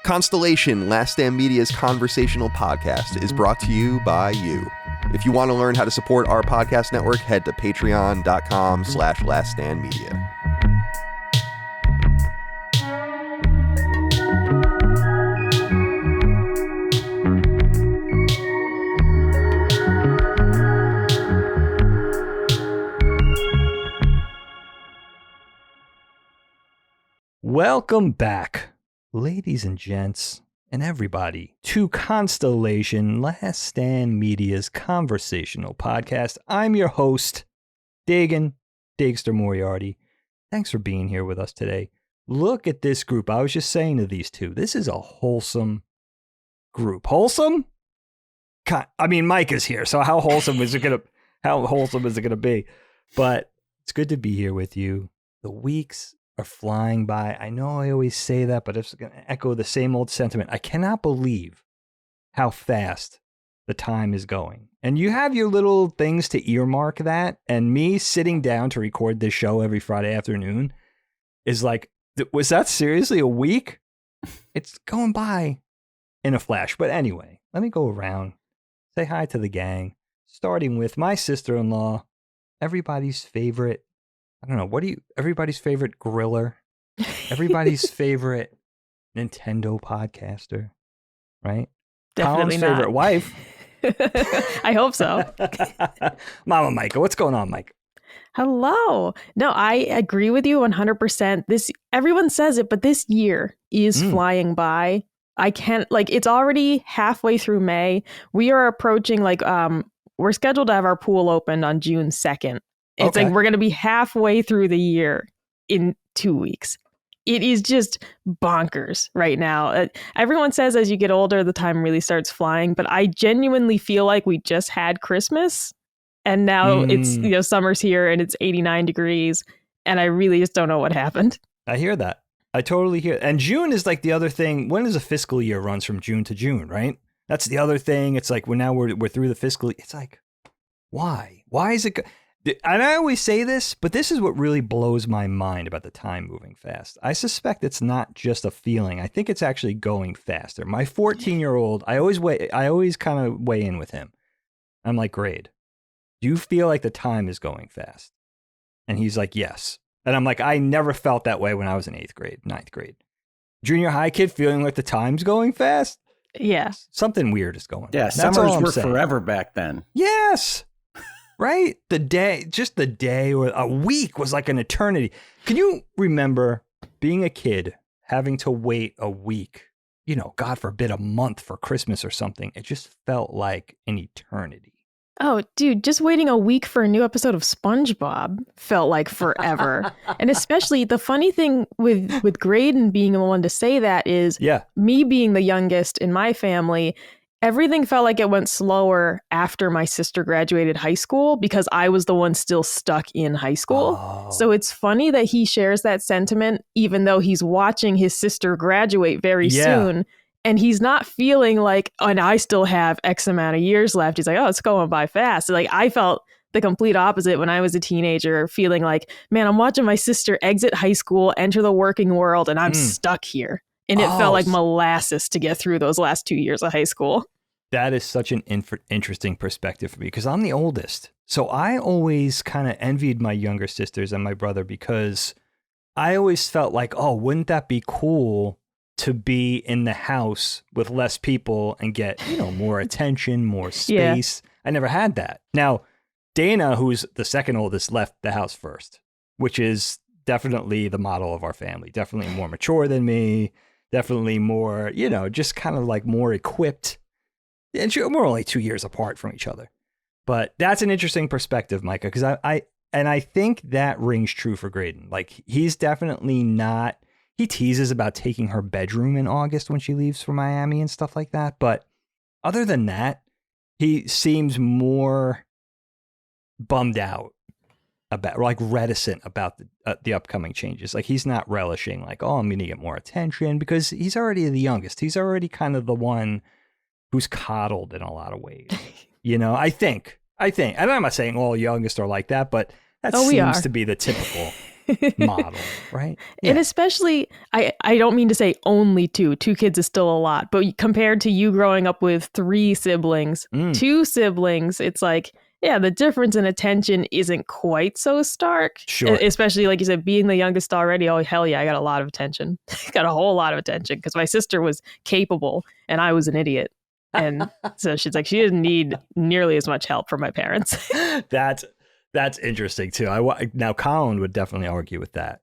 Constellation, Last Stand Media's conversational podcast, is brought to you by you. If you want to learn how to support our podcast network, head to patreon.com/laststandmedia. Welcome back, ladies and gents, and everybody, to Constellation, Last Stand Media's conversational podcast. I'm your host, Dagan, Dagster Moriarty. Thanks for being here with us today. Look at this group. I was just saying to these two, this is a wholesome group. Wholesome? I mean, Micah's here, so how wholesome is it gonna be? But it's good to be here with you. The weeks are flying by. I know I always say that, but it's going to echo the same old sentiment. I cannot believe how fast the time is going. And you have your little things to earmark that, and me sitting down to record this show every Friday afternoon is like, was that seriously a week? It's going by in a flash. But anyway, let me go around, say hi to the gang, starting with my sister-in-law, everybody's favorite, I don't know, everybody's favorite griller, everybody's favorite Nintendo podcaster, right? Definitely Colin's not. favorite wife. I hope so. Mama Micah, what's going on, Mike? Hello. No, I agree with you 100%. Everyone says it, but this year is flying by. I can't, it's already halfway through May. We are approaching, we're scheduled to have our pool opened on June 2nd. It's Okay. like we're going to be halfway through the year in 2 weeks. It is just bonkers right now. Everyone says as you get older, the time really starts flying. But I genuinely feel like we just had Christmas and now it's, summer's here and it's 89 degrees. And I really just don't know what happened. I hear that. I totally hear. And June is like the other thing. When does a fiscal year runs from June to June, right? That's the other thing. It's like we're through the fiscal. It's like, why? Why is it? And I always say this, but this is what really blows my mind about the time moving fast. I suspect it's not just a feeling. I think it's actually going faster. My 14-year-old, I always kind of weigh in with him. I'm like, grade, do you feel like the time is going fast? And he's like, yes. And I'm like, I never felt that way when I was in 8th grade, 9th grade. Junior high kid feeling like the time's going fast? Yeah. Something weird is going on. Yeah, summers were forever back then. Yes. Right? The day or a week was like an eternity. Can you remember being a kid, having to wait a week, God forbid a month for Christmas or something? It just felt like an eternity. Oh, dude, just waiting a week for a new episode of SpongeBob felt like forever. And especially the funny thing with Graydon being the one to say that is me being the youngest in my family. Everything felt like it went slower after my sister graduated high school because I was the one still stuck in high school. Oh. So it's funny that he shares that sentiment, even though he's watching his sister graduate very soon. And he's not feeling like, oh, and I still have X amount of years left. He's like, oh, it's going by fast. Like I felt the complete opposite when I was a teenager, feeling like, man, I'm watching my sister exit high school, enter the working world, and I'm stuck here. And it felt like molasses to get through those last 2 years of high school. That is such an interesting perspective for me because I'm the oldest. So I always kind of envied my younger sisters and my brother because I always felt like, oh, wouldn't that be cool to be in the house with less people and get, more attention, more space. Yeah. I never had that. Now, Dana, who's the second oldest, left the house first, which is definitely the model of our family. Definitely more mature than me. Definitely more, just kind of like more equipped. And we're only 2 years apart from each other. But that's an interesting perspective, Micah, because I think that rings true for Graydon. Like, he's definitely not, he teases about taking her bedroom in August when she leaves for Miami and stuff like that. But other than that, he seems more bummed out about, like reticent about the upcoming changes. Like, he's not relishing, like, oh, I'm going to get more attention because he's already the youngest. He's already kind of the one who's coddled in a lot of ways. I think, and I'm not saying all youngest are like that, but that seems to be the typical. model, right? Yeah. And especially, I don't mean to say only two kids is still a lot, but compared to you growing up with 3 siblings, 2 siblings, it's like, yeah, the difference in attention isn't quite so stark. Sure. Especially, like you said, being the youngest already. Oh, hell yeah, I got a lot of attention. Got a whole lot of attention because my sister was capable and I was an idiot. And so she's like, she didn't need nearly as much help from my parents. That's interesting too. Now Colin would definitely argue with that,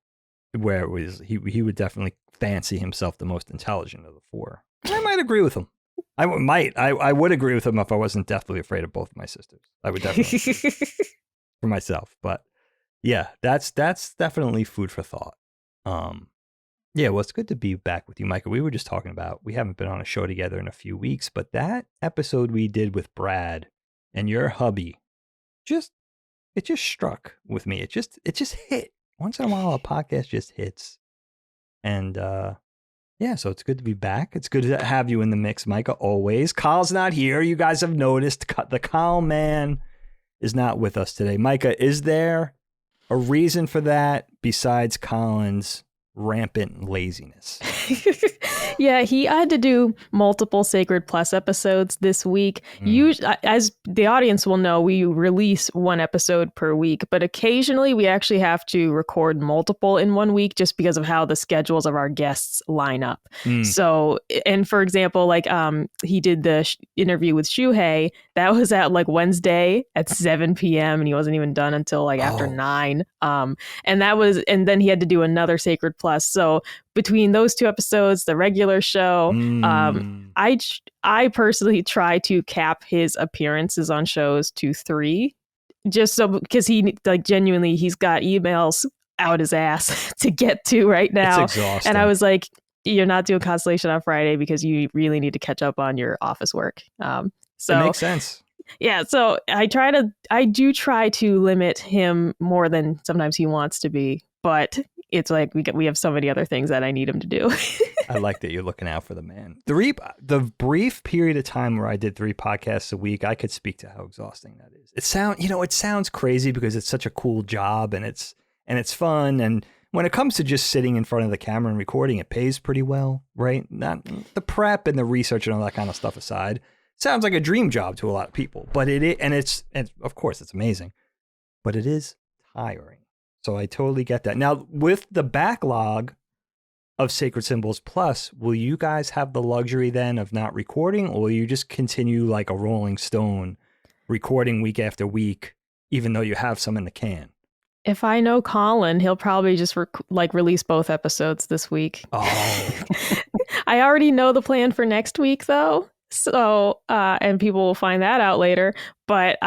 where it was he would definitely fancy himself the most intelligent of the 4. I might agree with him. I would agree with him if I wasn't deathly afraid of both of my sisters. I would definitely for myself. But yeah, that's definitely food for thought. Yeah, well, it's good to be back with you, Micah. We were just talking about, we haven't been on a show together in a few weeks, but that episode we did with Brad and your hubby, it just struck with me. It just hit. Once in a while, a podcast just hits. And yeah, so it's good to be back. It's good to have you in the mix, Micah, always. Kyle's not here. You guys have noticed the Kyle man is not with us today. Micah, is there a reason for that besides Colin's rampant laziness? Yeah, he had to do multiple Sacred Plus episodes this week. Usually, as the audience will know, we release 1 episode per week, but occasionally we actually have to record multiple in 1 week just because of how the schedules of our guests line up. So, and for example, like he did the interview with Shuhei. That was at like Wednesday at 7 p.m. and he wasn't even done until like after 9. And then he had to do another Sacred Plus. So between those 2 episodes, the regular show, I personally try to cap his appearances on shows to 3, just so, because he like genuinely, he's got emails out his ass to get to right now. It's exhausting. And I was like, you're not doing Constellation on Friday because you really need to catch up on your office work. So it makes sense. Yeah, so I do try to limit him more than sometimes he wants to be, but it's like we have so many other things that I need him to do. I like that you're looking out for the man. The brief period of time where I did 3 podcasts a week, I could speak to how exhausting that is. It sounds crazy because it's such a cool job and it's fun, and when it comes to just sitting in front of the camera and recording, it pays pretty well, right? Not the prep and the research and all that kind of stuff aside. Sounds like a dream job to a lot of people, but and of course it's amazing, but it is tiring. So I totally get that. Now, with the backlog of Sacred Symbols Plus, will you guys have the luxury then of not recording, or will you just continue like a Rolling Stone, recording week after week, even though you have some in the can? If I know Colin, he'll probably just release both episodes this week. Oh. I already know the plan for next week, though. So, and people will find that out later. But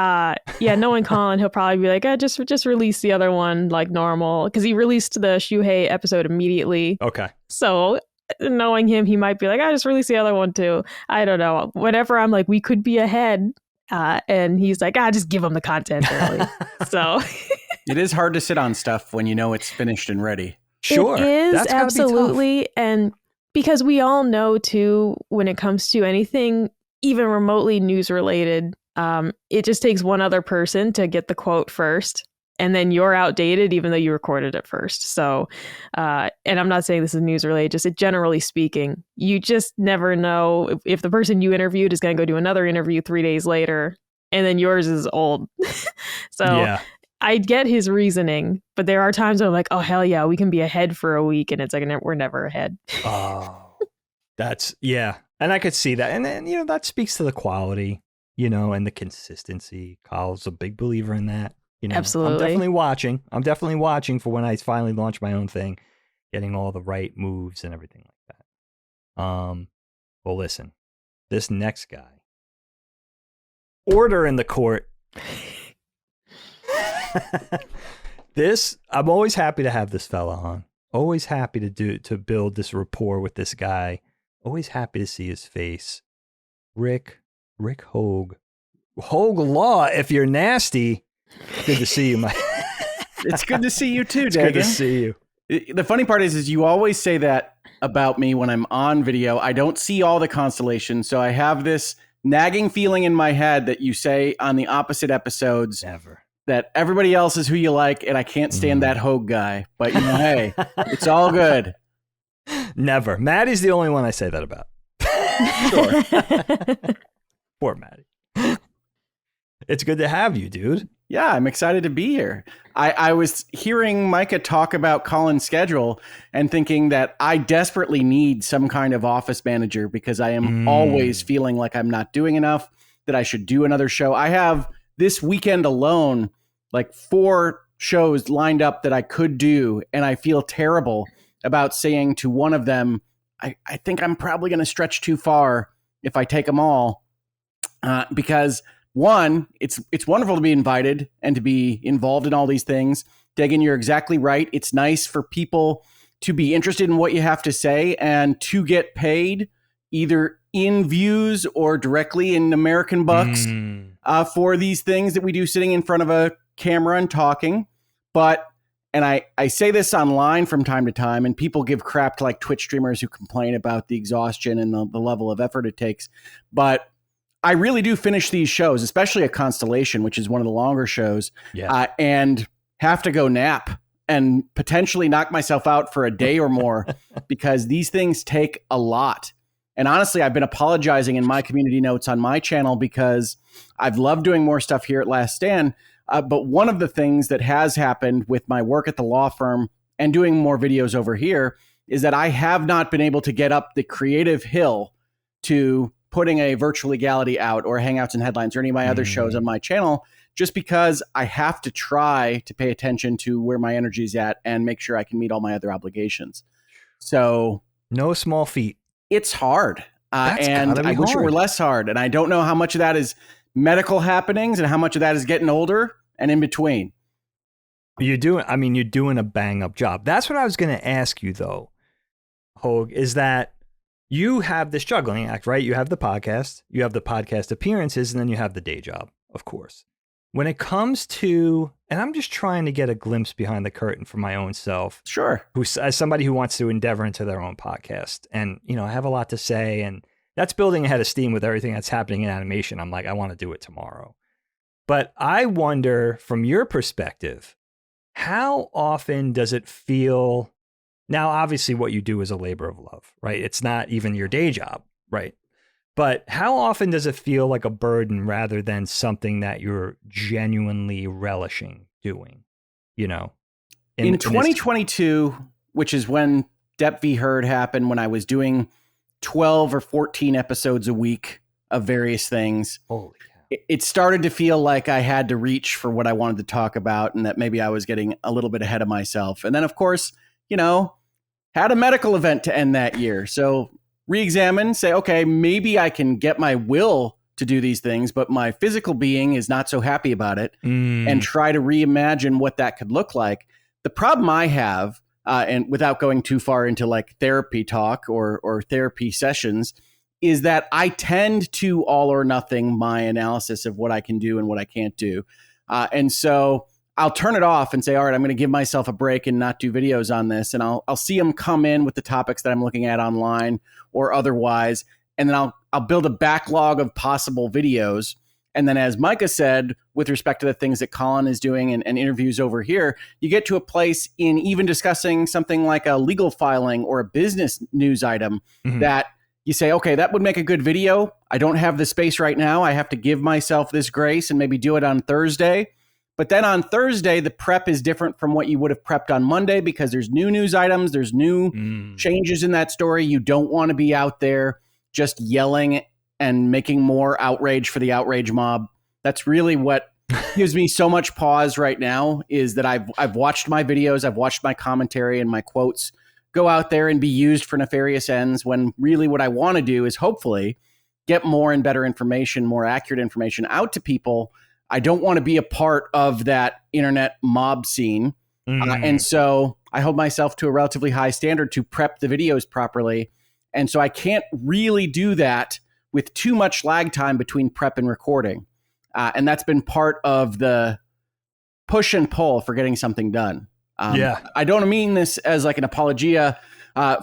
yeah, knowing Colin, he'll probably be like, just release the other one like normal. Because he released the Shuhei episode immediately. Okay. So knowing him, he might be like, just release the other one too. I don't know. Whenever I'm like, we could be ahead. And he's like, just give him the content early. So it is hard to sit on stuff when you know it's finished and ready. Sure. It is, absolutely. And because we all know, too, when it comes to anything even remotely news related, it just takes one other person to get the quote first. And then you're outdated, even though you recorded it first. So, and I'm not saying this is news related, just generally speaking, you just never know if the person you interviewed is going to go do another interview 3 days later, and then yours is old. So yeah. I get his reasoning, but there are times where I'm like, oh, hell yeah, we can be ahead for a week. And it's like, we're never ahead. Oh, yeah. And I could see that. And then, that speaks to the quality, and the consistency. Kyle's a big believer in that. Absolutely. I'm definitely watching for when I finally launch my own thing, getting all the right moves and everything like that. Well, listen, this next guy, order in the court. I'm always happy to have this fella on. Always happy to build this rapport with this guy. Always happy to see his face. Rick Hogue. Hogue Law, if you're nasty. Good to see you, Mike. It's good to see you too, Dagan. Good to see you. The funny part is you always say that about me when I'm on video. I don't see all the constellations, so I have this nagging feeling in my head that you say on the opposite episodes. Never. that everybody else is who you like, and I can't stand that Hogue guy. But, hey, it's all good. Never. Maddie's the only one I say that about. Sure. Poor Maddie. It's good to have you, dude. Yeah, I'm excited to be here. I was hearing Micah talk about Colin's schedule and thinking that I desperately need some kind of office manager because I am always feeling like I'm not doing enough, that I should do another show. I have this weekend alone, like 4 shows lined up that I could do, and I feel terrible about saying to one of them, I think I'm probably going to stretch too far if I take them all, because one, it's wonderful to be invited and to be involved in all these things. Dagan, you're exactly right. It's nice for people to be interested in what you have to say and to get paid either in views or directly in American bucks for these things that we do sitting in front of a camera and talking. And I say this online from time to time, and people give crap to like Twitch streamers who complain about the exhaustion and the level of effort it takes. But I really do finish these shows, especially a Constellation, which is one of the longer shows, and have to go nap and potentially knock myself out for a day or more because these things take a lot. And honestly, I've been apologizing in my community notes on my channel because I've loved doing more stuff here at Last Stand. But one of the things that has happened with my work at the law firm and doing more videos over here is that I have not been able to get up the creative hill to putting a Virtual Legality out or Hangouts and Headlines or any of my other shows on my channel, just because I have to try to pay attention to where my energy is at and make sure I can meet all my other obligations. So no small feat. It's hard. And I wish it were less hard. And I don't know how much of that is medical happenings and how much of that is getting older and in between. You're doing a bang up job. That's what I was going to ask you though, Hogue, is that you have this juggling act, right? You have the podcast, you have the podcast appearances, and then you have the day job, of course. When it comes to, and I'm just trying to get a glimpse behind the curtain for my own self. Sure. As somebody who wants to endeavor into their own podcast. And, I have a lot to say, and that's building a head of steam with everything that's happening in animation. I'm like, I want to do it tomorrow. But I wonder, from your perspective, how often does it feel... Now, obviously, what you do is a labor of love, right? It's not even your day job, right? But how often does it feel like a burden rather than something that you're genuinely relishing doing, In 2022, which is when Dep v. Herd happened, when I was doing 12 or 14 episodes a week of various things, holy cow, it started to feel like I had to reach for what I wanted to talk about and that maybe I was getting a little bit ahead of myself. And then, of course, had a medical event to end that year. So re-examine, say, okay, maybe I can get my will to do these things, but my physical being is not so happy about it, and try to reimagine what that could look like. The problem I have, and without going too far into like therapy talk or therapy sessions, is that I tend to all or nothing my analysis of what I can do and what I can't do. And so I'll turn it off and say, all right, I'm going to give myself a break and not do videos on this. And I'll see them come in with the topics that I'm looking at online or otherwise. And then I'll build a backlog of possible videos. And then, as Micah said, with respect to the things that Colin is doing and interviews over here, you get to a place in even discussing something like a legal filing or a business news item that you say, okay, that would make a good video. I don't have the space right now. I have to give myself this grace and maybe do it on Thursday. But then on Thursday, the prep is different from what you would have prepped on Monday because there's new news items. There's new changes in that story. You don't want to be out there just yelling and making more outrage for the outrage mob. That's really what gives me so much pause right now, is that I've watched my videos, I've watched my commentary and my quotes go out there and be used for nefarious ends, when really what I want to do is hopefully get more and better information, more accurate information out to people. I don't want to be a part of that internet mob scene. And so I hold myself to a relatively high standard to prep the videos properly. And so I can't really do that with too much lag time between prep and recording. And that's been part of the push and pull for getting something done. I don't mean this as like an apologia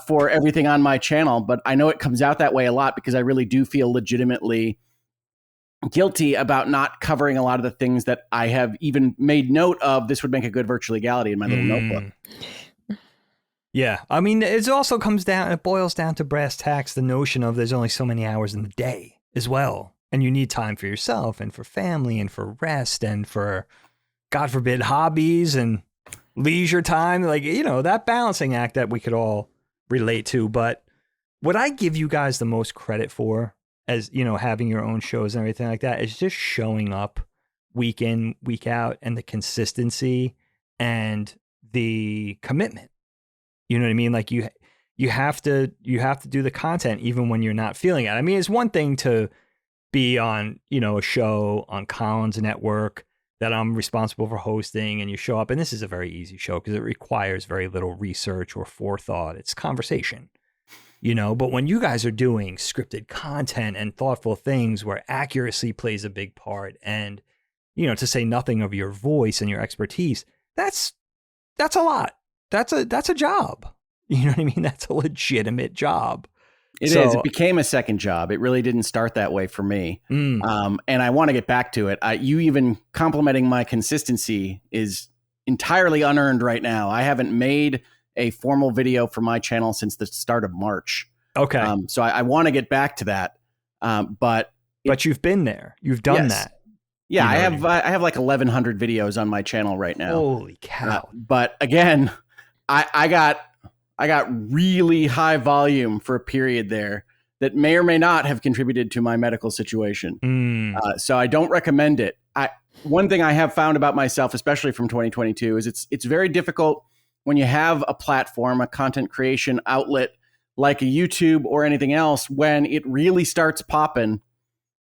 for everything on my channel, but I know it comes out that way a lot because I really do feel legitimately guilty about not covering a lot of the things that I have even made note of. This would make a good virtual legality in my little notebook. Yeah. I mean, it boils down to brass tacks, the notion of there's only so many hours in the day as well. And you need time for yourself and for family and for rest and for, God forbid, hobbies and leisure time. Like, that balancing act that we could all relate to. But what I give you guys the most credit for, as having your own shows and everything like that, is just showing up week in, week out, and the consistency and the commitment. You know what I mean? Like you have to do the content even when you're not feeling it. I mean, it's one thing to be on, a show on Collins Network that I'm responsible for hosting, and you show up, and this is a very easy show because it requires very little research or forethought. It's conversation. But when you guys are doing scripted content and thoughtful things where accuracy plays a big part, and, to say nothing of your voice and your expertise, that's a lot. That's a job. You know what I mean? That's a legitimate job. It is. It became a second job. It really didn't start that way for me. And I want to get back to it. You even complimenting my consistency is entirely unearned right now. I haven't made a formal video for my channel since the start of March. Okay. So I want to get back to that. But you've been there. You've done that. Yeah, I have like 1,100 videos on my channel right now. Holy cow. But again, I got really high volume for a period there that may or may not have contributed to my medical situation. So I don't recommend it. One thing I have found about myself, especially from 2022, is it's very difficult when you have a platform, a content creation outlet like a YouTube or anything else, when it really starts popping,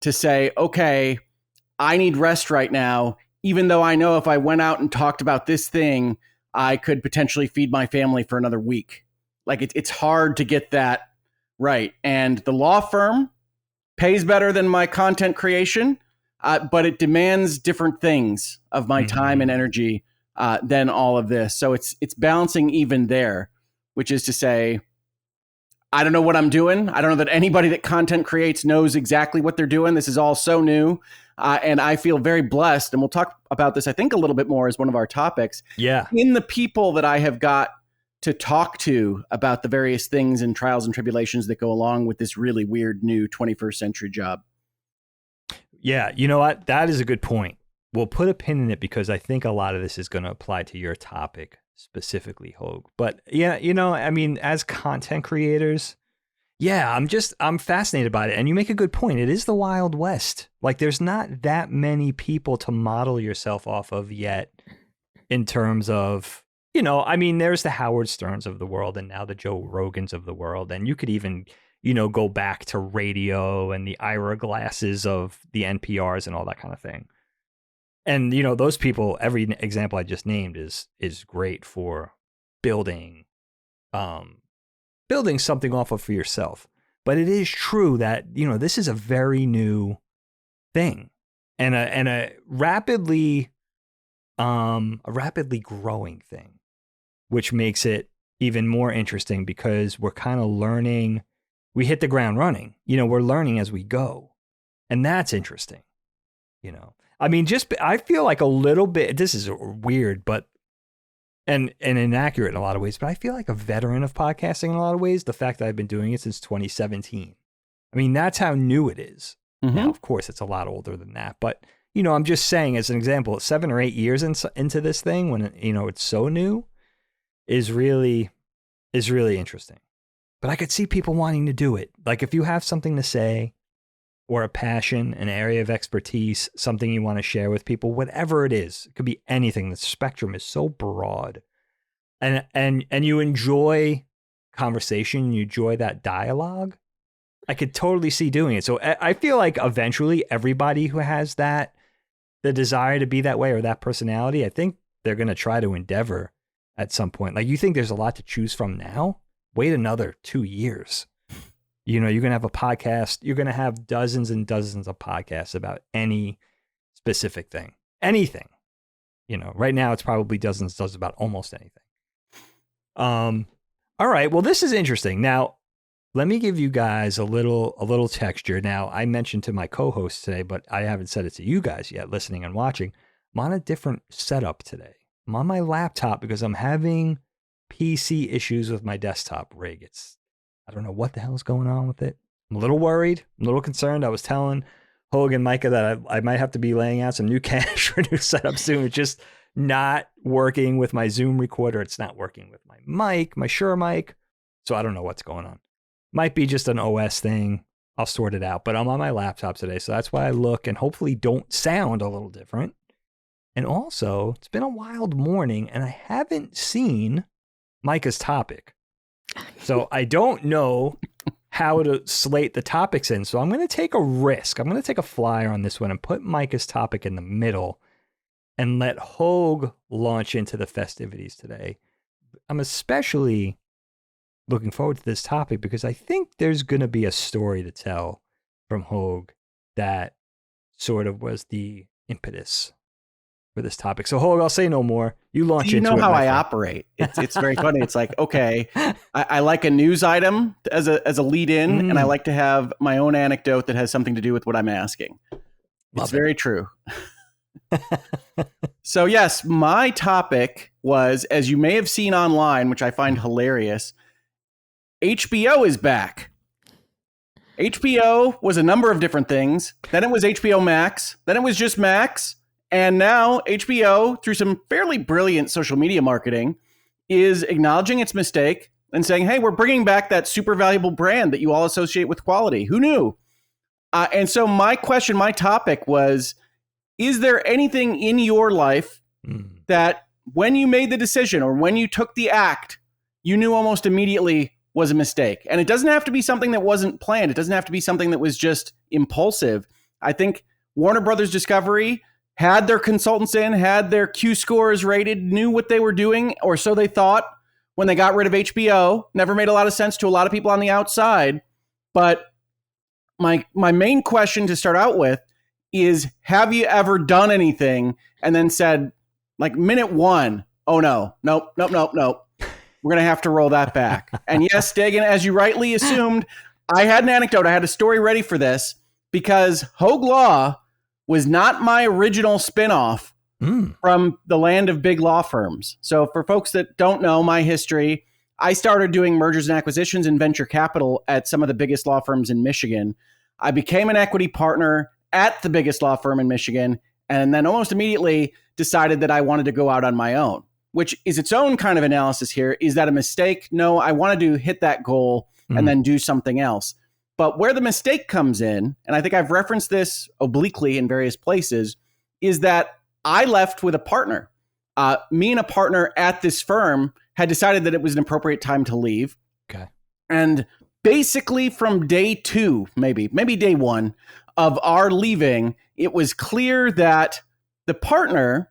to say, okay, I need rest right now, even though I know if I went out and talked about this thing, I could potentially feed my family for another week. Like it's hard to get that right. And the law firm pays better than my content creation, but it demands different things of my time and energy than all of this. So it's balancing even there, which is to say, I don't know what I'm doing. I don't know that anybody that content creates knows exactly what they're doing. This is all so new. And I feel very blessed. And we'll talk about this, I think, a little bit more as one of our topics. Yeah. In the people that I have got to talk to about the various things and trials and tribulations that go along with this really weird new 21st century job. Yeah. You know what? That is a good point. We'll put a pin in it because I think a lot of this is going to apply to your topic specifically, Hogue. But yeah, I mean, as content creators, yeah, I'm fascinated by it. And you make a good point. It is the Wild West. Like there's not that many people to model yourself off of yet in terms of, I mean, there's the Howard Sterns of the world and now the Joe Rogans of the world. And you could even, go back to radio and the Ira Glasses of the NPRs and all that kind of thing. And, those people, every example I just named is great for building something off of for yourself. But it is true that, this is a very new thing and a rapidly growing thing, which makes it even more interesting because we're kind of learning. We hit the ground running, we're learning as we go. And that's interesting, I mean, I feel like a little bit, this is weird, but, and inaccurate in a lot of ways, but I feel like a veteran of podcasting in a lot of ways, the fact that I've been doing it since 2017. I mean, that's how new it is. Now, of course, it's a lot older than that, but, I'm just saying as an example, 7 or 8 years into this thing when, it's so new is really interesting. But I could see people wanting to do it. Like if you have something to say, or a passion, an area of expertise, something you want to share with people, whatever it is, it could be anything. The spectrum is so broad, and you enjoy conversation, you enjoy that dialogue. I could totally see doing it. So I feel like eventually everybody who has the desire to be that way or that personality, I think they're going to try to endeavor at some point. Like you think there's a lot to choose from now? Wait another 2 years. You're going to have a podcast. You're going to have dozens and dozens of podcasts about any specific thing, anything. Right now it's probably dozens about almost anything. All right. Well, this is interesting. Now, let me give you guys a little texture. Now, I mentioned to my co-host today, but I haven't said it to you guys yet, listening and watching. I'm on a different setup today. I'm on my laptop because I'm having PC issues with my desktop rig. I don't know what the hell is going on with it. I'm a little worried, I'm a little concerned. I was telling Hogue and Micah that I might have to be laying out some new cash for a new setup soon. It's just not working with my Zoom recorder. It's not working with my mic, my Shure mic. So I don't know what's going on. Might be just an OS thing. I'll sort it out. But I'm on my laptop today, so that's why I look and hopefully don't sound a little different. And also, it's been a wild morning, and I haven't seen Micah's topic. So I don't know how to slate the topics in. So I'm going to take a risk. I'm going to take a flyer on this one and put Micah's topic in the middle and let Hogue launch into the festivities today. I'm especially looking forward to this topic because I think there's going to be a story to tell from Hogue that sort of was the impetus for this topic. So Hogue, I'll say no more. You launch into it. You know how I operate. It's very funny. It's like, okay, I like a news item as a lead in, and I like to have my own anecdote that has something to do with what I'm asking. It's very true. So yes, my topic was, as you may have seen online, which I find hilarious, HBO is back. HBO was a number of different things. Then it was HBO Max. Then it was just Max. And now HBO, through some fairly brilliant social media marketing, is acknowledging its mistake and saying, hey, we're bringing back that super valuable brand that you all associate with quality. Who knew? And so my question, my topic was, is there anything in your life that when you made the decision or when you took the act, you knew almost immediately was a mistake? And it doesn't have to be something that wasn't planned. It doesn't have to be something that was just impulsive. I think Warner Brothers Discovery had their consultants in, had their Q scores rated, knew what they were doing, or so they thought when they got rid of HBO. Never made a lot of sense to a lot of people on the outside. But my main question to start out with is, have you ever done anything and then said, like minute one, oh no, nope. We're going to have to roll that back. And yes, Dagan, as you rightly assumed, I had an anecdote. I had a story ready for this because Hogue Law was not my original spinoff from the land of big law firms. So for folks that don't know my history, I started doing mergers and acquisitions and venture capital at some of the biggest law firms in Michigan. I became an equity partner at the biggest law firm in Michigan, and then almost immediately decided that I wanted to go out on my own, which is its own kind of analysis here. Is that a mistake? No, I wanted to hit that goal and then do something else. But where the mistake comes in, and I think I've referenced this obliquely in various places, is that I left with a partner. Me and a partner at this firm had decided that it was an appropriate time to leave. Okay. And basically from day two, maybe day one of our leaving, it was clear that the partner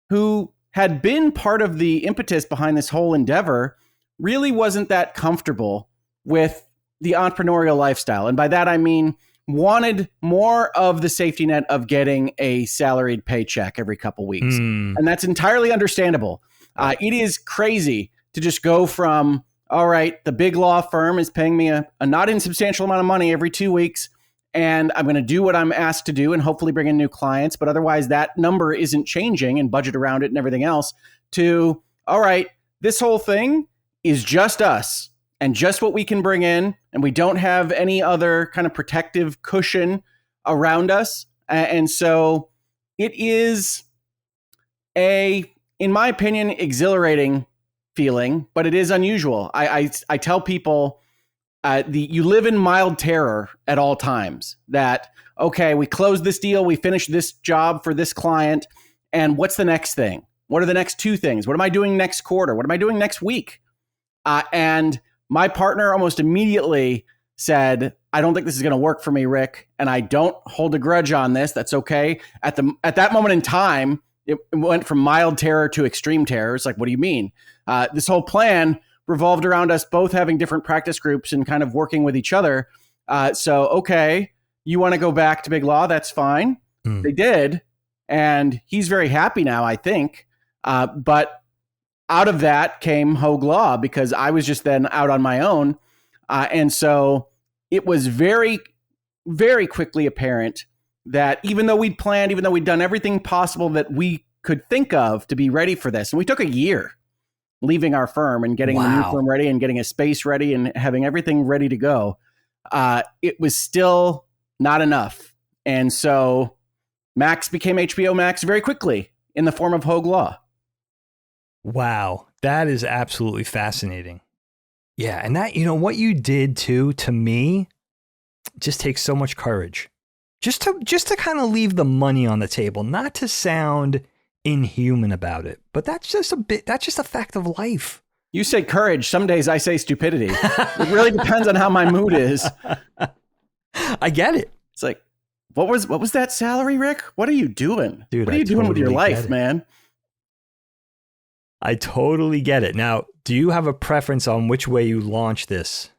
who had been part of the impetus behind this whole endeavor really wasn't that comfortable with the entrepreneurial lifestyle. And by that, I mean, wanted more of the safety net of getting a salaried paycheck every couple weeks. And that's entirely understandable. It is crazy to just go from, all right, the big law firm is paying me a not insubstantial amount of money every 2 weeks, and I'm going to do what I'm asked to do and hopefully bring in new clients. But otherwise, that number isn't changing and budget around it and everything else to, all right, this whole thing is just us and just what we can bring in. And we don't have any other kind of protective cushion around us. And so it is in my opinion, exhilarating feeling, but it is unusual. I tell people, you live in mild terror at all times that, okay, we closed this deal, we finished this job for this client, and what's the next thing? What are the next two things? What am I doing next quarter? What am I doing next week? And my partner almost immediately said, I don't think this is going to work for me, Rick, and I don't hold a grudge on this. That's okay. At that moment in time, it went from mild terror to extreme terror. It's like, what do you mean? This whole plan revolved around us both having different practice groups and kind of working with each other. So, okay, you want to go back to big law? That's fine. They did. And he's very happy now, I think. But out of that came Hogue Law because I was just then out on my own. And so it was very, very quickly apparent that even though we'd planned, even though we'd done everything possible that we could think of to be ready for this, and we took a year leaving our firm and getting the new firm ready and getting a space ready and having everything ready to go, it was still not enough. And so Max became HBO Max very quickly in the form of Hogue Law. Wow, that is absolutely fascinating. Yeah, and that, what you did too, to me, just takes so much courage. Just to kind of leave the money on the table, not to sound inhuman about it, but that's just a fact of life. You say courage, some days I say stupidity. It really depends on how my mood is. I get it. It's like, what was that salary, Rick? What are you doing? Dude, what are you doing with your life, man? I totally get it. Now, do you have a preference on which way you launch this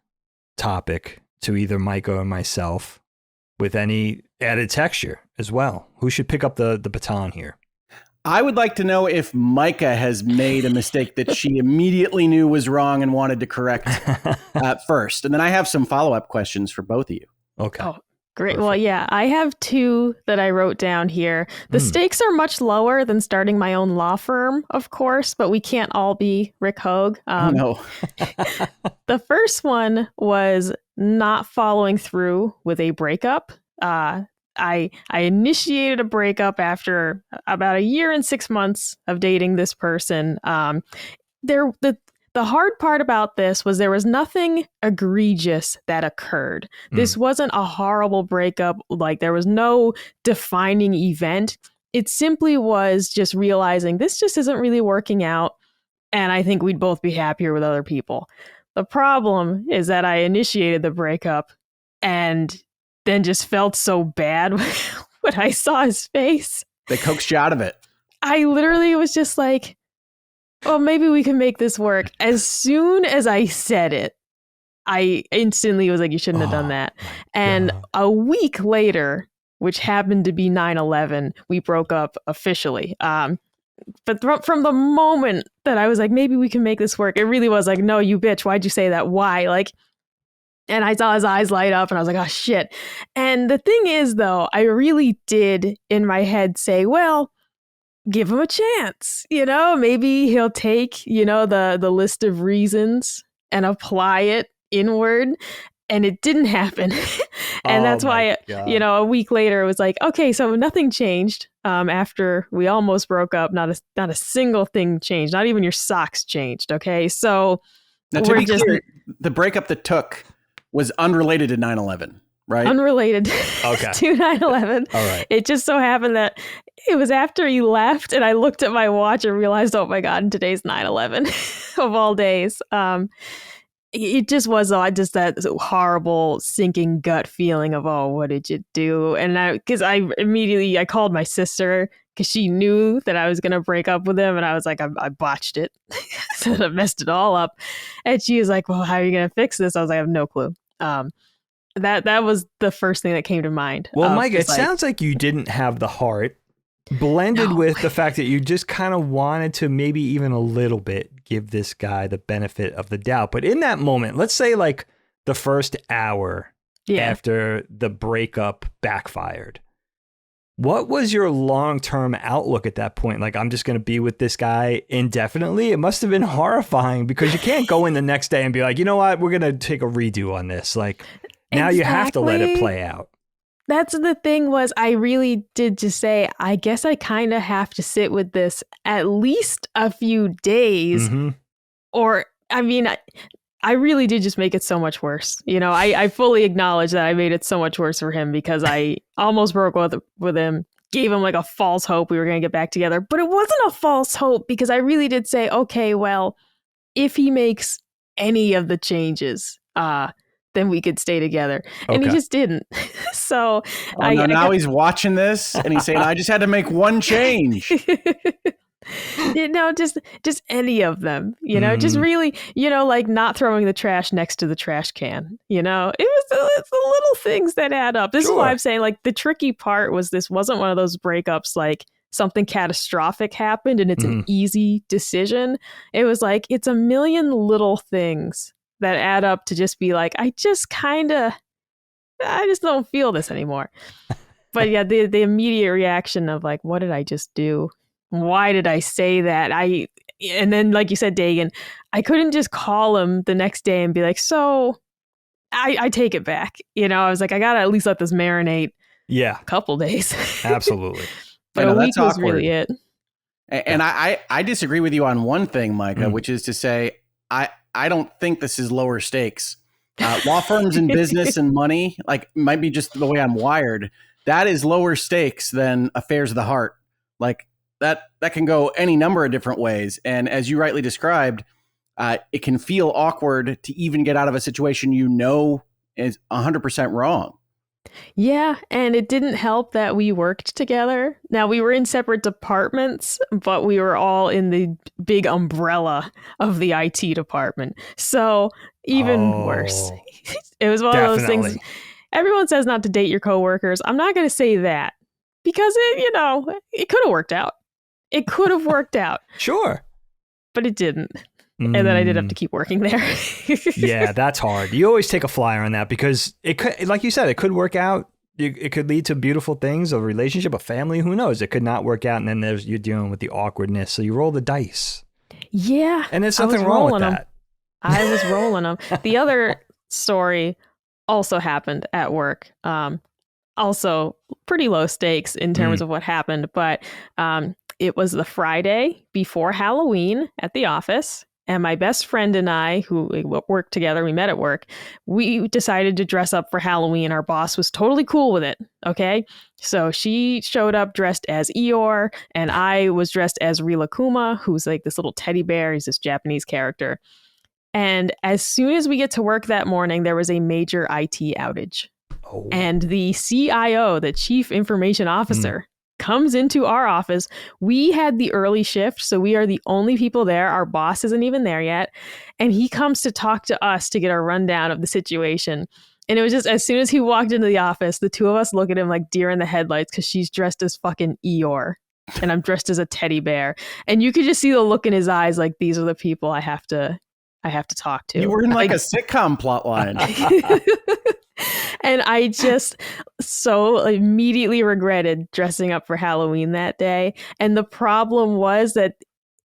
topic to either Micah or myself, with any added texture as well? Who should pick up the baton here? I would like to know if Micah has made a mistake that she immediately knew was wrong and wanted to correct first. And then I have some follow-up questions for both of you. Okay. Oh, great. Perfect. Well, yeah, I have two that I wrote down here. The stakes are much lower than starting my own law firm, of course, but we can't all be Rick Hogue. No. The first one was not following through with a breakup. I initiated a breakup after about a year and 6 months of dating this person. The hard part about this was there was nothing egregious that occurred. This wasn't a horrible breakup. Like, there was no defining event. It simply was just realizing this just isn't really working out, and I think we'd both be happier with other people. The problem is that I initiated the breakup and then just felt so bad when I saw his face. They coaxed you out of it. I literally was just like, well, maybe we can make this work. As soon as I said it, I instantly was like, you shouldn't have done that. And a week later, which happened to be 9/11, we broke up officially. But from the moment that I was like, maybe we can make this work, it really was like, no, you bitch, why'd you say that? Why? Like, and I saw his eyes light up and I was like, oh, shit. And the thing is, though, I really did in my head say, well, give him a chance. Maybe he'll take, the list of reasons and apply it inward. And it didn't happen. And that's why, a week later, it was like, okay, so nothing changed after we almost broke up. Not a single thing changed. Not even your socks changed. Okay, so now, to be clear, the breakup that took was unrelated to 9/11, right? Unrelated to 9/11. All right. It just so happened that it was after he left, and I looked at my watch and realized, oh my God, and today's 9/11 of all days. It just was just that horrible sinking gut feeling of, oh, what did you do? And because I immediately called my sister because she knew that I was going to break up with him. And I was like, I botched it. So I messed it all up. And she was like, well, how are you going to fix this? I was like, I have no clue. That was the first thing that came to mind. Well, Micah, it sounds like you didn't have the heart, blended with the fact that you just kind of wanted to maybe even a little bit give this guy the benefit of the doubt. But in that moment, let's say like the first hour after the breakup backfired, what was your long-term outlook at that point? Like, I'm just going to be with this guy indefinitely? It must have been horrifying because you can't go in the next day and be like, you know what, we're going to take a redo on this. Like, now you have to let it play out. That's the thing was I really did just say, I guess I kind of have to sit with this at least a few days. Or, I mean, I really did just make it so much worse. I fully acknowledge that I made it so much worse for him because I almost broke with him, gave him like a false hope we were going to get back together. But it wasn't a false hope because I really did say, okay, well, if he makes any of the changes, then we could stay together. And he just didn't. So now he's watching this and he's saying, I just had to make one change. Just any of them, just really, like not throwing the trash next to the trash can, it's the little things that add up. This is why I'm saying, like, the tricky part was this wasn't one of those breakups, like something catastrophic happened and it's an easy decision. It was like, it's a million little things that add up to just be like, I just don't feel this anymore. But yeah, the immediate reaction of like, what did I just do? Why did I say that? And then, like you said, Dagan, I couldn't just call him the next day and be like, so I take it back. I was like, I got to at least let this marinate a couple days. Absolutely. But a week was really it. And I disagree with you on one thing, Micah, which is to say, I don't think this is lower stakes. Law firms and business and money, like, might be just the way I'm wired. That is lower stakes than affairs of the heart. Like, that can go any number of different ways. And as you rightly described, it can feel awkward to even get out of a situation is 100% wrong. Yeah, and it didn't help that we worked together. Now, we were in separate departments, but we were all in the big umbrella of the IT department. So even worse. It was one of those things. Everyone says not to date your coworkers. I'm not going to say that because it could have worked out. It could have worked out. Sure. But it didn't. And then I did have to keep working there. Yeah, that's hard. You always take a flyer on that because it could, like you said, it could work out. It could lead to beautiful things, a relationship, a family. Who knows? It could not work out. And then you're dealing with the awkwardness. So you roll the dice. Yeah. And there's nothing wrong with that. I was rolling them. The other story also happened at work. Also pretty low stakes in terms of what happened. But it was the Friday before Halloween at the office. And my best friend and I, who worked together, we met at work, we decided to dress up for Halloween. Our boss was totally cool with it. Okay. So she showed up dressed as Eeyore, and I was dressed as Rilakuma, who's like this little teddy bear. He's this Japanese character. And as soon as we get to work that morning, there was a major IT outage. Oh. And the CIO, the Chief Information Officer, comes into our office. We had the early shift, so we are the only people there. Our boss isn't even there yet. And he comes to talk to us to get a rundown of the situation. And it was just, as soon as he walked into the office, the two of us look at him like deer in the headlights because she's dressed as fucking Eeyore and I'm dressed as a teddy bear. And you could just see the look in his eyes like, these are the people I have to talk to. You were in like a sitcom plot line. And I just so immediately regretted dressing up for Halloween that day. And the problem was that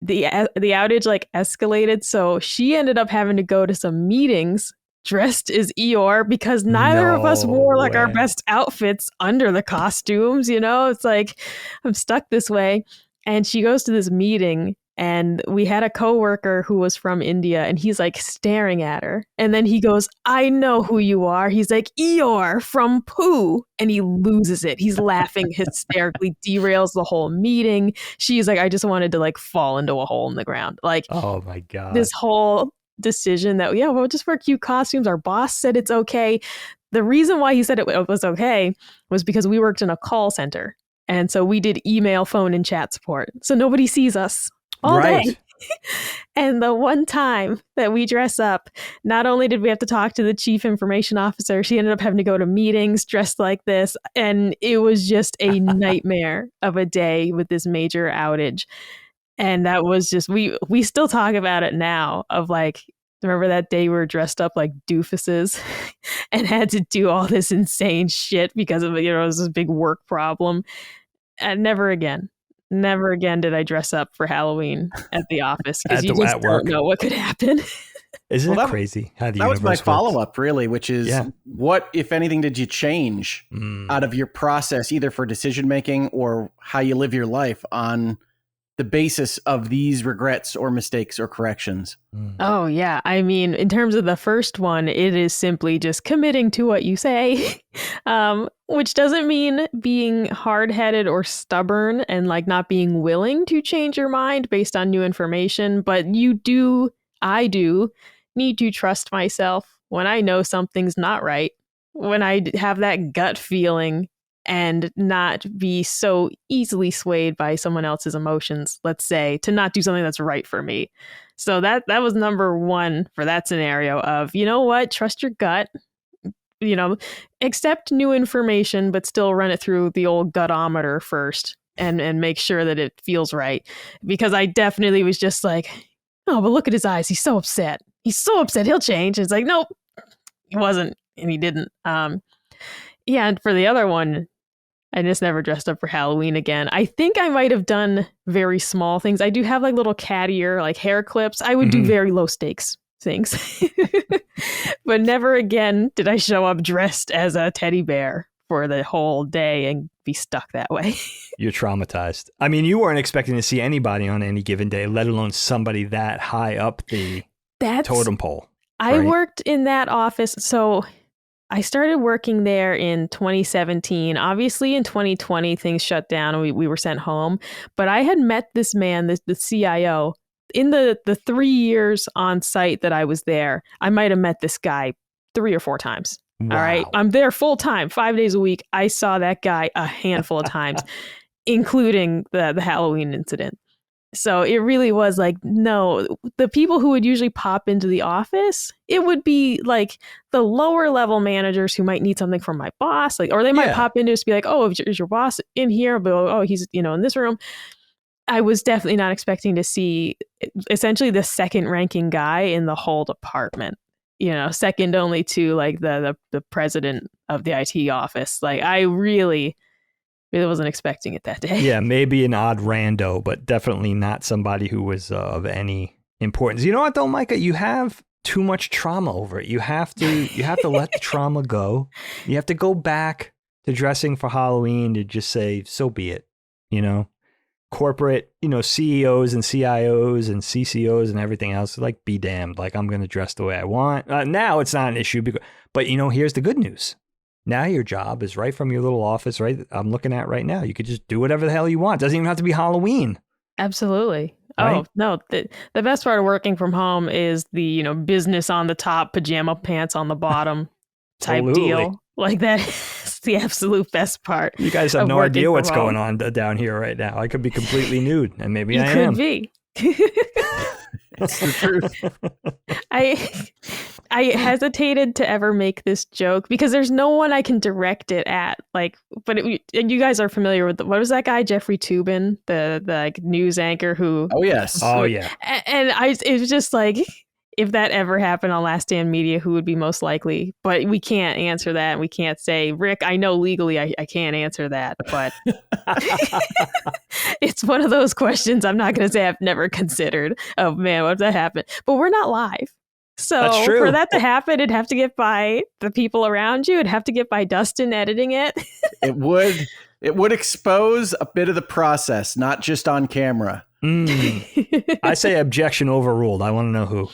the outage like escalated. So she ended up having to go to some meetings dressed as Eeyore because neither of us wore like our best outfits under the costumes. It's like, I'm stuck this way. And she goes to this meeting. And we had a coworker who was from India, and he's like staring at her. And then he goes, I know who you are. He's like, Eeyore from Pooh. And he loses it. He's laughing hysterically, derails the whole meeting. She's like, I just wanted to like fall into a hole in the ground. Like, oh my God. This whole decision that, we'll just wear cute costumes. Our boss said it's okay. The reason why he said it was okay was because we worked in a call center. And so we did email, phone, and chat support. So nobody sees us all day. And the one time that we dress up, not only did we have to talk to the Chief Information Officer, she ended up having to go to meetings dressed like this. And it was just a nightmare of a day with this major outage. And that was just, we still talk about it now of like, remember that day we were dressed up like doofuses and had to do all this insane shit because of, it was this big work problem. And never again did I dress up for Halloween at the office because you just don't know what could happen. Isn't it crazy how the universe was my works? follow-up, really, which is what, if anything, did you change out of your process, either for decision-making or how you live your life on the basis of these regrets or mistakes or corrections? Oh, yeah. I mean, in terms of the first one, it is simply just committing to what you say, which doesn't mean being hard-headed or stubborn and like not being willing to change your mind based on new information. But I do need to trust myself when I know something's not right, when I have that gut feeling, and not be so easily swayed by someone else's emotions, let's say, to not do something that's right for me. So that was number one for that scenario of, you know what, trust your gut, accept new information, but still run it through the old gutometer first and make sure that it feels right. Because I definitely was just like, oh, but look at his eyes. He's so upset. he's so upset he'll change. It's like, nope, he wasn't, and he didn't. Yeah, and for the other one, I just never dressed up for Halloween again. I think I might have done very small things. I do have like little cat ear, like hair clips. I would do very low stakes things. But never again did I show up dressed as a teddy bear for the whole day and be stuck that way. You're traumatized. I mean, you weren't expecting to see anybody on any given day, let alone somebody that high up the totem pole. I worked in that office. So I started working there in 2017. Obviously, in 2020, things shut down and we were sent home. But I had met this man, the CIO, in the 3 years on site that I was there. I might have met this guy 3 or 4 times. Wow. All right. I'm there full time, 5 days a week. I saw that guy a handful of times, including the Halloween incident. So it really was like, no, the people who would usually pop into the office, it would be like the lower level managers who might need something from my boss, like, or they might pop in to just be like, oh, is your boss in here? But oh, he's, in this room. I was definitely not expecting to see essentially the second ranking guy in the whole department, second only to like the president of the IT office. Like I really wasn't expecting it that day. Yeah, maybe an odd rando, but definitely not somebody who was of any importance. You know what though, Micah? You have too much trauma over it. You have to let the trauma go. You have to go back to dressing for Halloween to just say, so be it, Corporate, CEOs and CIOs and CCOs and everything else, like, be damned. Like, I'm going to dress the way I want. Now it's not an issue, but here's the good news. Now your job is right from your little office, right? I'm looking at right now. You could just do whatever the hell you want. It doesn't even have to be Halloween. Absolutely. Right? Oh, no. The best part of working from home is the, business on the top, pajama pants on the bottom type deal. Like that's the absolute best part. You guys have no idea what's going on down here right now. I could be completely nude, and maybe I am. You could be. That's the truth. I hesitated to ever make this joke because there's no one I can direct it at. Like, and you guys are familiar with what was that guy, Jeffrey Toobin, the like news anchor who? Oh yes. Oh yeah. And it was just like, if that ever happened on Last Stand Media, who would be most likely? But we can't answer that. We can't say, Rick, I know legally I can't answer that, but it's one of those questions I'm not going to say I've never considered. Oh man, what if that happened? But we're not live. So for that to happen, it'd have to get by the people around you. It'd have to get by Dustin editing it. It would expose a bit of the process, not just on camera. I say objection overruled. I want to know who.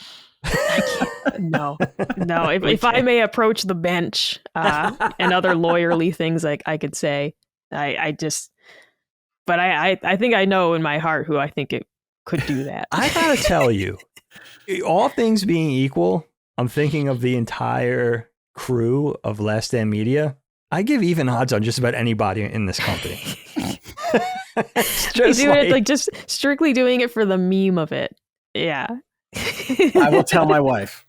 No. If I may approach the bench and other lawyerly things like I could say, I think I know in my heart who I think it could do that. I gotta tell you, all things being equal, I'm thinking of the entire crew of Last Stand Media. I give even odds on just about anybody in this company. Just strictly doing it for the meme of it. Yeah. I will tell my wife.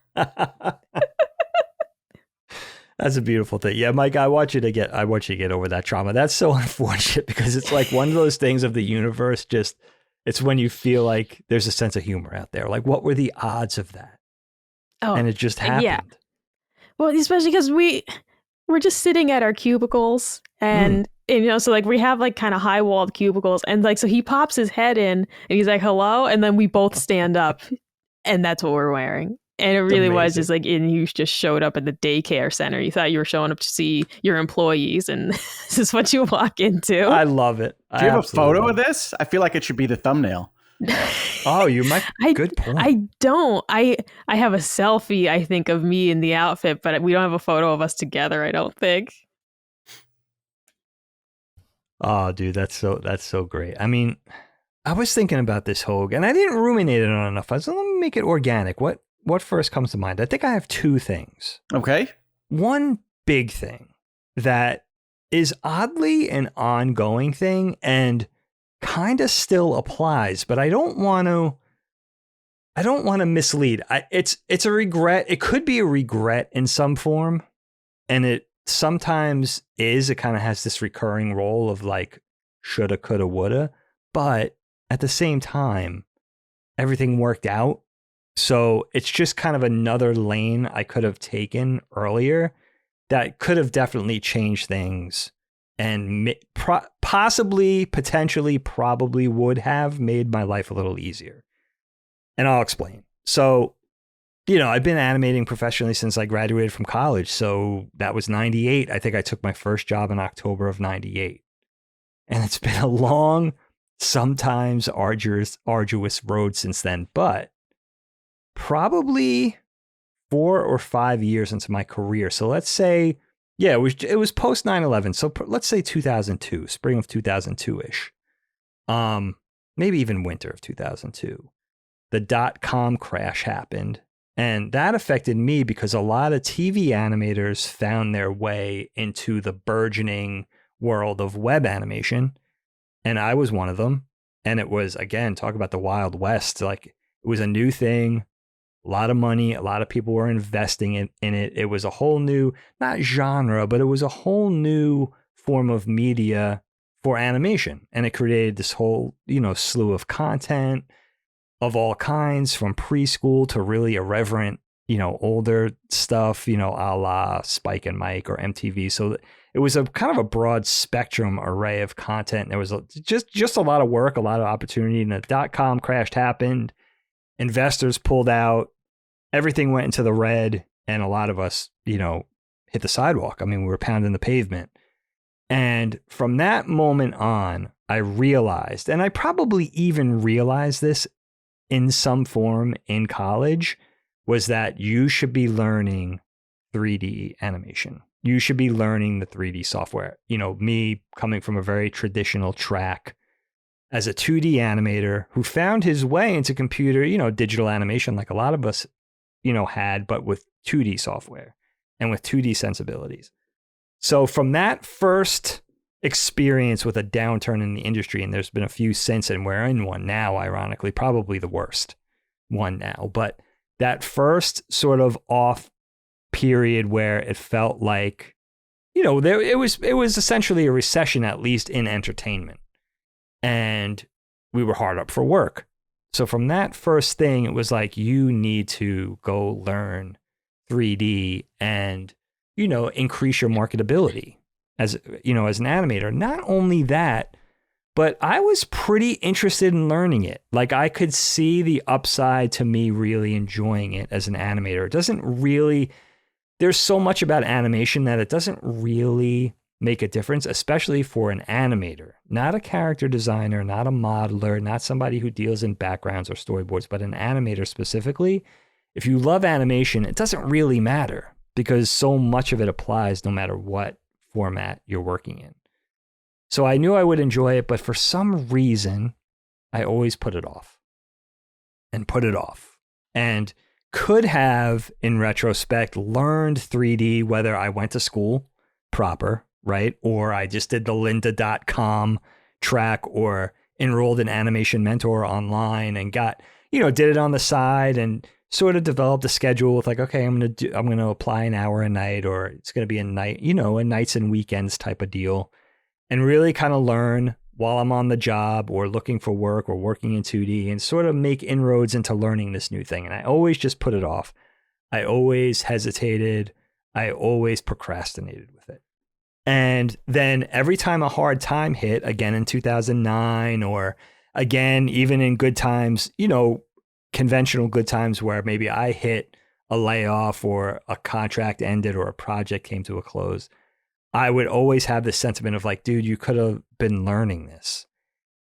That's a beautiful thing. Yeah, Mike, I want you to get over that trauma. That's so unfortunate because it's like one of those things of the universe. Just, it's when you feel like there's a sense of humor out there. Like, what were the odds of that? Oh, and it just happened. Yeah. Well, especially because we're just sitting at our cubicles and so like we have like kind of high walled cubicles and like, so he pops his head in and he's like, hello. And then we both stand up and that's what we're wearing. And it really was just like, and you just showed up at the daycare center. You thought you were showing up to see your employees and this is what you walk into. I love it. Do you have a photo of this? I feel like it should be the thumbnail. Oh, you might. Good point. I don't. I have a selfie, I think, of me in the outfit, but we don't have a photo of us together, I don't think. Oh, dude, that's so great. I mean, I was thinking about this, Hogue, and I didn't ruminate it on enough. I said, let me make it organic. What first comes to mind? I think I have two things. Okay. One big thing that is oddly an ongoing thing and kind of still applies, but I don't want to mislead. It's a regret. It could be a regret in some form, and it sometimes is. It kind of has this recurring role of like shoulda, coulda, woulda, but at the same time, everything worked out So it's just kind of another lane I could have taken earlier that could have definitely changed things and possibly, potentially, probably would have made my life a little easier. And I'll explain. So, I've been animating professionally since I graduated from college. So that was 98. I think I took my first job in October of 98. And it's been a long, sometimes arduous road since then, but probably 4 or 5 years into my career. So let's say, it was post 9/11. So let's say 2002, spring of 2002-ish. Maybe even winter of 2002. The .com crash happened. And that affected me because a lot of TV animators found their way into the burgeoning world of web animation. And I was one of them. And it was, again, talk about the Wild West. Like, it was a new thing, a lot of money, a lot of people were investing in it. It was a whole new, not genre, but it was a whole new form of media for animation. And it created this whole, slew of content of all kinds, from preschool to really irreverent, older stuff, a la Spike and Mike or MTV. So it was a kind of a broad spectrum array of content. There was just a lot of work, a lot of opportunity. And the .com crash happened. Investors pulled out. Everything went into the red. And a lot of us, hit the sidewalk. I mean, we were pounding the pavement. And from that moment on, I realized, and I probably even realized this in some form in college, was that you should be learning 3D animation. You should be learning the 3D software. Me coming from a very traditional track as a 2D animator who found his way into computer, digital animation like a lot of us, had, but with 2D software and with 2D sensibilities. So from that first experience with a downturn in the industry, and there's been a few since, and we're in one now, ironically, probably the worst one now, but that first sort of off period where it felt like, it was essentially a recession, at least in entertainment, and we were hard up for work. So from that first thing, it was like, you need to go learn 3D and, increase your marketability as an animator. Not only that, but I was pretty interested in learning it. Like, I could see the upside to me really enjoying it as an animator. It doesn't really, there's so much about animation that it doesn't really make a difference, especially for an animator, not a character designer, not a modeler, not somebody who deals in backgrounds or storyboards, but an animator specifically. If you love animation, it doesn't really matter because so much of it applies no matter what format you're working in. So I knew I would enjoy it, but for some reason, I always put it off and could have, in retrospect, learned 3D, whether I went to school proper, right? Or I just did the lynda.com track or enrolled in Animation Mentor online and got, did it on the side and sort of developed a schedule with like, okay, I'm going to apply an hour a night, or it's going to be a night, a nights and weekends type of deal, and really kind of learn while I'm on the job or looking for work or working in 2D and sort of make inroads into learning this new thing. And I always just put it off. I always hesitated. I always procrastinated with it. And then every time a hard time hit, again in 2009, or again, even in good times, conventional good times where maybe I hit a layoff or a contract ended or a project came to a close, I would always have this sentiment of like, dude, you could have been learning this.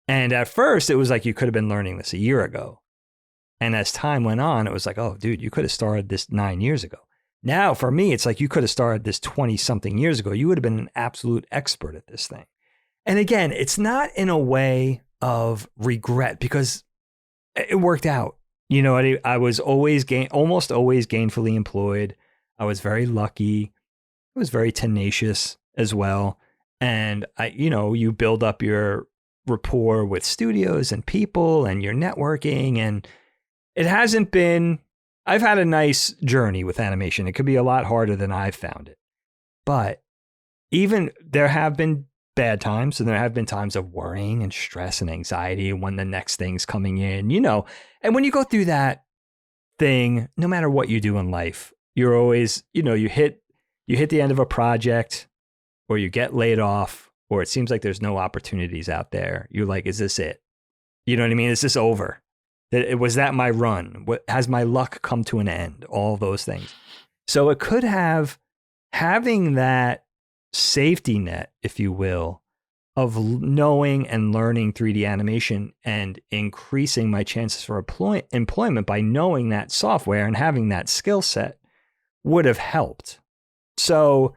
And at first it was like, you could have been learning this a year ago. And as time went on, it was like, oh, dude, you could have started this 9 years ago. Now for me, it's like, you could have started this 20 something years ago. You would have been an absolute expert at this thing. And again, it's not in a way of regret because it worked out. I was always almost always gainfully employed. I was very lucky. I was very tenacious as well. And you build up your rapport with studios and people and your networking. And it hasn't been, I've had a nice journey with animation. It could be a lot harder than I've found it. But even there have been bad times, and there have been times of worrying and stress and anxiety when the next thing's coming in, and when you go through that, thing, no matter what you do in life, you're always, you hit the end of a project, or you get laid off, or it seems like there's no opportunities out there. You're like, is this it? You know what I mean? Is this over? Was that my run? Has my luck come to an end? All those things. So it could having that safety net, if you will, of knowing and learning 3D animation and increasing my chances for employment by knowing that software and having that skill set would have helped. So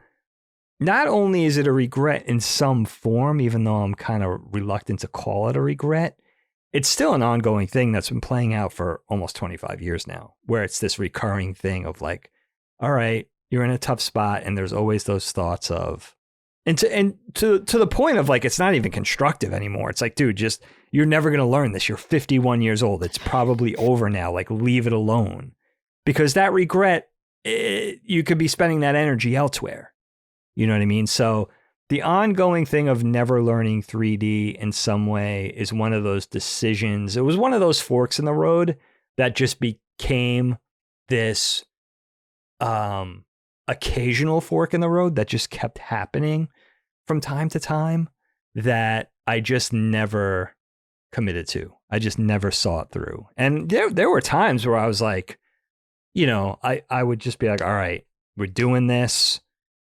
not only is it a regret in some form, even though I'm kind of reluctant to call it a regret, it's still an ongoing thing that's been playing out for almost 25 years now, where it's this recurring thing of like, all right, you're in a tough spot, and there's always those thoughts of, and to the point of like, it's not even constructive anymore. It's like, dude, you're never going to learn this. You're 51 years old. It's probably over now. Like, leave it alone, because that regret, you could be spending that energy elsewhere. You know what I mean? So the ongoing thing of never learning 3D in some way is one of those decisions. It was one of those forks in the road that just became this occasional fork in the road that just kept happening from time to time that I just never committed to. I just never saw it through. And there were times where I was like, I would just be like, all right, we're doing this.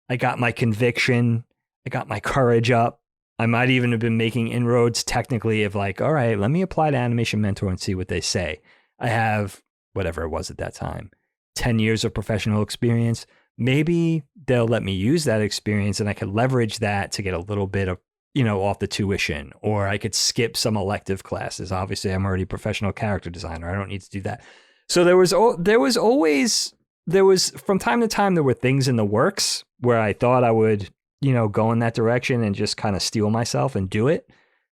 I got my conviction. I got my courage up. I might even have been making inroads technically of like, all right, let me apply to Animation Mentor and see what they say. I have whatever it was at that time, 10 years of professional experience. Maybe they'll let me use that experience and I could leverage that to get a little bit of, off the tuition, or I could skip some elective classes. Obviously, I'm already a professional character designer. I don't need to do that. So there was from time to time, there were things in the works where I thought I would, go in that direction and just kind of steel myself and do it,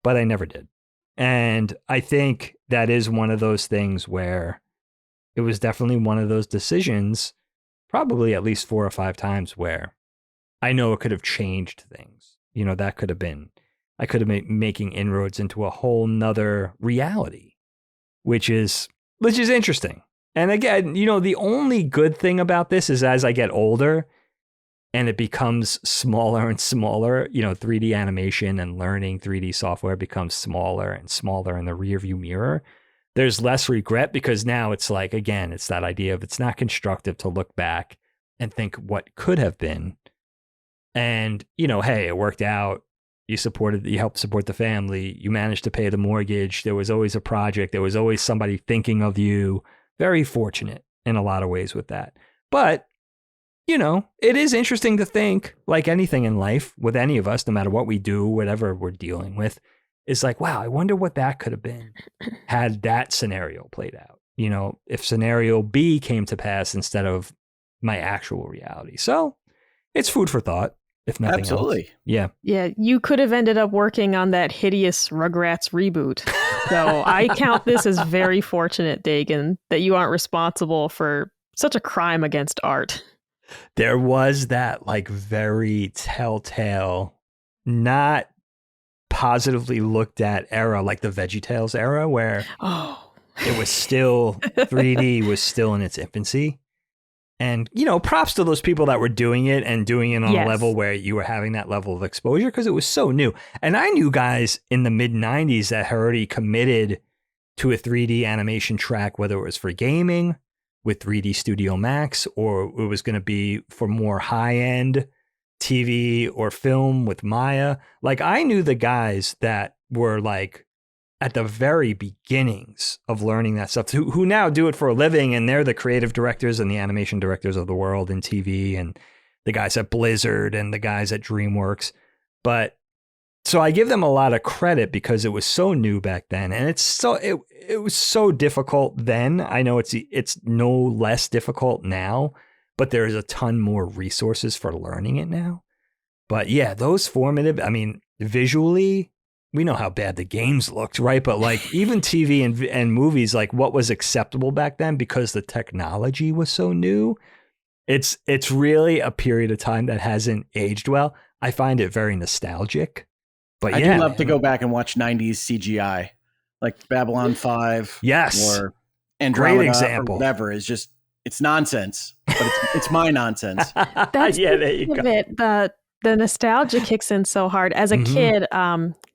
but I never did. And I think that is one of those things where it was definitely one of those decisions, probably at least 4 or 5 times, where I know it could have changed things. That could have been, I could have been making inroads into a whole nother reality, which is interesting. And again, the only good thing about this is as I get older and it becomes smaller and smaller, 3D animation and learning 3D software becomes smaller and smaller in the rearview mirror. There's less regret, because now it's like, again, it's that idea of it's not constructive to look back and think what could have been. And, hey, it worked out. You helped support the family. You managed to pay the mortgage. There was always a project. There was always somebody thinking of you. Very fortunate in a lot of ways with that. But, it is interesting to think, like anything in life with any of us, no matter what we do, whatever we're dealing with, is like, wow, I wonder what that could have been had that scenario played out. If scenario B came to pass instead of my actual reality. So it's food for thought, if nothing Absolutely. else. Yeah. Yeah, you could have ended up working on that hideous Rugrats reboot. So I count this as very fortunate, Dagan, that you aren't responsible for such a crime against art. There was that like very telltale, not positively looked at era, like the VeggieTales era, where it was still 3D was still in its infancy. And, props to those people that were doing it and doing it on a level where you were having that level of exposure, because it was so new. And I knew guys in the mid 90s that had already committed to a 3D animation track, whether it was for gaming with 3D Studio Max, or it was going to be for more high-end TV or film with Maya. Like, I knew the guys that were like at the very beginnings of learning that stuff, who now do it for a living, and they're the creative directors and the animation directors of the world in TV, and the guys at Blizzard and the guys at DreamWorks. But so I give them a lot of credit because it was so new back then, and it was so difficult then. I know it's no less difficult now, but there's a ton more resources for learning it now. But yeah, those formative, I mean, visually, we know how bad the games looked, right? But like even TV and movies, like what was acceptable back then because the technology was so new, it's really a period of time that hasn't aged well. I find it very nostalgic. But I do love to go back and watch 90s CGI, like Babylon 5. Yes. Or Andromeda Great example. or whatever is just, it's nonsense, but it's my nonsense. That's yeah, there you go. The nostalgia kicks in so hard. As a kid,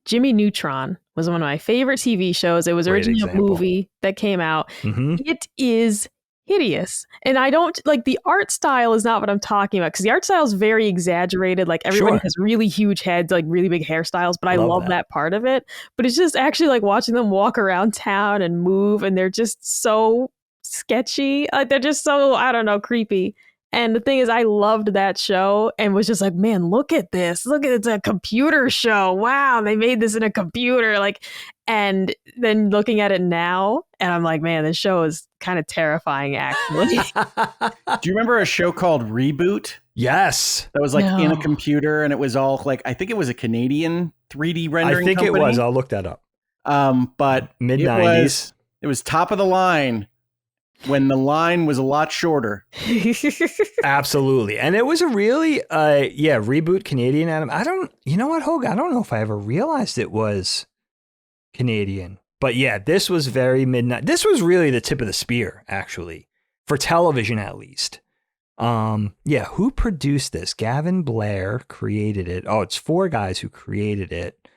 Jimmy Neutron was one of my favorite TV shows. It was originally a movie that came out. It is hideous. And I don't like the art style is not what I'm talking about, because the art style is very exaggerated. Like everybody has really huge heads, like really big hairstyles, but I love that part of it. But it's just actually like watching them walk around town and move, and they're just so sketchy. Like they're just so, I don't know, creepy. And the thing is, I loved that show and was just like, man, look at this. Look at it's a computer show. Wow, they made this in a computer. Like, and then looking at it now, and I'm like, man, this show is kind of terrifying, actually. Do you remember a show called Reboot? Yes. That was like in a computer, and it was all like, I think it was a Canadian 3D rendering company. It was. I'll look that up. But mid-90s. It was top of the line when the line was a lot shorter. Absolutely. And it was a really, Reboot Canadian anime. You know what, Hogue? I don't know if I ever realized it was Canadian. But yeah, this was very midnight. This was really the tip of the spear, actually, for television at least. Who produced this? Gavin Blair created it. Oh, it's 4 guys who created it.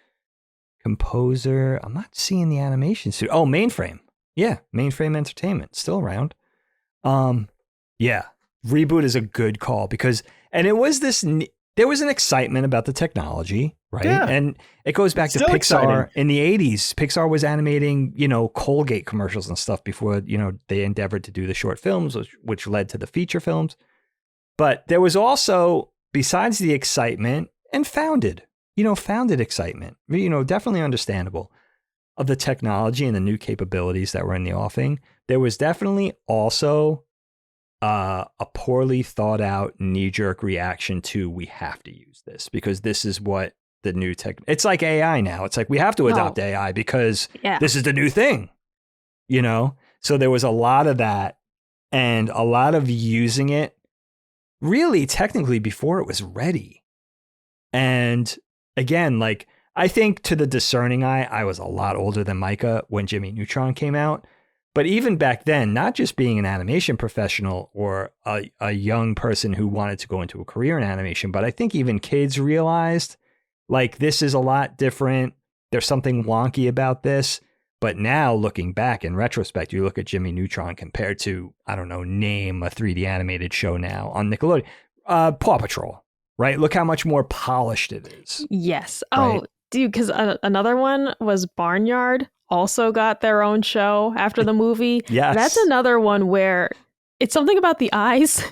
Composer. I'm not seeing the animation suit. Oh, Mainframe. Yeah, Mainframe Entertainment, still around. Reboot is a good call because, and it was there was an excitement about the technology, right? Yeah. And it goes back to Pixar exciting. In the 80s. Pixar was animating, Colgate commercials and stuff before, they endeavored to do the short films, which led to the feature films. But there was also, besides the excitement and founded excitement, definitely understandable, of the technology and the new capabilities that were in the offing, there was definitely also a poorly thought out knee-jerk reaction to, we have to use this because this is what the new tech. It's like AI now. It's like we have to adopt AI because this is the new thing, So there was a lot of that and a lot of using it really technically before it was ready. And again, like, I think to the discerning eye, I was a lot older than Micah when Jimmy Neutron came out. But even back then, not just being an animation professional or a young person who wanted to go into a career in animation, but I think even kids realized, like, this is a lot different. There's something wonky about this. But now looking back in retrospect, you look at Jimmy Neutron compared to, I don't know, name a 3D animated show now on Nickelodeon. Paw Patrol, right? Look how much more polished it is. Yes. Right? Oh, dude, because another one was Barnyard, also got their own show after the movie. Yes. That's another one where it's something about the eyes.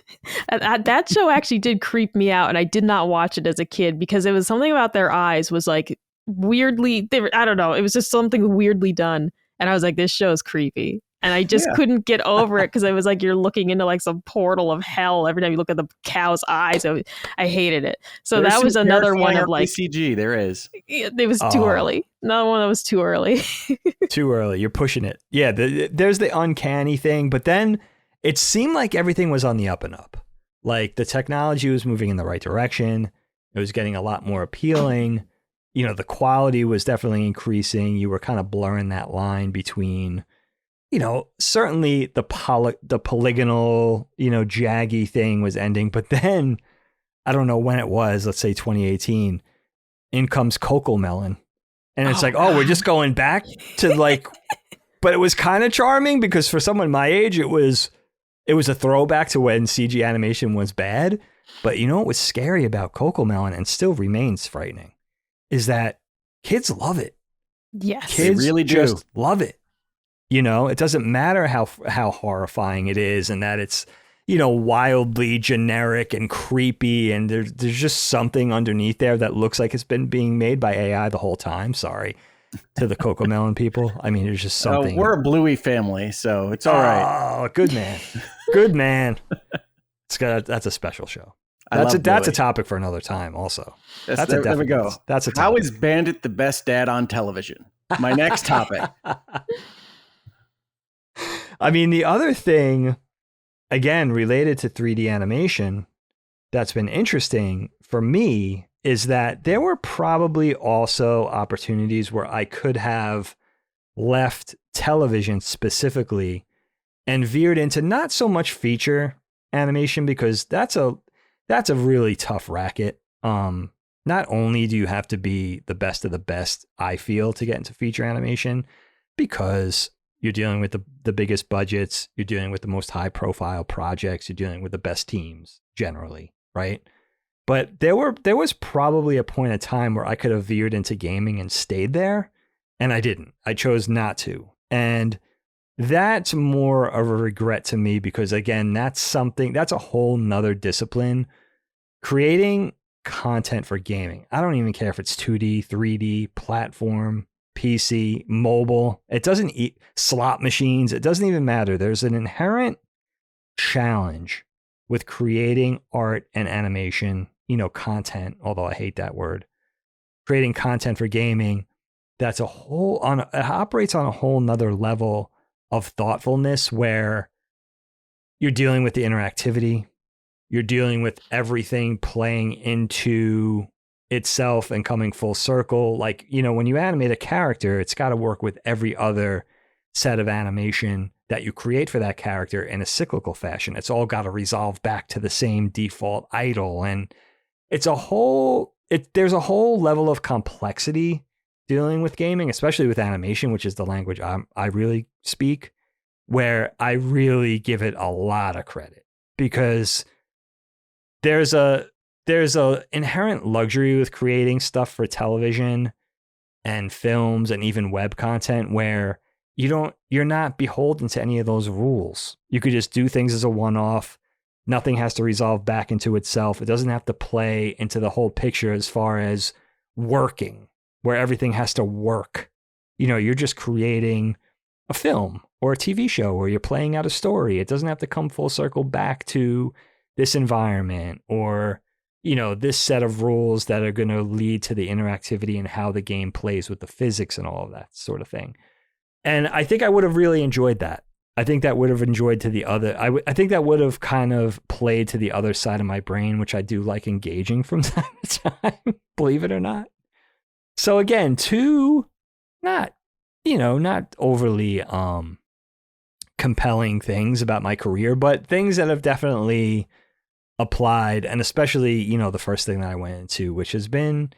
That show actually did creep me out, and I did not watch it as a kid because it was something about their eyes was like weirdly, I don't know, it was just something weirdly done. And I was like, this show is creepy. And I just couldn't get over it because it was like you're looking into like some portal of hell every time you look at the cow's eyes. I hated it. So that was another one of like CG. There is. It was too early. Another one that was too early. Too early. You're pushing it. Yeah. There's the uncanny thing, but then it seemed like everything was on the up and up. Like the technology was moving in the right direction. It was getting a lot more appealing. The quality was definitely increasing. You were kind of blurring that line between, certainly the polygonal, jaggy thing was ending. But then, I don't know when it was, let's say 2018, in comes CoComelon. And it's we're just going back to like, but it was kind of charming because for someone my age, it was a throwback to when CG animation was bad. But what was scary about CoComelon and still remains frightening is that kids love it. Yes. Kids they really do. Just love it. It doesn't matter how horrifying it is and that it's, wildly generic and creepy. And there's just something underneath there that looks like it's been being made by AI the whole time. Sorry to the CoComelon people. I mean, there's just something. We're a Bluey family, so it's all right. Oh, good man. Good man. That's a special show. That's a topic for another time also. There we go. That's a topic. How is Bandit the best dad on television? My next topic. I mean, the other thing, again, related to 3D animation that's been interesting for me is that there were probably also opportunities where I could have left television specifically and veered into not so much feature animation, because that's a really tough racket. Not only do you have to be the best of the best, I feel, to get into feature animation, because you're dealing with the biggest budgets, you're dealing with the most high profile projects, you're dealing with the best teams generally, right? But there was probably a point of time where I could have veered into gaming and stayed there, and I didn't. I chose not to. And that's more of a regret to me, because again, that's a whole nother discipline. Creating content for gaming, I don't even care if it's 2D, 3D, platform, PC, mobile. It doesn't eat slot machines. It doesn't even matter. There's an inherent challenge with creating art and animation, content, although I hate that word. Creating content for gaming, it operates on a whole nother level of thoughtfulness, where you're dealing with the interactivity, you're dealing with everything playing into itself and coming full circle. Like, when you animate a character, it's got to work with every other set of animation that you create for that character in a cyclical fashion. It's all got to resolve back to the same default idle. And there's a whole level of complexity dealing with gaming, especially with animation, which is the language I really speak, where I really give it a lot of credit, because there's a inherent luxury with creating stuff for television and films and even web content, where you're not beholden to any of those rules. You could just do things as a one-off. Nothing has to resolve back into itself. It doesn't have to play into the whole picture as far as working, where everything has to work. You're just creating a film or a TV show where you're playing out a story. It doesn't have to come full circle back to this environment or, this set of rules that are going to lead to the interactivity and how the game plays with the physics and all of that sort of thing. And I think I would have really enjoyed that. I think that would have enjoyed to the other. I think that would have kind of played to the other side of my brain, which I do like engaging from time to time, believe it or not. So again, two not overly compelling things about my career, but things that have definitely applied, and especially, the first thing that I went into, which has been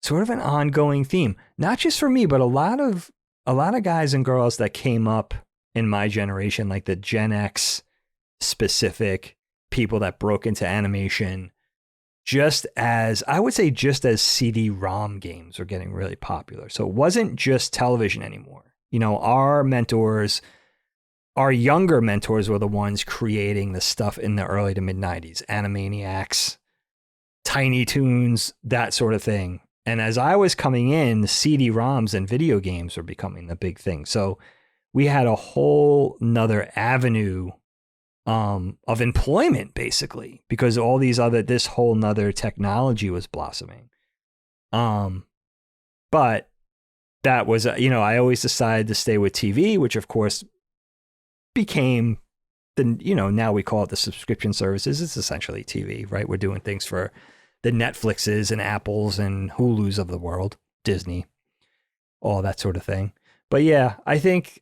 sort of an ongoing theme, not just for me, but a lot of guys and girls that came up in my generation, like the Gen X specific people that broke into animation, just as CD-ROM games were getting really popular. So it wasn't just television anymore. Our mentors, our younger mentors, were the ones creating the stuff in the early to mid 90s, Animaniacs, Tiny Toons, that sort of thing. And as I was coming in, CD-ROMs and video games were becoming the big thing. So we had a whole nother avenue of employment, basically, because this whole nother technology was blossoming. But that was, I always decided to stay with TV, which of course became now we call it the subscription services. It's essentially TV, right? We're doing things for the Netflixes and Apples and Hulus of the world, Disney, all that sort of thing. But yeah, I think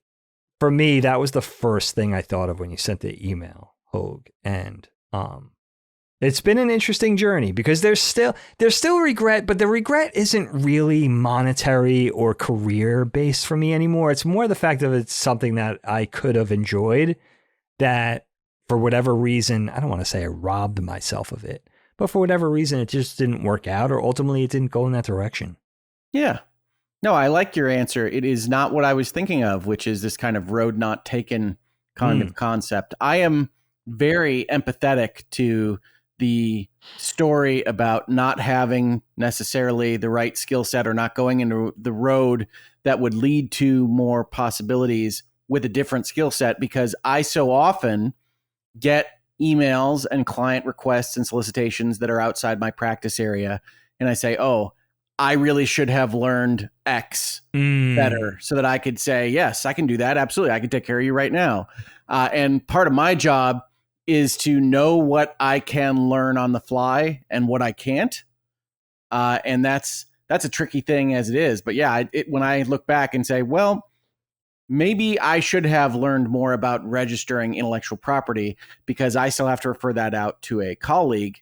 for me, that was the first thing I thought of when you sent the email, Hogue. And it's been an interesting journey, because there's still regret, but the regret isn't really monetary or career based for me anymore. It's more the fact that it's something that I could have enjoyed, that for whatever reason, I don't want to say I robbed myself of it, but for whatever reason, it just didn't work out, or ultimately it didn't go in that direction. Yeah. No, I like your answer. It is not what I was thinking of, which is this kind of road not taken kind of concept. I am very empathetic to the story about not having necessarily the right skill set, or not going into the road that would lead to more possibilities with a different skill set, because I so often get emails and client requests and solicitations that are outside my practice area. And I say, oh, I really should have learned X better, so that I could say, yes, I can do that. Absolutely. I can take care of you right now. And part of my job is to know what I can learn on the fly and what I can't. And that's a tricky thing as it is. But yeah, when I look back and say, well, maybe I should have learned more about registering intellectual property, because I still have to refer that out to a colleague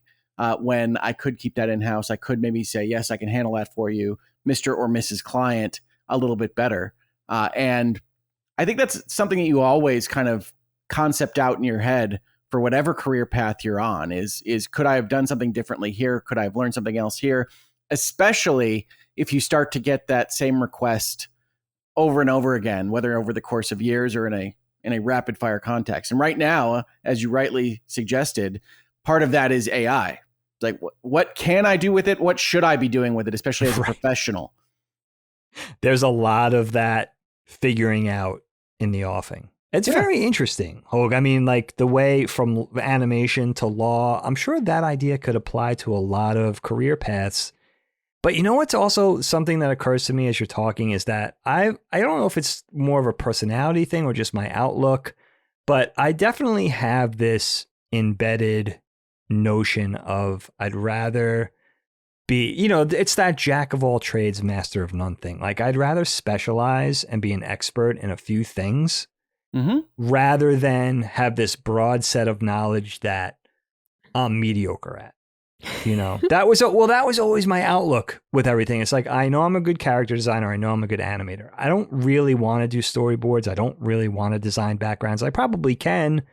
when I could keep that in-house. I could maybe say, yes, I can handle that for you, Mr. or Mrs. Client, a little bit better. And I think that's something that you always kind of concept out in your head for whatever career path you're on is could I have done something differently here? Could I have learned something else here? Especially if you start to get that same request over and over again, whether over the course of years or in a rapid fire context. And right now, as you rightly suggested, part of that is AI. Like, what can I do with it? What should I be doing with it, especially as a professional? There's a lot of that figuring out in the offing. It's very interesting, Hogue. I mean, like the way from animation to law, I'm sure that idea could apply to a lot of career paths. But you know what's also something that occurs to me as you're talking is that I don't know if it's more of a personality thing or just my outlook, but I definitely have this embedded notion of I'd rather be, it's that jack of all trades, master of none thing. Like I'd rather specialize and be an expert in a few things rather than have this broad set of knowledge that I'm mediocre at. That was always my outlook with everything. It's like, I know I'm a good character designer. I know I'm a good animator. I don't really want to do storyboards. I don't really want to design backgrounds. I probably can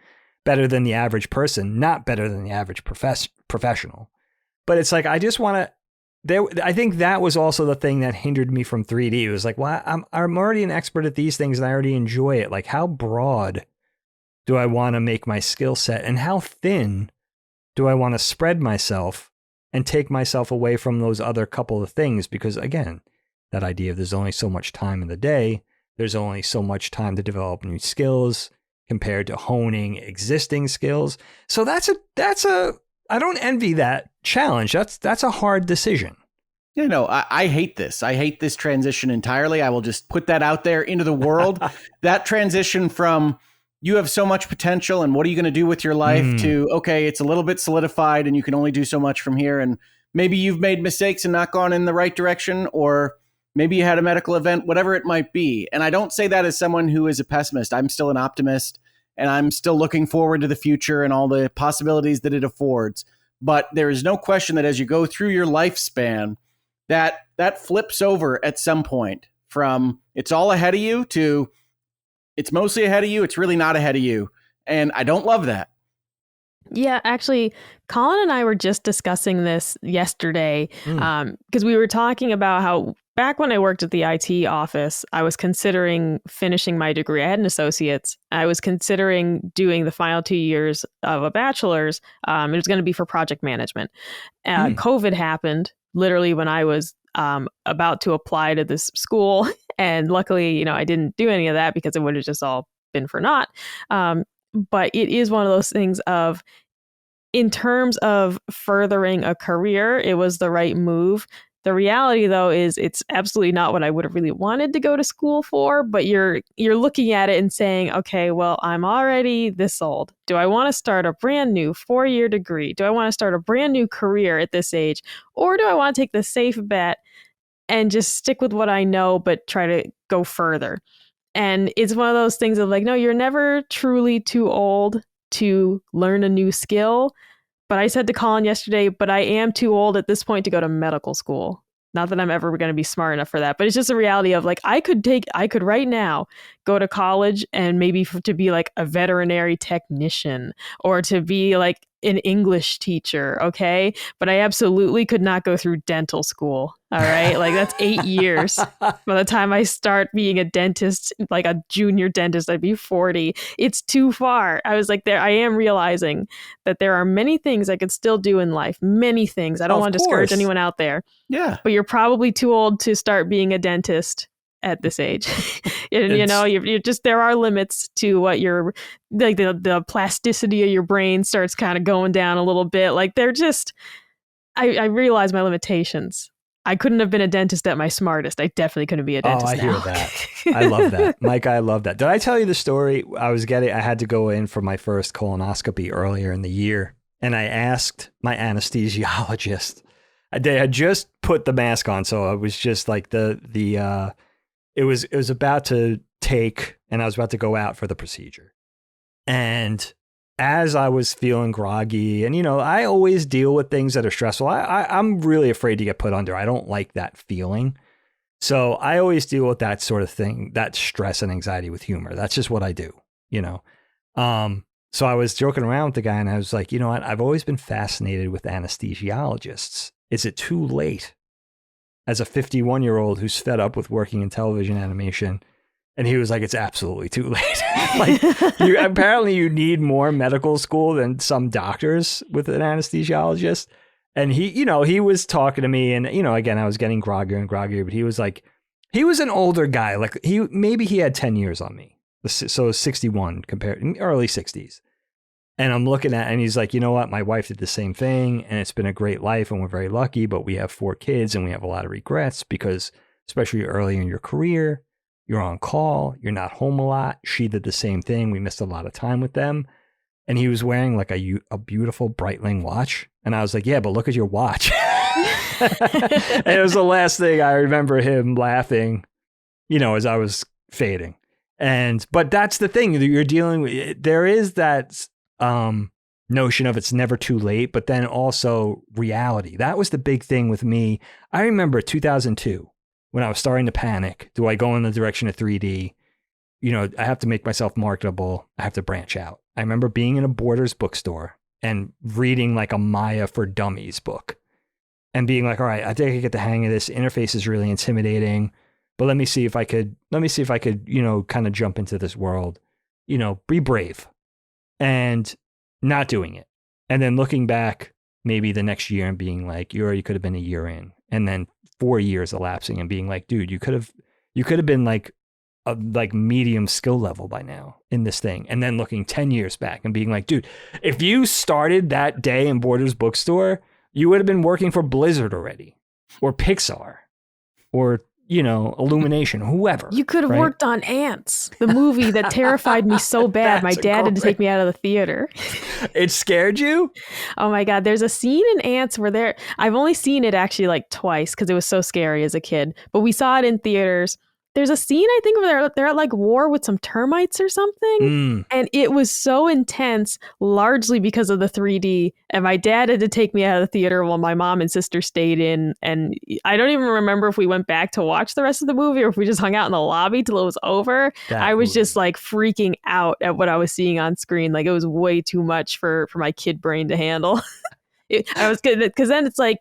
better than the average person, not better than the average professional. But it's like, I just want to, I think that was also the thing that hindered me from 3D. It was like, well, I'm already an expert at these things and I already enjoy it. Like, how broad do I want to make my skill set, and how thin do I want to spread myself and take myself away from those other couple of things? Because again, that idea of there's only so much time in the day, there's only so much time to develop new skills compared to honing existing skills. So that's a I don't envy that challenge. That's a hard decision. I hate this. I hate this transition entirely. I will just put that out there into the world. That transition from you have so much potential and what are you going to do with your life to, okay, it's a little bit solidified and you can only do so much from here. And maybe you've made mistakes and not gone in the right direction, or maybe you had a medical event, whatever it might be. And I don't say that as someone who is a pessimist. I'm still an optimist and I'm still looking forward to the future and all the possibilities that it affords. But there is no question that as you go through your lifespan, that flips over at some point from it's all ahead of you to it's mostly ahead of you. It's really not ahead of you. And I don't love that. Yeah, actually, Colin and I were just discussing this yesterday because we were talking about how back when I worked at the IT office, I was considering finishing my degree. I had an associate's. I was considering doing the final 2 years of a bachelor's. It was going to be for project management. COVID happened literally when I was about to apply to this school. And luckily, I didn't do any of that because it would have just all been for naught. But it is one of those things of, in terms of furthering a career, it was the right move. The reality, though, is it's absolutely not what I would have really wanted to go to school for. But you're looking at it and saying, okay, well, I'm already this old. Do I want to start a brand new 4-year degree? Do I want to start a brand new career at this age? Or do I want to take the safe bet and just stick with what I know, but try to go further? And it's one of those things of like, no, you're never truly too old to learn a new skill. But I said to Colin yesterday, but I am too old at this point to go to medical school. Not that I'm ever going to be smart enough for that, but it's just a reality of like, I could right now go to college and maybe to be like a veterinary technician or to be like an English teacher. Okay. But I absolutely could not go through dental school. All right. Like that's 8 years. By the time I start being a dentist, like a junior dentist, I'd be 40. It's too far. I was like, I am realizing that there are many things I could still do in life. Many things. I don't want to discourage anyone out there. Yeah. But you're probably too old to start being a dentist at this age. You're just, there are limits to what your, like the plasticity of your brain starts kind of going down a little bit. Like they're just, I realize my limitations. I couldn't have been a dentist at my smartest. I definitely couldn't be a dentist. I now. hear that. I love that. Micah, I love that. Did I tell you the story? I had to go in for my first colonoscopy earlier in the year. And I asked my anesthesiologist, they had just put the mask on. So I was just like it was about to take, and I was about to go out for the procedure. And as I was feeling groggy, and, I always deal with things that are stressful. I'm really afraid to get put under. I don't like that feeling. So I always deal with that sort of thing, that stress and anxiety with humor. That's just what I do, So I was joking around with the guy and I was like, you know what? I've always been fascinated with anesthesiologists. Is it too late as a 51-year-old who's fed up with working in television animation? And he was like, it's absolutely too late. Apparently you need more medical school than some doctors with an anesthesiologist. And he was talking to me and, again, I was getting groggier and groggier, but he was like, he was an older guy. Like maybe he had 10 years on me. So 61 compared early 60s. And I'm looking at, and he's like, you know what? My wife did the same thing and it's been a great life and we're very lucky, but we have 4 kids and we have a lot of regrets because especially early in your career, you're on call, you're not home a lot. She did the same thing. We missed a lot of time with them. And he was wearing like a beautiful Breitling watch. And I was like, yeah, but look at your watch. And it was the last thing I remember him laughing, as I was fading. But that's the thing that you're dealing with. There is that notion of it's never too late, but then also reality. That was the big thing with me. I remember 2002 when I was starting to panic. Do I go in the direction of 3D? I have to make myself marketable. I have to branch out. I remember being in a Borders bookstore and reading like a Maya for Dummies book and being like, all right, I think I get the hang of this. Interface is really intimidating, but let me see if I could, kind of jump into this world, be brave and not doing it. And then looking back maybe the next year and being like, you already could have been a year in, and then 4 years elapsing and being like, dude, you could have been like a medium skill level by now in this thing. And then looking 10 years back and being like, dude, if you started that day in Borders bookstore, you would have been working for Blizzard already or Pixar or, Illumination, whoever. You could have worked on Ants, the movie that terrified me so bad. My dad had to take me out of the theater. It scared you? Oh my God. There's a scene in Ants where I've only seen it actually like twice because it was so scary as a kid, but we saw it in theaters. There's a scene, I think, where they're at like war with some termites or something. And it was so intense, largely because of the 3D. And my dad had to take me out of the theater while my mom and sister stayed in. And I don't even remember if we went back to watch the rest of the movie or if we just hung out in the lobby till it was over. I was just like freaking out at what I was seeing on screen. Like it was way too much for my kid brain to handle. I was good because then it's like,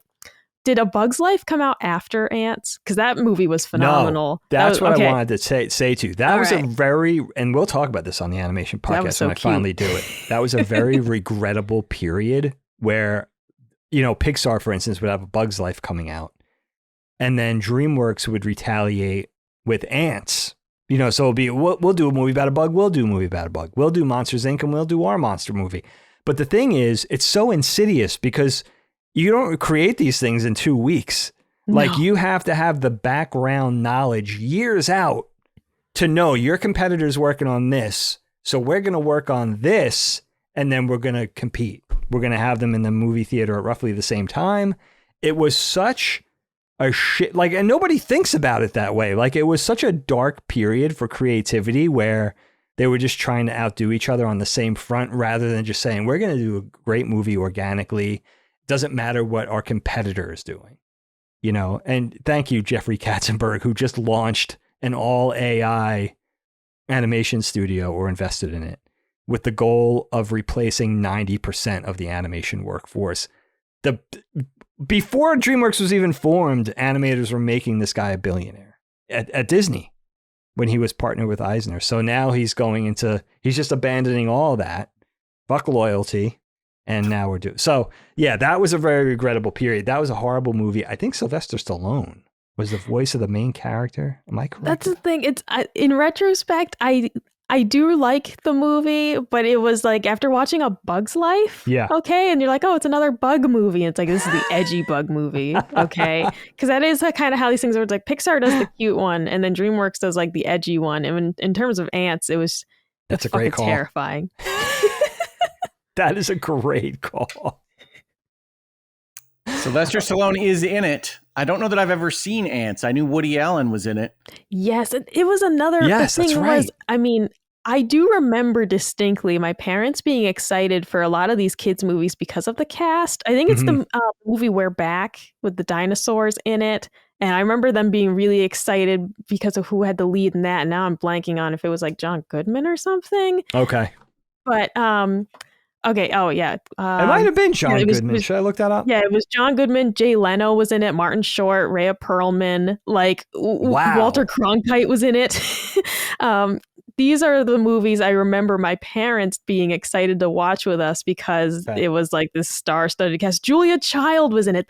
did A Bug's Life come out after Ants? Because that movie was phenomenal. No, that's what I wanted to say to you. That was a very, and we'll talk about this on the animation podcast when I finally do it. That was a very regrettable period where, Pixar, for instance, would have A Bug's Life coming out. And then DreamWorks would retaliate with Ants. So it'll be, we'll do a movie about a bug. We'll do a movie about a bug. We'll do Monsters, Inc. and we'll do our monster movie. But the thing is, it's so insidious because you don't create these things in 2 weeks. No. Like you have to have the background knowledge years out to know your competitor's working on this. So we're going to work on this and then we're going to compete. We're going to have them in the movie theater at roughly the same time. It was such a shit, and nobody thinks about it that way. Like it was such a dark period for creativity where they were just trying to outdo each other on the same front rather than just saying, we're going to do a great movie organically. Doesn't matter what our competitor is doing, and thank you, Jeffrey Katzenberg, who just launched an all AI animation studio or invested in it with the goal of replacing 90% of the animation workforce. Before DreamWorks was even formed, animators were making this guy a billionaire at Disney when he was partnered with Eisner. So now he's just abandoning all that. Fuck loyalty. And now we're doing so. Yeah, that was a very regrettable period. That was a horrible movie. I think Sylvester Stallone was the voice of the main character. Am I correct? That's the thing. It's in retrospect, I do like the movie, but it was like after watching A Bug's Life. Yeah. Okay, and you're like, oh, it's another bug movie. And it's like this is the edgy bug movie. Okay, because that is kind of how these things are. It's like Pixar does the cute one, and then DreamWorks does like the edgy one. And in terms of Ants, that's a great call. Terrifying. That is a great call. Sylvester Stallone is in it. I don't know that I've ever seen Ants. I knew Woody Allen was in it. Yes, it was another. Yes, the thing that's right. was, I mean, I do remember distinctly my parents being excited for a lot of these kids' movies because of the cast. I think it's the movie We're Back with the dinosaurs in it. And I remember them being really excited because of who had the lead in that. And now I'm blanking on if it was like John Goodman or something. Okay. But, okay. Oh, yeah. It might have been John Goodman. Should I look that up? Yeah, it was John Goodman. Jay Leno was in it. Martin Short, Rhea Perlman. Like, Walter Cronkite was in it. These are the movies I remember my parents being excited to watch with us because it was like this star-studded cast. Julia Child was in it.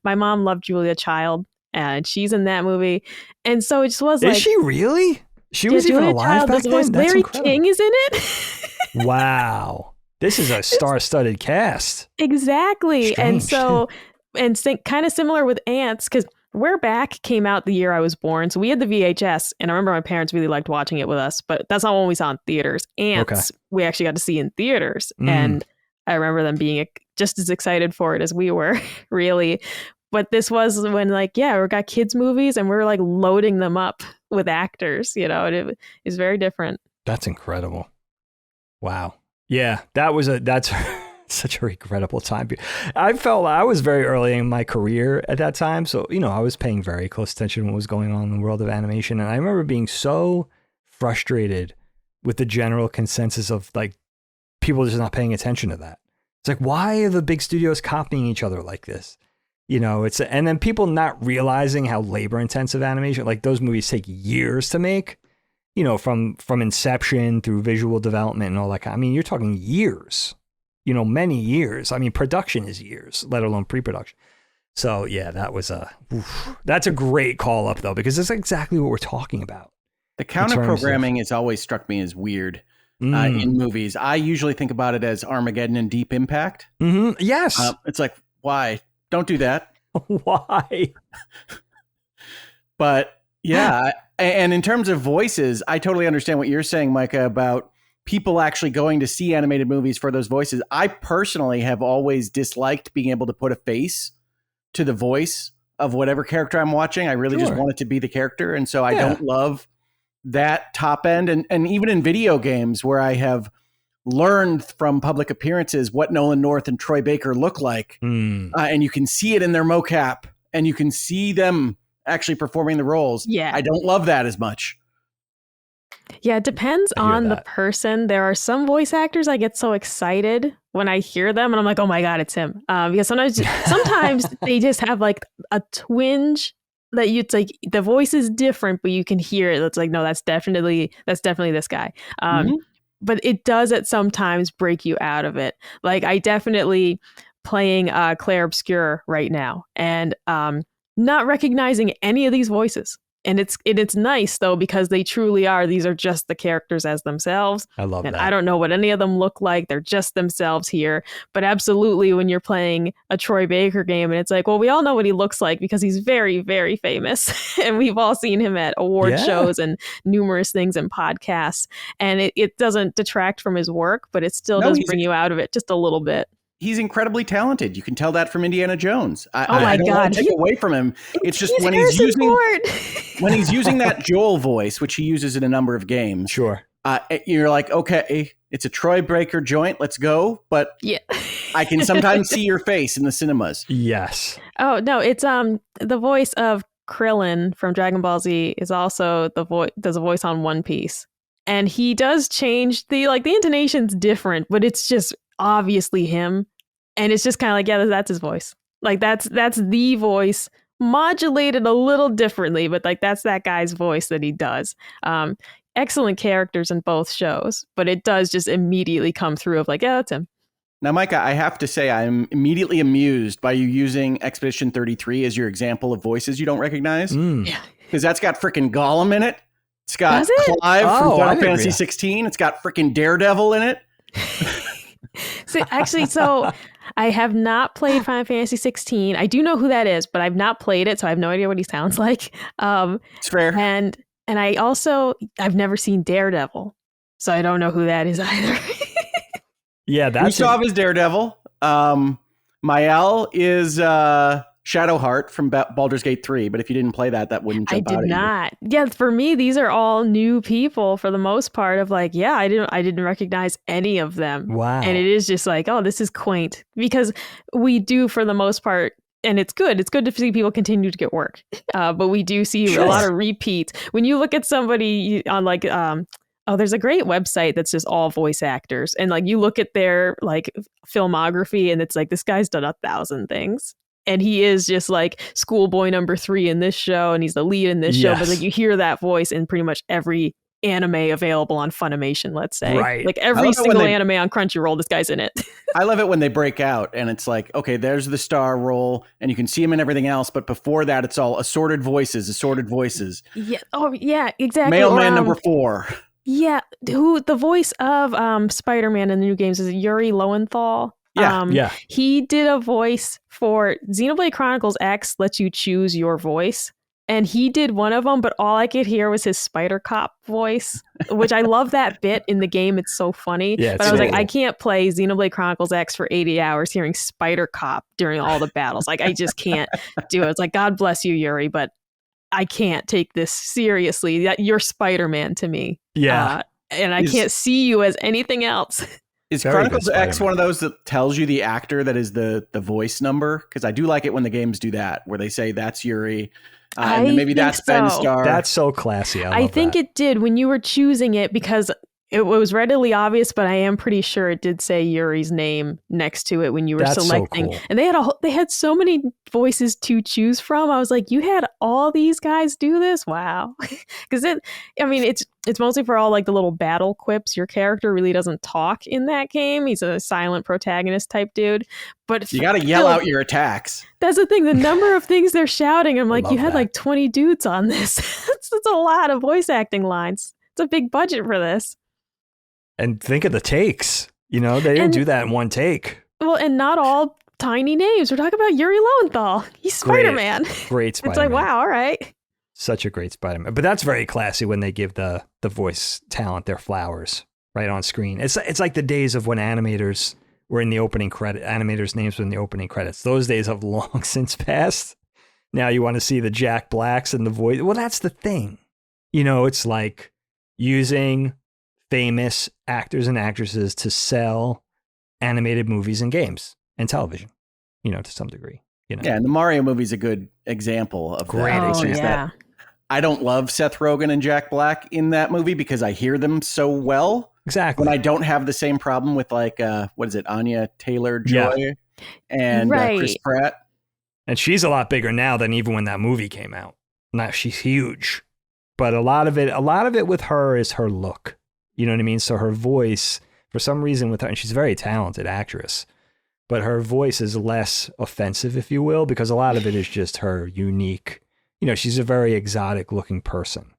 My mom loved Julia Child, and she's in that movie. And so it just was like... Is she really? She was even alive back then? That's Larry incredible. King is in it. Wow. This is a star-studded cast. Exactly. Strange. And so, kind of similar with Ants, because We're Back came out the year I was born. So we had the VHS, and I remember my parents really liked watching it with us, but that's not when we saw in theaters. Ants, we actually got to see in theaters. And I remember them being just as excited for it as we were, really. But this was when, like, we got kids' movies, and we're like loading them up with actors, and it is very different. That's incredible. Wow. Yeah, that's such a regrettable time. I felt I was very early in my career at that time. So, I was paying very close attention to what was going on in the world of animation. And I remember being so frustrated with the general consensus of like people just not paying attention to that. It's like, why are the big studios copying each other like this? And then people not realizing how labor intensive animation, like those movies take years to make. From inception through visual development and all that. I mean, you're talking years, many years. I mean, production is years, let alone pre-production. So yeah, that's a great call up though, because it's exactly what we're talking about. The counter programming has always struck me as weird in movies. I usually think about it as Armageddon and Deep Impact. Mm-hmm. Yes. It's like, why? Don't do that. Why? But yeah. And in terms of voices, I totally understand what you're saying, Micah, about people actually going to see animated movies for those voices. I personally have always disliked being able to put a face to the voice of whatever character I'm watching. I really just want it to be the character. And so I don't love that top end. And even in video games where I have learned from public appearances what Nolan North and Troy Baker look like. And you can see it in their mocap and you can see them actually performing the roles. Yeah. I don't love that as much. Yeah, it depends on the person. There are some voice actors I get so excited when I hear them and I'm like, oh my God, it's him. Because sometimes they just have like a twinge that it's like the voice is different, but you can hear it. It's like, no, that's definitely this guy. But it does at sometimes break you out of it. Like I definitely playing Claire Obscure right now and not recognizing any of these voices. And it's nice though, because they truly are. These are just the characters as themselves. I love that. I don't know what any of them look like. They're just themselves here. But absolutely, when you're playing a Troy Baker game and it's like, well, we all know what he looks like because he's very, very famous. And we've all seen him at award shows and numerous things and podcasts. And it doesn't detract from his work, but it still does bring you out of it just a little bit. He's incredibly talented. You can tell that from Indiana Jones. I don't want to take away from him. It's just when he's using that Joel voice, which he uses in a number of games. Sure. You're like, okay, it's a Troy Baker joint. Let's go. But I can sometimes see your face in the cinemas. Yes. Oh no, it's the voice of Krillin from Dragon Ball Z is also does a voice on One Piece, and he does change the intonation's different, but it's just obviously him. And it's just kind of like, that's his voice. Like that's the voice modulated a little differently, but like that's that guy's voice that he does. Excellent characters in both shows, but it does just immediately come through of like, that's him. Now, Micah, I have to say I'm immediately amused by you using Expedition 33 as your example of voices you don't recognize. Because that's got freaking Gollum in it. It's got Clive from Final Fantasy 16. It's got freaking Daredevil in it. So I have not played Final Fantasy 16. I do know who that is, but I've not played it, so I have no idea what he sounds like. It's fair. And I've never seen Daredevil, so I don't know who that is either. Gustav is Daredevil. Mael is Shadowheart from Baldur's Gate 3, but if you didn't play that, that wouldn't jump out at you. I did not. Yeah, for me, these are all new people for the most part of like, yeah, I didn't recognize any of them. Wow. And it is just like, oh, this is quaint because we do for the most part. And it's good. It's good to see people continue to get work. But we do see a lot of repeat. When you look at somebody on like, there's a great website that's just all voice actors. And like you look at their like filmography and it's like, this guy's done 1,000 things. And he is just like schoolboy number 3 in this show. And he's the lead in this show. But like you hear that voice in pretty much every anime available on Funimation, let's say. Right. Like every single anime on Crunchyroll, this guy's in it. I love it when they break out and it's like, okay, there's the star role and you can see him in everything else. But before that, it's all assorted voices. Yeah. Oh, yeah, exactly. Mailman number 4. Yeah. Who the voice of Spider-Man in the new games is Yuri Lowenthal. Yeah. He did a voice for Xenoblade Chronicles X, lets you choose your voice. And he did one of them, but all I could hear was his Spider Cop voice, which I love that bit in the game. It's so funny. Yeah, but I was like, I can't play Xenoblade Chronicles X for 80 hours hearing Spider Cop during all the battles. Like, I just can't do it. It's like, God bless you, Yuri, but I can't take this seriously. You're Spider-Man to me. Yeah. And I can't see you as anything else. Is Chronicles X one of those that tells you the actor that is the voice number? Because I do like it when the games do that, where they say that's Yuri. And then maybe that's Ben Starr. That's so classy. I think it did when you were choosing it because it was readily obvious, but I am pretty sure it did say Yuri's name next to it when you were selecting. So cool. And they had so many voices to choose from. I was like, you had all these guys do this? Wow. Because it's mostly for all like the little battle quips. Your character really doesn't talk in that game. He's a silent protagonist type dude. But you got to yell out your attacks. That's the thing. The number of things they're shouting. I'm like, you had like 20 dudes on this. That's a lot of voice acting lines. It's a big budget for this. And think of the takes. They didn't do that in one take. Well, and not all tiny names. We're talking about Yuri Lowenthal. He's Spider-Man. Great Spider-Man. It's like, wow, all right. Such a great Spider-Man. But that's very classy when they give the voice talent their flowers right on screen. It's like the days of when animators were in the opening credit. Animators' names were in the opening credits. Those days have long since passed. Now you want to see the Jack Blacks and the voice. Well, that's the thing. It's like using famous actors and actresses to sell animated movies and games and television, to some degree. Yeah, and the Mario movie's a good example of that. That I don't love Seth Rogen and Jack Black in that movie because I hear them so well. Exactly. When I don't have the same problem with like, Anya Taylor-Joy and Chris Pratt. And she's a lot bigger now than even when that movie came out. Now she's huge, but a lot of it with her is her look. You know what I mean? So her voice, for some reason with her, and she's a very talented actress, but her voice is less offensive, if you will, because a lot of it is just her unique, she's a very exotic looking person,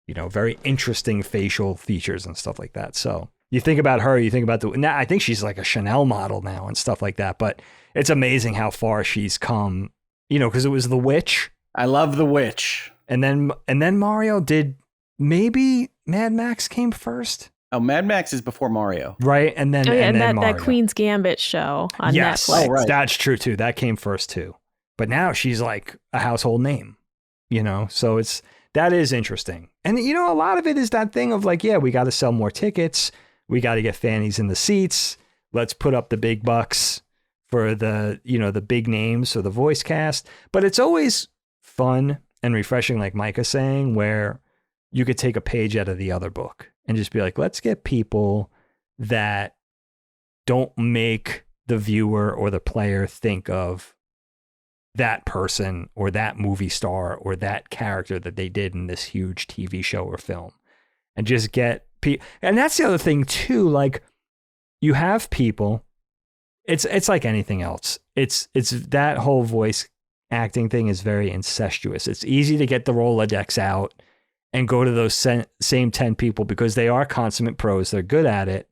very interesting facial features and stuff like that. So you think about her, you think about now I think she's like a Chanel model now and stuff like that, but it's amazing how far she's come, because it was The Witch. I love The Witch. And then Mario did. Maybe Mad Max came first. Oh, Mad Max is before Mario. Right. And then, and then that Queen's Gambit show on Netflix. Oh, right. That's true too. That came first too. But now she's like a household name, so that is interesting. And, a lot of it is that thing of like, yeah, we got to sell more tickets. We got to get fannies in the seats. Let's put up the big bucks for the, the big names or the voice cast. But it's always fun and refreshing, like Micah saying, where you could take a page out of the other book and just be like, let's get people that don't make the viewer or the player think of that person or that movie star or that character that they did in this huge TV show or film, and just get people. And that's the other thing too. Like, you have people, it's like anything else. It's that whole voice acting thing is very incestuous. It's easy to get the Rolodex out and go to those same 10 people because they are consummate pros. They're good at it,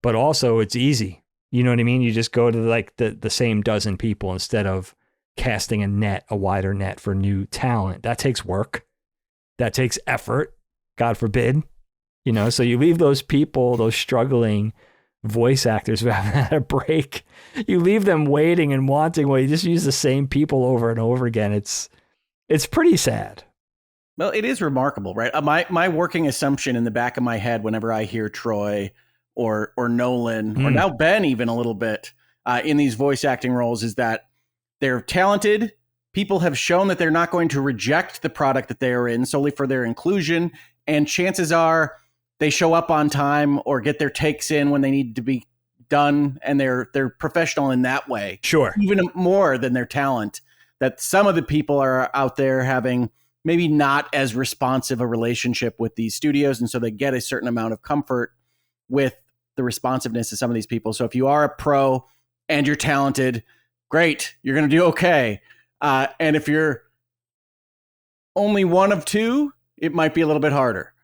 but also it's easy. You know what I mean? You just go to like the same dozen people instead of casting a wider net for new talent. That takes work. That takes effort. God forbid. So you leave those people, those struggling voice actors who haven't had a break. You leave them waiting and wanting, well, you just use the same people over and over again. It's pretty sad. Well, it is remarkable, right? My working assumption in the back of my head whenever I hear Troy or Nolan or now Ben even a little bit in these voice acting roles is that they're talented. People have shown that they're not going to reject the product that they are in solely for their inclusion. And chances are they show up on time or get their takes in when they need to be done. And they're professional in that way. Sure. Even more than their talent. That some of the people are out there having maybe not as responsive a relationship with these studios. And so they get a certain amount of comfort with the responsiveness of some of these people. So if you are a pro and you're talented, great, you're going to do okay. And if you're only one of two, it might be a little bit harder.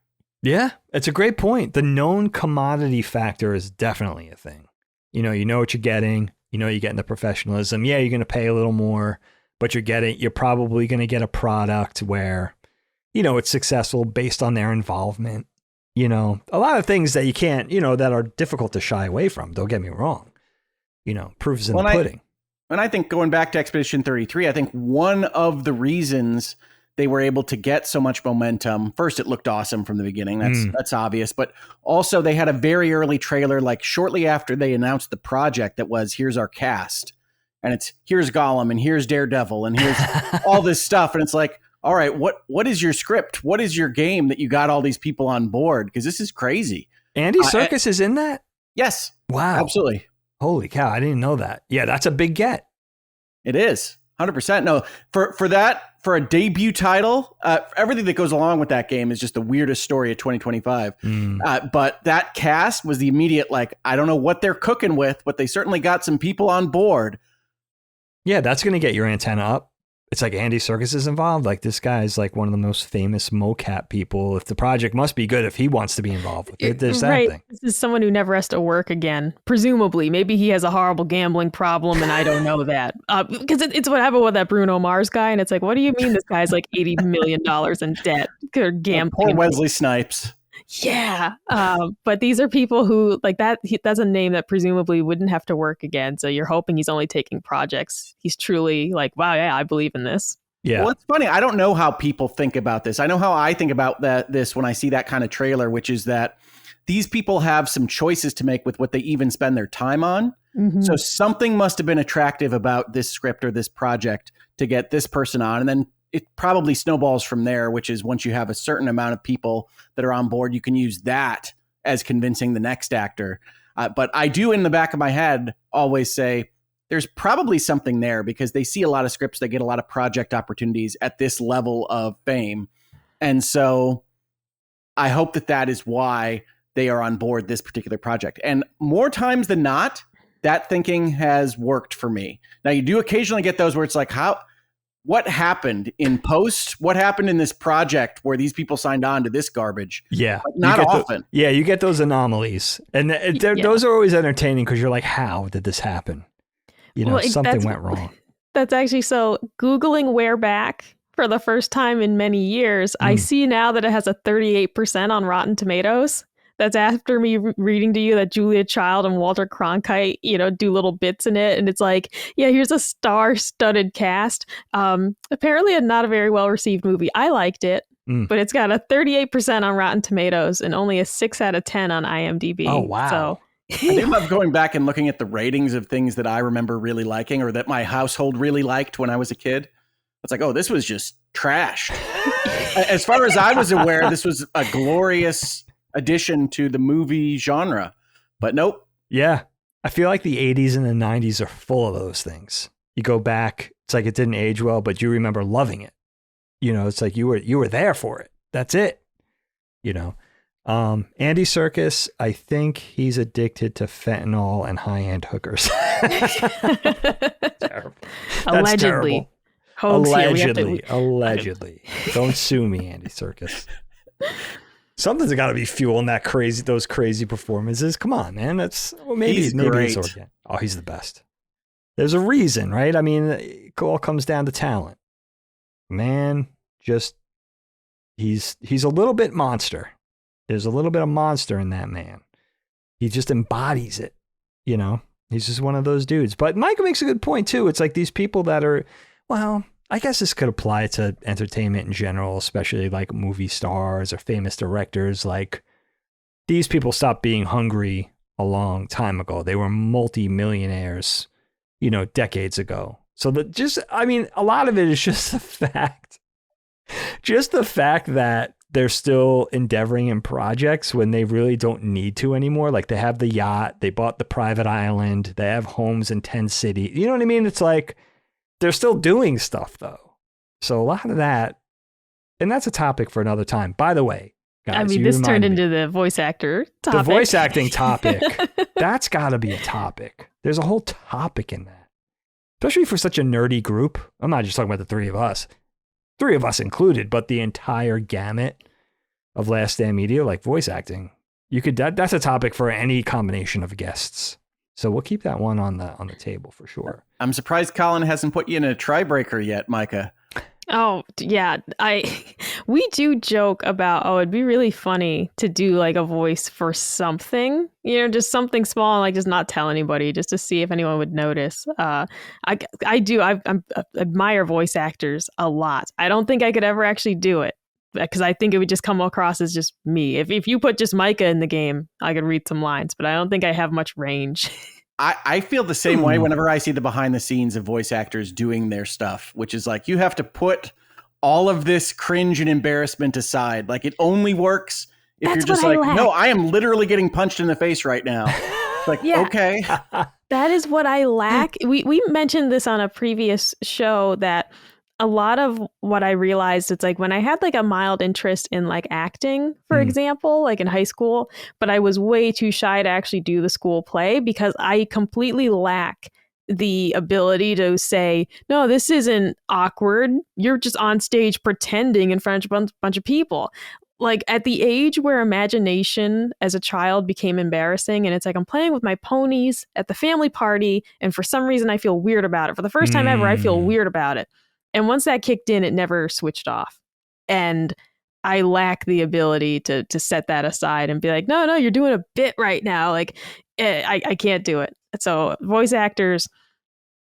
Yeah, it's a great point. The known commodity factor is definitely a thing. You know what you're getting. You're getting the professionalism. Yeah, you're going to pay a little more, but you're probably going to get a product where, it's successful based on their involvement. A lot of things that you can't, that are difficult to shy away from. Don't get me wrong. Proof is in the pudding. And I think going back to Expedition 33, I think one of the reasons they were able to get so much momentum, first, it looked awesome from the beginning. That's obvious. But also they had a very early trailer, like shortly after they announced the project, that was, here's our cast. And it's, here's Gollum and here's Daredevil and here's all this stuff. And it's like, all right, what is your script? What is your game that you got all these people on board? Because this is crazy. Andy Serkis is in that? Yes. Wow. Absolutely. Holy cow. I didn't know that. Yeah, that's a big get. It is. 100%. No, for a debut title, everything that goes along with that game is just the weirdest story of 2025. But that cast was the immediate, like, I don't know what they're cooking with, but they certainly got some people on board. Yeah, that's going to get your antenna up. It's like Andy Serkis is involved. Like, this guy is like one of the most famous mocap people. If the project must be good, if he wants to be involved with it, there's that thing. This is someone who never has to work again. Presumably, maybe he has a horrible gambling problem, and I don't know that. Because it's what happened with that Bruno Mars guy, and it's like, what do you mean this guy's like $80 million in debt? Or gambling. Poor Wesley Snipes. Yeah. But these are people who, like, that's a name that presumably wouldn't have to work again. So you're hoping he's only taking projects. He's truly like, wow, yeah, I believe in this. Yeah. Well, it's funny. I don't know how people think about this. I know how I think about this when I see that kind of trailer, which is that these people have some choices to make with what they even spend their time on. Mm-hmm. So something must have been attractive about this script or this project to get this person on. And then it probably snowballs from there, which is once you have a certain amount of people that are on board, you can use that as convincing the next actor. But I do, in the back of my head, always say there's probably something there because they see a lot of scripts, they get a lot of project opportunities at this level of fame. And so I hope that is why they are on board this particular project. And more times than not, that thinking has worked for me. Now, you do occasionally get those where it's like, what happened in post? What happened in this project where these people signed on to this garbage? Yeah. Like, not often. You get those anomalies. And those are always entertaining because you're like, how did this happen? Something went wrong. That's actually so. Googling Where Back for the first time in many years, I see now that it has a 38% on Rotten Tomatoes. That's after me reading to you that Julia Child and Walter Cronkite, do little bits in it. And it's like, yeah, here's a star-studded cast. Apparently not a very well-received movie. I liked it, but it's got a 38% on Rotten Tomatoes and only a 6 out of 10 on IMDb. Oh, wow. So, I do love going back and looking at the ratings of things that I remember really liking or that my household really liked when I was a kid. It's like, oh, this was just trash. As far as I was aware, this was a glorious addition to the movie genre, but nope. Yeah. I feel like the 80s and the 90s are full of those things. You go back, it's like it didn't age well, but you remember loving it. It's like you were there for it. That's it. Andy Serkis, I think he's addicted to fentanyl and high-end hookers. Terrible. Allegedly. Allegedly. Don't sue me, Andy Serkis. Something's got to be fueling those crazy performances. Come on, man. Maybe it's organic. Oh, he's the best. There's a reason, right? I mean, it all comes down to talent. Man, he's a little bit monster. There's a little bit of monster in that man. he just embodies it, you know? He's just one of those dudes. But Micah makes a good point, too. It's like these people that are, well, I guess this could apply to entertainment in general, especially like movie stars or famous directors. Like, these people stopped being hungry a long time ago. They were multi-millionaires, you know, decades ago. So a lot of it is just the fact that they're still endeavoring in projects when they really don't need to anymore. Like, they have the yacht, they bought the private island, they have homes in 10 cities. You know what I mean? It's like they're still doing stuff though. So a lot of that, and that's a topic for another time. By the way, guys, I mean, this turned into the voice actor topic. The voice acting topic. That's got to be a topic. There's a whole topic in that. Especially for such a nerdy group. I'm not just talking about the three of us included, but the entire gamut of Last Stand Media, like voice acting. That's a topic for any combination of guests. So we'll keep that one on the table for sure. I'm surprised Colin hasn't put you in a tiebreaker yet, Micah. Oh, yeah. We do joke about, it'd be really funny to do like a voice for something, you know, just something small and like just not tell anybody just to see if anyone would notice. I admire voice actors a lot. I don't think I could ever actually do it because I think it would just come across as just me. If you put just Micah in the game, I could read some lines, but I don't think I have much range. I feel the same way whenever I see the behind the scenes of voice actors doing their stuff, which is like you have to put all of this cringe and embarrassment aside. Like it only works if you're just like, no, I am literally getting punched in the face right now. It's like, okay. That is what I lack. We mentioned this on a previous show that a lot of what I realized, it's like when I had like a mild interest in like acting, for example, like in high school, but I was way too shy to actually do the school play because I completely lack the ability to say, no, this isn't awkward. You're just on stage pretending in front of a bunch of people. Like at the age where imagination as a child became embarrassing, and it's like I'm playing with my ponies at the family party, and for some reason I feel weird about it. For the first time ever, I feel weird about it. And once that kicked in, it never switched off. And I lack the ability to set that aside and be like, no, you're doing a bit right now. Like, I can't do it. So voice actors,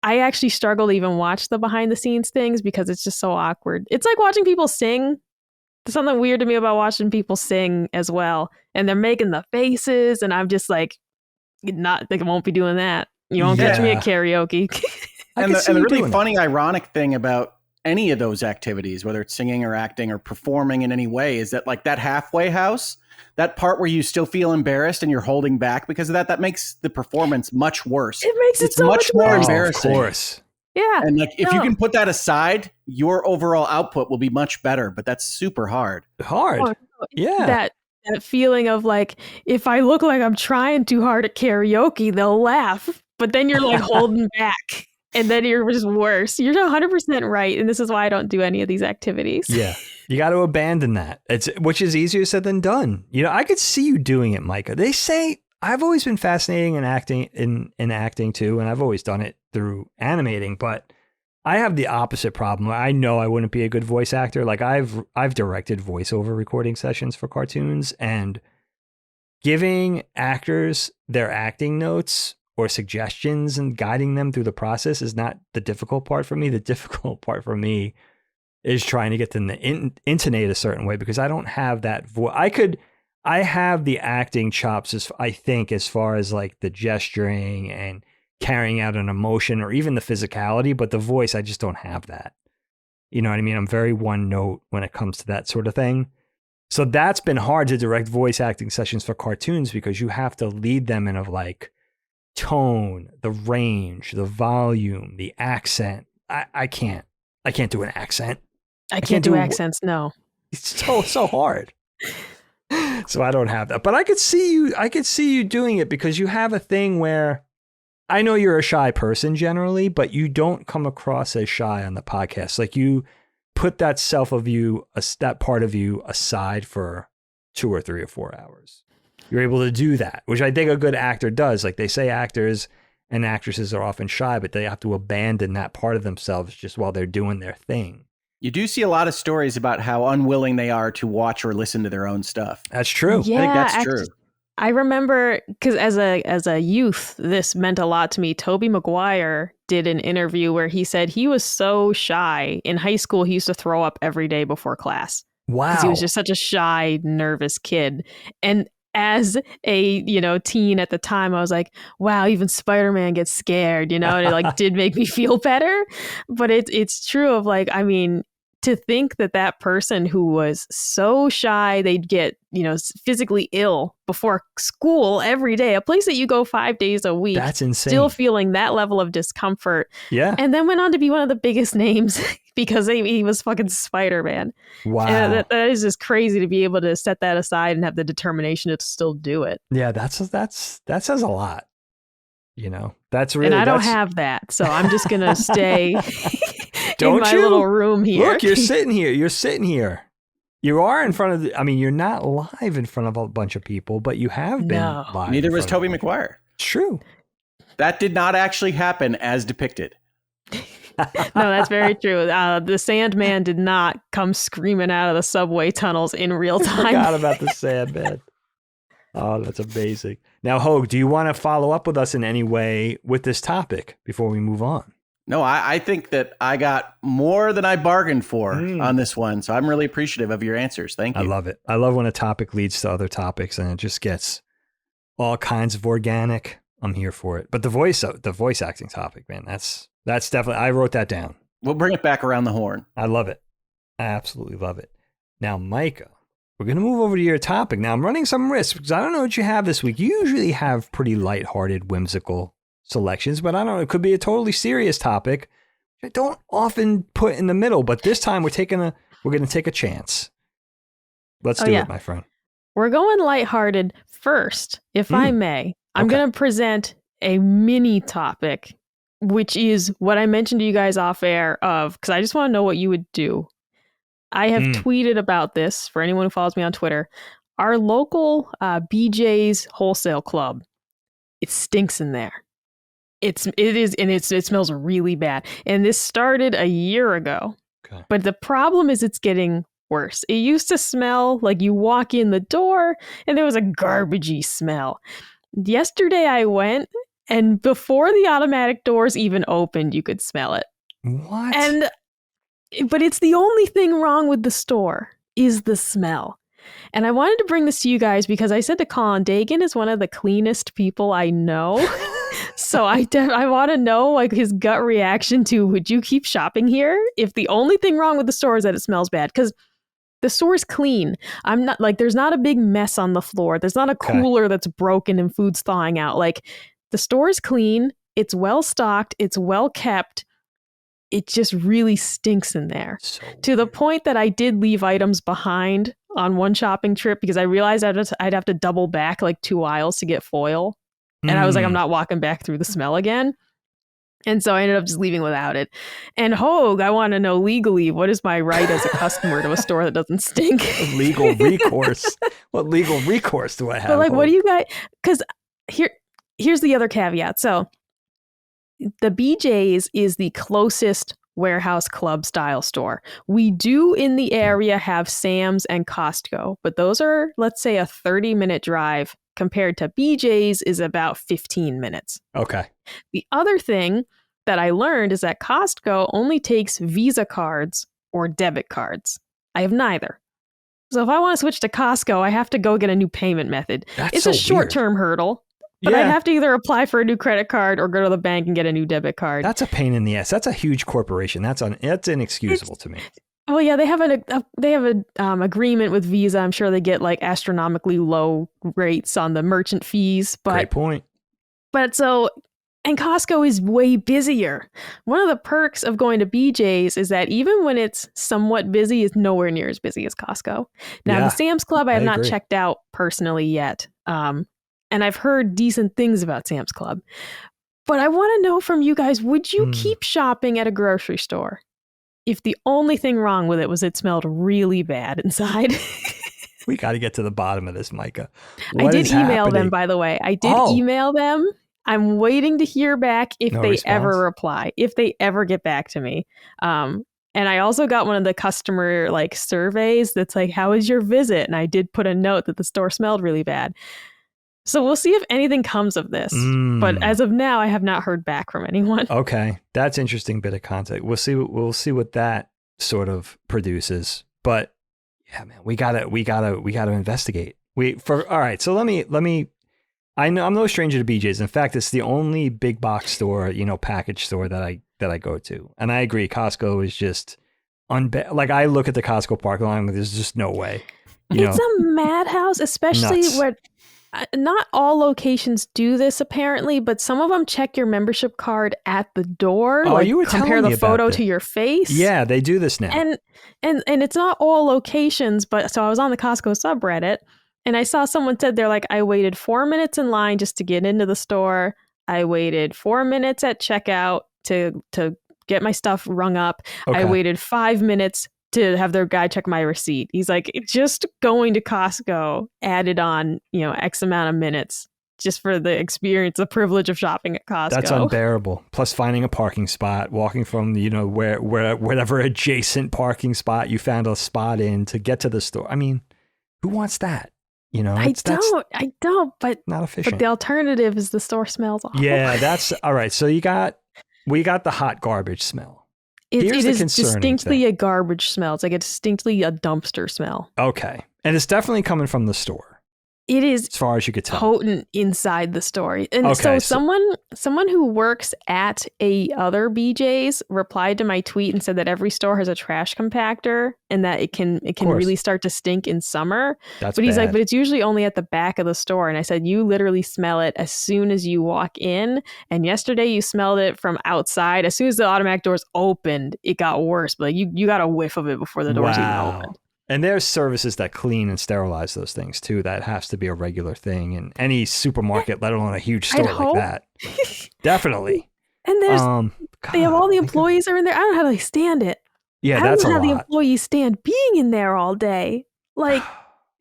I actually struggle to even watch the behind the scenes things because it's just so awkward. It's like watching people sing. There's something weird to me about watching people sing as well. And they're making the faces. And I'm just like, I won't be doing that. You won't catch me at karaoke. And the really funny, ironic thing about any of those activities, whether it's singing or acting or performing in any way, is that like that halfway house, that part where you still feel embarrassed and you're holding back because of that makes the performance much worse. It makes it so much more worse. embarrassing. Of course. Yeah. And like if you can put that aside, your overall output will be much better, but that's super hard. Yeah. That feeling of like, if I look like I'm trying too hard at karaoke, they'll laugh, but then you're like holding back. And then you're just worse. You're 100% right. And this is why I don't do any of these activities. Yeah. You got to abandon that. Which is easier said than done. You know, I could see you doing it, Micah. They say I've always been fascinating in acting too. And I've always done it through animating, but I have the opposite problem. I know I wouldn't be a good voice actor. Like I've directed voiceover recording sessions for cartoons, and giving actors their acting notes or suggestions and guiding them through the process is not the difficult part for me. The difficult part for me is trying to get them to intonate a certain way because I don't have that voice. I have the acting chops, as far as like the gesturing and carrying out an emotion or even the physicality, but the voice, I just don't have that. You know what I mean? I'm very one note when it comes to that sort of thing. So that's been hard to direct voice acting sessions for cartoons because you have to lead them in like tone, the range, the volume, the accent. I can't do an accent. I can't do accents. No, it's so hard. So I don't have that, but I could see you doing it because you have a thing where I know you're a shy person generally, but you don't come across as shy on the podcast. Like you put that that part of you aside for 2 or 3 or 4 hours. You're able to do that, which I think a good actor does. Like they say actors and actresses are often shy, but they have to abandon that part of themselves just while they're doing their thing. You do see a lot of stories about how unwilling they are to watch or listen to their own stuff. That's true. Yeah, I think that's true. I remember because as a youth, this meant a lot to me. Tobey Maguire did an interview where he said he was so shy. In high school, he used to throw up every day before class. Wow. Because he was just such a shy, nervous kid. And as a, teen at the time, I was like, wow, even Spider-Man gets scared, and it like did make me feel better. But it's true of like, I mean, to think that person who was so shy, they'd get, physically ill before school every day, a place that you go 5 days a week. That's insane. Still feeling that level of discomfort. Yeah. And then went on to be one of the biggest names because he was fucking Spider-Man. Wow. And that is just crazy to be able to set that aside and have the determination to still do it. Yeah, that says a lot. That's really. And I don't have that, so I'm just gonna stay in my little room here. Look, you're sitting here. You are in front of. You're not live in front of a bunch of people, but you have been live. Neither was Tobey Maguire. It's true. That did not actually happen as depicted. No, that's very true. The Sandman did not come screaming out of the subway tunnels in real time. I forgot about the Sandman. Oh, that's amazing. Now, Hogue, do you want to follow up with us in any way with this topic before we move on? No, I think that I got more than I bargained for on this one. So I'm really appreciative of your answers. Thank you. I love it. I love when a topic leads to other topics and it just gets all kinds of organic. I'm here for it. But the voice acting topic, man, that's definitely, I wrote that down. We'll bring it back around the horn. I love it. I absolutely love it. Now, Micah, we're going to move over to your topic. Now, I'm running some risks because I don't know what you have this week. You usually have pretty lighthearted, whimsical selections, but I don't know. It could be a totally serious topic. I don't often put in the middle, but this time we're going to take a chance. Let's do it, my friend. We're going lighthearted first, if I may. I'm going to present a mini topic, which is what I mentioned to you guys off air because I just want to know what you would do. I have tweeted about this for anyone who follows me on Twitter. Our local BJ's wholesale club, it stinks in there. It smells really bad. And this started a year ago. Okay. But the problem is it's getting worse. It used to smell like you walk in the door and there was a garbagey smell. Yesterday I went and before the automatic doors even opened, you could smell it. What? But it's the only thing wrong with the store is the smell. And I wanted to bring this to you guys because I said to Colin, Dagan is one of the cleanest people I know. So I want to know like his gut reaction to, would you keep shopping here if the only thing wrong with the store is that it smells bad? Because the store's clean. I'm not like, there's not a big mess on the floor. There's not a cooler that's broken and food's thawing out. Like the store's clean. It's well stocked. It's well kept. It just really stinks in there to the point that I did leave items behind on one shopping trip because I realized I'd have to double back like 2 aisles to get foil. And I was like, I'm not walking back through the smell again. And so I ended up just leaving without it. And Hogue, I want to know legally, what is my right as a customer to a store that doesn't stink? Legal recourse. What legal recourse do I have? But like, what do you guys, because here's the other caveat. So the BJ's is the closest warehouse club style store. We do in the area have Sam's and Costco, but those are, let's say, a 30-minute drive compared to BJ's is about 15 minutes. Okay. The other thing that I learned is that Costco only takes Visa cards or debit cards. I have neither. So if I want to switch to Costco, I have to go get a new payment method. It's a short-term hurdle. But I'd have to either apply for a new credit card or go to the bank and get a new debit card. That's a pain in the ass. That's a huge corporation. That's inexcusable to me. Well, yeah, they have an agreement with Visa. I'm sure they get like astronomically low rates on the merchant fees. But, great point. But and Costco is way busier. One of the perks of going to BJ's is that even when it's somewhat busy, it's nowhere near as busy as Costco. Now, the Sam's Club I have not checked out personally yet. And I've heard decent things about Sam's Club. But I want to know from you guys, would you keep shopping at a grocery store if the only thing wrong with it was it smelled really bad inside? We got to get to the bottom of this, Micah. I did email them, by the way. I did email them. I'm waiting to hear back if they ever reply, if they ever get back to me. And I also got one of the customer like surveys that's like, how was your visit? And I did put a note that the store smelled really bad. So we'll see if anything comes of this. But as of now, I have not heard back from anyone. Okay, that's interesting bit of context. We'll see what that sort of produces. But yeah, man, we gotta investigate. All right. So let me. I know I'm no stranger to BJ's. In fact, it's the only big box store, package store that I go to. And I agree, Costco is just like I look at the Costco parking lot, there's just no way. It's a madhouse, especially where not all locations do this apparently, but some of them check your membership card at the door. Oh, you were compare the photo to your face. Yeah, they do this now. And it's not all locations, but so I was on the Costco subreddit and I saw someone said they're like, I waited 4 minutes in line just to get into the store. I waited 4 minutes at checkout to get my stuff rung up. Okay. I waited 5 minutes to have their guy check my receipt. He's like, just going to Costco added on, X amount of minutes just for the experience, the privilege of shopping at Costco. That's unbearable. Plus finding a parking spot, walking from, whatever adjacent parking spot you found a spot in to get to the store. I mean, who wants that? I don't, but not efficient. But the alternative is the store smells awful. Yeah, that's all right. So we got the hot garbage smell. It is distinctly a garbage smell. It's like distinctly a dumpster smell. Okay. And it's definitely coming from the store. It is, as far as you could tell, potent inside the store. And so someone who works at a other BJ's replied to my tweet and said that every store has a trash compactor and that it can really start to stink in summer. But he's like, but it's usually only at the back of the store. And I said, you literally smell it as soon as you walk in. And yesterday you smelled it from outside. As soon as the automatic doors opened, it got worse. But you got a whiff of it before the doors even opened. And there's services that clean and sterilize those things too. That has to be a regular thing in any supermarket, let alone a huge store like that. Definitely. And there's they have all the employees are in there. I don't know how they stand it. Yeah, that's a lot. I don't know how the employees stand being in there all day. Like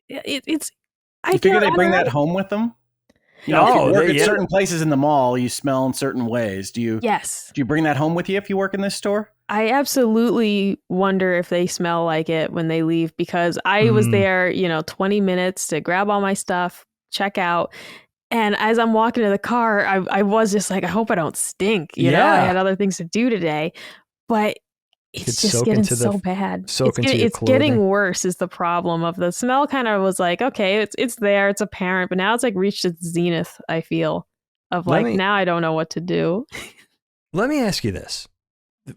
it's. You figure they bring that home with them? If you work at certain places in the mall, you smell in certain ways. Yes. Do you bring that home with you if you work in this store? I absolutely wonder if they smell like it when they leave, because I was there, 20 minutes to grab all my stuff, check out. And as I'm walking to the car, I was just like, I hope I don't stink. I had other things to do today, but it's just getting so bad. It's getting worse is the problem of the smell. Kind of was like, okay, it's there, it's apparent, but now it's like reached its zenith, I feel, of now I don't know what to do. Let me ask you this.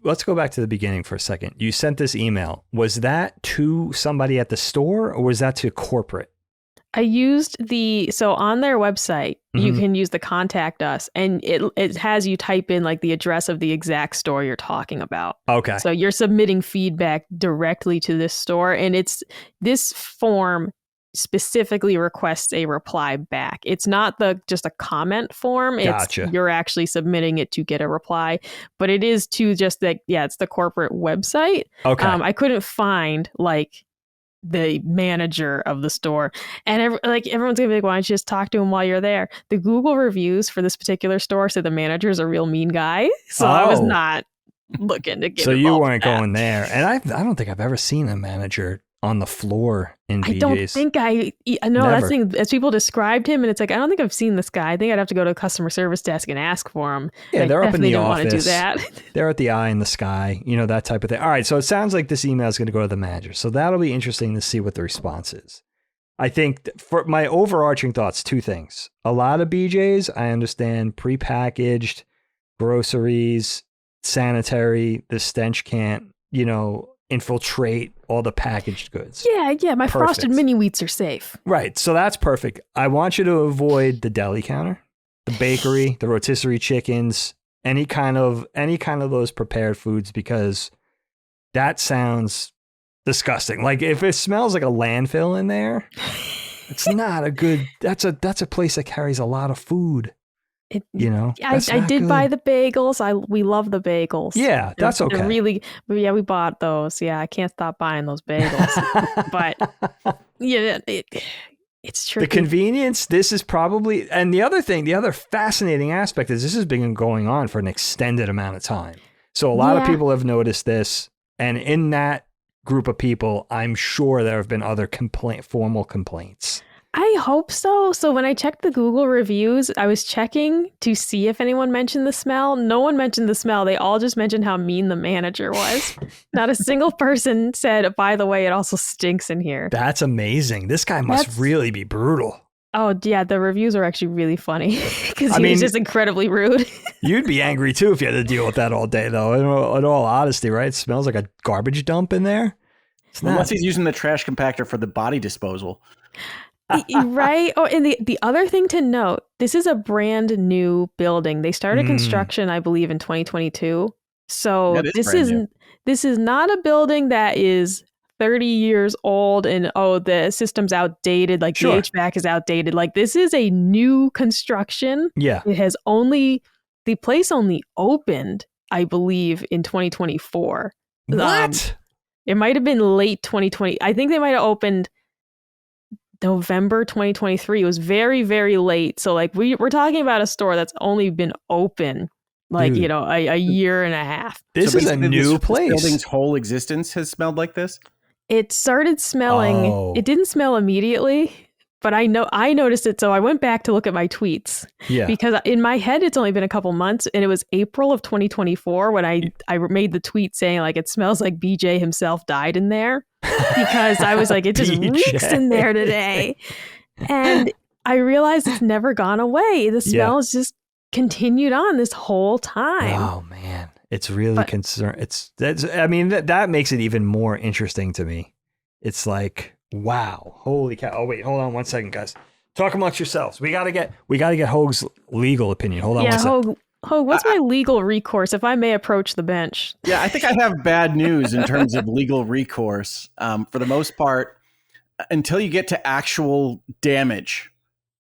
Let's go back to the beginning for a second. You sent this email. Was that to somebody at the store or was that to corporate? I used so on their website, you can use the contact us and it has you type in like the address of the exact store you're talking about. Okay. So you're submitting feedback directly to this store, and this form specifically requests a reply back. It's not just a comment form. Gotcha. You're actually submitting it to get a reply, but it is to just it's the corporate website. Okay. I couldn't find the manager of the store, and everyone's gonna be like, why don't you just talk to him while you're there? The Google reviews for this particular store said the manager's a real mean guy, so I was not looking to get. So you weren't going there, and I don't think I've ever seen a manager on the floor in BJ's. I don't think I know. That's the thing, as people described him, and it's like, I don't think I've seen this guy. I think I'd have to go to a customer service desk and ask for him. Yeah, they're up in the office. Want to do that. They're at the eye in the sky, that type of thing. All right, so it sounds like this email is going to go to the manager. So that'll be interesting to see what the response is. I think for my overarching thoughts, two things. A lot of BJ's, I understand, prepackaged groceries, sanitary, the stench can't, infiltrate all the packaged goods. Yeah. My frosted mini wheats are safe. Right. So that's perfect. I want you to avoid the deli counter, the bakery, the rotisserie chickens, any kind of those prepared foods, because that sounds disgusting. Like if it smells like a landfill in there, it's not a good. That's a place that carries a lot of food. I did buy the bagels. We love the bagels. Yeah, that's okay. They're really, we bought those. Yeah, I can't stop buying those bagels. But it's true. The convenience. This is probably, and the other fascinating aspect is this has been going on for an extended amount of time. So a lot of people have noticed this, and in that group of people, I'm sure there have been other formal complaints. I hope so. So when I checked the Google reviews, I was checking to see if anyone mentioned the smell. No one mentioned the smell. They all just mentioned how mean the manager was. Not a single person said, by the way, it also stinks in here. That's amazing. This guy must really be brutal. Oh, yeah. The reviews are actually really funny because he's just incredibly rude. You'd be angry, too, if you had to deal with that all day, though. In all honesty, right? It smells like a garbage dump in there. Unless he's using the trash compactor for the body disposal. Right. Oh, and the other thing to note, this is a brand new building. They started construction, I believe, in 2022. So this is not a building that is 30 years old and the system's outdated, like the HVAC is outdated. Like this is a new construction. Yeah. The place only opened, I believe, in 2024. What? It might have been late 2020. I think they might have opened November 2023. It was very, very late. So like we're talking about a store that's only been open like, a year and a half. This is a new place. This building's whole existence has smelled like this? It started smelling. Oh. It didn't smell immediately, but I noticed it. So I went back to look at my tweets. Yeah. Because in my head, it's only been a couple months, and it was April of 2024 when I made the tweet saying like, it smells like BJ himself died in there. Because I was like, it just reeks in there today. And I realized it's never gone away. The smell has just continued on this whole time. Oh, man. It's really concern. That makes it even more interesting to me. It's like, wow, holy cow. Oh, wait, hold on 1 second, guys. Talk amongst yourselves. We gotta get Hoag's legal opinion. Hold on 1 second. Hoag, what's my legal recourse if I may approach the bench? Yeah, I think I have bad news in terms of legal recourse. For the most part, until you get to actual damage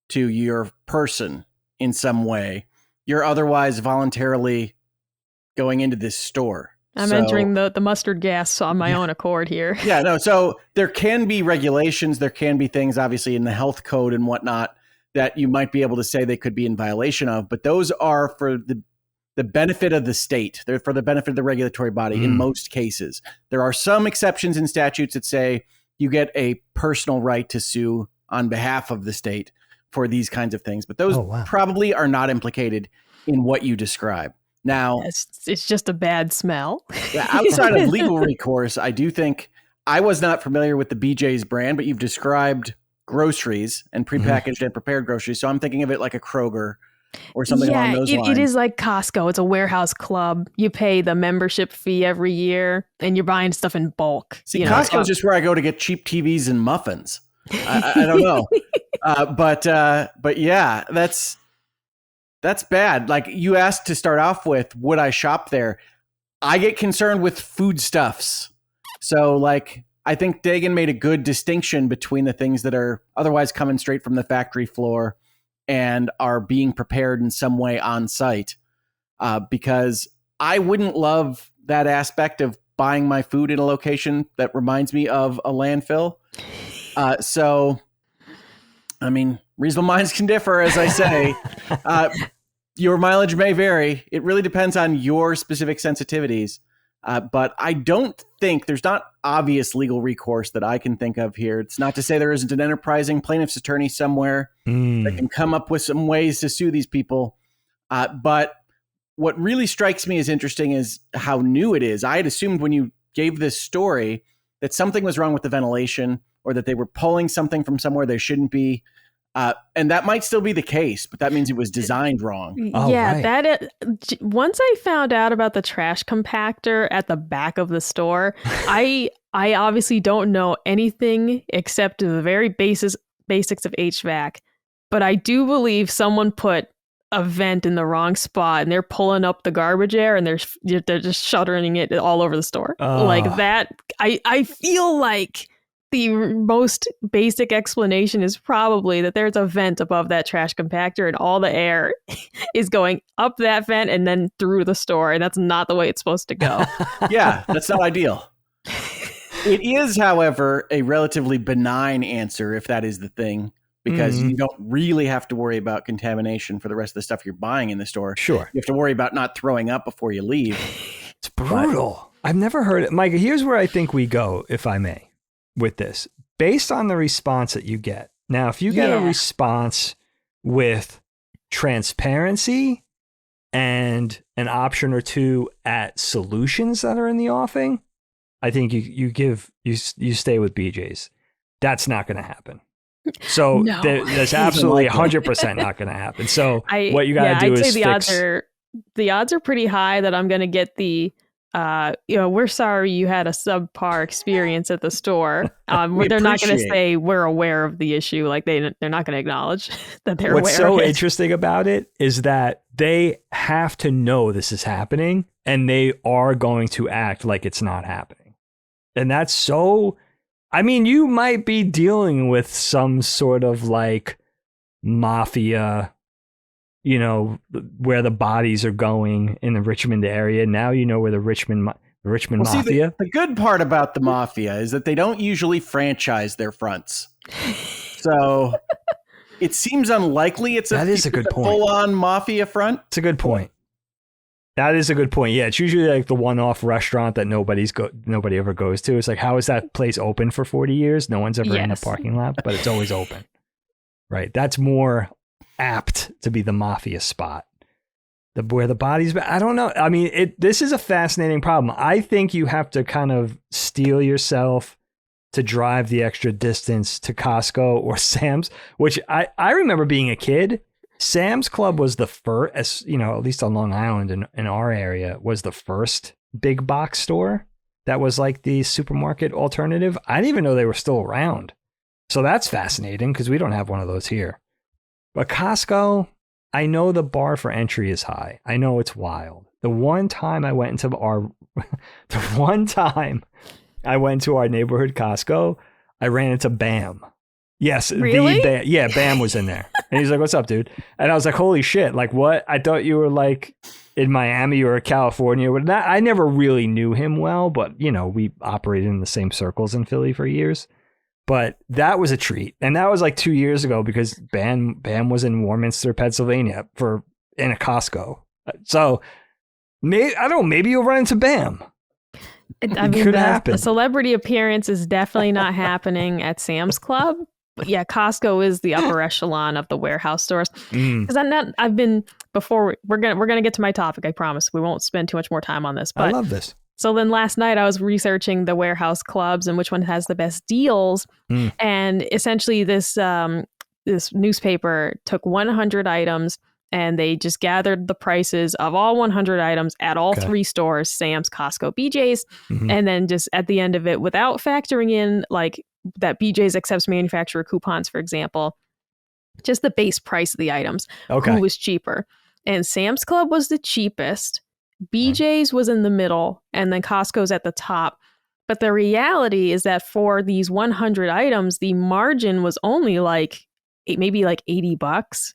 to your person in some way, you're otherwise voluntarily going into this store. I'm entering the mustard gas on my own accord here. Yeah, no. So there can be regulations. There can be things, obviously, in the health code and whatnot that you might be able to say they could be in violation of. But those are for the benefit of the state. They're for the benefit of the regulatory body in most cases. There are some exceptions in statutes that say you get a personal right to sue on behalf of the state for these kinds of things. But those probably are not implicated in what you describe. Now, it's just a bad smell. Outside of legal recourse, I do think I was not familiar with the BJ's brand, but you've described groceries and prepackaged and prepared groceries. So I'm thinking of it like a Kroger or something along those lines. It is like Costco. It's a warehouse club. You pay the membership fee every year and you're buying stuff in bulk. See, Costco is just where I go to get cheap TVs and muffins. I don't know. But yeah, that's bad. Like you asked to start off with, would I shop there? I get concerned with foodstuffs. So like, I think Dagan made a good distinction between the things that are otherwise coming straight from the factory floor and are being prepared in some way on site. Because I wouldn't love that aspect of buying my food in a location that reminds me of a landfill. So, I mean, reasonable minds can differ, as I say. Your mileage may vary. It really depends on your specific sensitivities. But I don't think there's not obvious legal recourse that I can think of here. It's not to say there isn't an enterprising plaintiff's attorney somewhere that can come up with some ways to sue these people. But what really strikes me as interesting is how new it is. I had assumed when you gave this story that something was wrong with the ventilation or that they were pulling something from somewhere they shouldn't be. And that might still be the case, but that means it was designed wrong. Once I found out about the trash compactor at the back of the store, I obviously don't know anything except the very basics of HVAC, but I do believe someone put a vent in the wrong spot and they're pulling up the garbage air and they're just shuttering it all over the store. Like that. I feel like the most basic explanation is probably that there's a vent above that trash compactor and all the air is going up that vent and then through the store. And that's not the way it's supposed to go. Yeah, that's not ideal. It is, however, a relatively benign answer if that is the thing, because you don't really have to worry about contamination for the rest of the stuff you're buying in the store. Sure. You have to worry about not throwing up before you leave. It's brutal. I've never heard it. Micah, here's where I think we go, if I may, with this. Based on the response that you get, Now, if you get a response with transparency and an option or two at solutions that are in the offing, I think you stay with BJ's. That's not going to happen. So No. There's absolutely 100% not going to happen. So what you got to do is the odds are pretty high that I'm going to get the we're sorry you had a subpar experience at the store. They're not going to say we're aware of the issue. Like they're not going to acknowledge that they're aware of it. What's so interesting about it is that they have to know this is happening and they are going to act like it's not happening. And that's so, I mean, you might be dealing with some sort of like mafia, you know, where the bodies are going in the Richmond area. Now you know where the Richmond Mafia. See, the good part about the mafia is that they don't usually franchise their fronts. So it seems unlikely it's a good point. Full-on mafia front. It's a good point. That is a good point. Yeah, it's usually like the one-off restaurant that nobody ever goes to. It's like, how is that place open for 40 years? No one's ever in the parking lot, but it's always open. Right. That's more apt to be the mafia spot. Where the bodies, I don't know. I mean, this is a fascinating problem. I think you have to kind of steel yourself to drive the extra distance to Costco or Sam's, which I remember being a kid. Sam's Club was the first, you know, at least on Long Island in our area, was the first big box store that was like the supermarket alternative. I didn't even know they were still around. So that's fascinating because we don't have one of those here. But Costco, I know the bar for entry is high. I know it's wild. The one time I went into our neighborhood Costco, I ran into Bam. Yes, really? Bam was in there. And he's like, "What's up, dude?" And I was like, "Holy shit! Like, what? I thought you were like in Miami or California." But I never really knew him well, but you know, we operated in the same circles in Philly for years. But that was a treat. And that was like 2 years ago because Bam was in Warminster, Pennsylvania in a Costco. So I don't know, maybe you'll run into Bam. I mean, the celebrity appearance is definitely not happening at Sam's Club. But yeah, Costco is the upper echelon of the warehouse stores. Because we're gonna get to my topic, I promise. We won't spend too much more time on this. But I love this. So then last night I was researching the warehouse clubs and which one has the best deals. And essentially this newspaper took 100 items and they just gathered the prices of all 100 items at all three stores, Sam's, Costco, BJ's. And then just at the end of it, without factoring in like that BJ's accepts manufacturer coupons, for example, just the base price of the items, who was cheaper. And Sam's Club was the cheapest. BJ's was in the middle, and then Costco's at the top. But the reality is that for these 100 items, the margin was only like maybe like $80.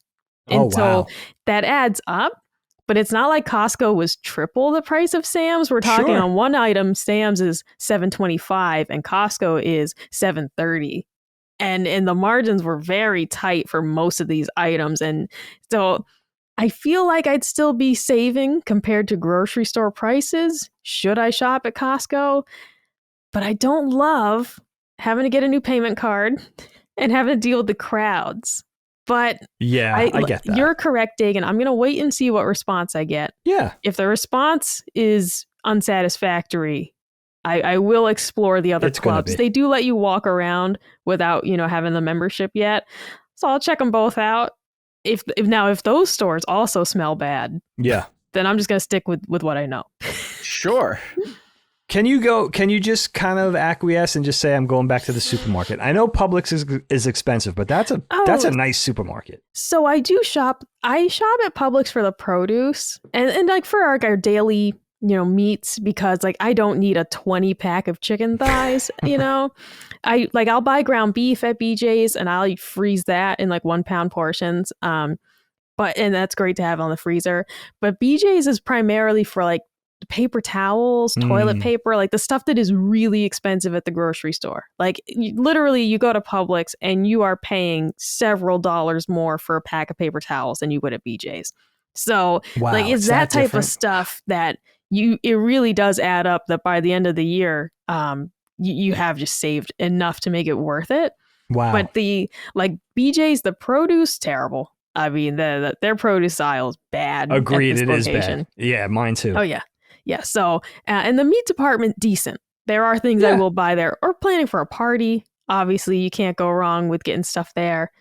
And so that adds up. But it's not like Costco was triple the price of Sam's. We're talking on one item, Sam's is $7.25 and Costco is $7.30. And the margins were very tight for most of these items. And so I feel like I'd still be saving compared to grocery store prices should I shop at Costco. But I don't love having to get a new payment card and having to deal with the crowds. But yeah, I get that. You're correct, Dagan. I'm going to wait and see what response I get. Yeah. If the response is unsatisfactory, I will explore the other clubs. They do let you walk around without, having the membership yet. So I'll check them both out. If those stores also smell bad, then I'm just going to stick with what I know. Sure. Can you just kind of acquiesce and just say, I'm going back to the supermarket? I know Publix is expensive, but that's a nice supermarket. So I shop at Publix for the produce and like for our daily, meats, because like I don't need a 20 pack of chicken thighs, I'll buy ground beef at BJ's and I'll freeze that in like 1 pound portions. And that's great to have on the freezer. But BJ's is primarily for like paper towels, toilet paper, like the stuff that is really expensive at the grocery store. Like literally you go to Publix and you are paying several dollars more for a pack of paper towels than you would at BJ's. So like it's that type of stuff that it really does add up that by the end of the year, you have just saved enough to make it worth it. Wow. But BJ's, the produce, terrible. I mean, their produce aisle is bad. Agreed, it is bad. Yeah, mine too. Oh, yeah. Yeah, so, and the meat department, decent. There are things I will buy there. Or planning for a party. Obviously, you can't go wrong with getting stuff there.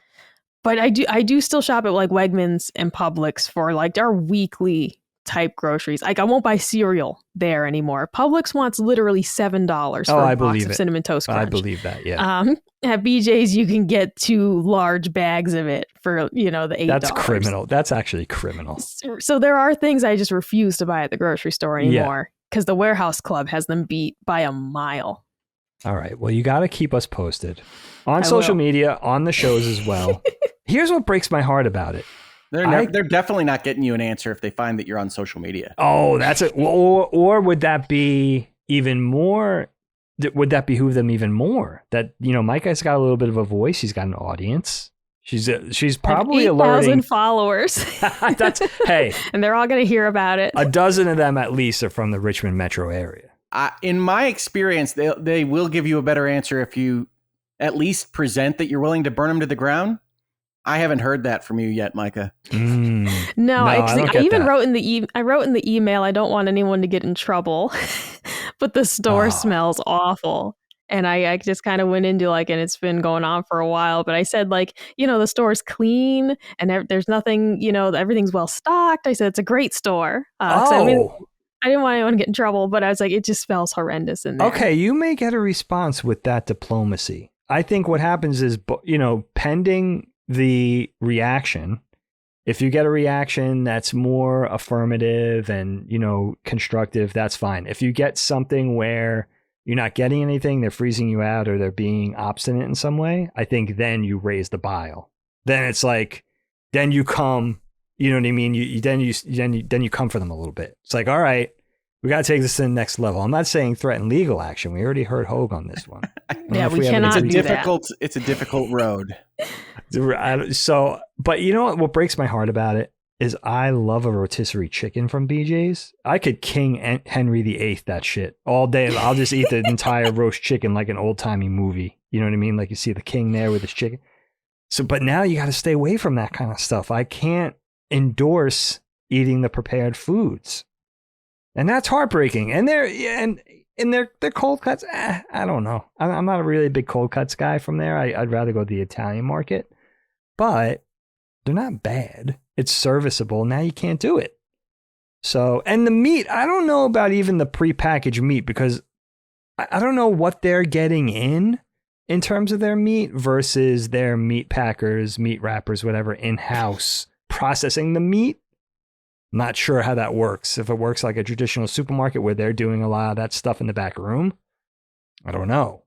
But I do still shop at like Wegmans and Publix for like our weekly type groceries. Like I won't buy cereal there anymore. Publix wants literally $7 for a box of Cinnamon Toast Crunch. I believe that, yeah. At BJ's, you can get 2 large bags of it for, the $8. That's criminal. That's actually criminal. So there are things I just refuse to buy at the grocery store anymore because the Warehouse Club has them beat by a mile. All right. Well, you got to keep us posted on social media, on the shows as well. Here's what breaks my heart about it. They're definitely not getting you an answer if they find that you're on social media. Oh, that's it. Or would that be even more? Would that behoove them even more? That, Micah's got a little bit of a voice. She's got an audience. She's probably alerting 8,000 followers. Hey, and they're all going to hear about it. A dozen of them at least are from the Richmond metro area. In my experience, they will give you a better answer if you at least present that you're willing to burn them to the ground. I haven't heard that from you yet, Micah. No, actually, I even wrote in the email, I don't want anyone to get in trouble, but the store smells awful. And I just kind of went into and it's been going on for a while, but I said the store's clean and there's nothing, everything's well stocked. I said, it's a great store. I didn't want anyone to get in trouble, but I was like, it just smells horrendous in there. Okay, you may get a response with that diplomacy. I think what happens is, pending the reaction, if you get a reaction that's more affirmative and, constructive, that's fine. If you get something where you're not getting anything, they're freezing you out or they're being obstinate in some way, I think then you raise the bile. Then it's then you come, you know what I mean? Then you come for them a little bit. It's like, all right, we got to take this to the next level. I'm not saying threaten legal action. We already heard Hogue on this one. We cannot do that. It's a difficult road. So, but you know what breaks my heart about it is I love a rotisserie chicken from BJ's. I could King Henry VIII that shit all day. I'll just eat the entire roast chicken like an old timey movie. You know what I mean? Like you see the king there with his chicken. So, but now you got to stay away from that kind of stuff. I can't endorse eating the prepared foods. And that's heartbreaking. And they're cold cuts. I don't know. I'm not a really big cold cuts guy from there. I'd rather go to the Italian market, but they're not bad. It's serviceable. Now you can't do it. So, and the meat, I don't know about even the prepackaged meat because I don't know what they're getting in terms of their meat versus their meat packers, meat wrappers, whatever, in-house processing the meat. I'm not sure how that works. If it works like a traditional supermarket where they're doing a lot of that stuff in the back room, I don't know.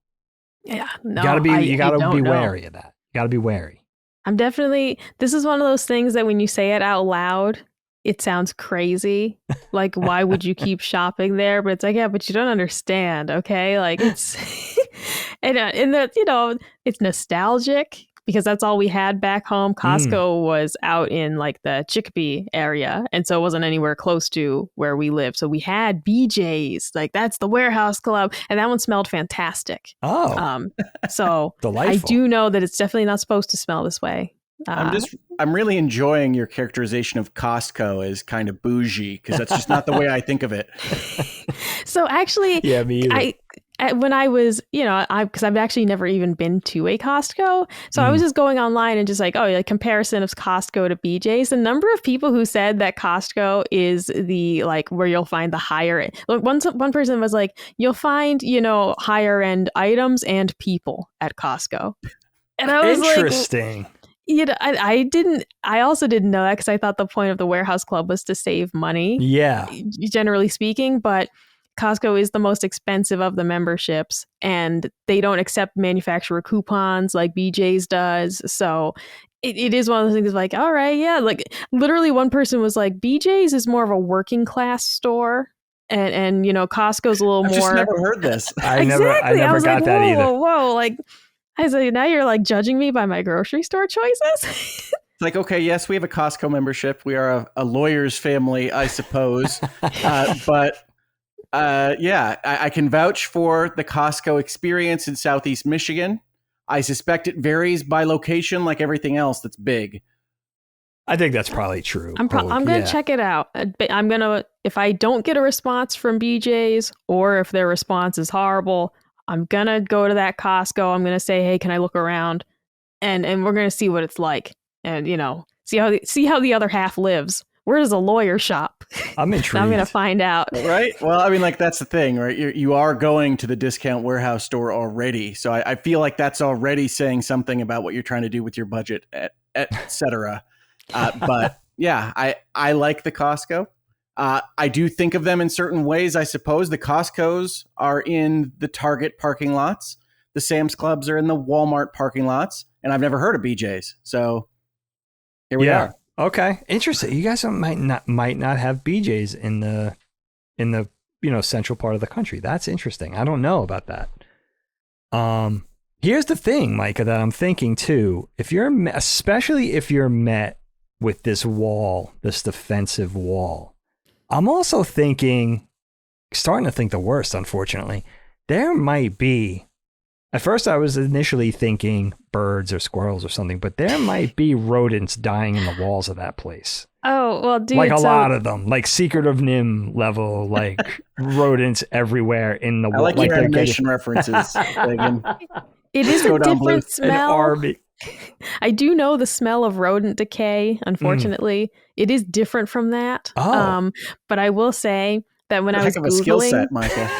Yeah, no, you gotta be wary of that. You gotta be wary. This is one of those things that when you say it out loud, it sounds crazy. Like, why would you keep shopping there? But it's like, yeah, but you don't understand, okay? Like it's, and that, it's nostalgic. Because that's all we had back home. Costco was out in the Chicopee area. And so it wasn't anywhere close to where we live. So we had BJ's. That's the Warehouse Club. And that one smelled fantastic. Oh. So delightful. I do know that it's definitely not supposed to smell this way. I'm really enjoying your characterization of Costco as kind of bougie because that's just not the way I think of it. So actually, yeah, me either. When I was, because I've actually never even been to a Costco. So I was just going online and just comparison of Costco to BJ's. The number of people who said that Costco is the where you'll find the higher. One person was like, you'll find, higher end items and people at Costco. And I was interesting. I also didn't know that because I thought the point of the Warehouse Club was to save money. Yeah. Generally speaking, but Costco is the most expensive of the memberships and they don't accept manufacturer coupons like BJ's does. So it is one of those things all right, yeah. Literally one person was like, BJ's is more of a working class store. And Costco's a little more. I've just never heard this. I never got that either. Whoa. I was like, now you're judging me by my grocery store choices. It's okay, yes, we have a Costco membership. We are a lawyer's family, I suppose. But I can vouch for the Costco experience in Southeast Michigan. I suspect it varies by location, like everything else that's big. I think that's probably true. I'm going to check it out. If I don't get a response from BJ's, or if their response is horrible, I'm going to go to that Costco. I'm going to say, hey, can I look around? And we're going to see what it's like. And, see how the other half lives. Where does a lawyer shop? I'm intrigued. I'm going to find out. Right? Well, I mean, like, that's the thing, right? You are going to the discount warehouse store already. So I feel like that's already saying something about what you're trying to do with your budget, et cetera. But yeah, I like the Costco. I do think of them in certain ways, I suppose. The Costcos are in the Target parking lots. The Sam's Clubs are in the Walmart parking lots. And I've never heard of BJ's. So here we are. Okay. Interesting. You guys might not have BJ's in the central part of the country. That's interesting. I don't know about that. Here's the thing, Micah, that I'm thinking too. Especially if you're met with this wall, this defensive wall, I'm also starting to think the worst, unfortunately. There might be, at first I was initially thinking birds or squirrels or something, but there might be rodents dying in the walls of that place. Oh, well, dude. Like a lot of them, like Secret of Nim level, like rodents everywhere in the wall. I like your animation references. It is a different smell. An army. I do know the smell of rodent decay, unfortunately. It is different from that. Oh. But I will say that when I was Googling... a skill set, Micah.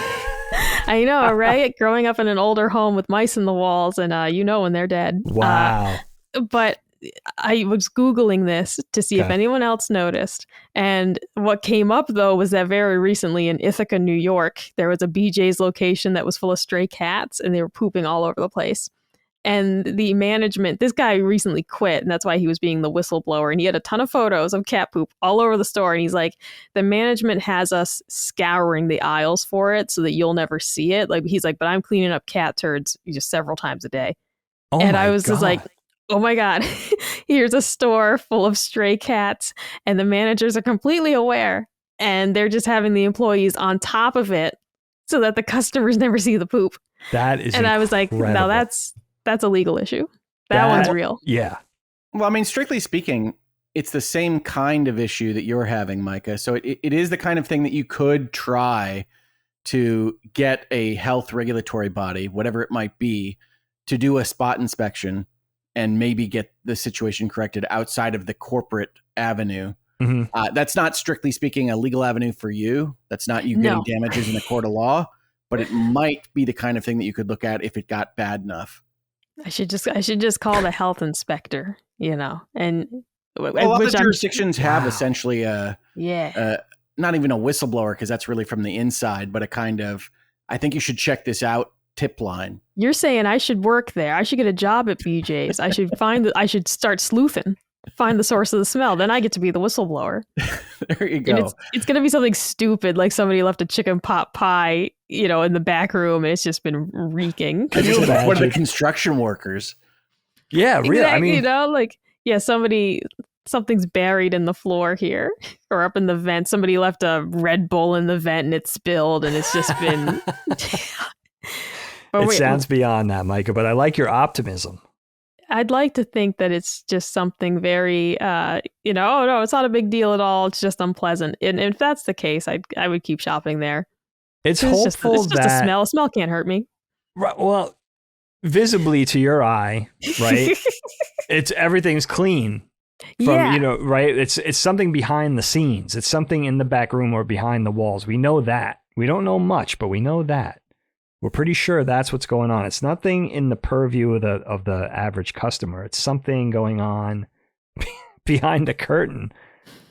I know, right? Growing up in an older home with mice in the walls, and when they're dead. Wow. But I was Googling this to see if anyone else noticed. And what came up, though, was that very recently in Ithaca, New York, there was a BJ's location that was full of stray cats, and they were pooping all over the place. And the management, this guy recently quit, and that's why he was being the whistleblower. And he had a ton of photos of cat poop all over the store. And he's like, the management has us scouring the aisles for it so that you'll never see it. Like, he's like, but I'm cleaning up cat turds just several times a day. And I was just like, oh my God, here's a store full of stray cats. And the managers are completely aware. And they're just having the employees on top of it so that the customers never see the poop. That is And I was like, no, that's a legal issue. That one's real. Yeah. Well, I mean, strictly speaking, it's the same kind of issue that you're having, Micah. So it is the kind of thing that you could try to get a health regulatory body, whatever it might be, to do a spot inspection and maybe get the situation corrected outside of the corporate avenue. Mm-hmm. That's not, strictly speaking, a legal avenue for you. That's not you getting damages in a court of law, but it might be the kind of thing that you could look at if it got bad enough. I should just call the health inspector, and a lot of jurisdictions have essentially not even a whistleblower, because that's really from the inside, but a kind of, I think you should check this out tip line. You're saying I should work there. I should get a job at BJ's. I should start sleuthing, find the source of the smell. Then I get to be the whistleblower. There you go. And it's going to be something stupid, like somebody left a chicken pot pie, in the back room, and it's just been reeking. I do like one of the construction workers. Yeah, really. Exactly, I mean, something's buried in the floor here, or up in the vent. Somebody left a Red Bull in the vent and it spilled, and it's just been. Sounds beyond that, Micah, but I like your optimism. I'd like to think that it's just something very, oh no, it's not a big deal at all. It's just unpleasant. And if that's the case, I would keep shopping there. It's hopeful it's just a smell. A smell can't hurt me. Right, well, visibly to your eye, right? Everything's clean. Right? It's something behind the scenes. It's something in the back room or behind the walls. We know that. We don't know much, but we know that. We're pretty sure that's what's going on. It's nothing in the purview of the average customer. It's something going on behind the curtain.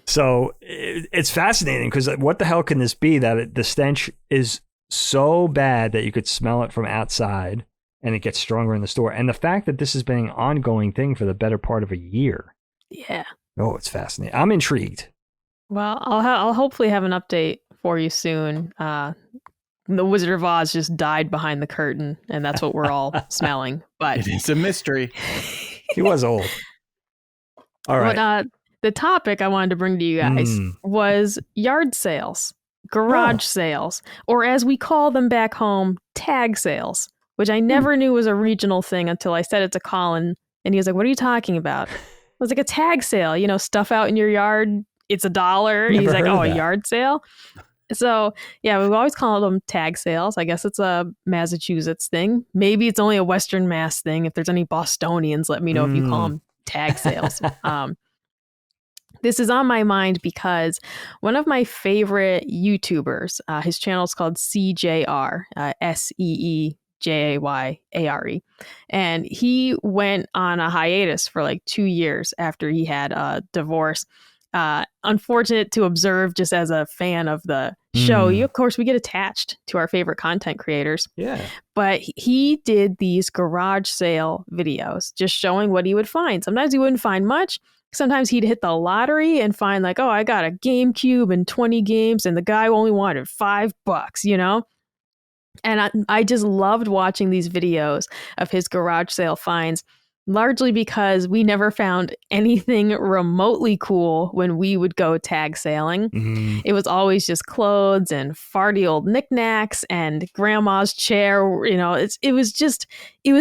So it's fascinating, because what the hell can this be that the stench is so bad that you could smell it from outside and it gets stronger in the store. And the fact that this has been an ongoing thing for the better part of a year. Yeah. Oh, it's fascinating. I'm intrigued. Well, I'll hopefully have an update for you soon. The Wizard of Oz just died behind the curtain, and that's what we're all smelling. But it is a mystery. He was old. All right. But, the topic I wanted to bring to you guys was yard sales, garage sales, or as we call them back home, tag sales. which I never knew was a regional thing until I said it to Colin. And he was like, what are you talking about? It was like a tag sale, you know, stuff out in your yard. It's $1. He's like, oh, a yard sale. So yeah, we've always called them tag sales. I guess it's a Massachusetts thing. Maybe it's only a Western Mass thing. If there's any Bostonians, let me know if you call them tag sales. This is on my mind because one of my favorite YouTubers, his channel is called CJR, SEEJAYARE. And he went on a hiatus for like 2 years after he had a divorce. Unfortunate to observe just as a fan of the show. Of course, we get attached to our favorite content creators. Yeah. But he did these garage sale videos just showing what he would find. Sometimes he wouldn't find much. Sometimes he'd hit the lottery and find like, oh, I got a GameCube and 20 games and the guy only wanted $5, you know? And I just loved watching these videos of his garage sale finds, largely because we never found anything remotely cool when we would go tag sailing. It was always just clothes and farty old knickknacks and grandma's chair. You know, it was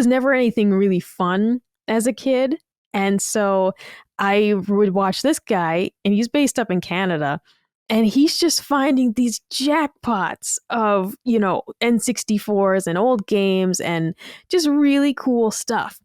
never anything really fun as a kid. And so I would watch this guy, and he's based up in Canada, and he's just finding these jackpots of, you know, N64s and old games and just really cool stuff.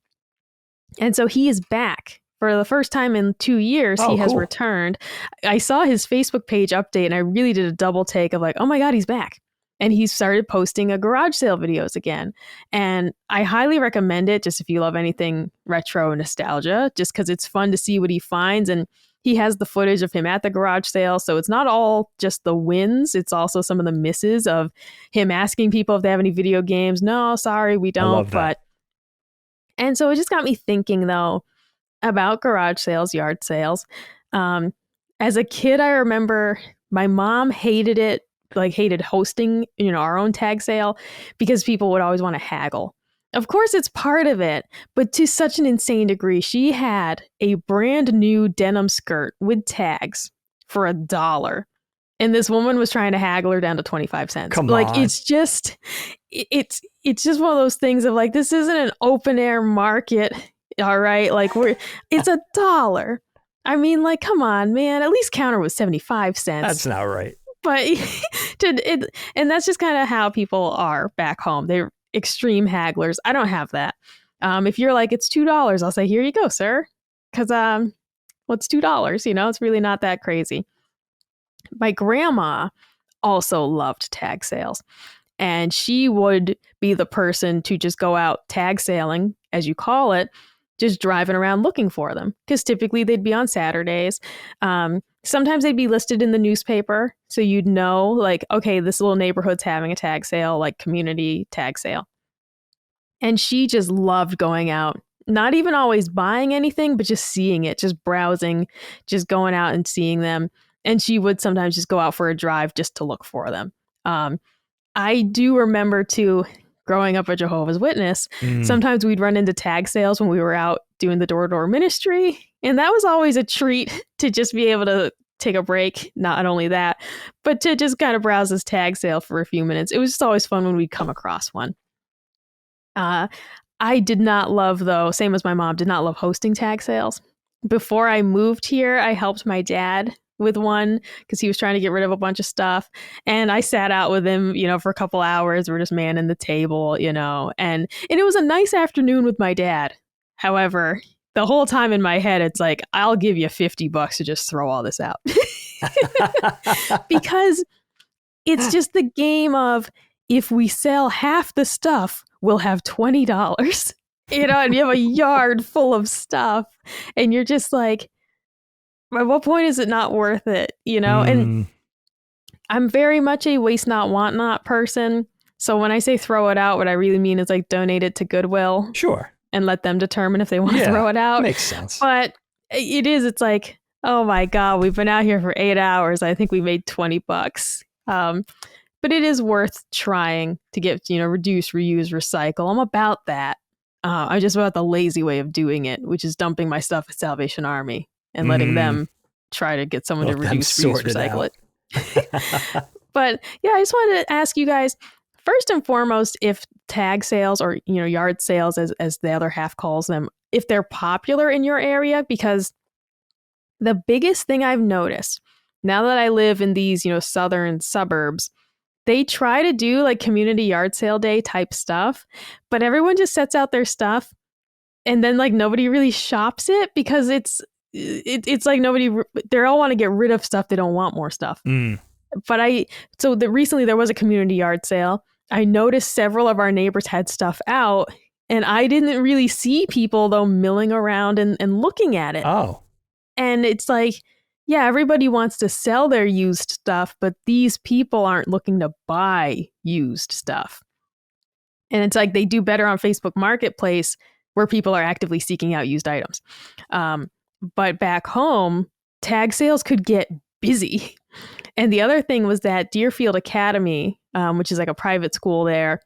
And so he is back for the first time in 2 years. He has returned. I saw his Facebook page update, and I really did a double take of like, oh my God, he's back. And he started posting a garage sale videos again. And I highly recommend it just if you love anything retro nostalgia, just because it's fun to see what he finds. And he has the footage of him at the garage sale. So it's not all just the wins. It's also some of the misses of him asking people if they have any video games. No, sorry, we don't. I love that. And so it just got me thinking, though, about garage sales, yard sales. As a kid, I remember my mom hated it. Like hated hosting, you know, our own tag sale because people would always want to haggle. Of course, it's part of it, but to such an insane degree. She had a brand new denim skirt with tags for $1. And this woman was trying to haggle her down to 25 cents. Come like, on. it's just one of those things of like, this isn't an open air market. All right. Like it's $1. I mean, like, come on, man, at least counter was 75 cents. That's not right. But and that's just kind of how people are back home. They're extreme hagglers. I don't have that. If you're like, it's $2, I'll say, here you go, sir. Because, it's $2, you know, it's really not that crazy. My grandma also loved tag sales. And she would be the person to just go out tag sailing, as you call it, just driving around looking for them. Because typically they'd be on Saturdays. Sometimes they'd be listed in the newspaper. So you'd know, like, okay, this little neighborhood's having a tag sale, like community tag sale. And she just loved going out, not even always buying anything, but just seeing it, just browsing, just going out and seeing them. And she would sometimes just go out for a drive just to look for them. I do remember, too, growing up a Jehovah's Witness, sometimes we'd run into tag sales when we were out doing the door-to-door ministry. And that was always a treat to just be able to take a break. Not only that, but to just kind of browse this tag sale for a few minutes. It was just always fun when we'd come across one. I did not love, though, same as my mom, did not love hosting tag sales. Before I moved here, I helped my dad with one because he was trying to get rid of a bunch of stuff. And I sat out with him, you know, for a couple hours. We're just manning the table, you know, and it was a nice afternoon with my dad. However, the whole time in my head, it's like, I'll give you $50 to just throw all this out. Because it's just the game of, if we sell half the stuff, we'll have $20, you know, and you have a yard full of stuff. And you're just like, at what point is it not worth it? You know, and I'm very much a waste not, want not person. So when I say throw it out, what I really mean is like donate it to Goodwill. Sure. And let them determine if they want to throw it out. Makes sense. But it's like, oh my God, we've been out here for 8 hours. I think we made $20. But it is worth trying to get, you know, reduce, reuse, recycle. I'm about that. I'm just about the lazy way of doing it, which is dumping my stuff at Salvation Army and letting them try to get someone to reduce, reuse, recycle it. But yeah, I just wanted to ask you guys, first and foremost, if tag sales or, yard sales, as the other half calls them, if they're popular in your area, because the biggest thing I've noticed now that I live in these, southern suburbs, they try to do like community yard sale day type stuff, but everyone just sets out their stuff and then like nobody really shops it because it's like they all want to get rid of stuff. They don't want more stuff. But recently there was a community yard sale. I noticed several of our neighbors had stuff out and I didn't really see people though milling around and looking at it. Oh. And it's like, yeah, everybody wants to sell their used stuff, but these people aren't looking to buy used stuff. And it's like they do better on Facebook Marketplace where people are actively seeking out used items. But back home, tag sales could get busy. And the other thing was that Deerfield Academy, which is like a private school there,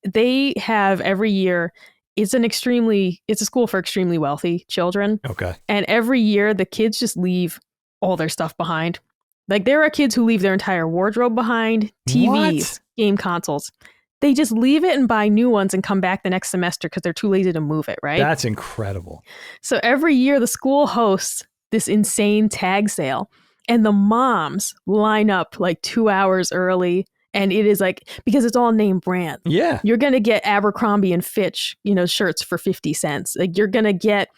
they have every year, it's a school for extremely wealthy children. Okay. And every year the kids just leave all their stuff behind. Like there are kids who leave their entire wardrobe behind, TVs, game consoles. They just leave it and buy new ones and come back the next semester because they're too lazy to move it, right? That's incredible. So every year the school hosts this insane tag sale and the moms line up like 2 hours early. And it is like, because it's all name brand. Yeah. You're going to get Abercrombie and Fitch, shirts for 50 cents. Like you're going to get,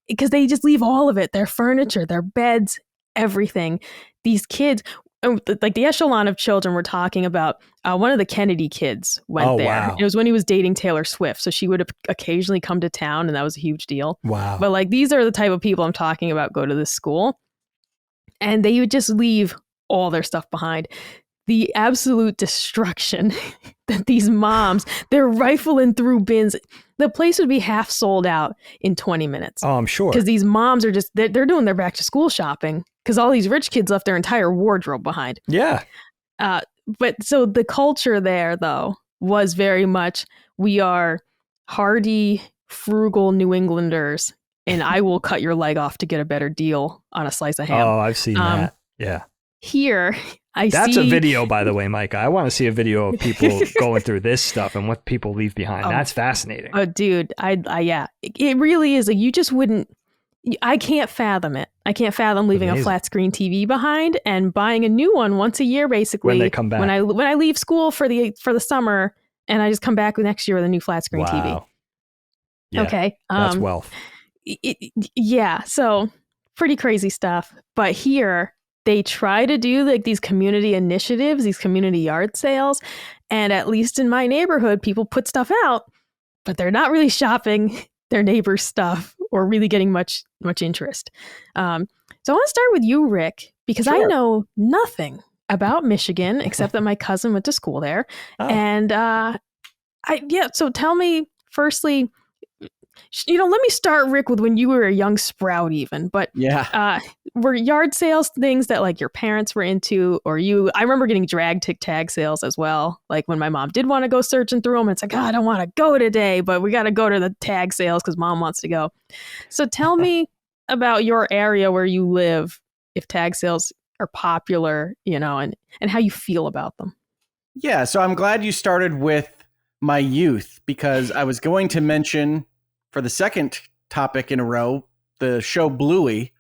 because they just leave all of it, their furniture, their beds, everything. These kids, like the echelon of children we're talking about, one of the Kennedy kids went there. Wow. It was when he was dating Taylor Swift. So she would occasionally come to town and that was a huge deal. Wow. But like these are the type of people I'm talking about go to this school. And they would just leave all their stuff behind. The absolute destruction that these moms, they're rifling through bins. The place would be half sold out in 20 minutes. Oh, I'm sure. Because these moms are just, they're doing their back to school shopping because all these rich kids left their entire wardrobe behind. Yeah. But so the culture there, though, was very much, we are hardy, frugal New Englanders, and I will cut your leg off to get a better deal on a slice of ham. Oh, I've seen that. Yeah. Here, That's a video, by the way, Micah. I want to see a video of people going through this stuff and what people leave behind. That's fascinating. Oh, dude. Yeah. It really is. Like, you just wouldn't. I can't fathom it. I can't fathom leaving a flat screen TV behind and buying a new one once a year, basically. When they come back. When I leave school for the summer and I just come back next year with a new flat screen TV. Yeah, okay. That's wealth. Yeah. So pretty crazy stuff. But here, they try to do like these community initiatives, these community yard sales. And at least in my neighborhood, people put stuff out, but they're not really shopping their neighbor's stuff or really getting much interest. So I want to start with you, Rick, because I know nothing about Michigan except that my cousin went to school there. Oh. And so tell me, firstly, let me start, Rick, with when you were a young sprout even. But were yard sales things that like your parents were into, or you? I remember getting dragged to tag sales as well. Like when my mom did want to go searching through them, it's like, I don't want to go today, but we got to go to the tag sales because mom wants to go. So tell me about your area where you live, if tag sales are popular, and how you feel about them. Yeah, so I'm glad you started with my youth, because I was going to mention, for the second topic in a row, the show Bluey,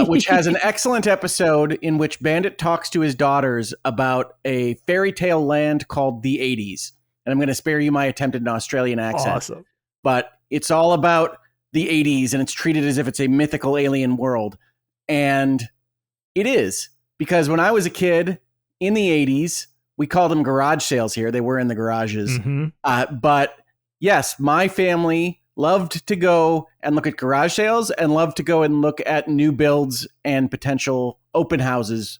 which has an excellent episode in which Bandit talks to his daughters about a fairy tale land called the 80s. And I'm going to spare you my attempt at an Australian accent. Awesome. But it's all about the 80s, and it's treated as if it's a mythical alien world. And it is, because when I was a kid in the 80s, we called them garage sales here. They were in the garages. Mm-hmm. But yes, my family loved to go and look at garage sales and loved to go and look at new builds and potential open houses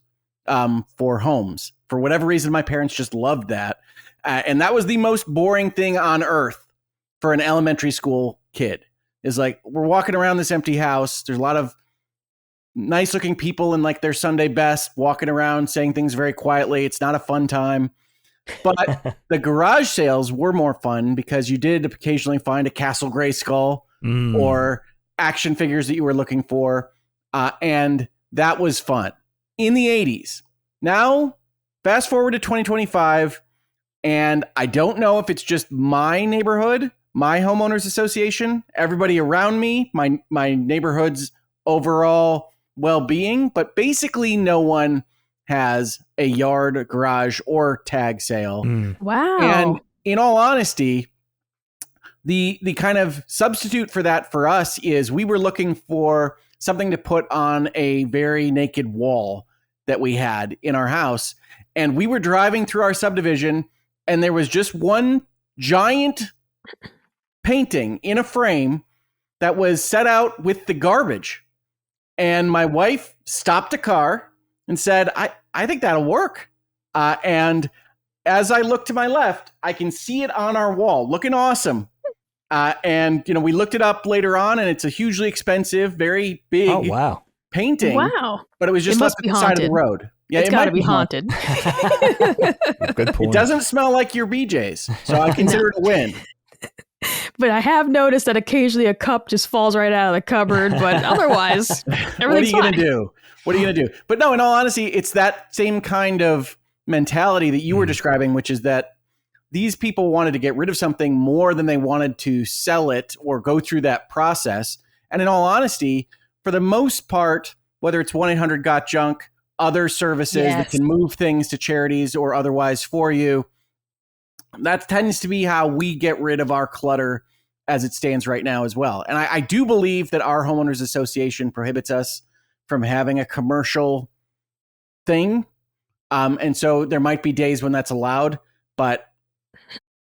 for homes. For whatever reason, my parents just loved that. And that was the most boring thing on earth for an elementary school kid. Is like, we're walking around this empty house. There's a lot of nice looking people in like their Sunday best walking around saying things very quietly. It's not a fun time. But the garage sales were more fun because you did occasionally find a Castle Grayskull or action figures that you were looking for. And that was fun in the 80s. Now, fast forward to 2025, And I don't know if it's just my neighborhood, my homeowners association, everybody around me, my neighborhood's overall well-being, but basically no one has a yard, garage, or tag sale. Wow. And in all honesty, the kind of substitute for that for us is we were looking for something to put on a very naked wall that we had in our house. And we were driving through our subdivision, and there was just one giant painting in a frame that was set out with the garbage. And my wife stopped a car and said, I think that'll work. And as I look to my left, I can see it on our wall, looking awesome. And, we looked it up later on, and it's a hugely expensive, very big painting. Wow. But it was just left at the side of the road. Yeah, it's got to be haunted. Good point. It doesn't smell like your BJ's, so I consider it a win. But I have noticed that occasionally a cup just falls right out of the cupboard. But otherwise, everything's What are you going to do? But no, in all honesty, it's that same kind of mentality that you were describing, which is that these people wanted to get rid of something more than they wanted to sell it or go through that process. And in all honesty, for the most part, whether it's 1-800-GOT-JUNK, other services that can move things to charities or otherwise for you, that tends to be how we get rid of our clutter as it stands right now as well. And I do believe that our homeowners association prohibits us from having a commercial thing. And so there might be days when that's allowed, but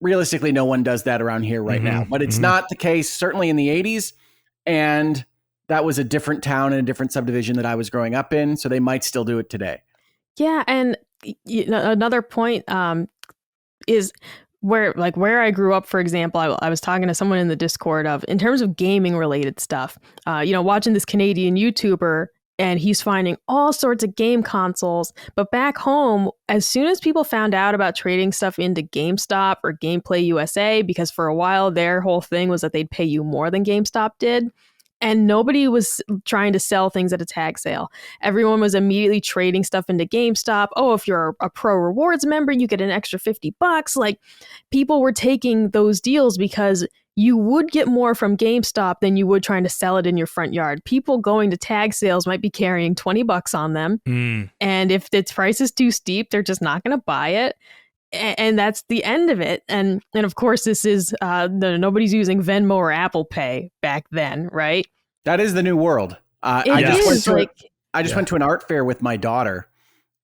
realistically, no one does that around here right now. But it's not the case, certainly in the 80s. And that was a different town and a different subdivision that I was growing up in. So they might still do it today. Yeah. And another point is where I grew up, for example, I was talking to someone in the Discord in terms of gaming related stuff, watching this Canadian YouTuber, and he's finding all sorts of game consoles. But back home, as soon as people found out about trading stuff into GameStop or Gameplay USA, because for a while their whole thing was that they'd pay you more than GameStop did, and nobody was trying to sell things at a tag sale. Everyone was immediately trading stuff into GameStop. Oh, if you're a Pro Rewards member, you get an extra $50. Like, people were taking those deals because you would get more from GameStop than you would trying to sell it in your front yard. People going to tag sales might be carrying $20 on them. And if its price is too steep, they're just not going to buy it. And that's the end of it. And of course, this is nobody's using Venmo or Apple Pay back then, right? That is the new world. I just went to an art fair with my daughter,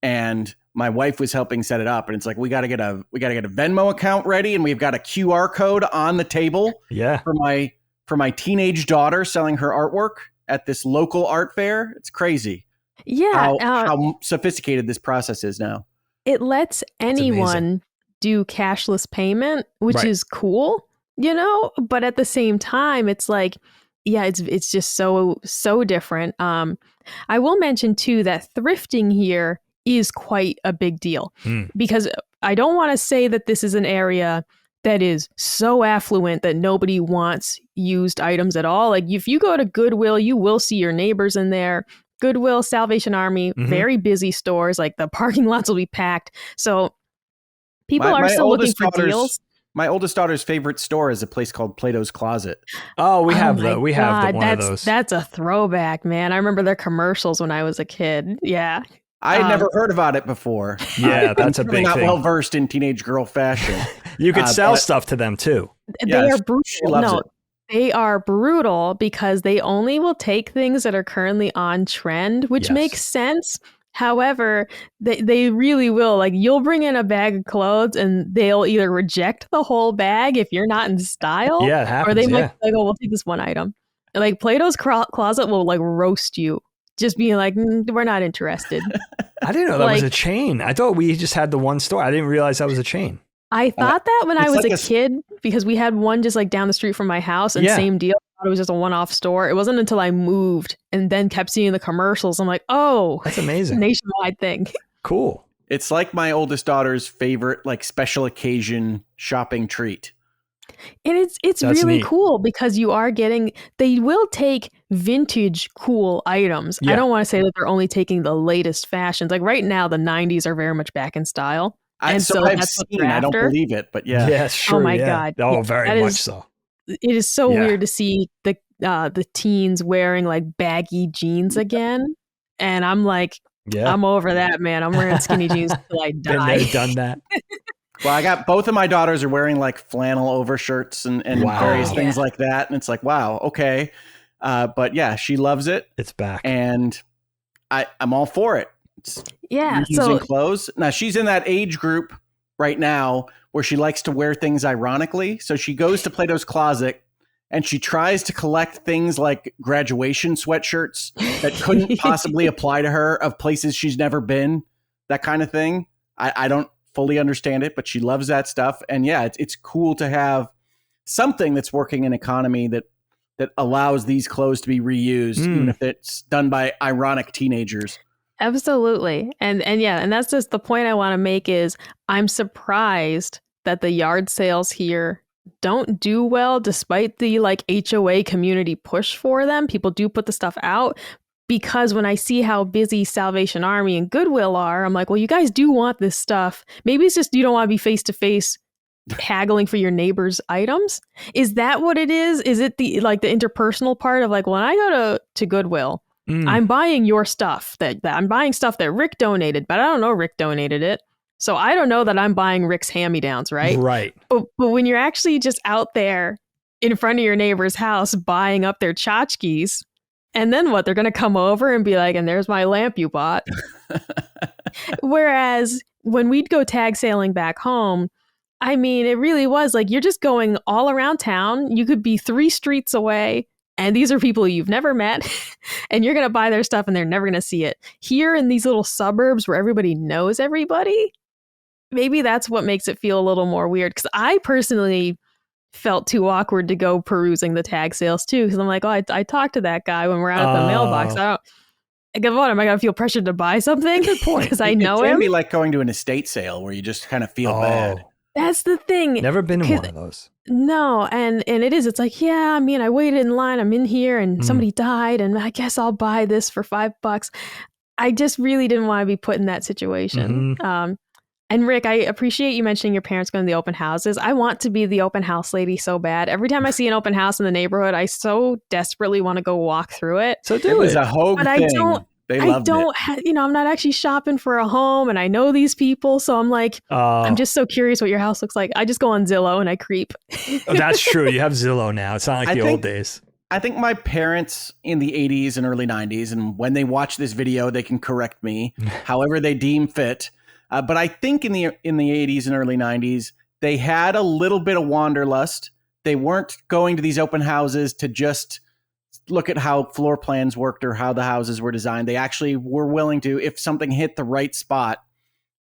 and my wife was helping set it up. And it's like, we got to get a Venmo account ready, and we've got a QR code on the table. For my teenage daughter selling her artwork at this local art fair. It's crazy. Yeah, how sophisticated this process is now. It lets anyone do cashless payment, which is cool, but at the same time, it's like, it's just so different. I will mention too that thrifting here is quite a big deal, because I don't want to say that this is an area that is so affluent that nobody wants used items at all. Like, if you go to Goodwill, you will see your neighbors in there. Goodwill, Salvation Army, very busy stores. Like, the parking lots will be packed. So people are still looking for deals. My oldest daughter's favorite store is a place called Plato's Closet. Oh, we have one of those. That's a throwback, man. I remember their commercials when I was a kid. Yeah. I had never heard about it before. Yeah, that's a big thing. Not well versed in teenage girl fashion. You could sell stuff to them too. They are brutal. They are brutal because they only will take things that are currently on trend, which makes sense. However, they really will. Like, you'll bring in a bag of clothes and they'll either reject the whole bag if you're not in style. Yeah, it happens, or they might be like, oh, we'll take this one item. And like, Plato's Closet will like roast you. Just being like, we're not interested. I didn't know that was a chain. I thought we just had the one store. I didn't realize that was a chain. I thought that when I was a kid, because we had one just like down the street from my house, and same deal. I thought it was just a one-off store. It wasn't until I moved and then kept seeing the commercials. I'm like, oh, that's amazing. Nationwide thing. Cool. It's like my oldest daughter's favorite, like, special occasion shopping treat. And it's really neat. Cool because they will take vintage cool items. I don't want to say that they're only taking the latest fashions. Like, right now, the 90s are very much back in style. I've seen. I don't believe it, but yeah. Yeah, sure. Oh my God. Oh, yeah, very much so. It is so weird to see the teens wearing like baggy jeans again. And I'm like, I'm over that, man. I'm wearing skinny jeans till I die. Been there, done that. Well, I got both of my daughters are wearing like flannel overshirts and various things like that. And it's like, wow, okay. But yeah, she loves it. It's back. And I'm all for it. It's using clothes. Now she's in that age group right now where she likes to wear things ironically. So she goes to Plato's Closet and she tries to collect things like graduation sweatshirts that couldn't possibly apply to her of places she's never been, that kind of thing. I don't fully understand it, but she loves that stuff. And yeah, it's cool to have something that's working in an economy that allows these clothes to be reused, even if it's done by ironic teenagers. Absolutely. And that's just the point I want to make is I'm surprised that the yard sales here don't do well despite the like HOA community push for them. People do put the stuff out. Because when I see how busy Salvation Army and Goodwill are, I'm like, well, you guys do want this stuff. Maybe it's just you don't want to be face-to-face haggling for your neighbor's items. Is that what it is? Is it the interpersonal part of like, when I go to Goodwill, I'm buying your stuff. That I'm buying stuff that Rick donated, but I don't know Rick donated it. So I don't know that I'm buying Rick's hand-me-downs, right? Right. But when you're actually just out there in front of your neighbor's house buying up their tchotchkes, and then what? They're going to come over and be like, and there's my lamp you bought. Whereas when we'd go tag sailing back home, I mean, it really was like you're just going all around town. You could be 3 streets away. And these are people you've never met. And you're going to buy their stuff and they're never going to see it. Here in these little suburbs where everybody knows everybody, maybe that's what makes it feel a little more weird. Because I personally felt too awkward to go perusing the tag sales too, because I'm like, oh, I talked to that guy when we're out at the mailbox. Am I gonna feel pressured to buy something? Good point. Because I know him. It can be like going to an estate sale where you just kind of feel bad. That's the thing. Never been in one of those. No, and it is. It's like, yeah, I mean, I waited in line. I'm in here, and somebody died, and I guess I'll buy this for $5. I just really didn't want to be put in that situation. And Rick, I appreciate you mentioning your parents going to the open houses. I want to be the open house lady so bad. Every time I see an open house in the neighborhood, I so desperately want to go walk through it. So it was a Hogue thing. I don't, I'm not actually shopping for a home, and I know these people, so I'm like, I'm just so curious what your house looks like. I just go on Zillow and I creep. Oh, that's true. You have Zillow now. It's not like the old days. I think my parents in the 80s and early 90s, and when they watch this video, they can correct me however they deem fit. But I think in the 80s and early 90s, they had a little bit of wanderlust. They weren't going to these open houses to just look at how floor plans worked or how the houses were designed. They actually were willing to, if something hit the right spot,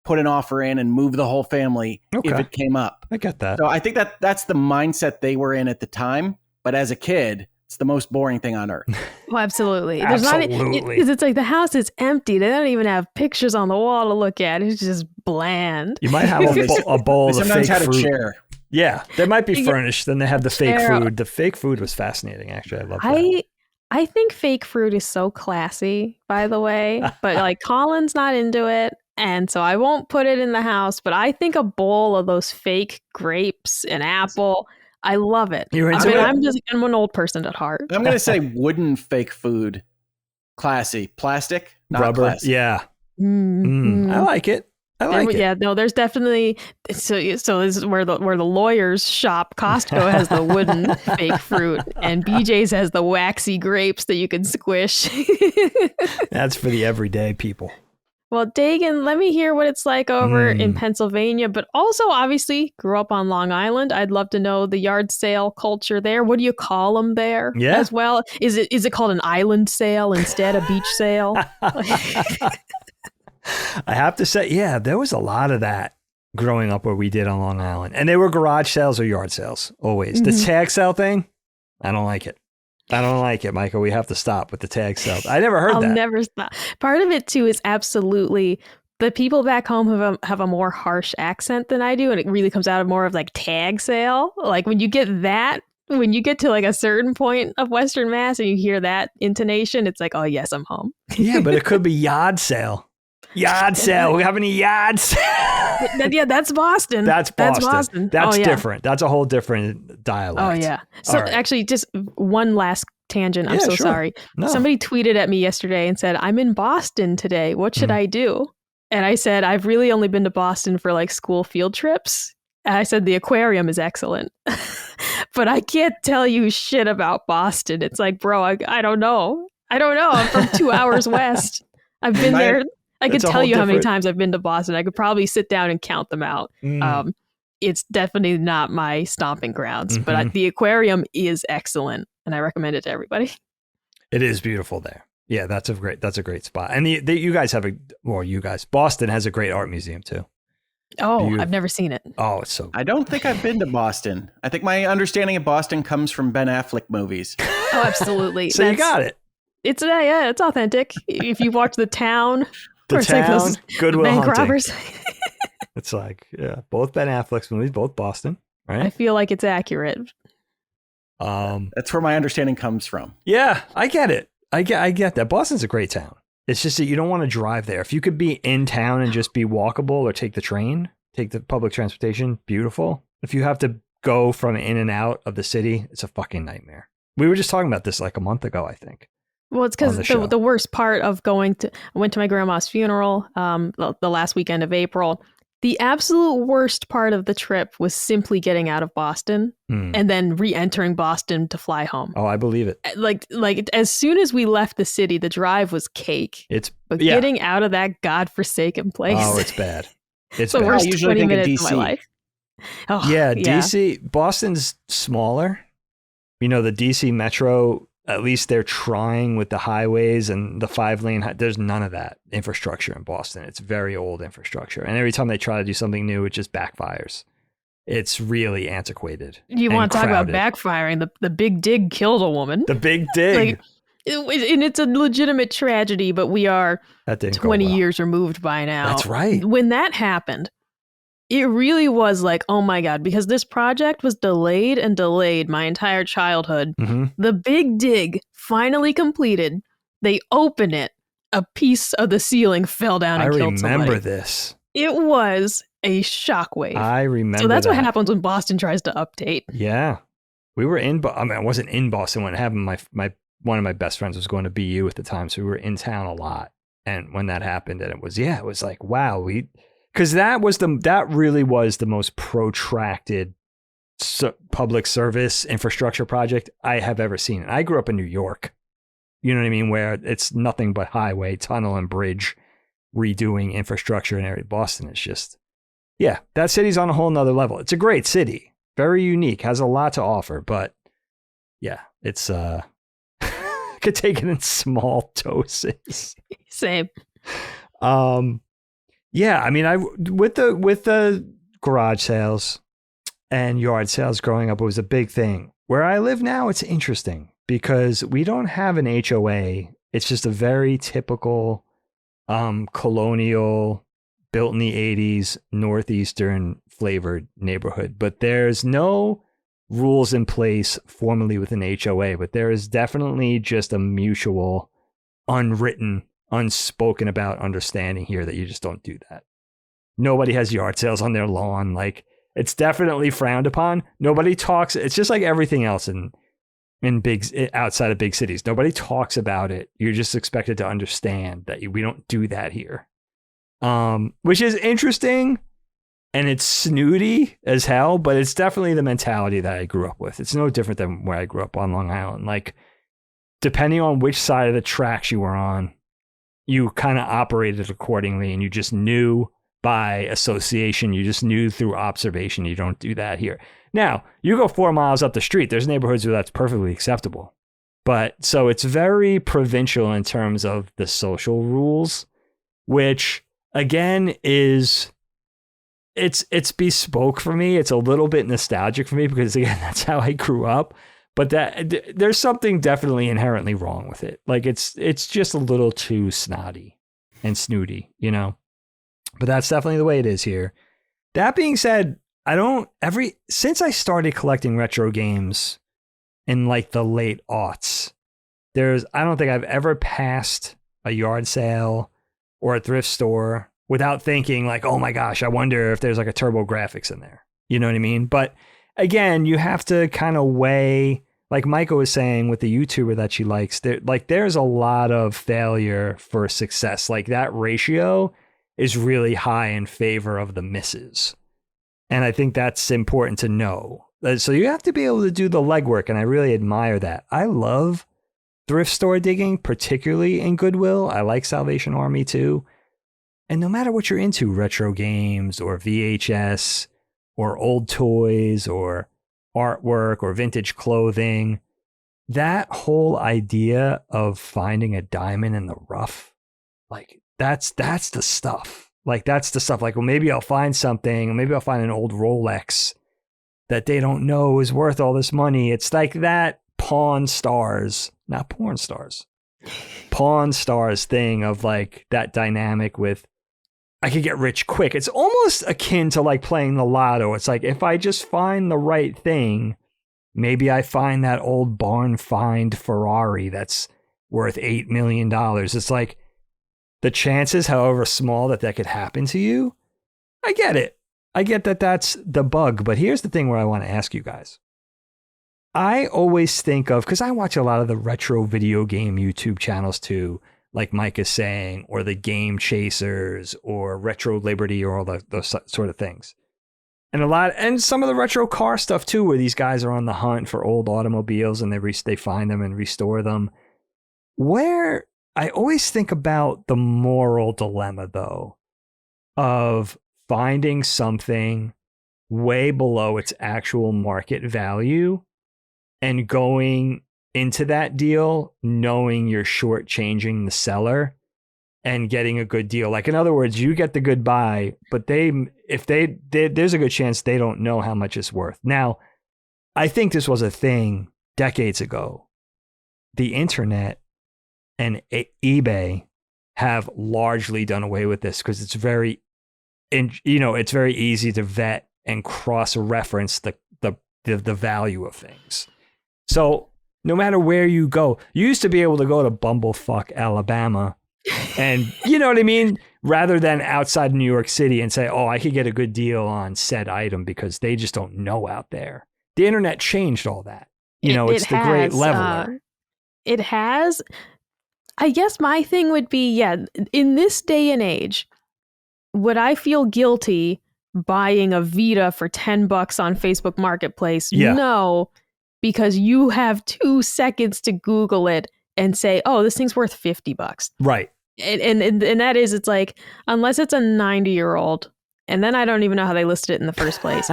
put an offer in and move the whole family if it came up. I get that. So I think that's the mindset they were in at the time. But as a kid, it's the most boring thing on earth. Well, absolutely. Absolutely. Because it's like the house is empty. They don't even have pictures on the wall to look at. It's just bland. You might have a bowl of fake fruit. Sometimes had a chair. Yeah, they might be furnished. Then they have the fake food. The fake food was fascinating, actually. I love that. I think fake fruit is so classy, by the way. But like Colin's not into it. And so I won't put it in the house. But I think a bowl of those fake grapes and apple, I love it. I'm an old person at heart. I'm going to say wooden fake food. Classy. Plastic, not rubber. Classy. Yeah. I like it. Yeah, no, there's definitely so this is where the lawyers shop. Costco has the wooden fake fruit, and BJ's has the waxy grapes that you can squish. That's for the everyday people. Well, Dagan, let me hear what it's like over in Pennsylvania, but also obviously grew up on Long Island. I'd love to know the yard sale culture there. What do you call them there as well? Is it called an island sale instead of beach sale? I have to say, yeah, there was a lot of that growing up where we did on Long Island. And they were garage sales or yard sales, always. The tag sale thing, I don't like it. I don't like it, Micah. We have to stop with the tag sales. I never heard that. I'll never stop. Part of it, too, is absolutely the people back home have a more harsh accent than I do. And it really comes out of more of like tag sale. Like when you get to like a certain point of Western Mass and you hear that intonation, it's like, oh, yes, I'm home. Yeah, but it could be yard sale. Yard sale. We have any yard sale? Yeah, that's Boston. That's Boston. That's yeah. different. That's a whole different dialect. Oh, yeah. So actually, just one last tangent. I'm so sorry. No. Somebody tweeted at me yesterday and said, I'm in Boston today. What should I do? And I said, I've really only been to Boston for like school field trips. And I said, the aquarium is excellent. But I can't tell you shit about Boston. It's like, bro, I don't know. I'm from 2 hours west. I've been there. I could tell you how many times I've been to Boston. I could probably sit down and count them out. It's definitely not my stomping grounds, but the aquarium is excellent. And I recommend it to everybody. It is beautiful there. Yeah, that's a great spot. And you guys Boston has a great art museum too. Oh, I've never seen it. Oh, it's so. I don't think I've been to Boston. I think my understanding of Boston comes from Ben Affleck movies. Oh, absolutely. So you got it. It's it's authentic. If you watch The Town, like Good Will bank Hunting. robbers. It's like, both Ben Affleck's movies, both Boston, right? I feel like it's accurate. That's where my understanding comes from. Yeah, I get it. I get that. Boston's a great town. It's just that you don't want to drive there. If you could be in town and just be walkable or take the train, take the public transportation, beautiful. If you have to go from in and out of the city, it's a fucking nightmare. We were just talking about this like a month ago, I think. Well, it's because the worst part of I went to my grandma's funeral the last weekend of April. The absolute worst part of the trip was simply getting out of Boston and then re-entering Boston to fly home. Oh, I believe it. Like as soon as we left the city, the drive was cake. Getting out of that godforsaken place. Oh, it's bad. It's the bad. worst 20 minutes of my life. Oh, yeah, DC, Boston's smaller. You know, the DC Metro, at least they're trying with the highways and the 5-lane. There's none of that infrastructure in Boston. It's very old infrastructure. And every time they try to do something new, it just backfires. It's really antiquated. You want to talk about backfiring? The Big Dig killed a woman. The Big Dig. And it's a legitimate tragedy, but we are 20 years removed by now. That's right. When that happened, it really was like, oh my God, because this project was delayed my entire childhood. The Big Dig finally completed. They open it. A piece of the ceiling fell down and killed somebody. I remember this. It was a shockwave. I remember. So that's what happens when Boston tries to update. Yeah. We were I wasn't in Boston when it happened. One of my best friends was going to BU at the time, so we were in town a lot. And when that happened, and it was like, wow, because that really was the most protracted public service infrastructure project I have ever seen. And I grew up in New York, you know what I mean, where it's nothing but highway, tunnel, and bridge redoing infrastructure in area. Boston is just, that city's on a whole nother level. It's a great city, very unique, has a lot to offer, but it's could take it in small doses. Same. Yeah, I mean, with the garage sales and yard sales growing up, it was a big thing. Where I live now, it's interesting because we don't have an HOA. It's just a very typical colonial, built in the 80s, Northeastern flavored neighborhood. But there's no rules in place formally with an HOA, but there is definitely just a mutual, unwritten, unspoken about understanding here that you just don't do that. Nobody has yard sales on their lawn. Like, it's definitely frowned upon. Nobody talks. It's just like everything else in outside of big cities. Nobody talks about it. You're just expected to understand that we don't do that here. Which is interesting. And it's snooty as hell, but it's definitely the mentality that I grew up with. It's no different than where I grew up on Long Island. Like, depending on which side of the tracks you were on, you kind of operated accordingly, and you just knew by association. You just knew through observation. You don't do that here. Now, you go 4 miles up the street, there's neighborhoods where that's perfectly acceptable. But so it's very provincial in terms of the social rules, which again is... It's bespoke for me. It's a little bit nostalgic for me because, again, that's how I grew up. But there's something definitely inherently wrong with it. Like, it's just a little too snotty and snooty, you know? But that's definitely the way it is here. That being said, since I started collecting retro games in like the late aughts, I don't think I've ever passed a yard sale or a thrift store without thinking like, oh my gosh, I wonder if there's like a Turbo Graphics in there. You know what I mean? But again, you have to kind of weigh, like Micah was saying with the YouTuber that she likes, there's a lot of failure for success. Like that ratio is really high in favor of the misses. And I think that's important to know. So you have to be able to do the legwork, and I really admire that. I love thrift store digging, particularly in Goodwill. I like Salvation Army too. And no matter what you're into, retro games or VHS or old toys or artwork or vintage clothing, that whole idea of finding a diamond in the rough, like that's the stuff. Like that's the stuff. Like, well, maybe I'll find something, or maybe I'll find an old Rolex that they don't know is worth all this money. It's like that Pawn Stars, not porn stars, Pawn Stars thing of like that dynamic with, I could get rich quick. It's almost akin to like playing the lotto. It's like, if I just find the right thing, maybe I find that old barn find Ferrari that's worth $8 million. It's like the chances, however small, that could happen to you. I get it. I get that that's the bug. But here's the thing where I want to ask you guys. I always think of, because I watch a lot of the retro video game YouTube channels too, like Mike is saying, or the Game Chasers or Retro Liberty or all those sort of things. And some of the retro car stuff too, where these guys are on the hunt for old automobiles and they find them and restore them. Where I always think about the moral dilemma though, of finding something way below its actual market value and going into that deal knowing you're shortchanging the seller and getting a good deal. Like, in other words, you get the good buy, but there's a good chance they don't know how much it's worth. Now, I think this was a thing decades ago. The internet and eBay have largely done away with this because it's very easy to vet and cross-reference the value of things. So no matter where you go, you used to be able to go to Bumblefuck, Alabama, and you know what I mean? Rather than outside New York City and say, oh, I could get a good deal on said item because they just don't know out there. The internet changed all that. It's the great leveler. It has. I guess my thing would be, in this day and age, would I feel guilty buying a Vita for $10 on Facebook Marketplace? Yeah. No, because you have 2 seconds to Google it and say, oh, this thing's worth $50. Right. And that is, it's like, unless it's a 90-year-old, and then I don't even know how they listed it in the first place.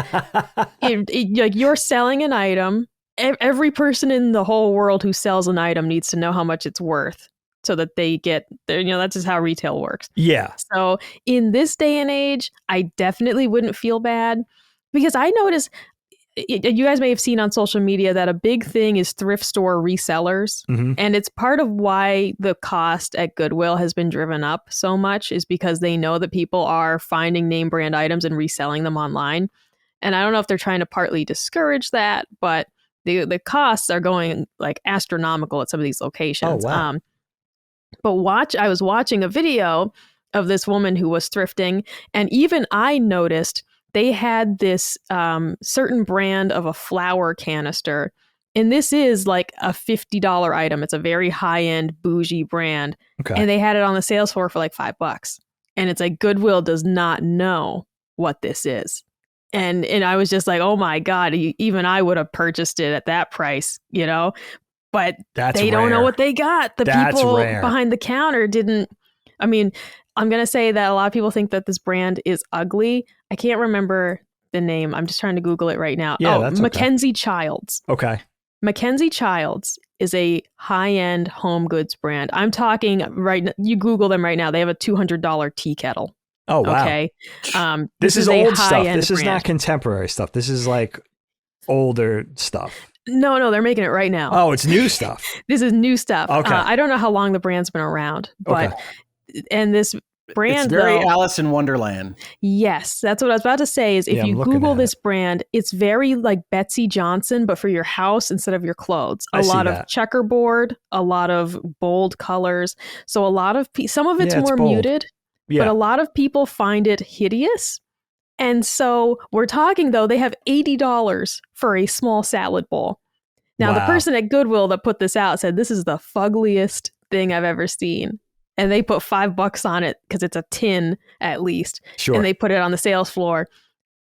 Like, you're selling an item. Every person in the whole world who sells an item needs to know how much it's worth so that they get there. That's just how retail works. Yeah. So in this day and age, I definitely wouldn't feel bad, because I notice, you guys may have seen on social media that a big thing is thrift store resellers. Mm-hmm. And it's part of why the cost at Goodwill has been driven up so much, is because they know that people are finding name brand items and reselling them online. And I don't know if they're trying to partly discourage that, but the costs are going like astronomical at some of these locations. Oh, wow. But I was watching a video of this woman who was thrifting, and even I noticed they had this certain brand of a flour canister. And this is like a $50 item. It's a very high-end bougie brand. Okay. And they had it on the sales floor for like $5. And it's like, Goodwill does not know what this is. And I was just like, oh my God, even I would have purchased it at that price, But they don't know what they got. The people behind the counter didn't. I mean, I'm going to say that a lot of people think that this brand is ugly. I can't remember the name. I'm just trying to Google it right now. Yeah, that's Mackenzie Childs. Okay. Mackenzie Childs is a high-end home goods brand. I'm talking you Google them right now. They have a $200 tea kettle. Oh, wow. Okay. This is old stuff. This is not contemporary stuff. This is like older stuff. No, they're making it right now. Oh, it's new stuff. This is new stuff. Okay. I don't know how long the brand's been around, but and this brand, it's very Alice in Wonderland. Yes, that's what I was about to say. Is if you Google this brand, it's very like Betsy Johnson, but for your house instead of your clothes. A lot of checkerboard, a lot of bold colors. So a lot of some of it's more muted. but a lot of people find it hideous. And so we're talking, though, they have $80 for a small salad bowl. Now, the person at Goodwill that put this out said, this is the fuggliest thing I've ever seen. And they put $5 on it because it's a tin at least. Sure. And they put it on the sales floor.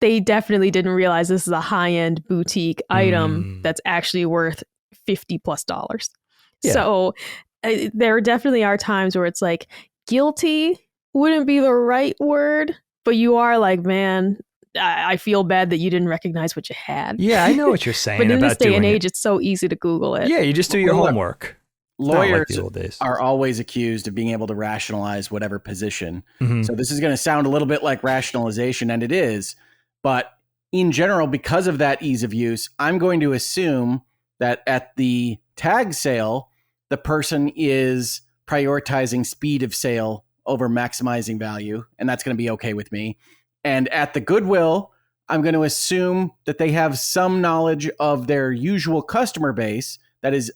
They definitely didn't realize this is a high-end boutique item that's actually worth $50+. Yeah. So there definitely are times where it's like guilty wouldn't be the right word, but you are like, man, I feel bad that you didn't recognize what you had. Yeah, I know what you're saying. But in about this day and age, it's so easy to Google it. Yeah, you just do your homework. Lawyers are always accused of being able to rationalize whatever position. So this is going to sound a little bit like rationalization, and it is. But in general, because of that ease of use, I'm going to assume that at the tag sale, the person is prioritizing speed of sale over maximizing value, and that's going to be okay with me. And at the Goodwill, I'm going to assume that they have some knowledge of their usual customer base that is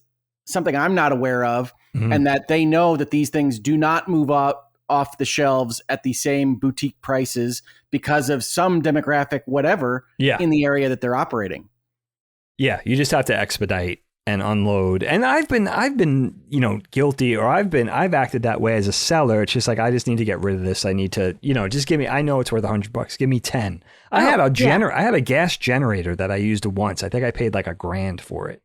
something I'm not aware of, and that they know that these things do not move off the shelves at the same boutique prices because of some demographic, whatever, in the area that they're operating. Yeah, you just have to expedite and unload. And I've been, guilty, or I've acted that way as a seller. It's just like, I just need to get rid of this. I need to, just give me, I know it's worth $100. Give me 10. I had a gas generator that I used once. I think I paid like $1,000 for it.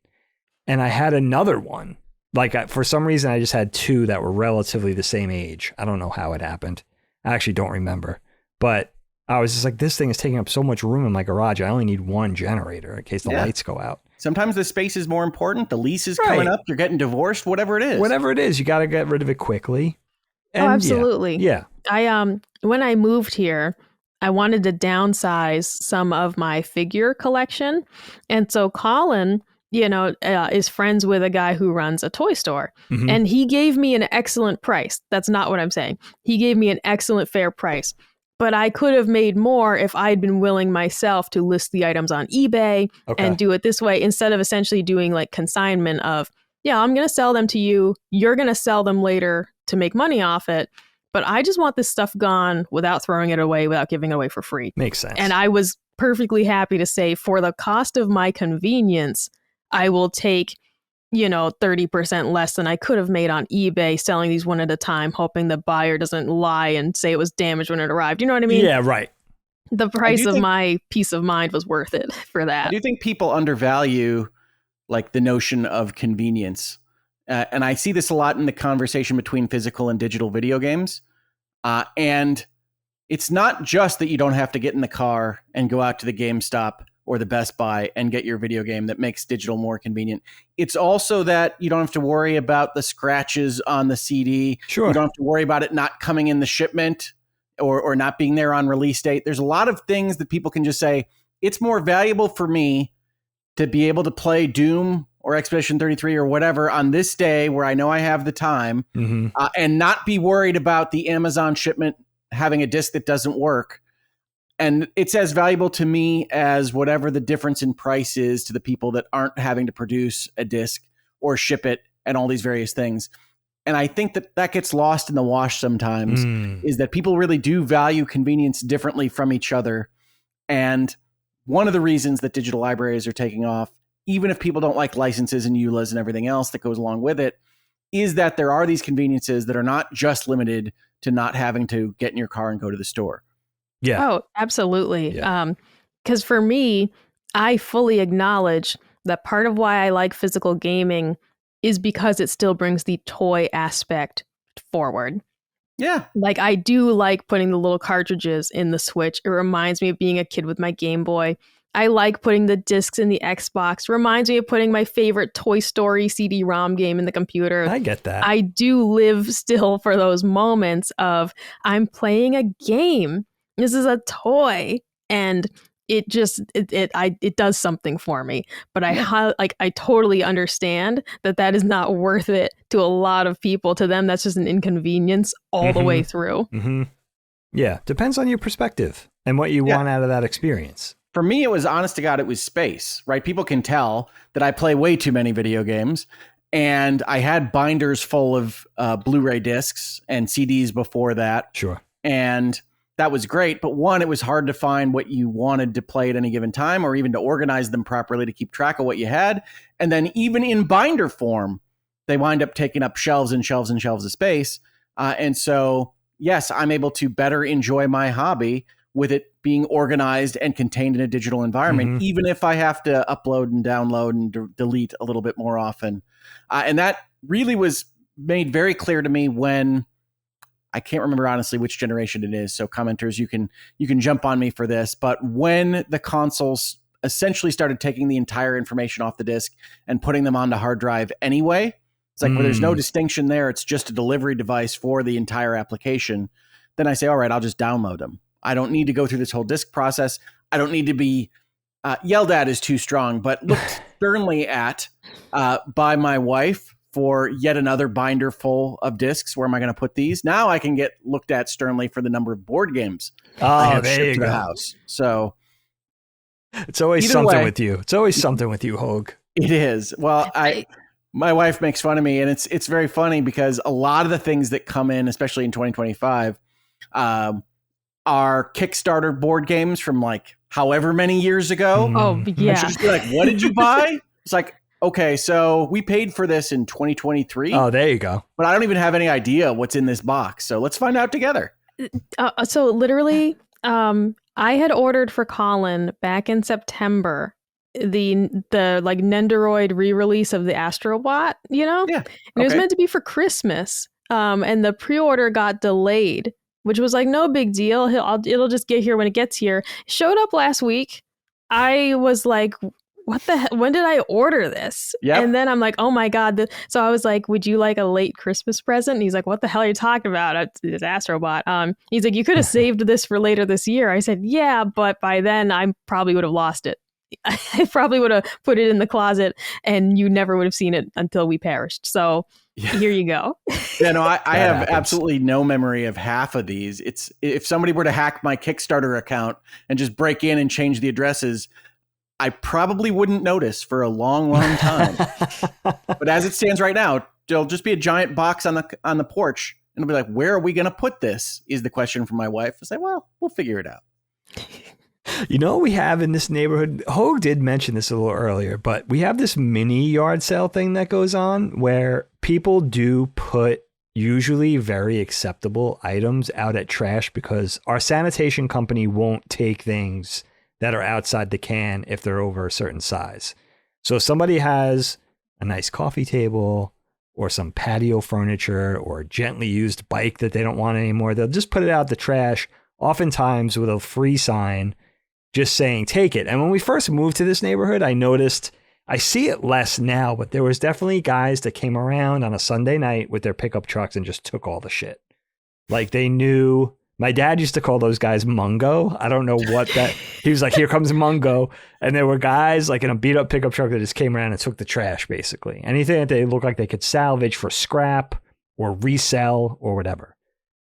And I had another one. Like for some reason, I just had two that were relatively the same age. I don't know how it happened. I actually don't remember. But I was just like, this thing is taking up so much room in my garage. I only need one generator in case the lights go out. Sometimes the space is more important. The lease is coming up. You're getting divorced, whatever it is. Whatever it is, you got to get rid of it quickly. And absolutely. Yeah. When I moved here, I wanted to downsize some of my figure collection. And so Colin, is friends with a guy who runs a toy store. And he gave me an excellent price. That's not what I'm saying. He gave me an excellent fair price. But I could have made more if I'd been willing myself to list the items on eBay and do it this way, instead of essentially doing like consignment of, I'm going to sell them to you. You're going to sell them later to make money off it. But I just want this stuff gone without throwing it away, without giving it away for free. Makes sense. And I was perfectly happy to say, for the cost of my convenience, I will take, 30% less than I could have made on eBay selling these one at a time, hoping the buyer doesn't lie and say it was damaged when it arrived. You know what I mean? Yeah, right. The price of my peace of mind was worth it for that. I do think people undervalue like the notion of convenience. And I see this a lot in the conversation between physical and digital video games. And it's not just that you don't have to get in the car and go out to the GameStop or the Best Buy and get your video game that makes digital more convenient. It's also that you don't have to worry about the scratches on the CD. Sure. You don't have to worry about it not coming in the shipment or not being there on release date. There's a lot of things that people can just say, it's more valuable for me to be able to play Doom or Expedition 33 or whatever on this day where I know I have the time and not be worried about the Amazon shipment having a disc that doesn't work. And it's as valuable to me as whatever the difference in price is to the people that aren't having to produce a disc or ship it and all these various things. And I think that gets lost in the wash sometimes, is that people really do value convenience differently from each other. And one of the reasons that digital libraries are taking off, even if people don't like licenses and EULAs and everything else that goes along with it, is that there are these conveniences that are not just limited to not having to get in your car and go to the store. Yeah. Oh, absolutely. Because for me, I fully acknowledge that part of why I like physical gaming is because it still brings the toy aspect forward. Yeah. Like I do like putting the little cartridges in the Switch. It reminds me of being a kid with my Game Boy. I like putting the discs in the Xbox. Reminds me of putting my favorite Toy Story CD-ROM game in the computer. I get that. I do live still for those moments of I'm playing a game. This is a toy, and it just it does something for me. But I totally understand that is not worth it to a lot of people. To them, that's just an inconvenience all the way through. Yeah, depends on your perspective and what you want out of that experience. For me, it was honest to God, it was space, right? People can tell that I play way too many video games, and I had binders full of Blu-ray discs and CDs before that. Sure. And that was great. But one, it was hard to find what you wanted to play at any given time, or even to organize them properly to keep track of what you had. And then even in binder form, they wind up taking up shelves and shelves and shelves of space. And so, yes, I'm able to better enjoy my hobby with it being organized and contained in a digital environment, even if I have to upload and download and delete a little bit more often. And that really was made very clear to me when, I can't remember honestly which generation it is. So commenters, you can jump on me for this. But when the consoles essentially started taking the entire information off the disk and putting them onto hard drive anyway, it's like, well, there's no distinction there. It's just a delivery device for the entire application. Then I say, all right, I'll just download them. I don't need to go through this whole disk process. I don't need to be yelled at is too strong, but looked sternly at by my wife for yet another binder full of discs. Where am I going to put these? Now I can get looked at sternly for the number of board games I have shipped to the house. So it's always something with you. It's always something with you, Hogue. It is. Well, my wife makes fun of me, and it's very funny because a lot of the things that come in, especially in 2025, are Kickstarter board games from like however many years ago. Oh, yeah. And she'll just be like, what did you buy? It's like, okay, so we paid for this in 2023. Oh, there you go. But I don't even have any idea what's in this box. So let's find out together. So literally, I had ordered for Colin back in September the like Nendoroid re-release of the Astrobot, you know? Yeah. And it was meant to be for Christmas. And the pre-order got delayed, which was like no big deal. It'll just get here when it gets here. Showed up last week. I was like, what the hell? When did I order this? Yep. And then I'm like, oh my God. So I was like, would you like a late Christmas present? And he's like, what the hell are you talking about? It's Astrobot. He's like, you could have saved this for later this year. I said, yeah, but by then I probably would have lost it. I probably would have put it in the closet and you never would have seen it until we perished. So here you go. Yeah, no, I have absolutely no memory of half of these. It's if somebody were to hack my Kickstarter account and just break in and change the addresses, I probably wouldn't notice for a long, long time. But as it stands right now, there'll just be a giant box on the porch, and it'll be like, where are we going to put this? Is the question from my wife. I say, well, we'll figure it out. You know what we have in this neighborhood? Hogue did mention this a little earlier, but we have this mini yard sale thing that goes on where people do put usually very acceptable items out at trash because our sanitation company won't take things that are outside the can if they're over a certain size. So if somebody has a nice coffee table or some patio furniture or a gently used bike that they don't want anymore, they'll just put it out the trash, oftentimes with a free sign just saying, take it. And when we first moved to this neighborhood, I noticed, I see it less now, but there was definitely guys that came around on a Sunday night with their pickup trucks and just took all the shit. Like they knew. My dad used to call those guys Mungo. I don't know what that, he was like, here comes Mungo. And there were guys like in a beat up pickup truck that just came around and took the trash, basically. Anything that they looked like they could salvage for scrap or resell or whatever.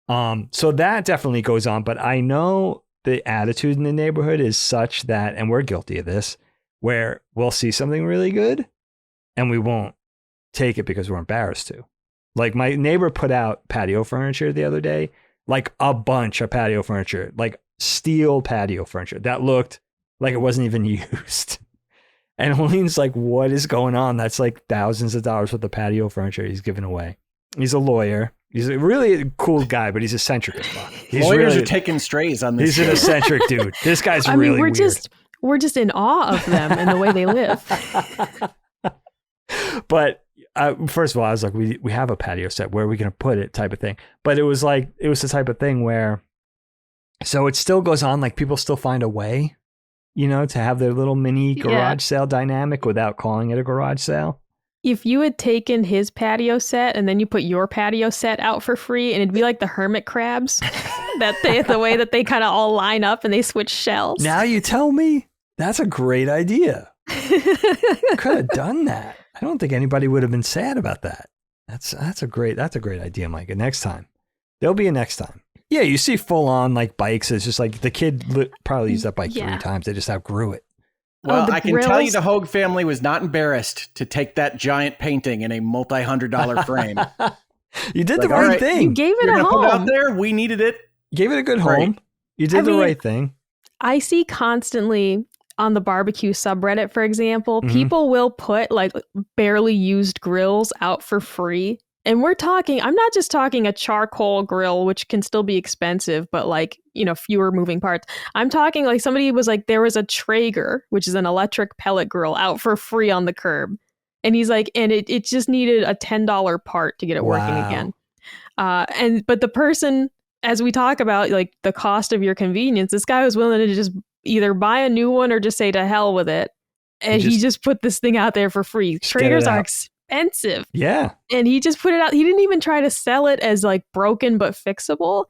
So that definitely goes on. But I know the attitude in the neighborhood is such that, and we're guilty of this, where we'll see something really good and we won't take it because we're embarrassed to. Like my neighbor put out patio furniture the other day. Like a bunch of patio furniture, like steel patio furniture that looked like it wasn't even used. And Helene's like, what is going on? That's like thousands of dollars worth of patio furniture he's giving away. He's a lawyer. He's a really cool guy, but he's eccentric as fuck. Lawyers are taking strays on this. He's an eccentric dude. This guy's really weird. We're just in awe of them and the way they live. But first of all, I was like, we have a patio set. Where are we going to put it? Type of thing. But it was the type of thing where, so it still goes on. Like people still find a way, you know, to have their little mini garage sale dynamic without calling it a garage sale. If you had taken his patio set and then you put your patio set out for free, and it'd be like the hermit crabs, the way that they kind of all line up and they switch shells. Now you tell me, that's a great idea. Could have done that. I don't think anybody would have been sad about that. That's a great idea, Micah. Next time. There'll be a next time. Yeah, you see full on like bikes. It's just like the kid probably used that bike 3 times. They just outgrew it. Well, I can tell you the Hogue family was not embarrassed to take that giant painting in a multi-$100 frame. You did the right thing. You gave it a home. Put it out there. We needed it. gave it a good home. Right. You did the right thing. I see constantly on the barbecue subreddit, for example, people will put like barely used grills out for free. And I'm not just talking a charcoal grill, which can still be expensive, but like, fewer moving parts. I'm talking like somebody was like, there was a Traeger, which is an electric pellet grill, out for free on the curb. And he's like, and it just needed a $10 part to get it working again. But the person, as we talk about like the cost of your convenience, this guy was willing to just either buy a new one or just say to hell with it. And he just put this thing out there for free. Traegers are expensive. Yeah. And he just put it out. He didn't even try to sell it as like broken but fixable.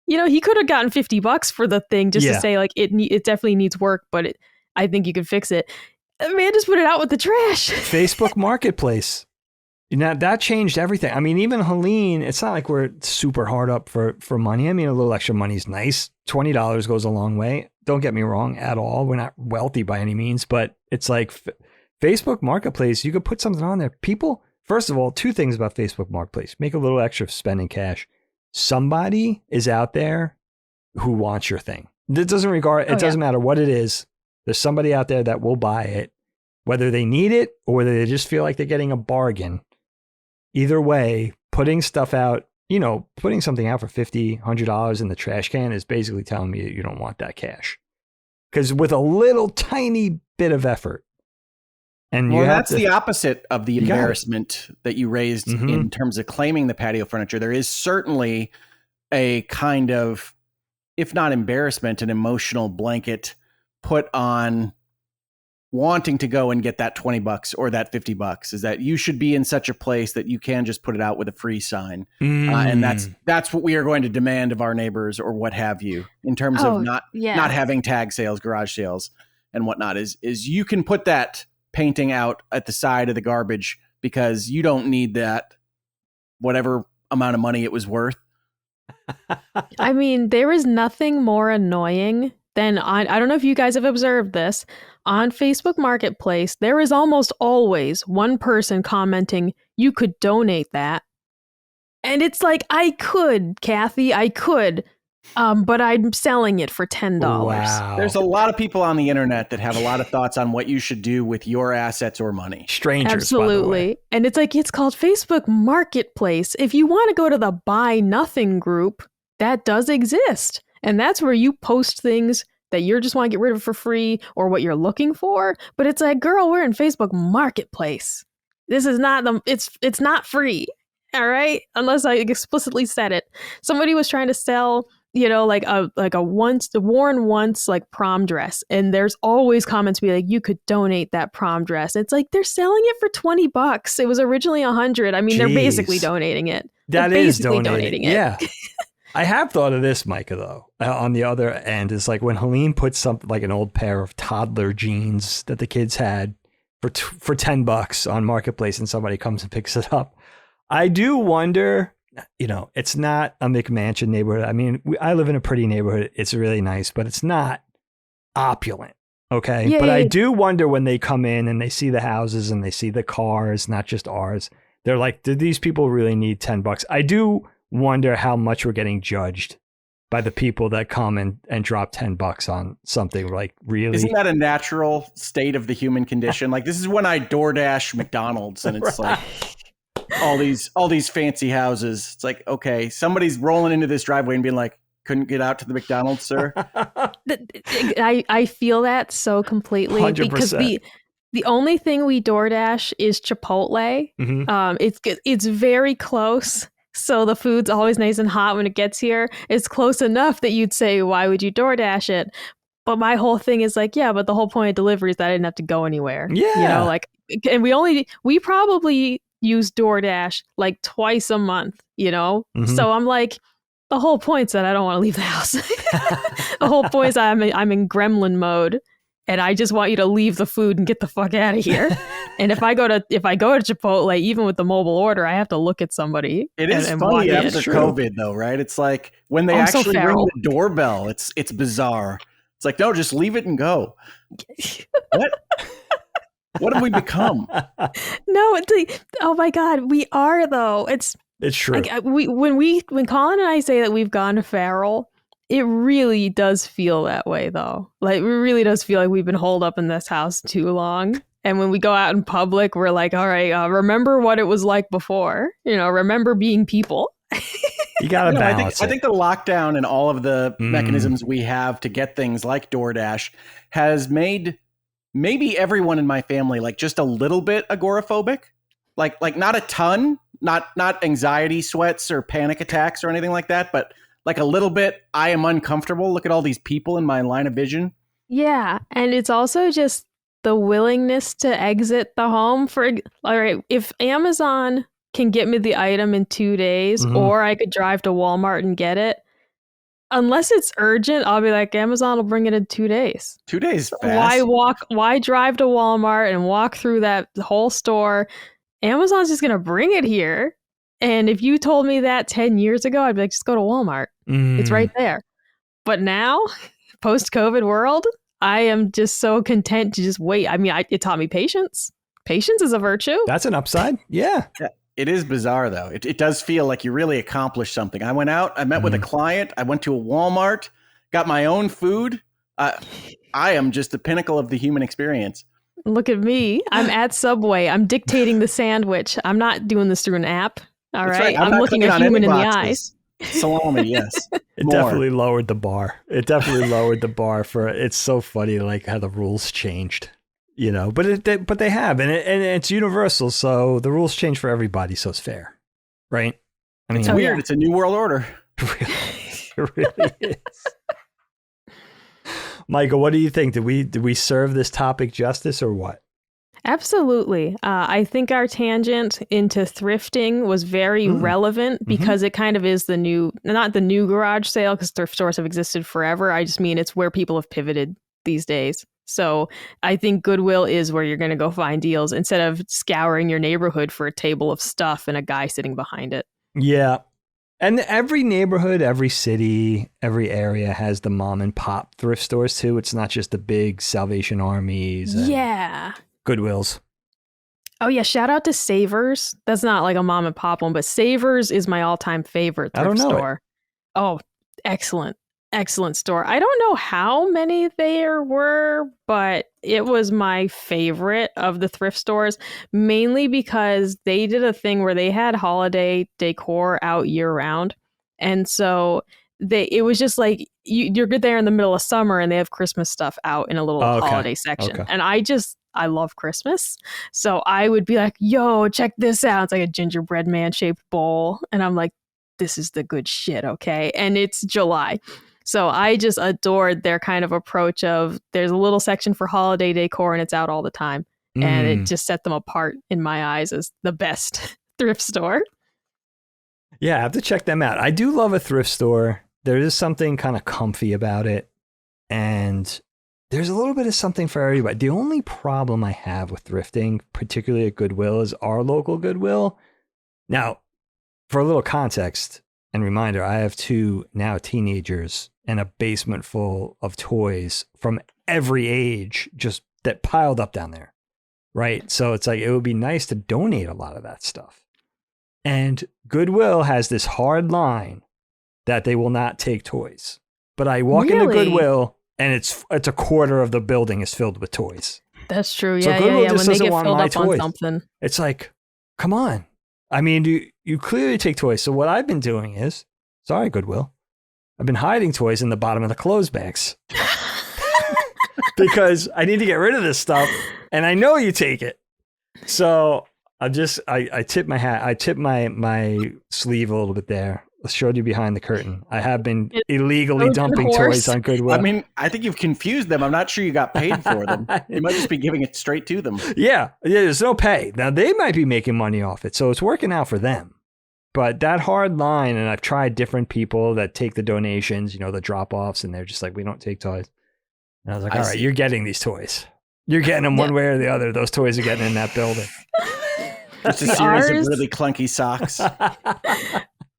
He could have gotten $50 for the thing just to say like it definitely needs work, but I think you could fix it. The man just put it out with the trash. Facebook Marketplace. That changed everything. I mean, even Helene, it's not like we're super hard up for money. I mean, a little extra money is nice. $20 goes a long way. Don't get me wrong at all. We're not wealthy by any means, but it's like Facebook Marketplace, you could put something on there. People, first of all, two things about Facebook Marketplace. Make a little extra spending cash. Somebody is out there who wants your thing. It doesn't matter what it is. There's somebody out there that will buy it, whether they need it or whether they just feel like they're getting a bargain. Either way, putting stuff out, putting something out for $50, $100 in the trash can is basically telling me that you don't want that cash. Because with a little tiny bit of effort, and that's the opposite of the embarrassment that you raised in terms of claiming the patio furniture. There is certainly a kind of, if not embarrassment, an emotional blanket put on wanting to go and get that $20 or that $50 is that you should be in such a place that you can just put it out with a free sign. And that's what we are going to demand of our neighbors or what have you in terms of not having tag sales, garage sales and whatnot is you can put that painting out at the side of the garbage because you don't need that, whatever amount of money it was worth. I mean, there is nothing more annoying than I don't know if you guys have observed this. On Facebook Marketplace, there is almost always one person commenting, you could donate that. And it's like, I could, Kathy, I could, but I'm selling it for $10. Wow. There's a lot of people on the internet that have a lot of thoughts on what you should do with your assets or money. Strangers, absolutely. By the way. And it's like, it's called Facebook Marketplace. If you want to go to the Buy Nothing group, that does exist. And that's where you post things that you just want to get rid of for free or what you're looking for. But it's like, girl, we're in Facebook Marketplace. This is not it's not free. All right. Unless I explicitly said it. Somebody was trying to sell, like a worn once like prom dress. And there's always comments be like, you could donate that prom dress. It's like, they're selling it for $20. It was originally $100. I mean, They're basically donating it. That is donating it. Yeah. I have thought of this, Micah, though. On the other end, is like when Helene puts something like an old pair of toddler jeans that the kids had for $10 on Marketplace and somebody comes and picks it up. I do wonder, it's not a McMansion neighborhood. I mean, I live in a pretty neighborhood. It's really nice, but it's not opulent. Okay. Yeah, but I do wonder when they come in and they see the houses and they see the cars, not just ours. They're like, did these people really need $10? I do wonder how much we're getting judged by the people that come and drop $10 on something. Like, really? Isn't that a natural state of the human condition? Like, this is when I DoorDash McDonald's and it's like all these fancy houses. It's like, okay, somebody's rolling into this driveway and being like, couldn't get out to the McDonald's, sir. I feel that so completely 100%. Because the only thing we DoorDash is Chipotle. It's very close. So the food's always nice and hot when it gets here. It's close enough that you'd say, why would you DoorDash it? But my whole thing is like, yeah, but the whole point of delivery is that I didn't have to go anywhere. Yeah. And we probably use DoorDash like twice a month, So I'm like, the whole point's that I don't want to leave the house. The whole point is I'm in gremlin mode. And I just want you to leave the food and get the fuck out of here. And if I go to Chipotle, even with the mobile order, I have to look at somebody. It is funny after COVID, though, right? It's like when they actually ring the doorbell, it's bizarre. It's like, no, just leave it and go. What have we become? No, oh my God, we are though. It's true. Like, when Colin and I say that we've gone feral, It really does feel that way, though. Like, it really does feel like we've been holed up in this house too long. And when we go out in public, we're like, all right, remember what it was like before. Remember being people. You got to balance I think the lockdown and all of the mechanisms we have to get things like DoorDash has made maybe everyone in my family like just a little bit agoraphobic. Like not a ton, not anxiety sweats or panic attacks or anything like that, but like a little bit. I am uncomfortable. Look at all these people in my line of vision. Yeah. And it's also just the willingness to exit the home all right, if Amazon can get me the item in 2 days, or I could drive to Walmart and get it. Unless it's urgent, I'll be like, Amazon will bring it in 2 days. 2 days fast. Why drive to Walmart and walk through that whole store? Amazon's just going to bring it here. And if you told me that 10 years ago, I'd be like, just go to Walmart. It's right there. But now, post-COVID world, I am just so content to just wait. I mean, it taught me patience. Patience is a virtue. That's an upside. Yeah. It is bizarre, though. It does feel like you really accomplished something. I went out, I met with a client, I went to a Walmart, got my own food. I am just the pinnacle of the human experience. Look at me. I'm at Subway. I'm dictating the sandwich. I'm not doing this through an app. All right. I'm looking a human in the eyes. Salami, yes. It definitely lowered the bar. It's so funny, like how the rules changed, but they have, and it's universal. So the rules change for everybody. So it's fair. Right. I mean, it's weird. Yeah. It's a new world order. It really is. Micah, what do you think? Did we serve this topic justice or what? Absolutely. I think our tangent into thrifting was very relevant because it kind of is not the new garage sale, because thrift stores have existed forever. I just mean it's where people have pivoted these days. So I think Goodwill is where you're going to go find deals instead of scouring your neighborhood for a table of stuff and a guy sitting behind it. Yeah. And every neighborhood, every city, every area has the mom and pop thrift stores too. It's not just the big Salvation Armies. Yeah. Goodwills. Oh, yeah. Shout out to Savers. That's not like a mom and pop one, but Savers is my all-time favorite thrift store. Oh, excellent. Excellent store. I don't know how many there were, but it was my favorite of the thrift stores, mainly because they did a thing where they had holiday decor out year round. And so it was just like you're good there in the middle of summer and they have Christmas stuff out in a little holiday section. Okay. And I love Christmas. So I would be like, yo, check this out. It's like a gingerbread man shaped bowl. And I'm like, this is the good shit. Okay. And it's July. So I just adored their kind of approach of there's a little section for holiday decor and it's out all the time. And it just set them apart in my eyes as the best thrift store. Yeah, I have to check them out. I do love a thrift store. There is something kind of comfy about it. And there's a little bit of something for everybody. The only problem I have with thrifting, particularly at Goodwill, is our local Goodwill. Now, for a little context and reminder, I have 2 now teenagers and a basement full of toys from every age just that piled up down there. Right. So it's like it would be nice to donate a lot of that stuff. And Goodwill has this hard line that they will not take toys. But I walk into Goodwill and it's a quarter of the building is filled with toys. That's true. So yeah, Goodwill yeah. just When they doesn't get want filled my up toys. on something. It's like, come on. I mean, you clearly take toys. So what I've been doing is, sorry, Goodwill, I've been hiding toys in the bottom of the clothes bags. Because I need to get rid of this stuff and I know you take it. So I tip my hat. I tip my sleeve a little bit there. I showed you behind the curtain. I have been illegally dumping toys on Goodwill. I mean, I think you've confused them. I'm not sure you got paid for them. You might just be giving it straight to them. Yeah, there's no pay. Now, they might be making money off it, so it's working out for them. But that hard line, and I've tried different people that take the donations, the drop-offs, and they're just like, we don't take toys. And I was like, all right, you're getting these toys. You're getting them one way or the other. Those toys are getting in that building. It's a series of really clunky socks.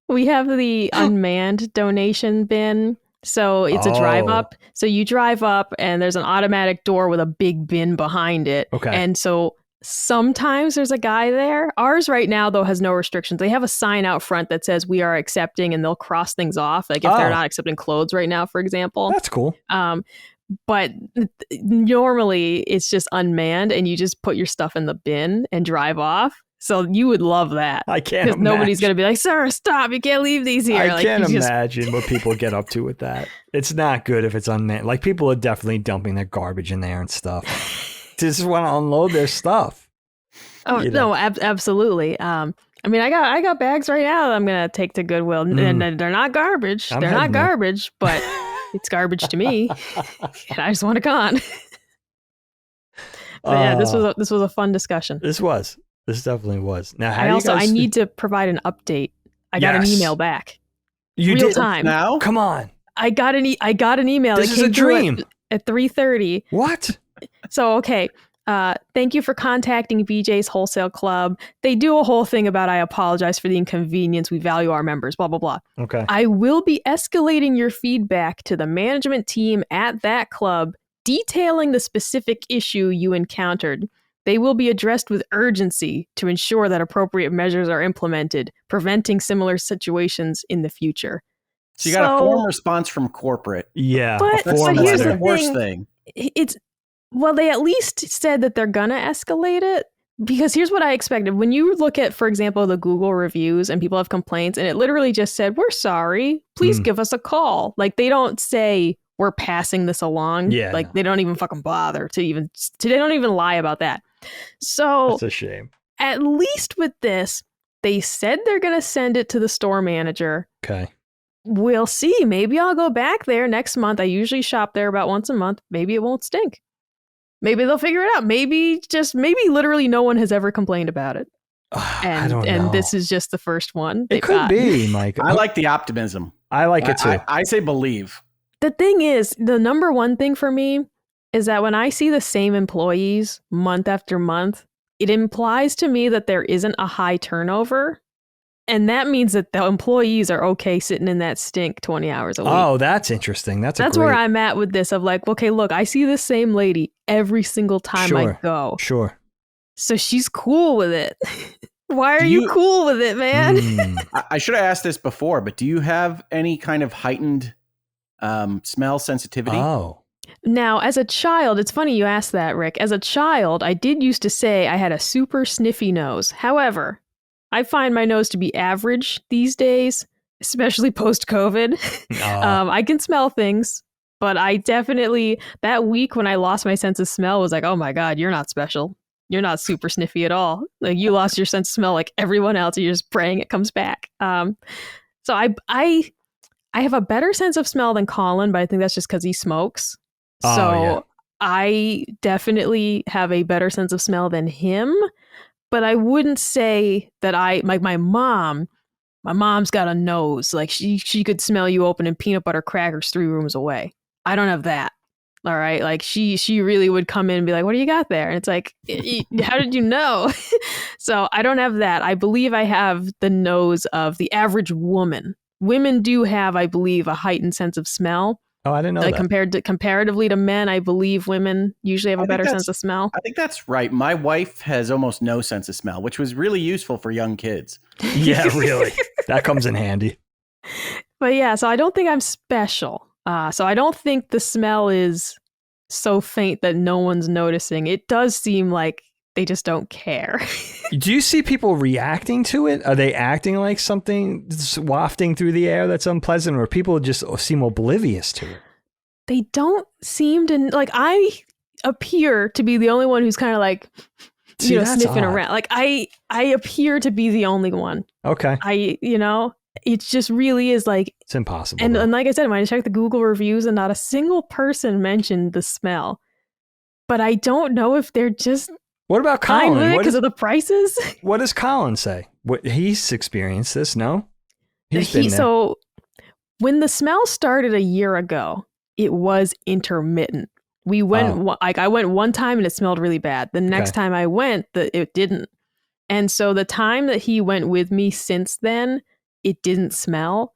We have the unmanned donation bin. So it's a drive up. So you drive up and there's an automatic door with a big bin behind it. Okay. And so Sometimes there's a guy there. Ours right now, though, has no restrictions. They have a sign out front that says we are accepting, and they'll cross things off. Like if they're not accepting clothes right now, for example. That's cool. But normally it's just unmanned and you just put your stuff in the bin and drive off. So you would love that. I can't imagine. Because nobody's going to be like, sir, stop. You can't leave these here. I can't imagine what people get up to with that. It's not good if it's unmanned. Like people are definitely dumping their garbage in there and stuff. Just want to unload their stuff. Oh, no, absolutely. I mean, I got bags right now that I'm going to take to Goodwill. And they're not garbage. They're not garbage, but it's garbage to me. And I just want it gone. But yeah, this was a fun discussion. This definitely was. Now, I need to provide an update. I got an email back. You Real did time. Now? Come on. I got an email. This is a dream. At 3:30. What? So, okay. Thank you for contacting BJ's Wholesale Club. They do a whole thing about I apologize for the inconvenience. We value our members, blah, blah, blah. Okay. I will be escalating your feedback to the management team at that club, detailing the specific issue you encountered. They will be addressed with urgency to ensure that appropriate measures are implemented, preventing similar situations in the future. So you got a formal response from corporate. Yeah. But here's the worst thing. Well, they at least said that they're going to escalate it, because here's what I expected. When you look at, for example, the Google reviews and people have complaints and it literally just said, we're sorry, please give us a call. Like they don't say we're passing this along. Yeah. Like they don't even fucking bother they don't even lie about that. So that's a shame. At least with this, they said they're going to send it to the store manager. Okay. We'll see. Maybe I'll go back there next month. I usually shop there about once a month. Maybe it won't stink. Maybe they'll figure it out. Maybe literally no one has ever complained about it. I don't know. And this is just the first one. It could be, Mike. I like the optimism. I like it too. I say believe. The thing is, the number one thing for me is that when I see the same employees month after month, it implies to me that there isn't a high turnover. And that means that the employees are okay sitting in that stink 20 hours a week. Oh, that's interesting. That's where I'm at with this of like, okay, look, I see the same lady every single time I go. Sure. So she's cool with it. Why are you cool with it, man? I should have asked this before, but do you have any kind of heightened smell sensitivity? Oh. Now, as a child, it's funny you asked that, Rick. As a child, I did used to say I had a super sniffy nose. However, I find my nose to be average these days, especially post-COVID. I can smell things, but I definitely, that week when I lost my sense of smell was like, oh my God, you're not special. You're not super sniffy at all. Like you lost your sense of smell like everyone else. And you're just praying it comes back. So I have a better sense of smell than Colin, but I think that's just because he smokes. I definitely have a better sense of smell than him. But I wouldn't say that my mom's got a nose. Like she could smell you opening peanut butter crackers 3 rooms away. I don't have that. All right. Like she really would come in and be like, what do you got there? And it's like, how did you know? So I don't have that. I believe I have the nose of the average woman. Women do have, I believe, a heightened sense of smell. Oh, I didn't know that. Comparatively to men, I believe women usually have a better sense of smell. I think that's right. My wife has almost no sense of smell, which was really useful for young kids. Yeah, really. That comes in handy. But yeah, so I don't think I'm special. So I don't think the smell is so faint that no one's noticing. It does seem like they just don't care. Do you see people reacting to it? Are they acting like something wafting through the air that's unpleasant, or people just seem oblivious to it? They don't seem to, like, I appear to be the only one who's kind of like, sniffing around. Like I appear to be the only one. Okay. It just really is like, it's impossible. And like I said, when I checked the Google reviews and not a single person mentioned the smell, but I don't know if they're just, what about Colin? Because of the prices? What does Colin say? he's experienced this, no? He's been there. So when the smell started a year ago, it was intermittent. We went, I went one time and it smelled really bad. The next time I went, it didn't. And so the time that he went with me since then, it didn't smell.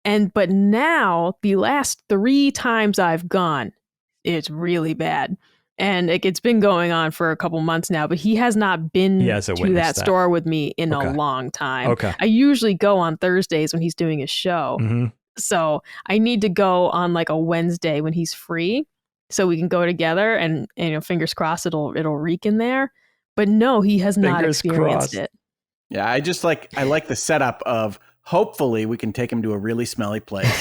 But now the last 3 times I've gone, it's really bad. And it's been going on for a couple months now, but he has not been to that store with me in a long time. Okay. I usually go on Thursdays when he's doing his show. Mm-hmm. So I need to go on like a Wednesday when he's free so we can go together and fingers crossed it'll reek in there. But no, he has not experienced it. Yeah, I like the setup of hopefully we can take him to a really smelly place.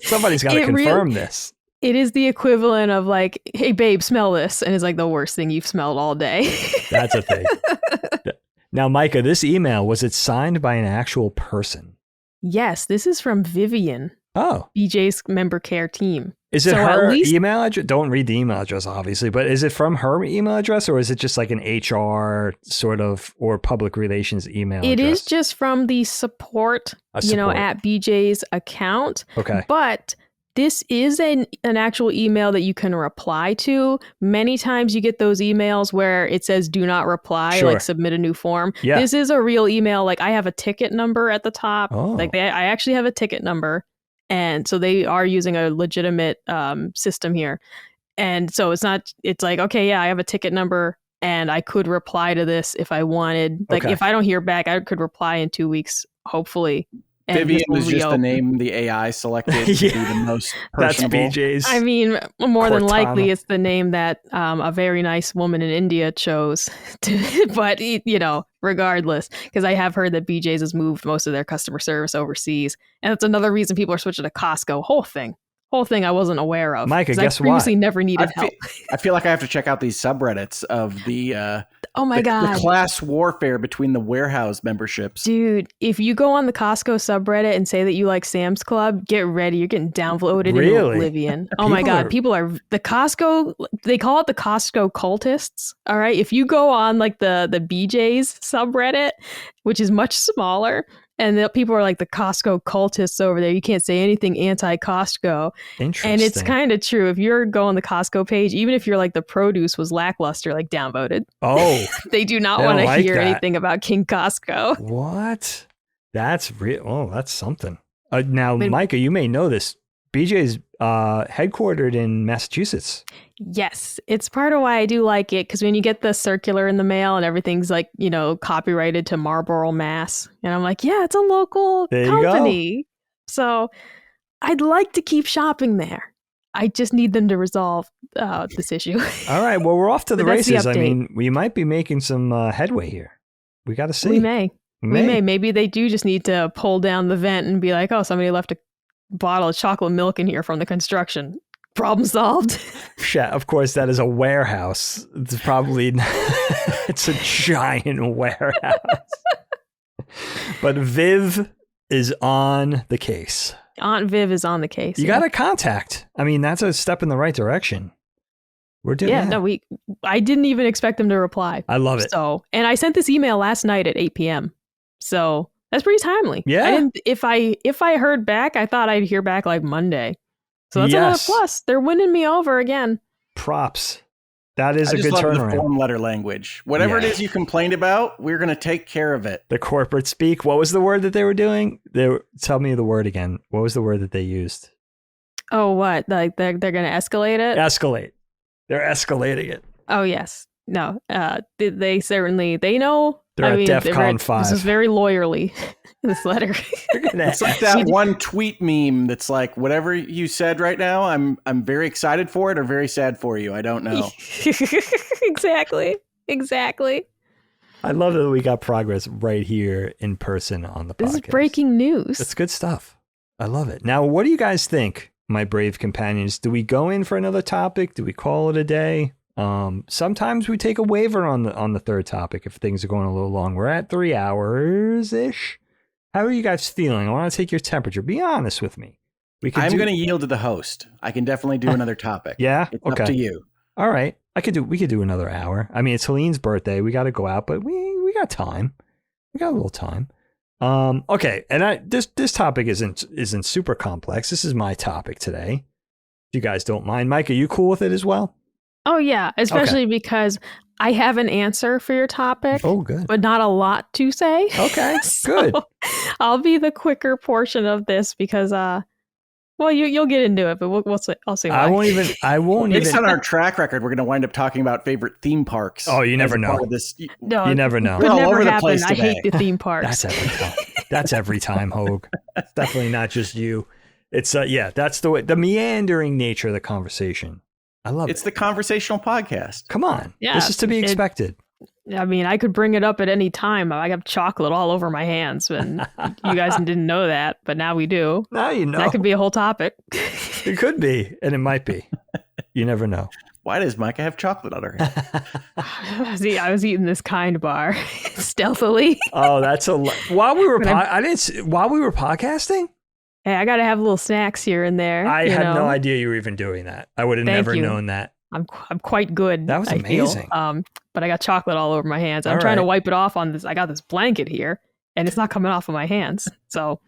Somebody's got to confirm this. It is the equivalent of like, hey, babe, smell this. And it's like the worst thing you've smelled all day. That's a thing. Now, Micah, this email, was it signed by an actual person? Yes, this is from Vivian. Oh. BJ's member care team. Is it her email address? Don't read the email address, obviously, but is it from her email address or is it just like an HR sort of or public relations email address? It is just from the support, at BJ's account. Okay. But this is an actual email that you can reply to. Many times you get those emails where it says do not reply, like submit a new form. Yeah. This is a real email. Like I have a ticket number at the top. Oh. Like I actually have a ticket number. And so they are using a legitimate system here. And so it's like, okay, yeah, I have a ticket number and I could reply to this if I wanted. Like if I don't hear back, I could reply in 2 weeks, hopefully. Vivian was just the name the AI selected to be the most personable. That's BJ's. I mean, more than likely it's the name that a very nice woman in India chose. But, regardless, because I have heard that BJ's has moved most of their customer service overseas. And that's another reason people are switching to Costco. Whole thing I wasn't aware of. Micah, guess I previously never needed help. I feel like I have to check out these subreddits of the God, the class warfare between the warehouse memberships. Dude, if you go on the Costco subreddit and say that you like Sam's Club, get ready. You're getting downvoted into oblivion. Oh my God. People are the Costco. They call it the Costco cultists. All right. If you go on like the BJ's subreddit, which is much smaller, and the people are like the Costco cultists over there. You can't say anything anti-Costco. Interesting. And it's kind of true. If you're going the Costco page, even if you're like the produce was lackluster, like downvoted. Oh. They do not want to hear anything about King Costco. What? That's real. Oh, that's something. Now, Micah, you may know this. BJ's headquartered in Massachusetts. Yes, it's part of why I do like it, because when you get the circular in the mail and everything's like, copyrighted to Marlborough, Mass. And I'm like, yeah, it's a local company. So I'd like to keep shopping there. I just need them to resolve this issue. All right. Well, we're off to the races. I mean, we might be making some headway here. We got to see. We may. Maybe they do just need to pull down the vent and be like, oh, somebody left a bottle of chocolate milk in here from the construction. Problem solved. Yeah, of course, that is a warehouse. It's probably it's a giant warehouse. But Viv is on the case. Aunt Viv is on the case. You got to contact. I mean, that's a step in the right direction. We're doing that. No, I didn't even expect them to reply. I love it. So, and I sent this email last night at 8 p.m. So that's pretty timely. Yeah. If I heard back, I thought I'd hear back like Monday. So that's another plus. They're winning me over again. Props. That is a good turnaround. I just love the form letter language. Whatever it is you complained about, we're going to take care of it. The corporate speak. What was the word that they were doing? Tell me the word again. What was the word that they used? Oh, what? Like they're going to escalate it? Escalate. They're escalating it. Oh, yes. No. They know. They're at DEFCON 5. This is very lawyerly, this letter. It's like that one tweet meme that's like, whatever you said right now, I'm very excited for it or very sad for you. I don't know. Exactly. I love that we got progress right here in person on the podcast. This is breaking news. That's good stuff. I love it. Now, what do you guys think, my brave companions? Do we go in for another topic? Do we call it a day? Sometimes we take a waiver on the third topic if things are going a little long. We're at 3 hours ish. How are you guys feeling? I want to take your temperature. Be honest with me. I'm going to yield to the host. I can definitely do another topic. Yeah, it's up to you. All right, we could do another hour. I mean, it's Helene's birthday. We got to go out, but we got time. We got a little time. Okay, and this topic isn't super complex. This is my topic today. If you guys don't mind, Mike, are you cool with it as well? Oh, yeah, especially because I have an answer for your topic. Oh, good. But not a lot to say. Okay, good. I'll be the quicker portion of this because Well, you'll get into it, but we'll see. I'll see why. I won't Based even. on our track record, we're going to wind up talking about favorite theme parks. Oh, you never know. No, you never know. Could all never over the happen. place I today. hate the theme parks. That's every time. That's every time, Hogue. It's definitely not just you. It's that's the way, the meandering nature of the conversation. I love it. It's the conversational podcast. Come on. Yeah, this is to be expected. I mean, I could bring it up at any time. I have chocolate all over my hands, and you guys didn't know that, but now we do. Now you know. That could be a whole topic. It could be, and it might be. You never know. Why does Micah have chocolate on her hand? See, I was eating this kind bar stealthily. Oh, that's while we were while we were podcasting. Hey, I got to have little snacks here and there. I had no idea you were even doing that. I would have never known that. I'm quite good. That was amazing. But I got chocolate all over my hands. I'm trying to wipe it off on this. I got this blanket here, and it's not coming off of my hands. So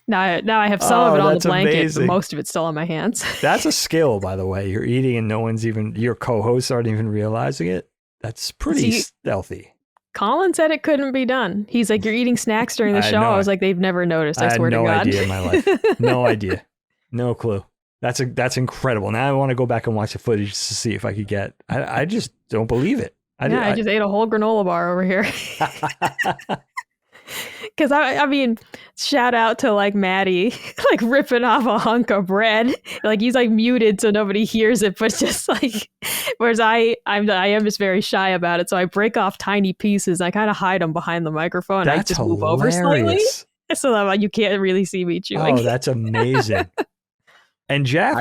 now I have some of it on the blanket, but most of it's still on my hands. That's a skill, by the way. You're eating, and no one's even your co-hosts aren't even realizing it. That's pretty stealthy. Colin said it couldn't be done. He's like, "You're eating snacks during the show." I was like, "They've never noticed." I swear to God. I had no idea in my life. No idea. No clue. That's incredible. Now I want to go back and watch the footage to see if I could get. I just don't believe it. I just ate a whole granola bar over here. Because I mean, shout out to like Maddie, like ripping off a hunk of bread. Like he's like muted so nobody hears it, but just like, whereas I am just very shy about it. So I break off tiny pieces. I kind of hide them behind the microphone. That's I just hilarious. move over slightly so that you can't really see me chewing. Oh, that's amazing. And Jaffe,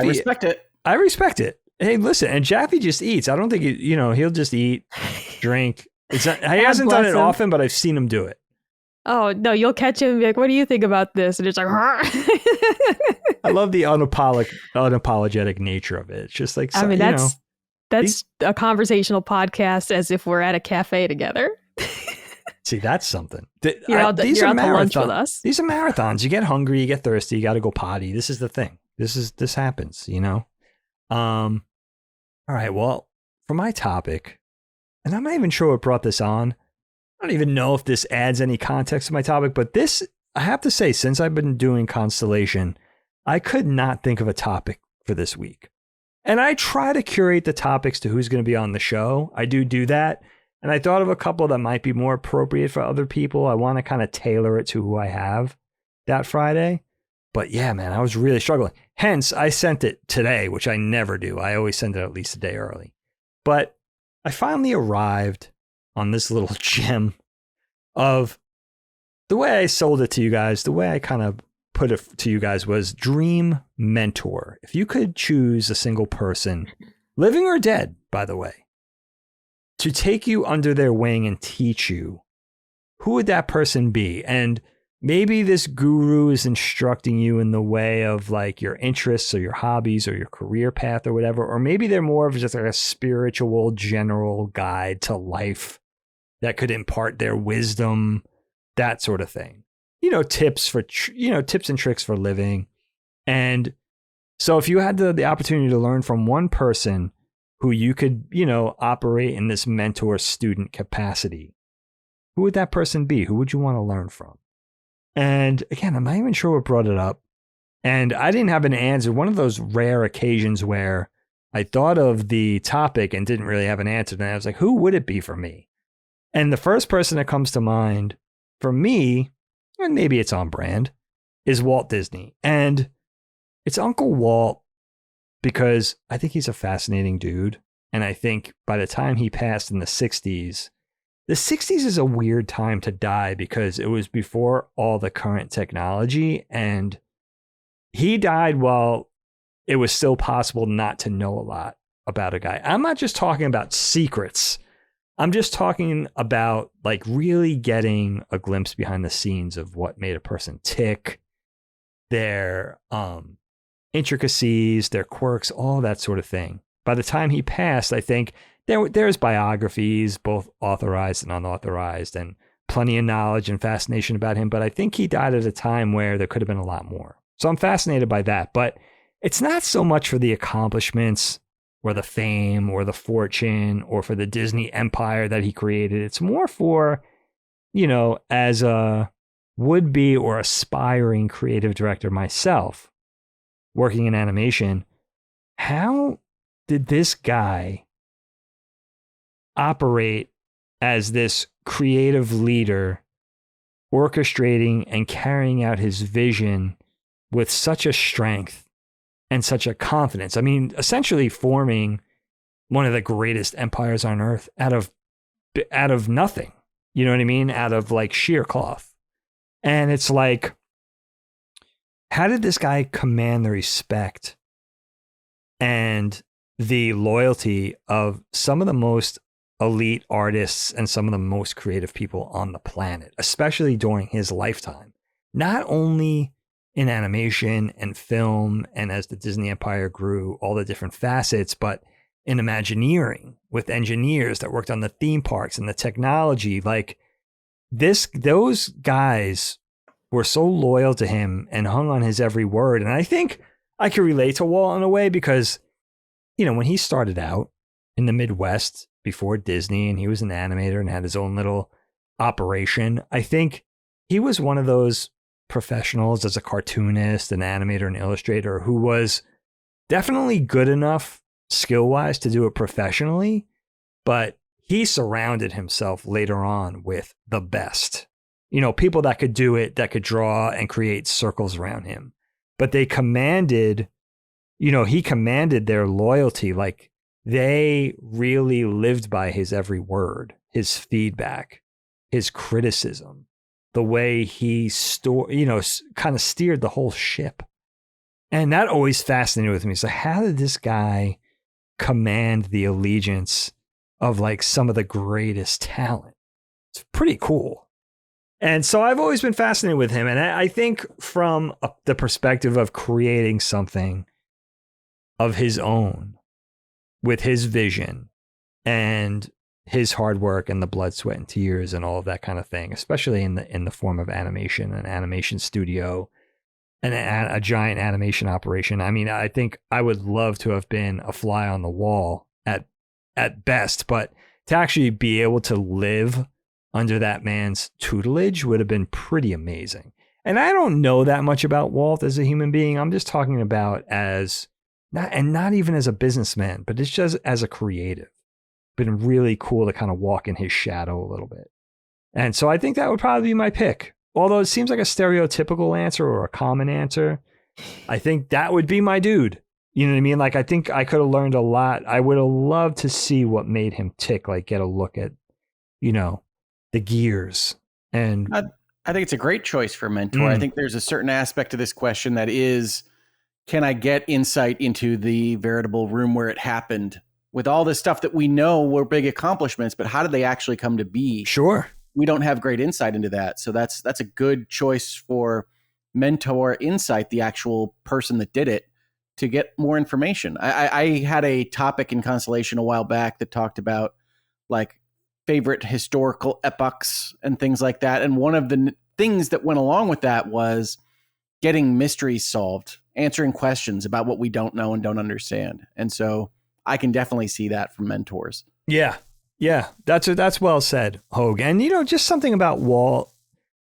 I respect it. Hey, listen, and Jaffe just eats. I don't think he'll just eat, drink. He hasn't done it often, but I've seen him do it. Oh, no, you'll catch him and be like, "What do you think about this?" And it's like, I love the unapologetic nature of it. It's just like, that's a conversational podcast as if we're at a cafe together. See, that's something. These are marathons with us. These are marathons. You get hungry, you get thirsty, you got to go potty. This is the thing. This happens, all right, well, for my topic, and I'm not even sure what brought this on. I don't even know if this adds any context to my topic, but this, I have to say, since I've been doing Constellation, I could not think of a topic for this week. And I try to curate the topics to who's going to be on the show. I do that. And I thought of a couple that might be more appropriate for other people. I want to kind of tailor it to who I have that Friday. But yeah, man, I was really struggling. Hence, I sent it today, which I never do. I always send it at least a day early. But I finally arrived on this little gem of the way I sold it to you guys, the way I kind of put it to you guys was dream mentor. If you could choose a single person, living or dead, by the way, to take you under their wing and teach you, who would that person be? And maybe this guru is instructing you in the way of like your interests or your hobbies or your career path or whatever. Or maybe they're more of just like a spiritual general guide to life that could impart their wisdom, that sort of thing. Tips and tricks for living. And so if you had the opportunity to learn from one person who you could, operate in this mentor student capacity, who would that person be? Who would you want to learn from? And again, I'm not even sure what brought it up. And I didn't have an answer. One of those rare occasions where I thought of the topic and didn't really have an answer. And I was like, who would it be for me? And the first person that comes to mind for me, and maybe it's on brand, is Walt Disney. And it's Uncle Walt because I think he's a fascinating dude. And I think by the time he passed in the 60s is a weird time to die because it was before all the current technology. And he died while it was still possible not to know a lot about a guy. I'm not just talking about secrets. I'm just talking about like really getting a glimpse behind the scenes of what made a person tick, their intricacies, their quirks, all that sort of thing. By the time he passed, I think there's biographies, both authorized and unauthorized, and plenty of knowledge and fascination about him. But I think he died at a time where there could have been a lot more. So I'm fascinated by that. But it's not so much for the accomplishments or the fame or the fortune or for the Disney empire that he created. It's more for, as a would-be or aspiring creative director myself, working in animation. How did this guy operate as this creative leader, orchestrating and carrying out his vision with such a strength and such a confidence? I mean, essentially forming one of the greatest empires on earth out of nothing. You know what I mean? Out of like sheer cloth. And it's like, how did this guy command the respect and the loyalty of some of the most elite artists and some of the most creative people on the planet, especially during his lifetime? Not only in animation and film, and as the Disney Empire grew, all the different facets, but in Imagineering with engineers that worked on the theme parks and the technology. Like those guys were so loyal to him and hung on his every word. And I think I could relate to Walt in a way because, you know, when he started out in the Midwest before Disney and he was an animator and had his own little operation, I think he was one of those professionals as a cartoonist, an animator, an illustrator who was definitely good enough skill-wise to do it professionally, but he surrounded himself later on with the best. You know, people that could do it, that could draw and create circles around him. But they commanded, you know, he commanded their loyalty. Like they really lived by his every word, his feedback, his criticism, the way he kind of steered the whole ship. And that always fascinated with me. So how did this guy command the allegiance of like some of the greatest talent? It's pretty cool. And so I've always been fascinated with him. And I think from the perspective of creating something of his own with his vision and his hard work and the blood, sweat, and tears and all of that kind of thing, especially in the form of animation, an animation studio, and a giant animation operation. I mean, I think I would love to have been a fly on the wall at best, but to actually be able to live under that man's tutelage would have been pretty amazing. And I don't know that much about Walt as a human being. I'm just talking about not even as a businessman, but it's just as a creative. Been really cool to kind of walk in his shadow a little bit. And so I think that would probably be my pick. Although it seems like a stereotypical answer or a common answer, I think that would be my dude. You know what I mean? Like, I think I could have learned a lot. I would have loved to see what made him tick, like get a look at, you know, the gears. And I think it's a great choice for a mentor. I think there's a certain aspect to this question that is, can I get insight into the veritable room where it happened with all this stuff that we know were big accomplishments, but how did they actually come to be? Sure. We don't have great insight into that. So that's a good choice for mentor insight, the actual person that did it, to get more information. I had a topic in Constellation a while back that talked about like favorite historical epochs and things like that. And one of the things that went along with that was getting mysteries solved, answering questions about what we don't know and don't understand. And so I can definitely see that from mentors. Yeah. Yeah. That's well said, Hogue. And, you know, just something about Walt.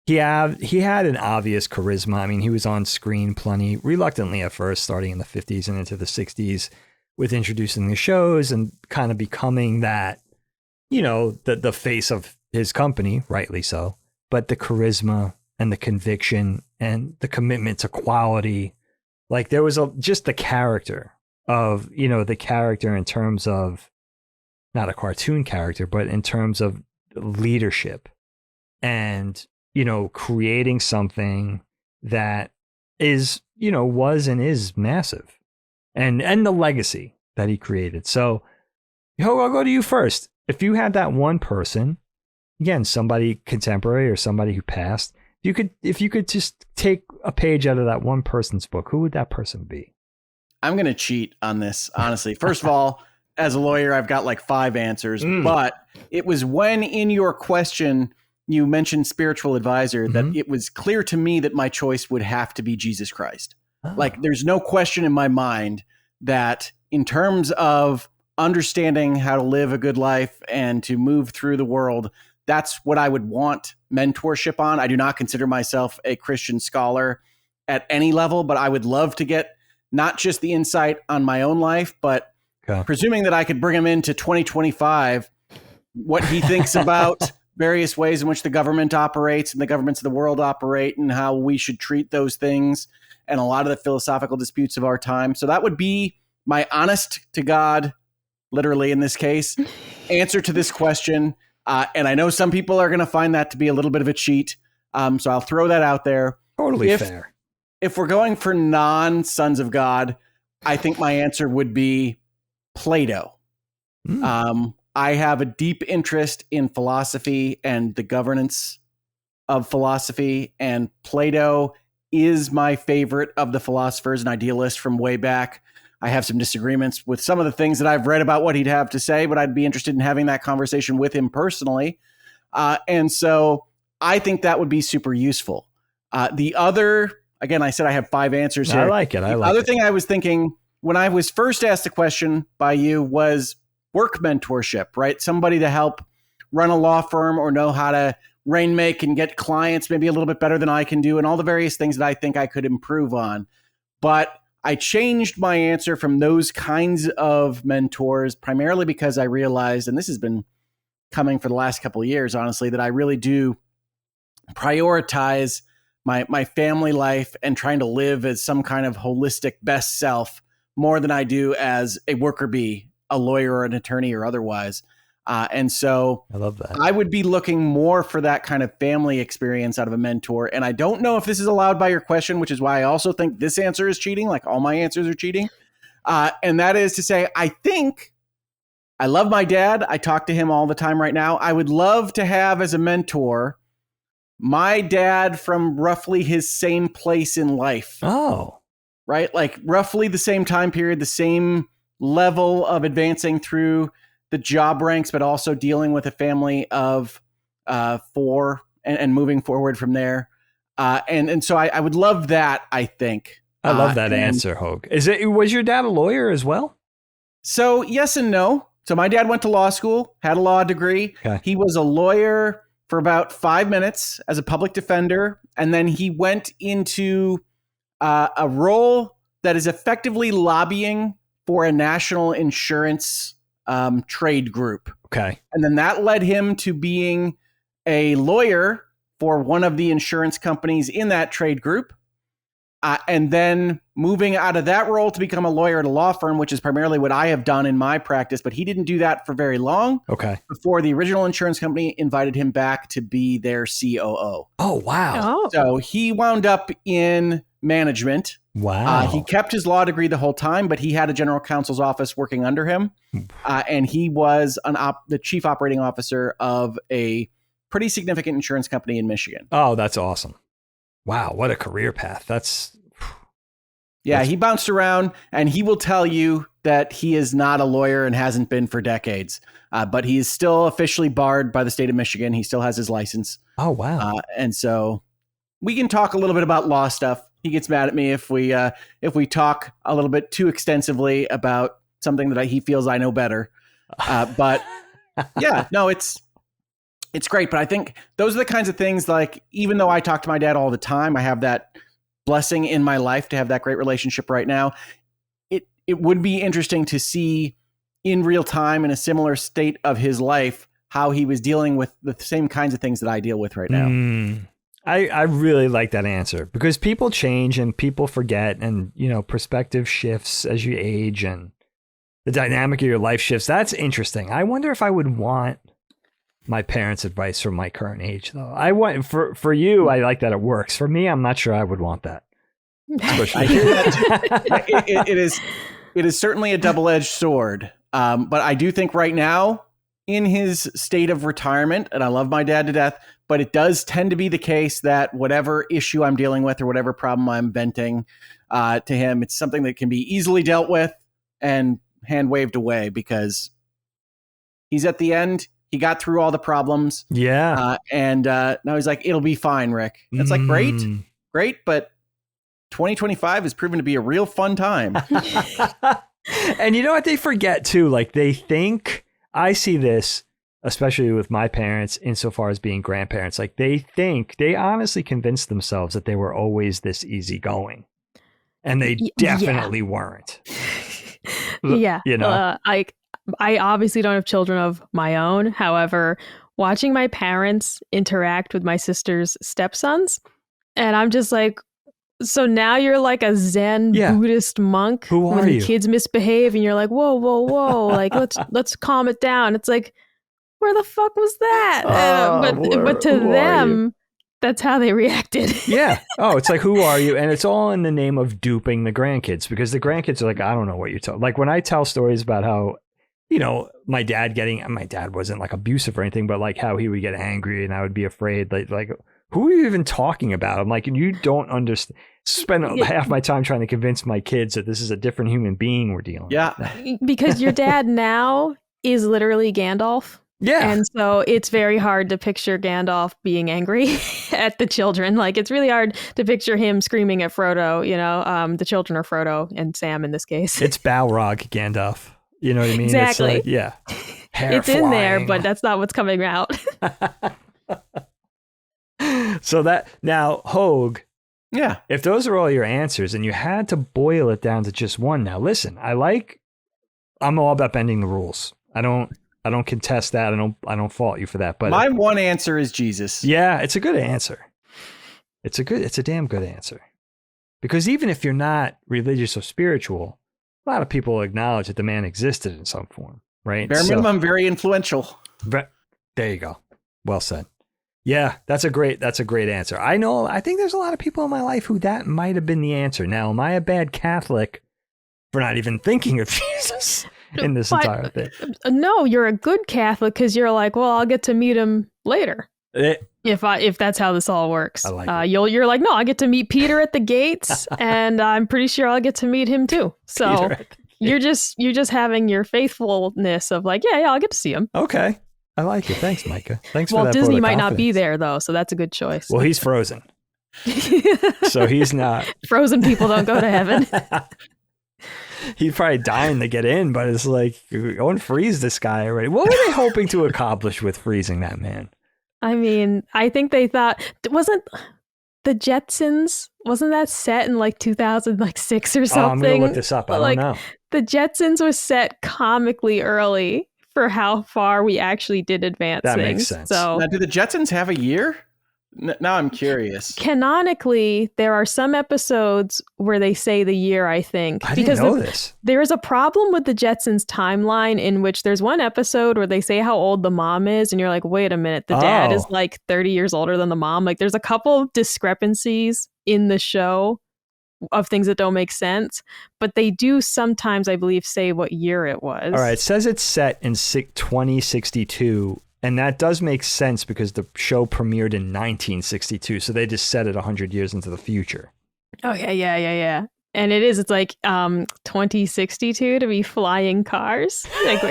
He had an obvious charisma. I mean, he was on screen plenty, reluctantly at first, starting in the 50s and into the 60s with introducing the shows and kind of becoming that, you know, the face of his company, rightly so. But the charisma and the conviction and the commitment to quality, like there was just the character of, you know, the character in terms of not a cartoon character, but in terms of leadership and, you know, creating something that is, you know, was and is massive, and the legacy that he created. So, I'll go to you first. If you had that one person, again, somebody contemporary or somebody who passed, if you could just take a page out of that one person's book, who would that person be? I'm going to cheat on this, honestly. First of all, as a lawyer, I've got like 5 answers, but it was when in your question you mentioned spiritual advisor that it was clear to me that my choice would have to be Jesus Christ. Like there's no question in my mind that in terms of understanding how to live a good life and to move through the world, that's what I would want mentorship on. I do not consider myself a Christian scholar at any level, but I would love to get not just the insight on my own life, but presuming that I could bring him into 2025, what he thinks about various ways in which the government operates and the governments of the world operate and how we should treat those things and a lot of the philosophical disputes of our time. So that would be my honest to God, literally in this case, answer to this question. And I know some people are going to find that to be a little bit of a cheat. So I'll throw that out there. Totally fair. If we're going for non-sons of God, I think my answer would be Plato. I have a deep interest in philosophy and the governance of philosophy, and Plato is my favorite of the philosophers and idealists from way back. I have some disagreements with some of the things that I've read about what he'd have to say, but I'd be interested in having that conversation with him personally. And so I think that would be super useful. The other, again, I said I have 5 answers here. I like it. The other thing I was thinking when I was first asked the question by you was work mentorship, right? Somebody to help run a law firm or know how to rainmake and get clients maybe a little bit better than I can do, and all the various things that I think I could improve on. But I changed my answer from those kinds of mentors primarily because I realized, and this has been coming for the last couple of years, honestly, that I really do prioritize my family life and trying to live as some kind of holistic best self more than I do as a worker bee, a lawyer or an attorney or otherwise. And so I love that. I would be looking more for that kind of family experience out of a mentor. And I don't know if this is allowed by your question, which is why I also think this answer is cheating, like all my answers are cheating. And that is to say, I think I love my dad. I talk to him all the time right now. I would love to have as a mentor my dad from roughly his same place in life. Oh, right. Like roughly the same time period, the same level of advancing through the job ranks, but also dealing with a family of 4 and moving forward from there. And so I would love that, I think. I love that answer, Hogue. Was your dad a lawyer as well? So yes and no. So my dad went to law school, had a law degree. Okay. He was a lawyer for about 5 minutes as a public defender. And then he went into a role that is effectively lobbying for a national insurance trade group. Okay. And then that led him to being a lawyer for one of the insurance companies in that trade group. And then moving out of that role to become a lawyer at a law firm, which is primarily what I have done in my practice. But he didn't do that for very long. Okay. Before the original insurance company invited him back to be their COO. Oh, wow. Oh. So he wound up in management. Wow. He kept his law degree the whole time, but he had a general counsel's office working under him. And he was the chief operating officer of a pretty significant insurance company in Michigan. Oh, that's awesome. Wow. What a career path. He bounced around, and he will tell you that he is not a lawyer and hasn't been for decades. But he is still officially barred by the state of Michigan. He still has his license. Oh, wow. And so we can talk a little bit about law stuff. He gets mad at me if we talk a little bit too extensively about something that he feels I know better. But yeah, no, it's great. But I think those are the kinds of things, like, even though I talk to my dad all the time, I have that blessing in my life to have that great relationship right now. It would be interesting to see in real time, in a similar state of his life, how he was dealing with the same kinds of things that I deal with right now. I really like that answer, because people change and people forget, and, perspective shifts as you age and the dynamic of your life shifts. That's interesting. I wonder if I would want my parents' advice from my current age, though. I want for you, I like that it works. For me, I'm not sure I would want that. I hear that too. It is certainly a double-edged sword. But I do think right now, in his state of retirement, and I love my dad to death, but it does tend to be the case that whatever issue I'm dealing with or whatever problem I'm venting to him, it's something that can be easily dealt with and hand waved away, because he's at the end. He got through all the problems. Yeah. And now he's like, it'll be fine, Rick. It's like, great. But 2025 has proven to be a real fun time. And you know what they forget too? Like, they think, I see this, especially with my parents, insofar as being grandparents, like, they honestly convinced themselves that they were always this easygoing. And they definitely weren't. Yeah. You know? I obviously don't have children of my own. However, watching my parents interact with my sister's stepsons, and I'm just like, so now you're like a Zen Buddhist monk when the kids misbehave, and you're like, whoa, whoa, whoa, like let's calm it down. It's like, where the fuck was that? But to them, that's how they reacted. Yeah. Oh, it's like, who are you? And it's all in the name of duping the grandkids, because the grandkids are like, I don't know what you're talking. Like when I tell stories about how, you know, my dad wasn't like abusive or anything, but like how he would get angry and I would be afraid. Like who are you even talking about? I'm like, you don't understand. Spend half my time trying to convince my kids that this is a different human being we're dealing with. Because your dad now is literally Gandalf. Yeah. And so it's very hard to picture Gandalf being angry at the children. Like, it's really hard to picture him screaming at Frodo, you know, the children are Frodo and Sam in this case. It's Balrog Gandalf. You know what I mean? Exactly. It's like, it's in there, but that's not what's coming out. So that, now, Hogue. Yeah. If those are all your answers and you had to boil it down to just one, now listen, I'm all about bending the rules. I don't contest that. I don't fault you for that. But my one answer is Jesus. Yeah, it's a good answer. It's a damn good answer. Because even if you're not religious or spiritual, a lot of people acknowledge that the man existed in some form, right? Bare minimum, very influential. There you go. Well said. Yeah, that's a great answer. I think there's a lot of people in my life who that might have been the answer. Now, am I a bad Catholic for not even thinking of Jesus in this entire thing? No, you're a good Catholic because you're like, well, I'll get to meet him later. If that's how this all works. I like you're like, no, I get to meet Peter at the gates, and I'm pretty sure I'll get to meet him too. So you're just having your faithfulness of like, yeah, I'll get to see him. Okay. I like it. Thanks, Micah. Thanks for that. Well, Disney might confidence. not be there though, so that's a good choice. Well, he's frozen. So he's not. Frozen people don't go to heaven. He's probably dying to get in, but it's like, go and freeze this guy already. What were they hoping to accomplish with freezing that man? I mean, I think they thought, wasn't the Jetsons, wasn't that set in like 2006 or something? I'm going to look this up. I don't know. The Jetsons was set comically early for how far we actually did advance that things. Makes sense. So now, do the Jetsons have a year? Now I'm curious. Canonically, there are some episodes where they say the year, I think. I didn't know this. There is a problem with the Jetsons timeline in which there's one episode where they say how old the mom is, and you're like, wait a minute, the dad is like 30 years older than the mom. Like, there's a couple discrepancies in the show of things that don't make sense, but they do sometimes, I believe, say what year it was. All right, it says it's set in 2062. And that does make sense because the show premiered in 1962. So they just set it 100 years into the future. Oh, yeah. And it's like 2062 to be flying cars. Like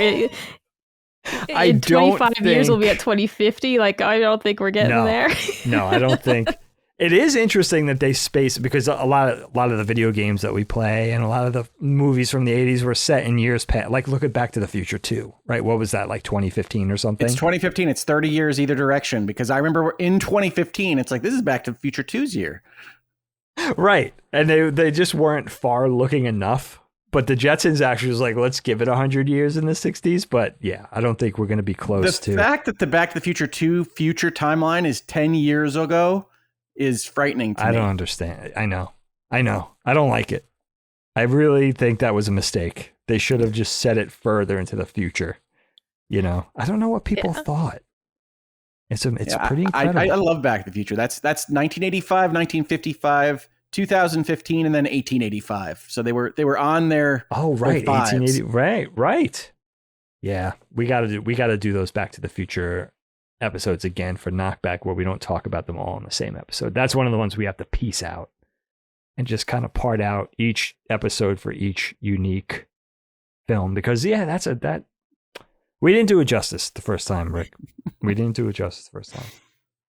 in 25 years, we'll be at 2050. Like, I don't think we're getting there. No, I don't think. It is interesting that they space, because a lot of the video games that we play and a lot of the movies from the 80s were set in years past. Like, look at Back to the Future 2, right? What was that, like 2015 or something? It's 2015. It's 30 years either direction, because I remember in 2015, it's like, this is Back to the Future 2's year. Right. And they just weren't far looking enough. But the Jetsons actually was like, let's give it 100 years in the 60s. But yeah, I don't think we're going to be close to. The fact that the Back to the Future 2 future timeline is 10 years ago is frightening to me. I don't understand. I know. I don't like it. I really think that was a mistake. They should have just set it further into the future. You know, I don't know what people thought. It's pretty incredible. I love Back to the Future. That's 1985, 1955, 2015, and then 1885. So they were on there. Oh, right. 1880. Right. Yeah. We got to do those Back to the Future episodes again for Knockback, where we don't talk about them all in the same episode. That's one of the ones we have to piece out and just kind of part out each episode for each unique film, because we didn't do it justice the first time, Rick. We didn't do it justice the first time.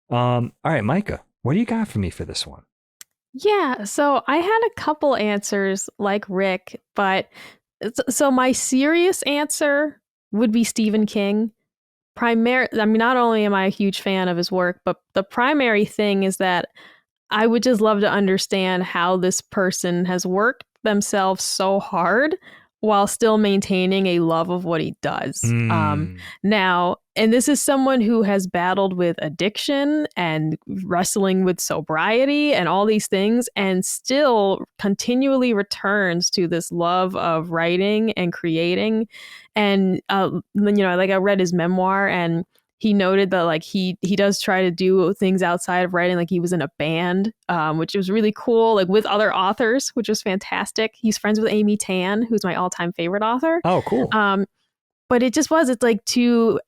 All right, Micah, what do you got for me for this one? Yeah, so I had a couple answers like Rick, but so my serious answer would be Stephen King. Not only am I a huge fan of his work, but the primary thing is that I would just love to understand how this person has worked themselves so hard while still maintaining a love of what he does. Now, and this is someone who has battled with addiction and wrestling with sobriety and all these things, and still continually returns to this love of writing and creating. And, like I read his memoir, and he noted that like he does try to do things outside of writing. Like he was in a band, which was really cool, like with other authors, which was fantastic. He's friends with Amy Tan, who's my all-time favorite author. Oh, cool. But it's like to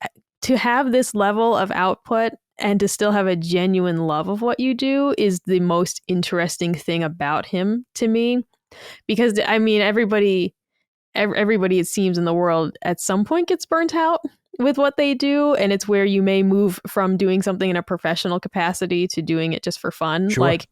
have this level of output and to still have a genuine love of what you do is the most interesting thing about him to me. Because I mean, everybody it seems in the world at some point gets burnt out with what they do, and it's where you may move from doing something in a professional capacity to doing it just for fun. Sure. Like,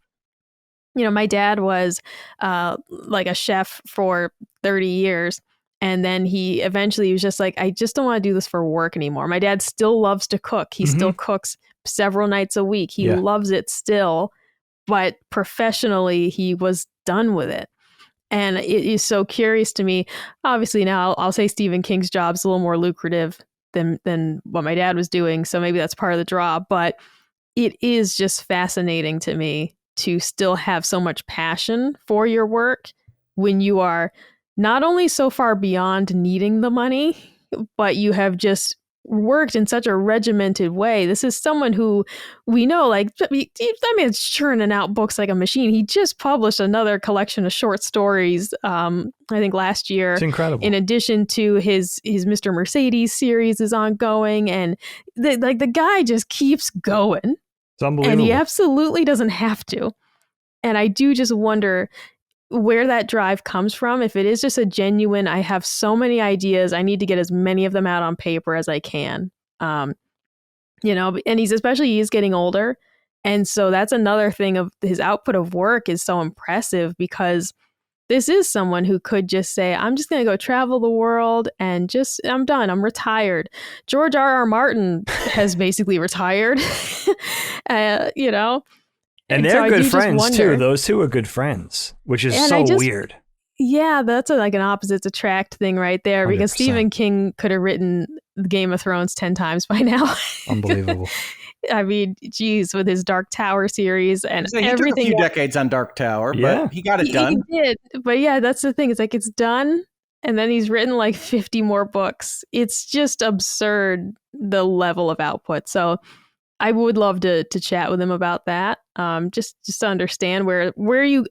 my dad was like a chef for 30 years, and then he eventually was just like, I just don't want to do this for work anymore. My dad still loves to cook. He still cooks several nights a week. He loves it still, but professionally he was done with it. And it is so curious to me. Obviously now I'll say Stephen King's job's a little more lucrative than what my dad was doing. So maybe that's part of the draw, but it is just fascinating to me to still have so much passion for your work when you are not only so far beyond needing the money, but you have just worked in such a regimented way. This is someone who we know, like, that man's churning out books like a machine. He just published another collection of short stories, I think last year. It's incredible. In addition to his Mr. Mercedes series is ongoing, and the guy just keeps going. It's unbelievable. And he absolutely doesn't have to. And I do just wonder where that drive comes from. If it is just a genuine, I have so many ideas, I need to get as many of them out on paper as I can. And he's getting older. And so that's another thing of his output of work is so impressive, because this is someone who could just say, I'm just going to go travel the world and I'm done. I'm retired. George R.R. Martin has basically retired, And they're good friends too. Those two are good friends, which is weird. Yeah, that's like an opposites attract thing right there, 100%. Because Stephen King could have written Game of Thrones 10 times by now. Unbelievable. I mean, geez, with his Dark Tower series and he everything. Took a few decades on Dark Tower, but he got it done. He did. But yeah, that's the thing. It's like it's done. And then he's written like 50 more books. It's just absurd, the level of output. So I would love to chat with him about that. Just to understand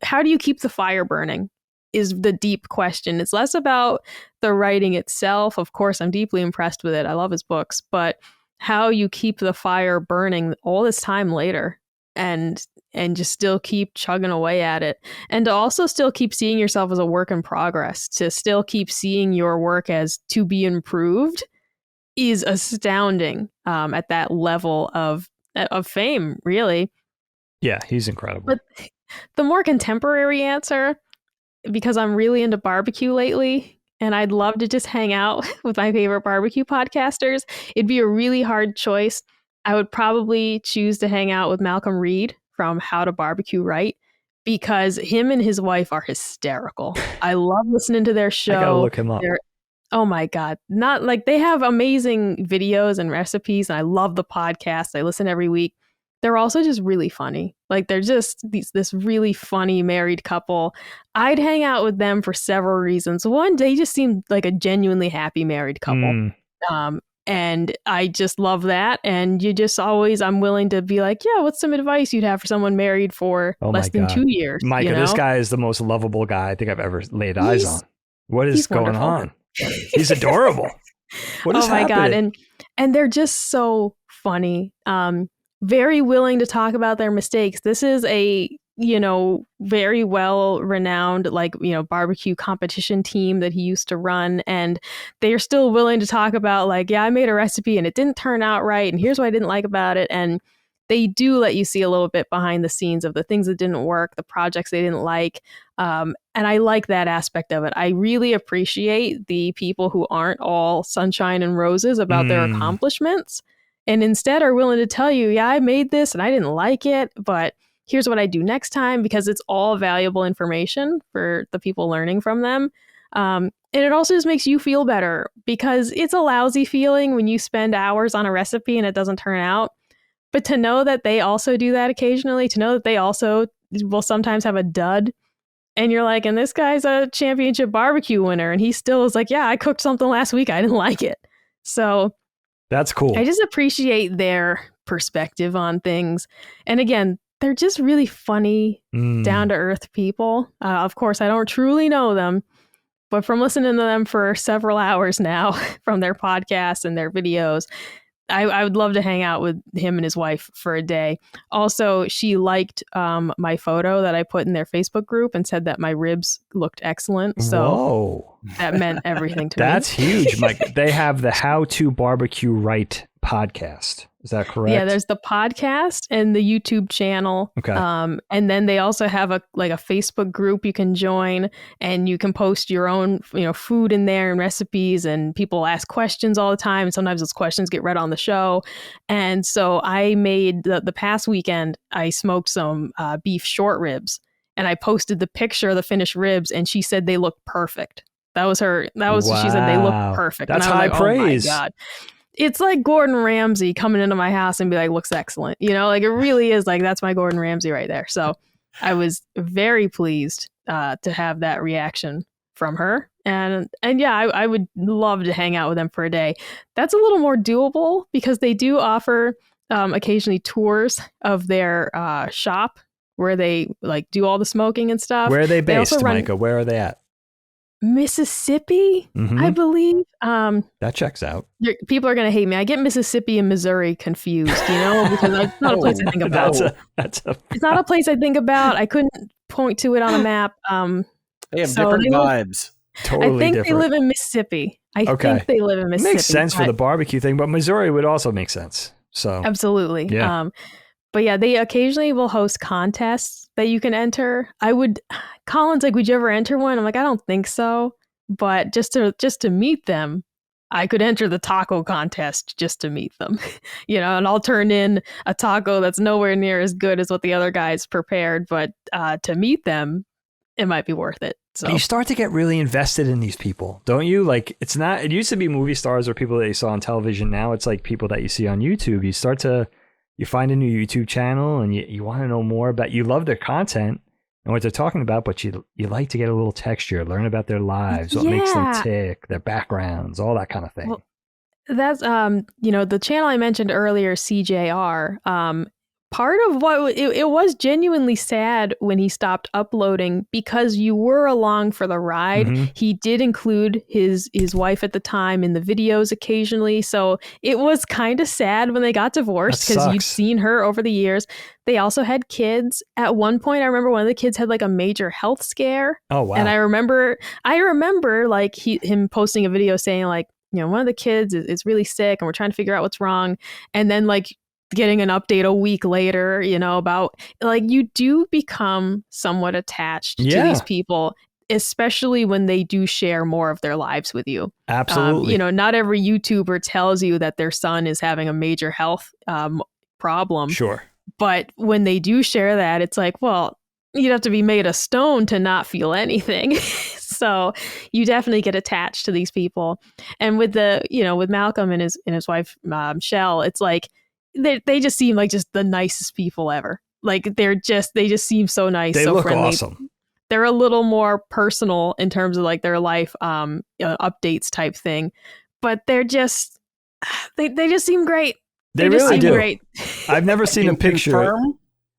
how do you keep the fire burning is the deep question. It's less about the writing itself. Of course, I'm deeply impressed with it. I love his books, but how you keep the fire burning all this time later and just still keep chugging away at it. And to also still keep seeing yourself as a work in progress, to still keep seeing your work as to be improved is astounding at that level of fame, really. Yeah, he's incredible. But the more contemporary answer, because I'm really into barbecue lately, and I'd love to just hang out with my favorite barbecue podcasters, it'd be a really hard choice. I would probably choose to hang out with Malcolm Reed from How to Barbecue Right, because him and his wife are hysterical. I love listening to their show. I gotta look him up. Oh my God. Not like they have amazing videos and recipes, and I love the podcast. I listen every week. They're also just really funny. Like they're just this really funny married couple. I'd hang out with them for several reasons. One, they just seem like a genuinely happy married couple. And I just love that. And you just always, I'm willing to be like, yeah, what's some advice you'd have for someone married for less than 2 years? Micah, this guy is the most lovable guy I think I've ever laid eyes on. What is going on? He's adorable. What is happening? My God. And they're just so funny. Very willing to talk about their mistakes. This is a, very well renowned, barbecue competition team that he used to run. And they're still willing to talk about I made a recipe and it didn't turn out right. And here's what I didn't like about it. And they do let you see a little bit behind the scenes of the things that didn't work, the projects they didn't like. And I like that aspect of it. I really appreciate the people who aren't all sunshine and roses about their accomplishments and instead are willing to tell you, yeah, I made this and I didn't like it, but here's what I do next time, because it's all valuable information for the people learning from them. And it also just makes you feel better, because it's a lousy feeling when you spend hours on a recipe and it doesn't turn out. But to know that they also do that occasionally, to know that they also will sometimes have a dud, and you're like, and this guy's a championship barbecue winner, and he still is like, yeah, I cooked something last week, I didn't like it. So that's cool. I just appreciate their perspective on things. And again, they're just really funny, down to earth people. Of course, I don't truly know them, but from listening to them for several hours now, from their podcasts and their videos, I would love to hang out with him and his wife for a day. Also, she liked my photo that I put in their Facebook group and said that my ribs looked excellent. So that meant everything to me. That's huge, Mike. They have the How to Barbecue Right podcast. Is that correct? Yeah, there's the podcast and the YouTube channel. Okay. And then they also have a Facebook group you can join, and you can post your own, food in there and recipes, and people ask questions all the time. And sometimes those questions get read on the show. And so I made the past weekend, I smoked some beef short ribs, and I posted the picture of the finished ribs, and she said they look perfect. That was her. Wow. She said they look perfect. That's and I was high praise. Oh my God. It's like Gordon Ramsay coming into my house and be like, looks excellent. It really is like, that's my Gordon Ramsay right there. So I was very pleased to have that reaction from her. And yeah, I would love to hang out with them for a day. That's a little more doable, because they do offer occasionally tours of their shop where they do all the smoking and stuff. Where are they based, Micah? Where are they at? Mississippi, I believe. That checks out. People are going to hate me. I get Mississippi and Missouri confused, because it's not a place I think about. It's not a place I think about. I couldn't point to it on a map. They have different vibes. Totally I think different. They live in Mississippi. I think they live in Mississippi. Makes sense for the barbecue thing, but Missouri would also make sense. So absolutely. Yeah. But yeah, they occasionally will host contests that you can enter. Colin's like, would you ever enter one? I'm like, I don't think so. But just to meet them, I could enter the taco contest just to meet them, and I'll turn in a taco that's nowhere near as good as what the other guys prepared. But to meet them, it might be worth it. So you start to get really invested in these people, don't you? Like, it used to be movie stars or people that you saw on television. Now it's like people that you see on YouTube. You find a new YouTube channel and you want to know more about, you love their content and what they're talking about, but you like to get a little texture, learn about their lives, what makes them tick, their backgrounds, all that kind of thing. Well, that's, the channel I mentioned earlier, CJR, part of what it was genuinely sad when he stopped uploading, because you were along for the ride. Mm-hmm. He did include his wife at the time in the videos occasionally. So it was kind of sad when they got divorced, because you'd seen her over the years. They also had kids. At one point, I remember one of the kids had a major health scare. Oh, wow. And I remember him posting a video saying one of the kids is really sick and we're trying to figure out what's wrong. And then getting an update a week later, about you do become somewhat attached to these people, especially when they do share more of their lives with you. Absolutely. Not every YouTuber tells you that their son is having a major health problem. Sure. But when they do share that, it's like, well, you'd have to be made of stone to not feel anything. So you definitely get attached to these people. And with with Malcolm and his wife, Shell, it's like, they just seem like just the nicest people ever. They just seem so nice. They so look friendly. awesome. They're a little more personal in terms of their life updates type thing, but they're just they just seem great. They really do. Great. I've never seen a picture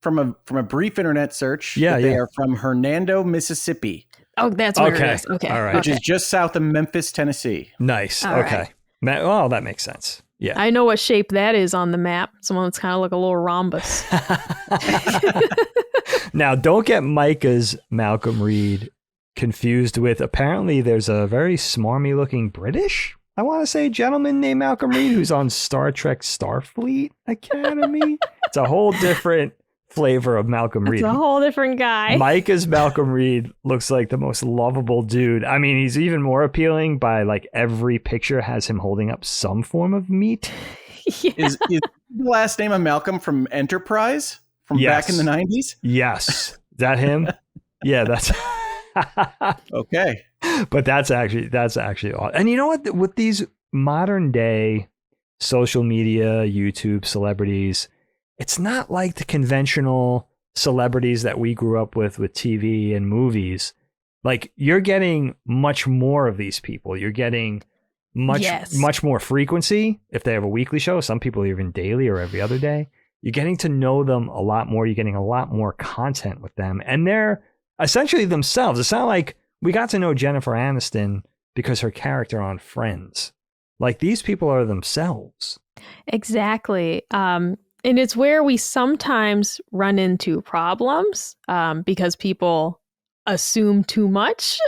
from a brief internet search. Yeah, they are from Hernando, Mississippi. Oh, that's where it is. Okay, all right. Which is just south of Memphis, Tennessee. Nice. All okay. Right. Well, that makes sense. Yeah. I know what shape that is on the map. Someone that's kind of like a little rhombus. Now, don't get Micah's Malcolm Reed confused with, apparently there's a very smarmy looking British, I want to say, gentleman named Malcolm Reed who's on Star Trek Starfleet Academy. It's a whole different flavor of Malcolm Reed. It's a whole different guy. Micah's Malcolm Reed looks like the most lovable dude. I mean, he's even more appealing by every picture has him holding up some form of meat. Yeah. Is the last name of Malcolm from Enterprise? from back in the 90s? Yes. Is that him? Yeah, that's okay. But that's actually awesome. And you know what? With these modern day social media, YouTube celebrities, it's not like the conventional celebrities that we grew up with TV and movies. Like, you're getting much more of these people. You're getting much more frequency if they have a weekly show. Some people even daily or every other day. You're getting to know them a lot more. You're getting a lot more content with them. And they're essentially themselves. It's not like we got to know Jennifer Aniston because her character on Friends. Like, these people are themselves. Exactly. And it's where we sometimes run into problems because people assume too much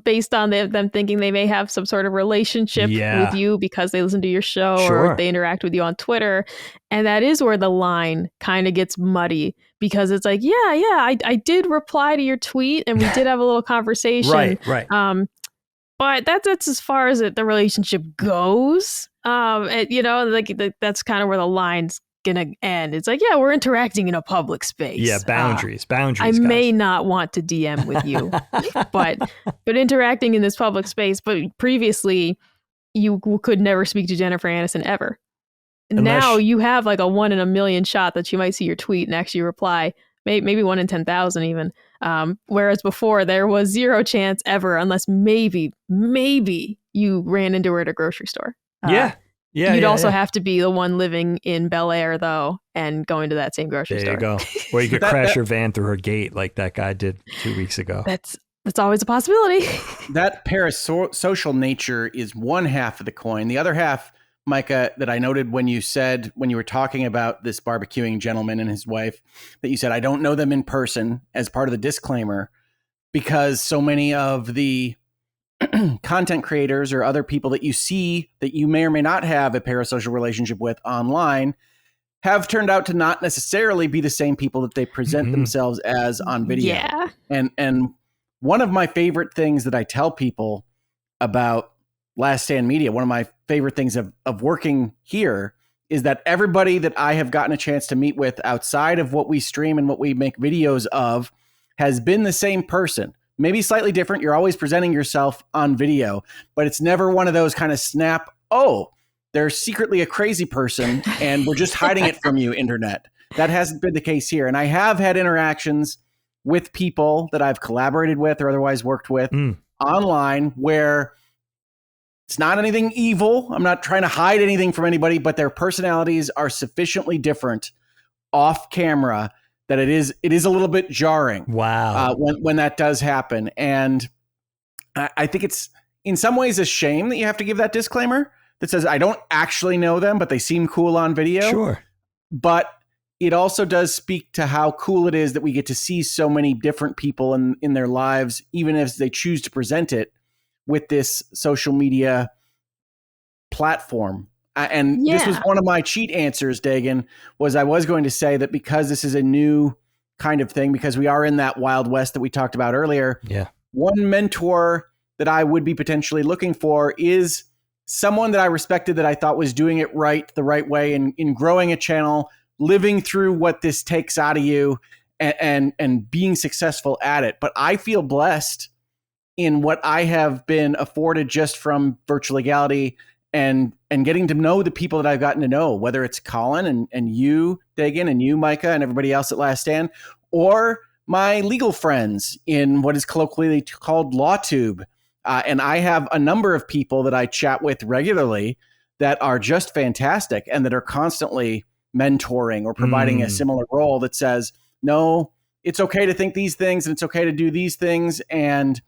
based on them thinking they may have some sort of relationship with you because they listen to your show or they interact with you on Twitter. And that is where the line kind of gets muddy, because it's like, I did reply to your tweet and we did have a little conversation. Right. But that's as far as the relationship goes. That's kind of where the line's gonna end. It's like, we're interacting in a public space. Yeah, boundaries. I guys. may not want to DM with you, but interacting in this public space. But previously, you could never speak to Jennifer Aniston ever. Now you have like a 1 in a million shot that you might see your tweet and actually reply. Maybe 1 in 10,000 even. Whereas before there was zero chance ever, unless maybe you ran into her at a grocery store. You'd also have to be the one living in Bel Air, though, and going to that same grocery store. There you go. Or you could crash your van through her gate like that guy did 2 weeks ago. That's always a possibility. That parasocial nature is one half of the coin. The other half, Micah, that I noted when you were talking about this barbecuing gentleman and his wife, that you said, I don't know them in person, as part of the disclaimer, because so many of the content creators or other people that you see that you may or may not have a parasocial relationship with online have turned out to not necessarily be the same people that they present themselves as on video. Yeah. And one of my favorite things that I tell people about Last Stand Media, one of my favorite things of working here, is that everybody that I have gotten a chance to meet with outside of what we stream and what we make videos of has been the same person. Maybe slightly different. You're always presenting yourself on video, but it's never one of those kind of snap, oh, they're secretly a crazy person and we're just hiding it from you, internet. That hasn't been the case here. And I have had interactions with people that I've collaborated with or otherwise worked with online where it's not anything evil. I'm not trying to hide anything from anybody, but their personalities are sufficiently different off camera that it is a little bit jarring. Wow. When that does happen. And I think it's in some ways a shame that you have to give that disclaimer that says, I don't actually know them, but they seem cool on video. Sure. But it also does speak to how cool it is that we get to see so many different people in their lives, even as they choose to present it with this social media platform. And this was one of my cheat answers, Dagan, was I was going to say that because this is a new kind of thing, because we are in that Wild West that we talked about earlier. Yeah. One mentor that I would be potentially looking for is someone that I respected, that I thought was doing it right, the right way, in growing a channel, living through what this takes out of you and being successful at it. But I feel blessed in what I have been afforded just from Virtual Legality and getting to know the people that I've gotten to know, whether it's Colin and you, Dagan, and you, Micah, and everybody else at Last Stand, or my legal friends in what is colloquially called LawTube. And I have a number of people that I chat with regularly that are just fantastic and that are constantly mentoring or providing a similar role that says, no, it's okay to think these things and it's okay to do these things. And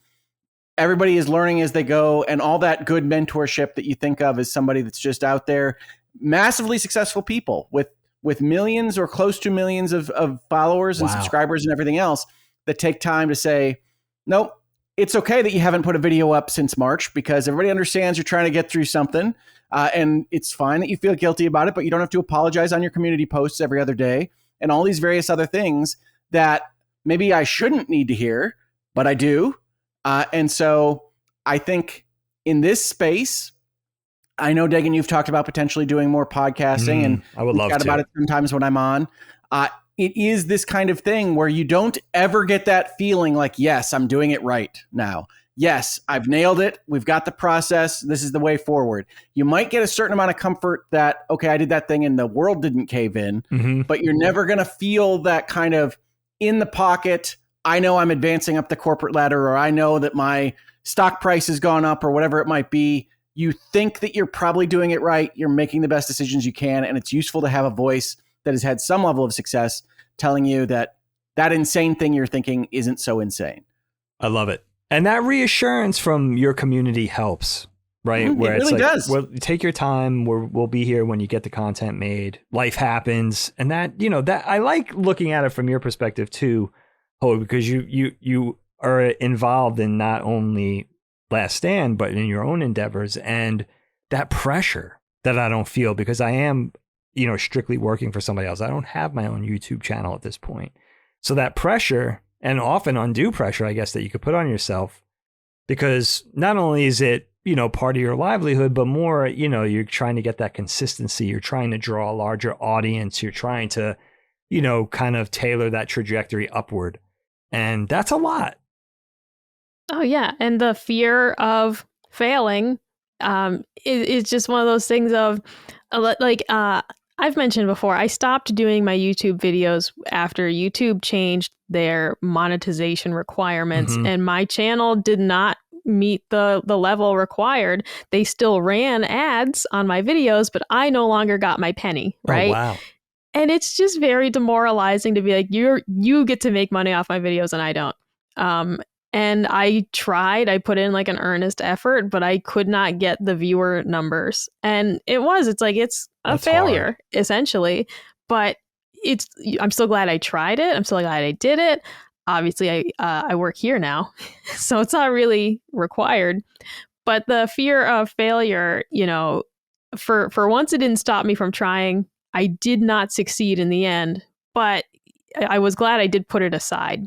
everybody is learning as they go, and all that good mentorship that you think of as somebody that's just out there, massively successful people with millions or close to millions of followers and subscribers and everything else that take time to say, nope, it's okay that you haven't put a video up since March, because everybody understands you're trying to get through something. And it's fine that you feel guilty about it, but you don't have to apologize on your community posts every other day and all these various other things that maybe I shouldn't need to hear, but I do. And so I think in this space, I know, Dagan, you've talked about potentially doing more podcasting, and I would love chat to about it sometimes when I'm on. it is this kind of thing where you don't ever get that feeling like, yes, I'm doing it right now. Yes, I've nailed it. We've got the process. This is the way forward. You might get a certain amount of comfort that, okay, I did that thing and the world didn't cave in, but you're never going to feel that kind of in the pocket. I know I'm advancing up the corporate ladder, or I know that my stock price has gone up, or whatever it might be. You think that you're probably doing it right. You're making the best decisions you can. And it's useful to have a voice that has had some level of success telling you that that insane thing you're thinking isn't so insane. I love it. And that reassurance from your community helps, right? Where it really does. Well, take your time. We'll be here when you get the content made. Life happens. And that, that I like looking at it from your perspective too, because you are involved in not only Last Stand, but in your own endeavors, and that pressure that I don't feel because I am, strictly working for somebody else. I don't have my own YouTube channel at this point. So that pressure, and often undue pressure, I guess, that you could put on yourself, because not only is it, part of your livelihood, but more, you're trying to get that consistency. You're trying to draw a larger audience. You're trying to, kind of tailor that trajectory upward. And that's a lot. Oh, yeah. And the fear of failing is just one of those things of I've mentioned before, I stopped doing my YouTube videos after YouTube changed their monetization requirements, and my channel did not meet the level required. They still ran ads on my videos, but I no longer got my penny, right? Oh, wow. And it's just very demoralizing to be like, you get to make money off my videos and I don't. And I tried, I put in like an earnest effort, but I could not get the viewer numbers. And it's a failure, essentially. But I'm still glad I tried it. I'm still glad I did it. Obviously, I work here now, so it's not really required. But the fear of failure, for once it didn't stop me from trying. I did not succeed in the end, but I was glad I did put it aside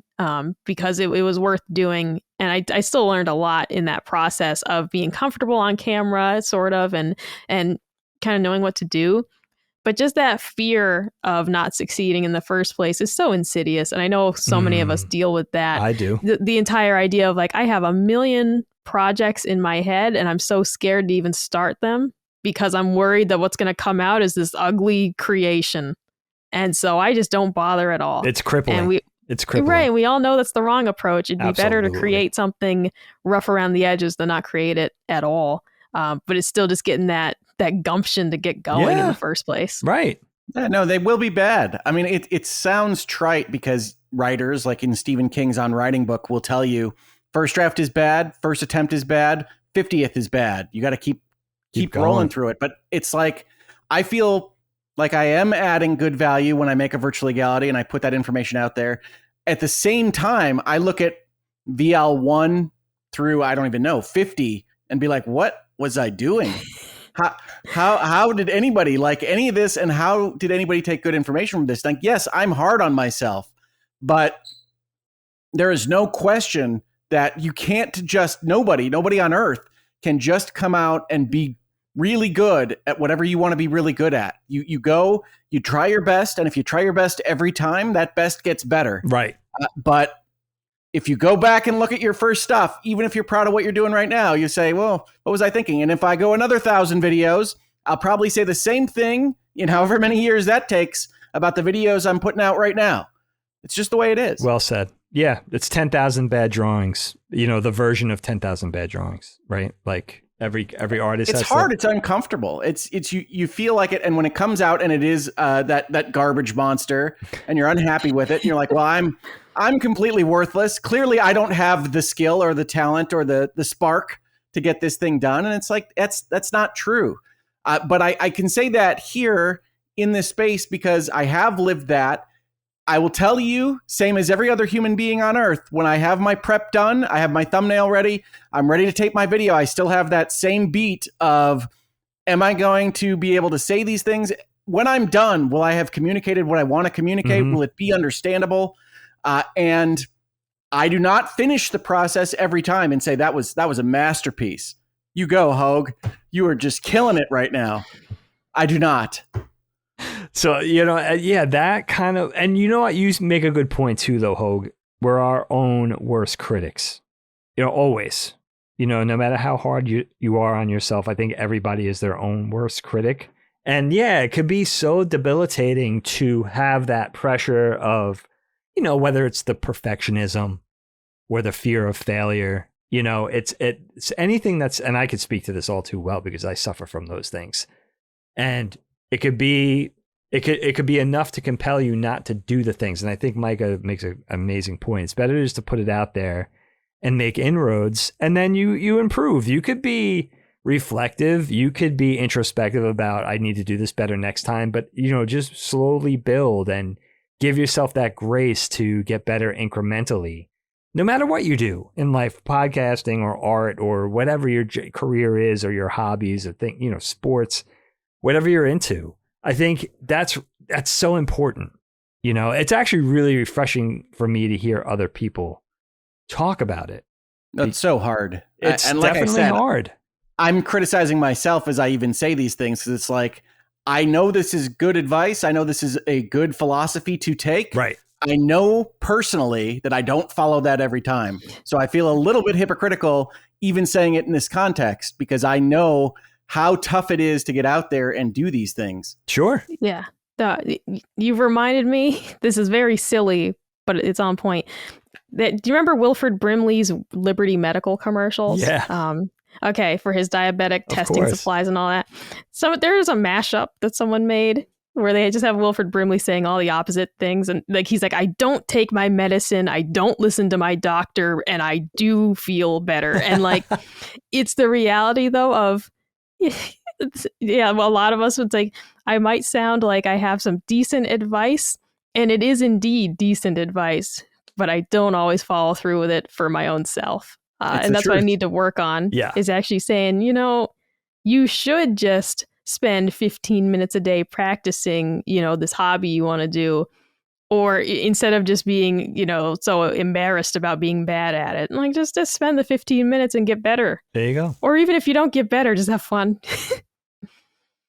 because it was worth doing. And I still learned a lot in that process of being comfortable on camera, sort of, and kind of knowing what to do. But just that fear of not succeeding in the first place is so insidious. And I know so many of us deal with that. I do. The entire idea of like, I have a million projects in my head and I'm so scared to even start them because I'm worried that what's going to come out is this ugly creation. And so I just don't bother at all. It's crippling. It's crippling. Right. We all know that's the wrong approach. It'd be better to create something rough around the edges than not create it at all. But it's still just getting that gumption to get going in the first place. Right. Yeah, no, they will be bad. I mean, it sounds trite because writers, like in Stephen King's On Writing book, will tell you first draft is bad, first attempt is bad, 50th is bad. You got to keep rolling through it. But it's like, I feel like I am adding good value when I make a virtual legality and I put that information out there. At the same time, I look at VL1 through, I don't even know, 50 and be like, what was I doing? How did anybody like any of this? And how did anybody take good information from this? Like, yes, I'm hard on myself, but there is no question that you can't just, nobody on earth can just come out and be really good at whatever you want to be really good at. You go, you try your best. And if you try your best every time, that best gets better. Right. But if you go back and look at your first stuff, even if you're proud of what you're doing right now, you say, well, what was I thinking? And if I go another 1,000 videos, I'll probably say the same thing in however many years that takes about the videos I'm putting out right now. It's just the way it is. Well said. Yeah. It's 10,000 bad drawings, the version of 10,000 bad drawings, right? Like every artist it's has hard. It's uncomfortable. It's you feel like it. And when it comes out and it is that garbage monster and you're unhappy with it, and you're like, well, I'm completely worthless. Clearly, I don't have the skill or the talent or the spark to get this thing done. And it's like, that's not true. But I can say that here in this space because I have lived that. I will tell you, same as every other human being on earth, when I have my prep done, I have my thumbnail ready, I'm ready to tape my video, I still have that same beat of, am I going to be able to say these things? When I'm done, will I have communicated what I want to communicate? Will it be understandable? And I do not finish the process every time and say, that was a masterpiece. You go, Hogue. You are just killing it right now. I do not. So, that kind of, and you know what? You make a good point too, though, Hogue. We're our own worst critics, always. No matter how hard you are on yourself, I think everybody is their own worst critic. And yeah, it could be so debilitating to have that pressure of, whether it's the perfectionism or the fear of failure, it's anything that's, and I could speak to this all too well because I suffer from those things. And it could be enough to compel you not to do the things. And I think Micah makes an amazing point. It's better just to put it out there and make inroads, and then you improve. You could be reflective. You could be introspective about, I need to do this better next time. But, just slowly build and give yourself that grace to get better incrementally, no matter what you do in life, podcasting or art or whatever your career is or your hobbies or sports, whatever you're into. I think that's so important. It's actually really refreshing for me to hear other people talk about it. It's so hard. It's definitely hard. I'm criticizing myself as I even say these things because it's like, I know this is good advice. I know this is a good philosophy to take. Right. I know personally that I don't follow that every time. So I feel a little bit hypocritical even saying it in this context because I know how tough it is to get out there and do these things. Sure. Yeah. You've reminded me, this is very silly, but it's on point. Do you remember Wilford Brimley's Liberty Medical commercials? Yeah. Okay, for his diabetic testing supplies and all that. So there's a mashup that someone made where they just have Wilford Brimley saying all the opposite things. And he's like, I don't take my medicine. I don't listen to my doctor. And I do feel better. And it's the reality, though, of, a lot of us would say, I might sound like I have some decent advice. And it is indeed decent advice. But I don't always follow through with it for my own self. And that's what I need to work on is actually saying, you should just spend 15 minutes a day practicing, this hobby you want to do. Or instead of just being, so embarrassed about being bad at it, just spend the 15 minutes and get better. There you go. Or even if you don't get better, just have fun.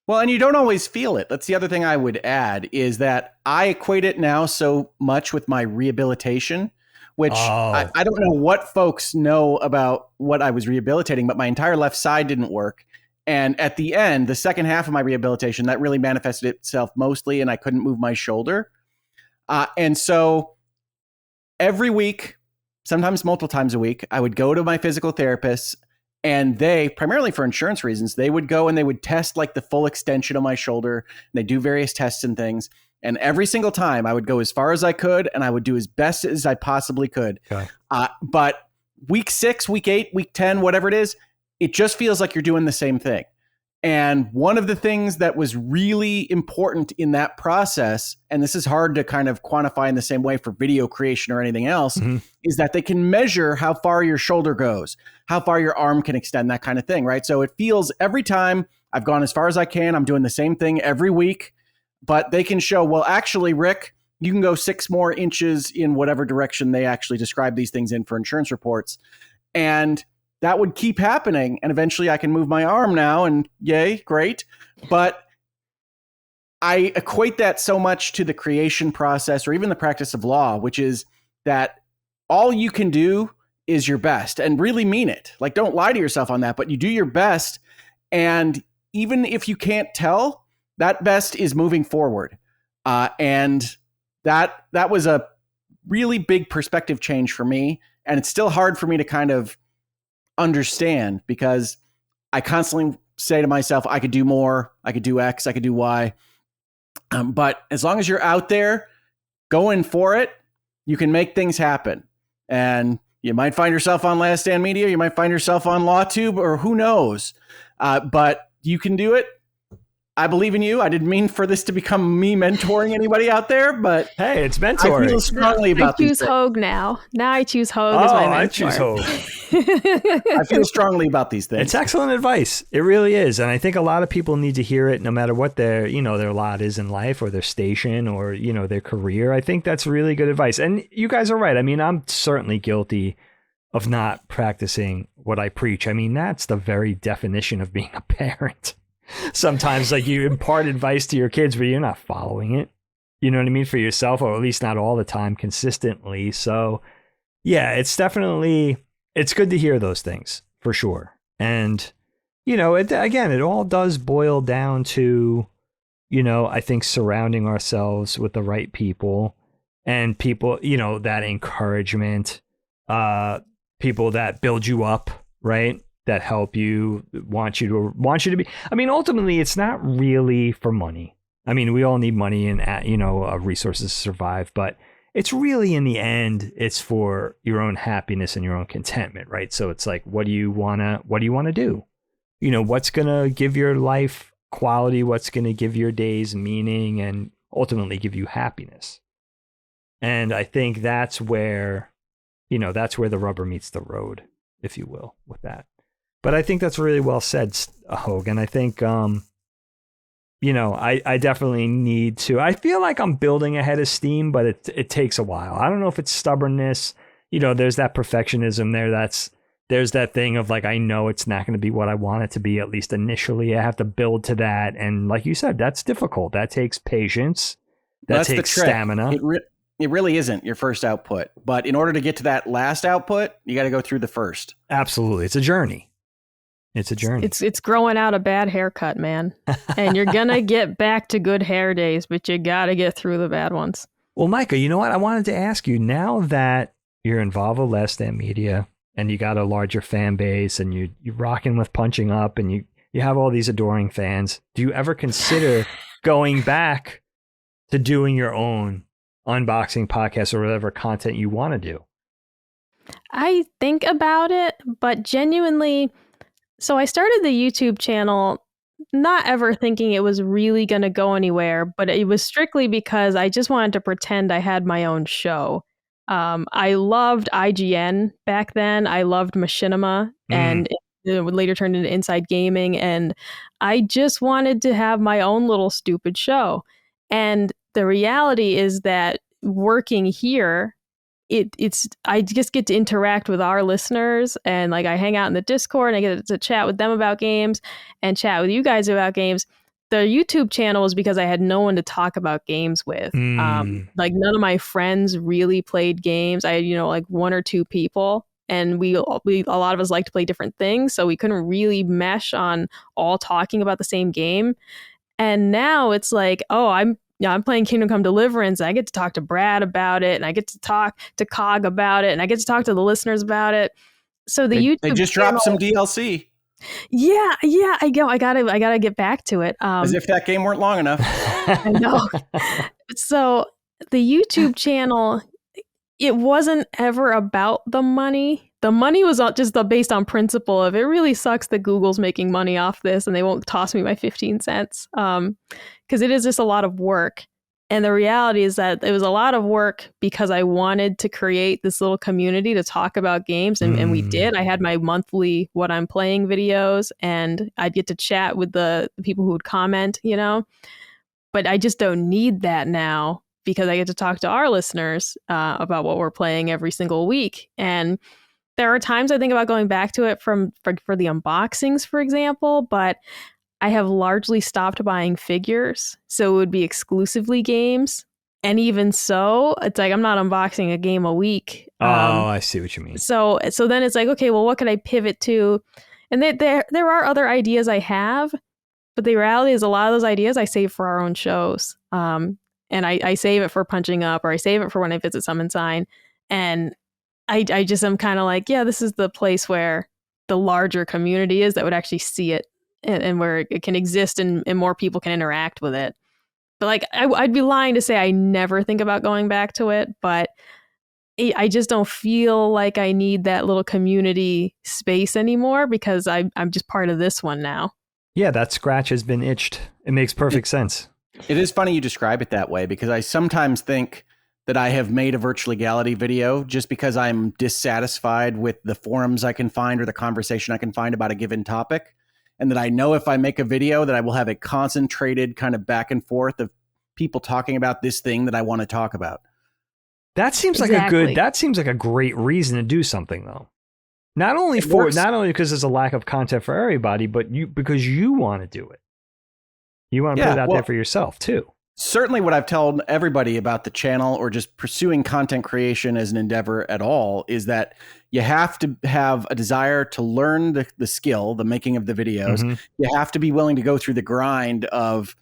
Well, and you don't always feel it. That's the other thing I would add is that I equate it now so much with my rehabilitation, which I don't know what folks know about what I was rehabilitating, but my entire left side didn't work. And at the end, the second half of my rehabilitation, that really manifested itself mostly, and I couldn't move my shoulder. And so every week, sometimes multiple times a week, I would go to my physical therapist. And they, primarily for insurance reasons, they would go and they would test the full extension of my shoulder. And they do various tests and things. And every single time I would go as far as I could and I would do as best as I possibly could. Okay. But week 6, week 8, week 10, whatever it is, it just feels like you're doing the same thing. And one of the things that was really important in that process, and this is hard to kind of quantify in the same way for video creation or anything else, is that they can measure how far your shoulder goes, how far your arm can extend, that kind of thing, right? So it feels every time I've gone as far as I can, I'm doing the same thing every week, but they can show, well, actually, Rick, you can go 6 more inches in whatever direction they actually describe these things in for insurance reports. And that would keep happening. And eventually I can move my arm now and yay, great. But I equate that so much to the creation process or even the practice of law, which is that all you can do is your best and really mean it. Don't lie to yourself on that, but you do your best. And even if you can't tell, that best is moving forward. And that was a really big perspective change for me. And it's still hard for me to kind of understand because I constantly say to myself, I could do more, I could do X, I could do Y. But as long as you're out there going for it, you can make things happen. And you might find yourself on Last Stand Media, you might find yourself on LawTube, or who knows. But you can do it. I believe in you. I didn't mean for this to become me mentoring anybody out there, but hey, it's mentoring. I feel strongly about these things. I choose Hogue now. Now I choose Hogue as my mentor. I choose Hogue. I feel strongly about these things. It's excellent advice. It really is. And I think a lot of people need to hear it no matter what their lot is in life or their station or, their career. I think that's really good advice. And you guys are right. I mean, I'm certainly guilty of not practicing what I preach. I mean, that's the very definition of being a parent. sometimes like you impart advice to your kids, but you're not following it. You know what I mean? For yourself, or at least not all the time consistently. So yeah, it's definitely, it's good to hear those things for sure. And, you know, again, it all does boil down to, you know, I think surrounding ourselves with the right people and people, you know, that encouragement, people that build you up, right? That help you, want you to be, I mean, ultimately it's not really for money. I mean, we all need money and, you know, resources to survive, but it's really in the end, it's for your own happiness and your own contentment, right? So it's like, what do you want to do? You know, what's going to give your life quality? What's going to give your days meaning and ultimately give you happiness? And I think that's where, you know, that's where the rubber meets the road, if you will, with that. But I think that's really well said, Hogan. I think, you know, I definitely need to. I feel like I'm building a head of steam, but it takes a while. I don't know if it's stubbornness. You know, there's that perfectionism there. There's that thing of like, I know it's not going to be what I want it to be, at least initially. I have to build to that. And like you said, that's difficult. That takes patience. That takes stamina. It really isn't your first output. But in order to get to that last output, you got to go through the first. Absolutely. It's a journey. It's a journey. It's growing out a bad haircut, man. And you're going to get back to good hair days, but you got to get through the bad ones. Well, Micah, you know what? I wanted to ask you, now that you're involved with Last Stand Media and you got a larger fan base and you're rocking with Punching Up and you have all these adoring fans, do you ever consider going back to doing your own unboxing podcast or whatever content you want to do? I think about it, but genuinely... So I started the YouTube channel not ever thinking it was really going to go anywhere, but it was strictly because I just wanted to pretend I had my own show. I loved IGN back then. I loved Machinima, and it later turned into Inside Gaming. And I just wanted to have my own little stupid show. And the reality is that working here, it's I just get to interact with our listeners, and like I hang out in the Discord and I get to chat with them about games and chat with you guys about games. The YouTube channel was because I had no one to talk about games with. Like none of my friends really played games. I had, you know, like one or two people, and we a lot of us like to play different things, so we couldn't really mesh on all talking about the same game. And now it's like, oh, I'm playing Kingdom Come Deliverance. I get to talk to Brad about it, and I get to talk to Cog about it, and I get to talk to the listeners about it. So YouTube they just dropped some DLC. Yeah, I gotta get back to it. As if that game weren't long enough. I know. So the YouTube channel, it wasn't ever about the money. The money was just based on principle of it really sucks that Google's making money off this and they won't toss me my 15 cents. Because it is just a lot of work. And the reality is that it was a lot of work because I wanted to create this little community to talk about games. And we did. I had my monthly What I'm Playing videos, and I'd get to chat with the people who would comment, you know. But I just don't need that now because I get to talk to our listeners about what we're playing every single week. And there are times I think about going back to it for the unboxings, for example, but I have largely stopped buying figures, so it would be exclusively games. And even so, it's like I'm not unboxing a game a week. I see what you mean. So then it's like, okay, well, what could I pivot to? And there are other ideas I have, but the reality is a lot of those ideas I save for our own shows. And I save it for Punching Up, or I save it for when I visit Summon Sign. And I just am kind of like, yeah, this is the place where the larger community is that would actually see it and where it can exist and more people can interact with it. But like, I'd be lying to say I never think about going back to it, but I just don't feel like I need that little community space anymore because I'm just part of this one now. Yeah, that scratch has been itched. It makes perfect sense. It is funny you describe it that way because I sometimes think that I have made a virtual legality video just because I'm dissatisfied with the forums I can find or the conversation I can find about a given topic. And that I know if I make a video that I will have a concentrated kind of back and forth of people talking about this thing that I want to talk about. That seems like a great reason to do something though. Not only because there's a lack of content for everybody, but because you want to do it. You want to put it out there for yourself too. Certainly what I've told everybody about the channel or just pursuing content creation as an endeavor at all is that you have to have a desire to learn the skill, the making of the videos. Mm-hmm. You have to be willing to go through the grind of,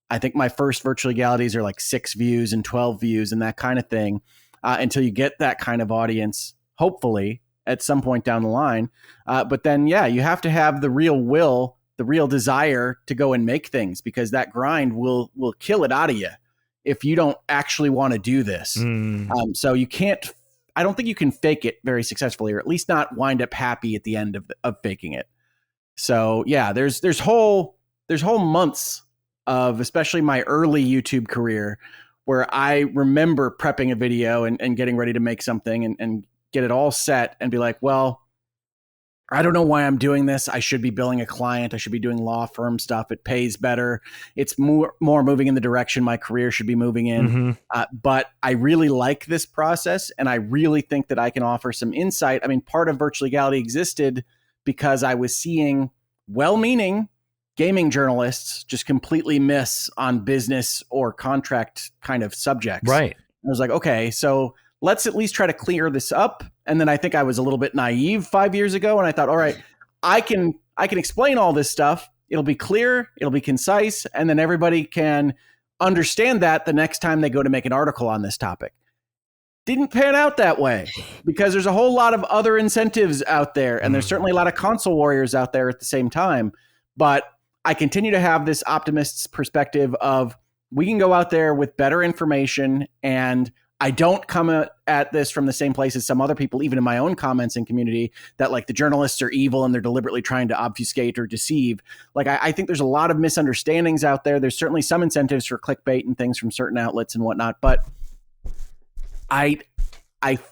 I think my first virtual legalities are like 6 views and 12 views and that kind of thing, until you get that kind of audience, hopefully at some point down the line. But then, you have to have the real will, the real desire to go and make things, because that grind will kill it out of you if you don't actually want to do this. So you can't, I don't think you can fake it very successfully, or at least not wind up happy at the end of faking it. So there's whole months of, especially my early YouTube career, where I remember prepping a video and getting ready to make something and get it all set and be like, well, I don't know why I'm doing this. I should be billing a client. I should be doing law firm stuff. It pays better. It's more moving in the direction my career should be moving in. Mm-hmm. But I really like this process, and I really think that I can offer some insight. I mean, part of Virtual Legality existed because I was seeing well-meaning gaming journalists just completely miss on business or contract kind of subjects. Right. I was like, okay, so let's at least try to clear this up. And then I think I was a little bit naive 5 years ago, and I thought, all right, I can explain all this stuff. It'll be clear, it'll be concise, and then everybody can understand that the next time they go to make an article on this topic. Didn't pan out that way, because there's a whole lot of other incentives out there, and there's certainly a lot of console warriors out there at the same time. But I continue to have this optimist's perspective of, we can go out there with better information, and I don't come at this from the same place as some other people, even in my own comments and community, that like the journalists are evil and they're deliberately trying to obfuscate or deceive. Like, I think there's a lot of misunderstandings out there. There's certainly some incentives for clickbait and things from certain outlets and whatnot, but I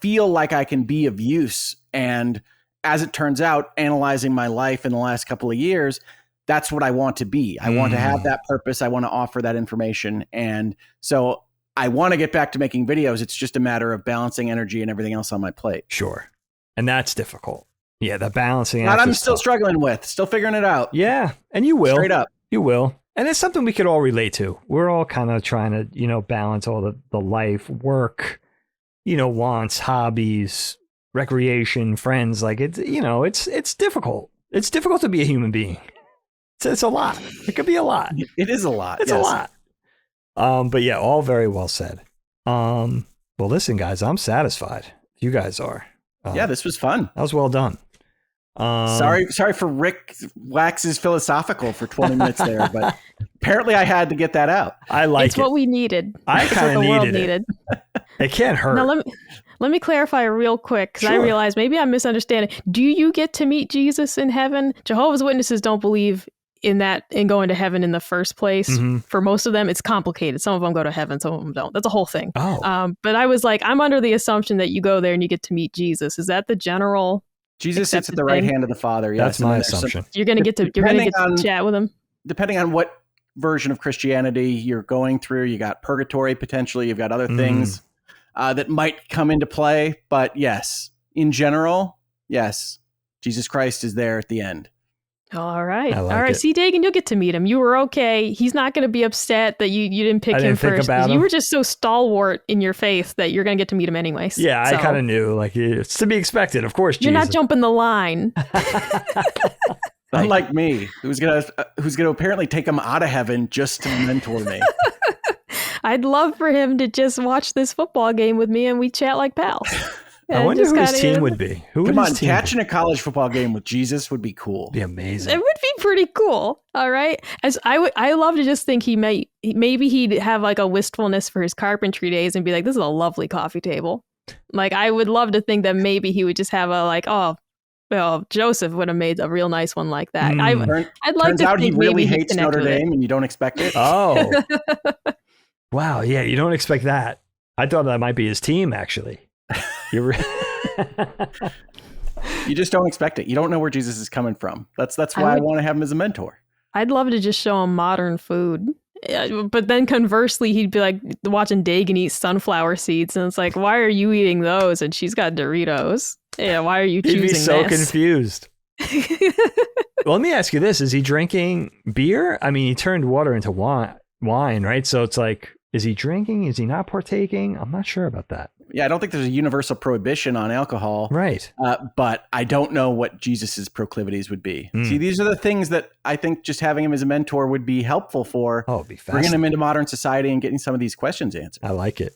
feel like I can be of use. And as it turns out, analyzing my life in the last couple of years, that's what I want to be. I want to have that purpose. I want to offer that information. And so I want to get back to making videos. It's just a matter of balancing energy and everything else on my plate. Sure. And that's difficult. Yeah, the balancing. That I'm still struggling with, still figuring it out. Yeah, and you will. Straight up. You will. And it's something we could all relate to. We're all kind of trying to, balance all the life, work, wants, hobbies, recreation, friends. Like it's difficult. It's difficult to be a human being. It's a lot. It could be a lot. It is a lot. It's a lot. But yeah, all very well said. Well, listen, guys, I'm satisfied. You guys are. Yeah, this was fun. That was well done. Sorry for Rick Wax's philosophical for 20 minutes there, but apparently I had to get that out. I like it's what we needed. I kind of needed it. It can't hurt. Now let me clarify real quick, because I realize maybe I'm misunderstanding. Do you get to meet Jesus in heaven? Jehovah's Witnesses don't believe in going to heaven in the first place. Mm-hmm. For most of them, it's complicated. Some of them go to heaven, some of them don't. That's a whole thing. Oh. But I was like, I'm under the assumption that you go there and you get to meet Jesus. Is that the general? Jesus sits at the right hand of the Father. Yes. That's my assumption. You're going to get to chat with him. Depending on what version of Christianity you're going through, you got purgatory potentially. You've got other things that might come into play. But yes, in general, yes, Jesus Christ is there at the end. All right. All right. See, Dagan, you'll get to meet him. You were okay. He's not going to be upset that you didn't pick him first. You were just so stalwart in your faith that you're going to get to meet him anyways. Yeah, I kind of knew. Like, it's to be expected. Of course, you're not jumping the line. Unlike me, who's gonna apparently take him out of heaven just to mentor me. I'd love for him to just watch this football game with me and we chat like pals. I wonder who his team would be. Come on, catching a college football game with Jesus would be cool. Be amazing. It would be pretty cool. All right. As I love to just think maybe he'd have like a wistfulness for his carpentry days and be like, this is a lovely coffee table. Like, I would love to think that maybe he would just have a like, oh, well, Joseph would have made a real nice one like that. I'd like turns to out think he really maybe hates Notre Dame and you don't expect it. Oh. Wow. Yeah, you don't expect that. I thought that might be his team, actually. You just don't expect it. You don't know where Jesus is coming from. That's why I want to have him as a mentor. I'd love to just show him modern food. But then conversely, he'd be like watching Dagan eat sunflower seeds. And it's like, why are you eating those? And she's got Doritos. Yeah, why are you choosing this? He'd be so confused. Well, let me ask you this. Is he drinking beer? I mean, he turned water into wine, right? So it's like, is he drinking? Is he not partaking? I'm not sure about that. Yeah, I don't think there's a universal prohibition on alcohol. Right. But I don't know what Jesus's proclivities would be. See, these are the things that I think just having him as a mentor would be helpful for bringing him into modern society and getting some of these questions answered. I like it.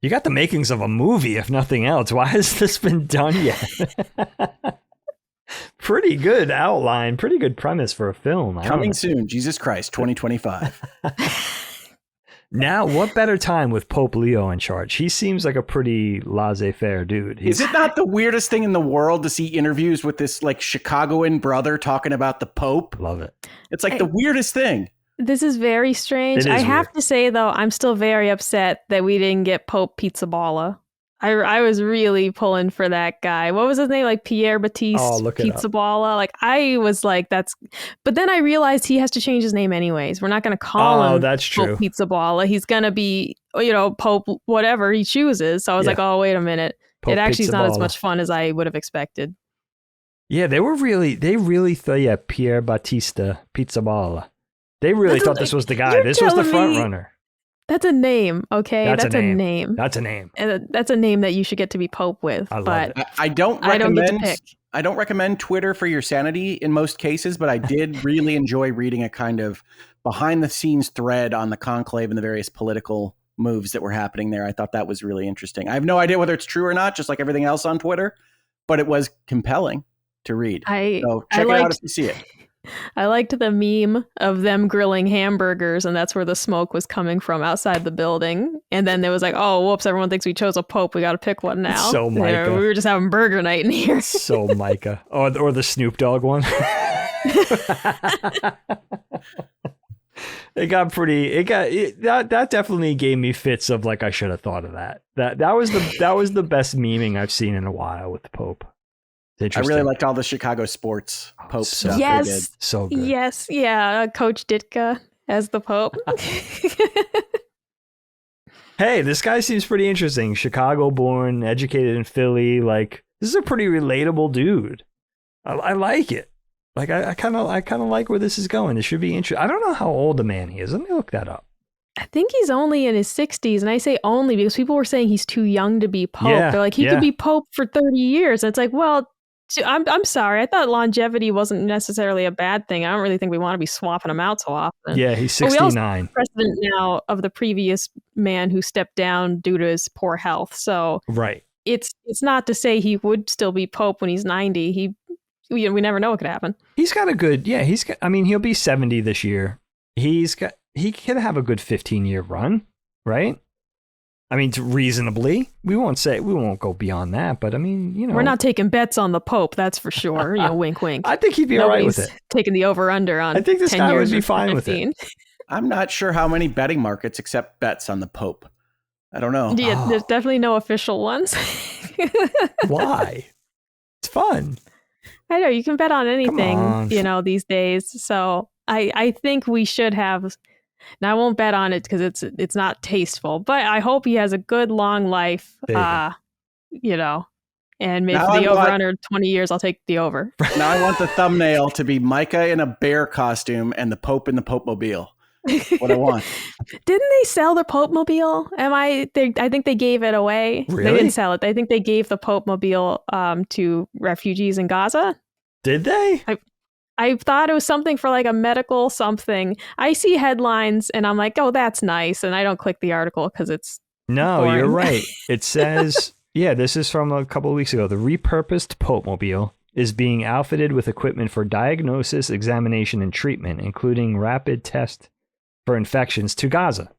You got the makings of a movie, if nothing else. Why has this been done yet? Pretty good outline, pretty good premise for a film. Coming soon, Jesus Christ, 2025. Now, what better time with Pope Leo in charge? He seems like a pretty laissez-faire dude. Is it not the weirdest thing in the world to see interviews with this like Chicagoan brother talking about the Pope? Love it. It's like the weirdest thing. This is very strange. I have to say, though, I'm still very upset that we didn't get Pope Pizzaballa. I was really pulling for that guy. What was his name? Like Pierre Baptiste Pizzaballa. Like I was like, that's. But then I realized he has to change his name anyways. We're not going to call him that's true. Pope Pizzaballa. He's going to be, Pope whatever he chooses. So I was like, oh, wait a minute. Pope it actually is not as much fun as I would have expected. Yeah, they really thought, Pierre Battista Pizzaballa. They really thought this was the guy. This was the front runner. That's a name, okay? That's a name. That's a name. And that's a name that you should get to be Pope with. I don't recommend Twitter for your sanity in most cases, but I did really enjoy reading a kind of behind the scenes thread on the conclave and the various political moves that were happening there. I thought that was really interesting. I have no idea whether it's true or not, just like everything else on Twitter, but it was compelling to read. So check it out if you see it. I liked the meme of them grilling hamburgers, and that's where the smoke was coming from outside the building. And then there was like, oh, whoops, everyone thinks we chose a pope. We got to pick one now. So Micah. We were just having burger night in here. So Micah. Or the Snoop Dogg one. That definitely gave me fits of like, I should have thought of that. That was the best memeing I've seen in a while with the Pope. I really liked all the Chicago sports Pope stuff. Yes, they did. So good. Yes, yeah. Coach Ditka as the Pope. Hey, this guy seems pretty interesting. Chicago born, educated in Philly. Like, this is a pretty relatable dude. I like it. Like, I kind of like where this is going. It should be interesting. I don't know how old the man he is. Let me look that up. I think he's only in his 60s, and I say only because people were saying he's too young to be Pope. They're like, he could be Pope for 30 years. And it's like, well, I'm sorry. I thought longevity wasn't necessarily a bad thing. I don't really think we want to be swapping him out so often. Yeah, he's 69. We also have precedent now of the previous man who stepped down due to his poor health. So right, it's not to say he would still be Pope when he's 90. We never know what could happen. He's got a good he'll be 70 this year. He can have a good 15-year run, right? I mean, reasonably. We won't go beyond that, but I mean, we're not taking bets on the Pope, that's for sure. Wink, wink. I think he'd be all right with it. Taking the over/under on. I think this guy would be fine with it. I'm not sure how many betting markets accept bets on the Pope. I don't know. Yeah, there's definitely no official ones. Why? It's fun. I know you can bet on anything, these days. So I think we should have. Now I won't bet on it because it's not tasteful, but I hope he has a good long life. And maybe the over under 20 years, I'll take the over. Now I want the thumbnail to be Micah in a bear costume and the Pope in the Pope-mobile. What I want. Didn't they sell the Pope-mobile? I think they gave it away. Really? They didn't sell it. I think they gave the Pope-mobile to refugees in Gaza. Did they? I thought it was something for like a medical something. I see headlines and I'm like, oh, that's nice. And I don't click the article because it's boring. You're right. It says, this is from a couple of weeks ago. The repurposed Pope-mobile is being outfitted with equipment for diagnosis, examination, and treatment, including rapid test for infections to Gaza.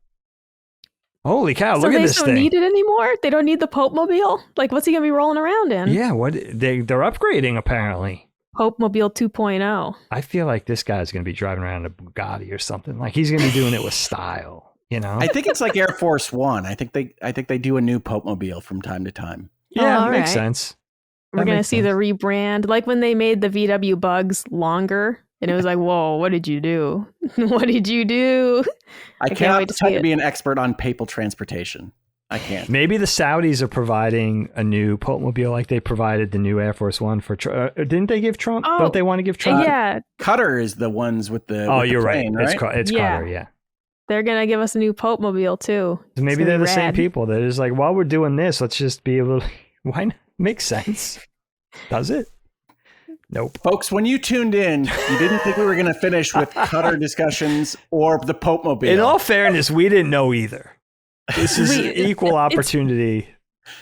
Holy cow, look at this thing. So they don't need it anymore? They don't need the Pope-mobile? Like, what's he going to be rolling around in? Yeah, they're upgrading, apparently. Pope-mobile 2.0. I feel like this guy's going to be driving around in a Bugatti or something. Like, he's going to be doing it with style, I think it's like Air Force One. I think they do a new Pope-mobile from time to time. Yeah, makes sense. We're going to see the rebrand. Like when they made the VW Bugs longer. And it was like, whoa, what did you do? What did you do? I cannot pretend to be an expert on papal transportation. I can't. Maybe the Saudis are providing a new Pope-mobile like they provided the new Air Force One for Trump. Didn't they give Trump? Oh, don't they want to give Trump? Yeah. Qatar is the ones with the you're plane, right. right? It's Qatar, yeah. They're going to give us a new Pope-mobile, too. So maybe they're the same people. They're just like, while we're doing this, let's just be able to... Why not? Makes sense. Does it? Nope. Folks, when you tuned in, you didn't think we were going to finish with Qatar discussions or the Pope-mobile. In all fairness, we didn't know either. This is equal opportunity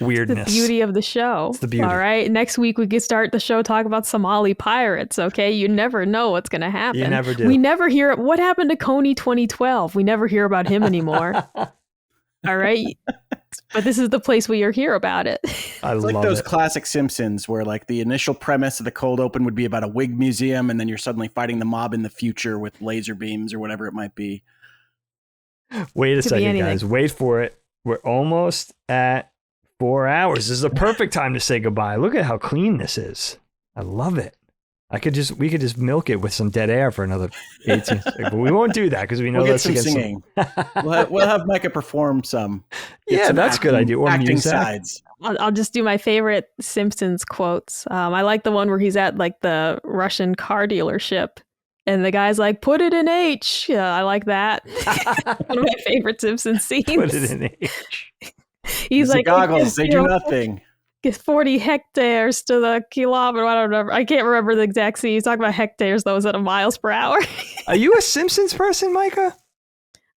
weirdness. It's the beauty of the show. It's the beauty. All right. Next week, we could start the show talk about Somali pirates. Okay. You never know what's going to happen. You never do. We never hear what happened to Coney 2012. We never hear about him anymore. All right. But this is the place where you hear about it. It's like those classic Simpsons where like the initial premise of the cold open would be about a wig museum and then you're suddenly fighting the mob in the future with laser beams or whatever it might be. Wait a second, guys. Wait for it. We're almost at 4 hours. This is the perfect time to say goodbye. Look at how clean this is. I love it. We could just milk it with some dead air for another 18. But we won't do that because we know that's against singing. We'll have Micah perform some. Yeah, that's a good idea. Or acting music. Sides. I'll just do my favorite Simpsons quotes. I like the one where he's at like the Russian car dealership. And the guy's like, put it in H. Yeah, I like that. One of my favorite Simpsons scenes. Put it in H. He's like, goggles, they do nothing. 40 hectares to the kilometer. I can't remember the exact scene. He's talking about hectares, though, instead of miles per hour. Are you a Simpsons person, Micah?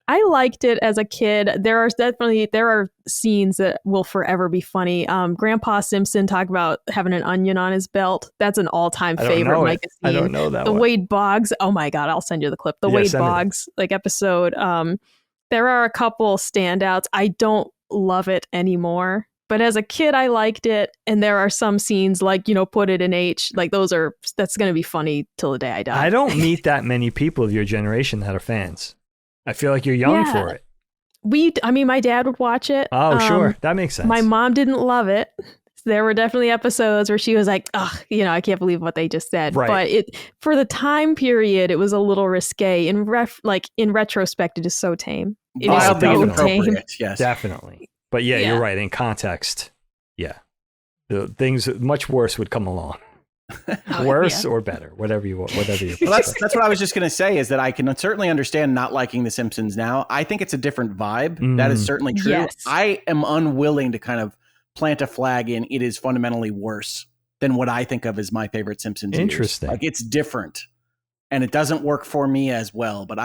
I liked it as a kid. There are scenes that will forever be funny. Grandpa Simpson talked about having an onion on his belt. That's an all-time favorite Micah scene. I don't know that The one. Wade Boggs. Oh my God, I'll send you the clip. The Wade Boggs episode. There are a couple standouts. I don't love it anymore. But as a kid, I liked it. And there are some scenes like, put it in H. Like that's going to be funny till the day I die. I don't meet that many people of your generation that are fans. I feel like you're young for it. My dad would watch it. Oh, sure. That makes sense. My mom didn't love it. There were definitely episodes where she was like, I can't believe what they just said. Right. But for the time period, it was a little risque. In retrospect, it is so tame. It is so tame. Yes. Definitely. But yeah, you're right. In context, yeah. The things much worse would come along. Worse or better, whatever you want, whatever you. Well, that's what I was just going to say is that I can certainly understand not liking The Simpsons now. I think it's a different vibe. That is certainly true. Yes. I am unwilling to kind of plant a flag in it is fundamentally worse than what I think of as my favorite Simpsons. Interesting. Years. Like it's different and it doesn't work for me as well. But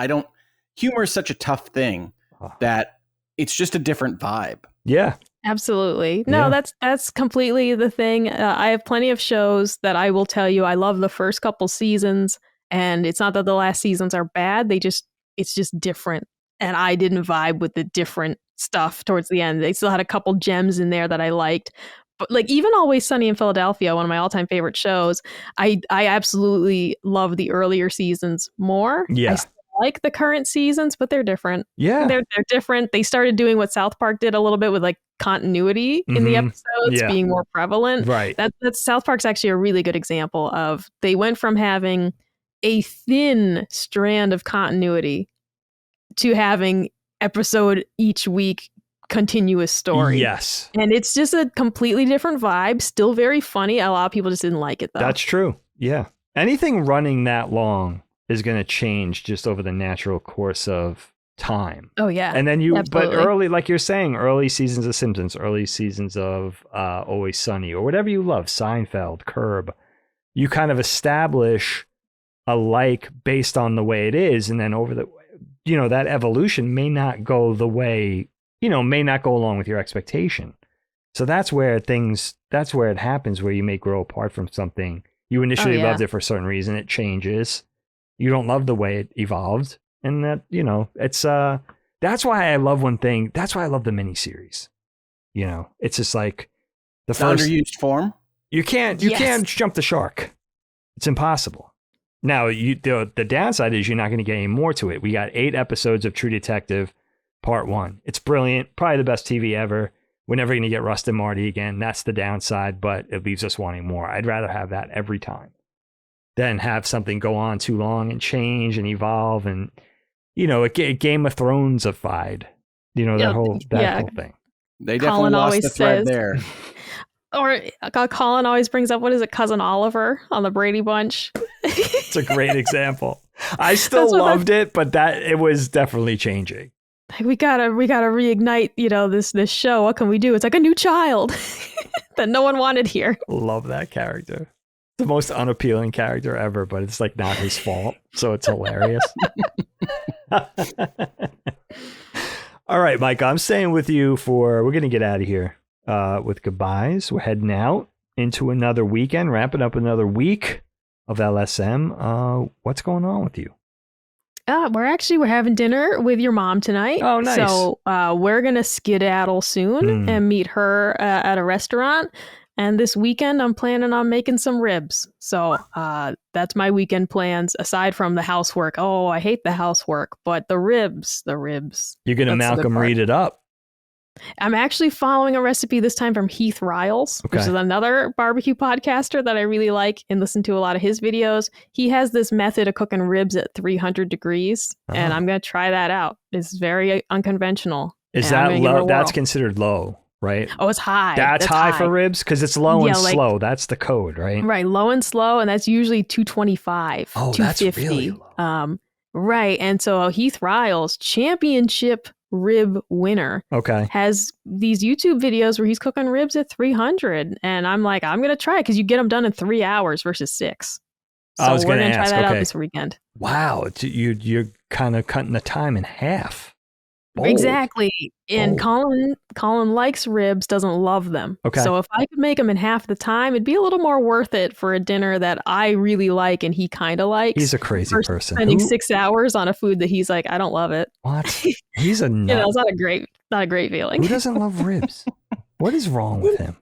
humor is such a tough thing that it's just a different vibe. Yeah. Absolutely. No, that's completely the thing. I have plenty of shows that I will tell you I love the first couple seasons, and it's not that the last seasons are bad. It's just different. And I didn't vibe with the different stuff towards the end. They still had a couple gems in there that I liked. But like even Always Sunny in Philadelphia, one of my all-time favorite shows, I absolutely love the earlier seasons more. Yeah. I still like the current seasons, but they're different. Yeah. They're different. They started doing what South Park did a little bit with like continuity in the episodes being more prevalent. Right. That's South Park's actually a really good example of they went from having a thin strand of continuity to having episode each week continuous story. Yes. And it's just a completely different vibe. Still very funny. A lot of people just didn't like it though. That's true. Yeah. Anything running that long is going to change just over the natural course of time. Oh yeah. And then absolutely. But early, like you're saying, early seasons of Simpsons, early seasons of Always Sunny, or whatever you love, Seinfeld, Curb, you kind of establish a like based on the way it is. And then over that evolution may not go the way, may not go along with your expectation. So that's where it happens, where you may grow apart from something. You initially loved it for a certain reason. It changes. You don't love the way it evolved. And that, it's, that's why I love one thing. That's why I love the miniseries. It's just like the first underused form. You can't jump the shark. It's impossible. Now, the downside is you're not going to get any more to it. We got 8 episodes of True Detective Part 1. It's brilliant. Probably the best TV ever. We're never going to get Rust and Marty again. That's the downside, but it leaves us wanting more. I'd rather have that every time than have something go on too long and change and evolve. And, Game of Thrones-ified, that whole thing. They definitely lost the thread there. Or Colin always brings up, what is it, Cousin Oliver on the Brady Bunch? It's a great example. I still loved it, but it was definitely changing. Like, we gotta reignite, this show. What can we do? It's like a new child that no one wanted here. Love that character. The most unappealing character ever, but it's like not his fault, so it's hilarious. All right, Micah, I'm staying with you we're going to get out of here with goodbyes. We're heading out into another weekend, wrapping up another week of LSM. What's going on with you? We're having dinner with your mom tonight. Oh, nice. So we're going to skedaddle soon and meet her at a restaurant. And this weekend, I'm planning on making some ribs. So that's my weekend plans, aside from the housework. Oh, I hate the housework, but the ribs. You're going to Malcolm read it up. I'm actually following a recipe this time from Heath Riles, which is another barbecue podcaster that I really like and listen to a lot of his videos. He has this method of cooking ribs at 300 degrees, and I'm going to try that out. It's very unconventional. Is that low? That's considered low, right? Oh, it's high. That's high for ribs? Because it's low and slow. That's the code, right? Right, low and slow, and that's usually 225, 250. That's really low. Right, and so Heath Riles, championship rib winner, has these YouTube videos where he's cooking ribs at 300, and I'm like, I'm gonna try it because you get them done in 3 hours versus 6. So we're gonna try that out this weekend. Wow, you're kind of cutting the time in half. Bold. Exactly. And Colin likes ribs, doesn't love them. So if I could make them in half the time, it'd be a little more worth it for a dinner that I really like and he kind of likes. He's a crazy person. Spending 6 hours on a food that he's like, I don't love it. What? He's a nut. It's not a great feeling. Who doesn't love ribs? What is wrong with him?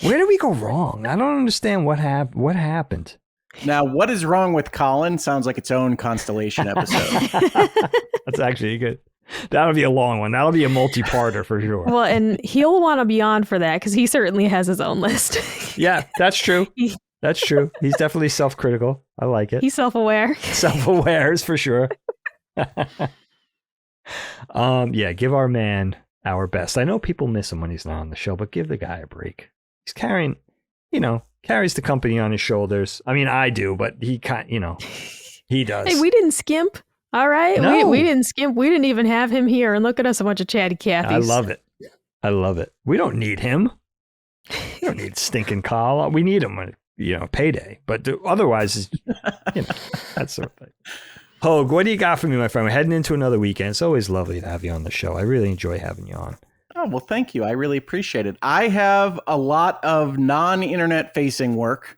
Where did we go wrong? I don't understand what happened. Now, what is wrong with Colin sounds like its own Constellation episode. That's actually good. That'll be a long one. That'll be a multi-parter for sure. Well, and he'll want to be on for that because he certainly has his own list. Yeah, that's true. That's true. He's definitely self-critical. I like it. He's self-aware. Self-aware is for sure. Give our man our best. I know people miss him when he's not on the show, but give the guy a break. He's carries the company on his shoulders. I mean, I do, but he he does. Hey, we didn't skimp. All right. No. We didn't skimp. We didn't even have him here. And look at us, a bunch of chatty Cathys. I love it. We don't need him. We don't need stinking Kyle. We need him on, payday. But otherwise, that sort of thing. Hogue, what do you got for me, my friend? We're heading into another weekend. It's always lovely to have you on the show. I really enjoy having you on. Oh, well, thank you. I really appreciate it. I have a lot of non-internet facing work.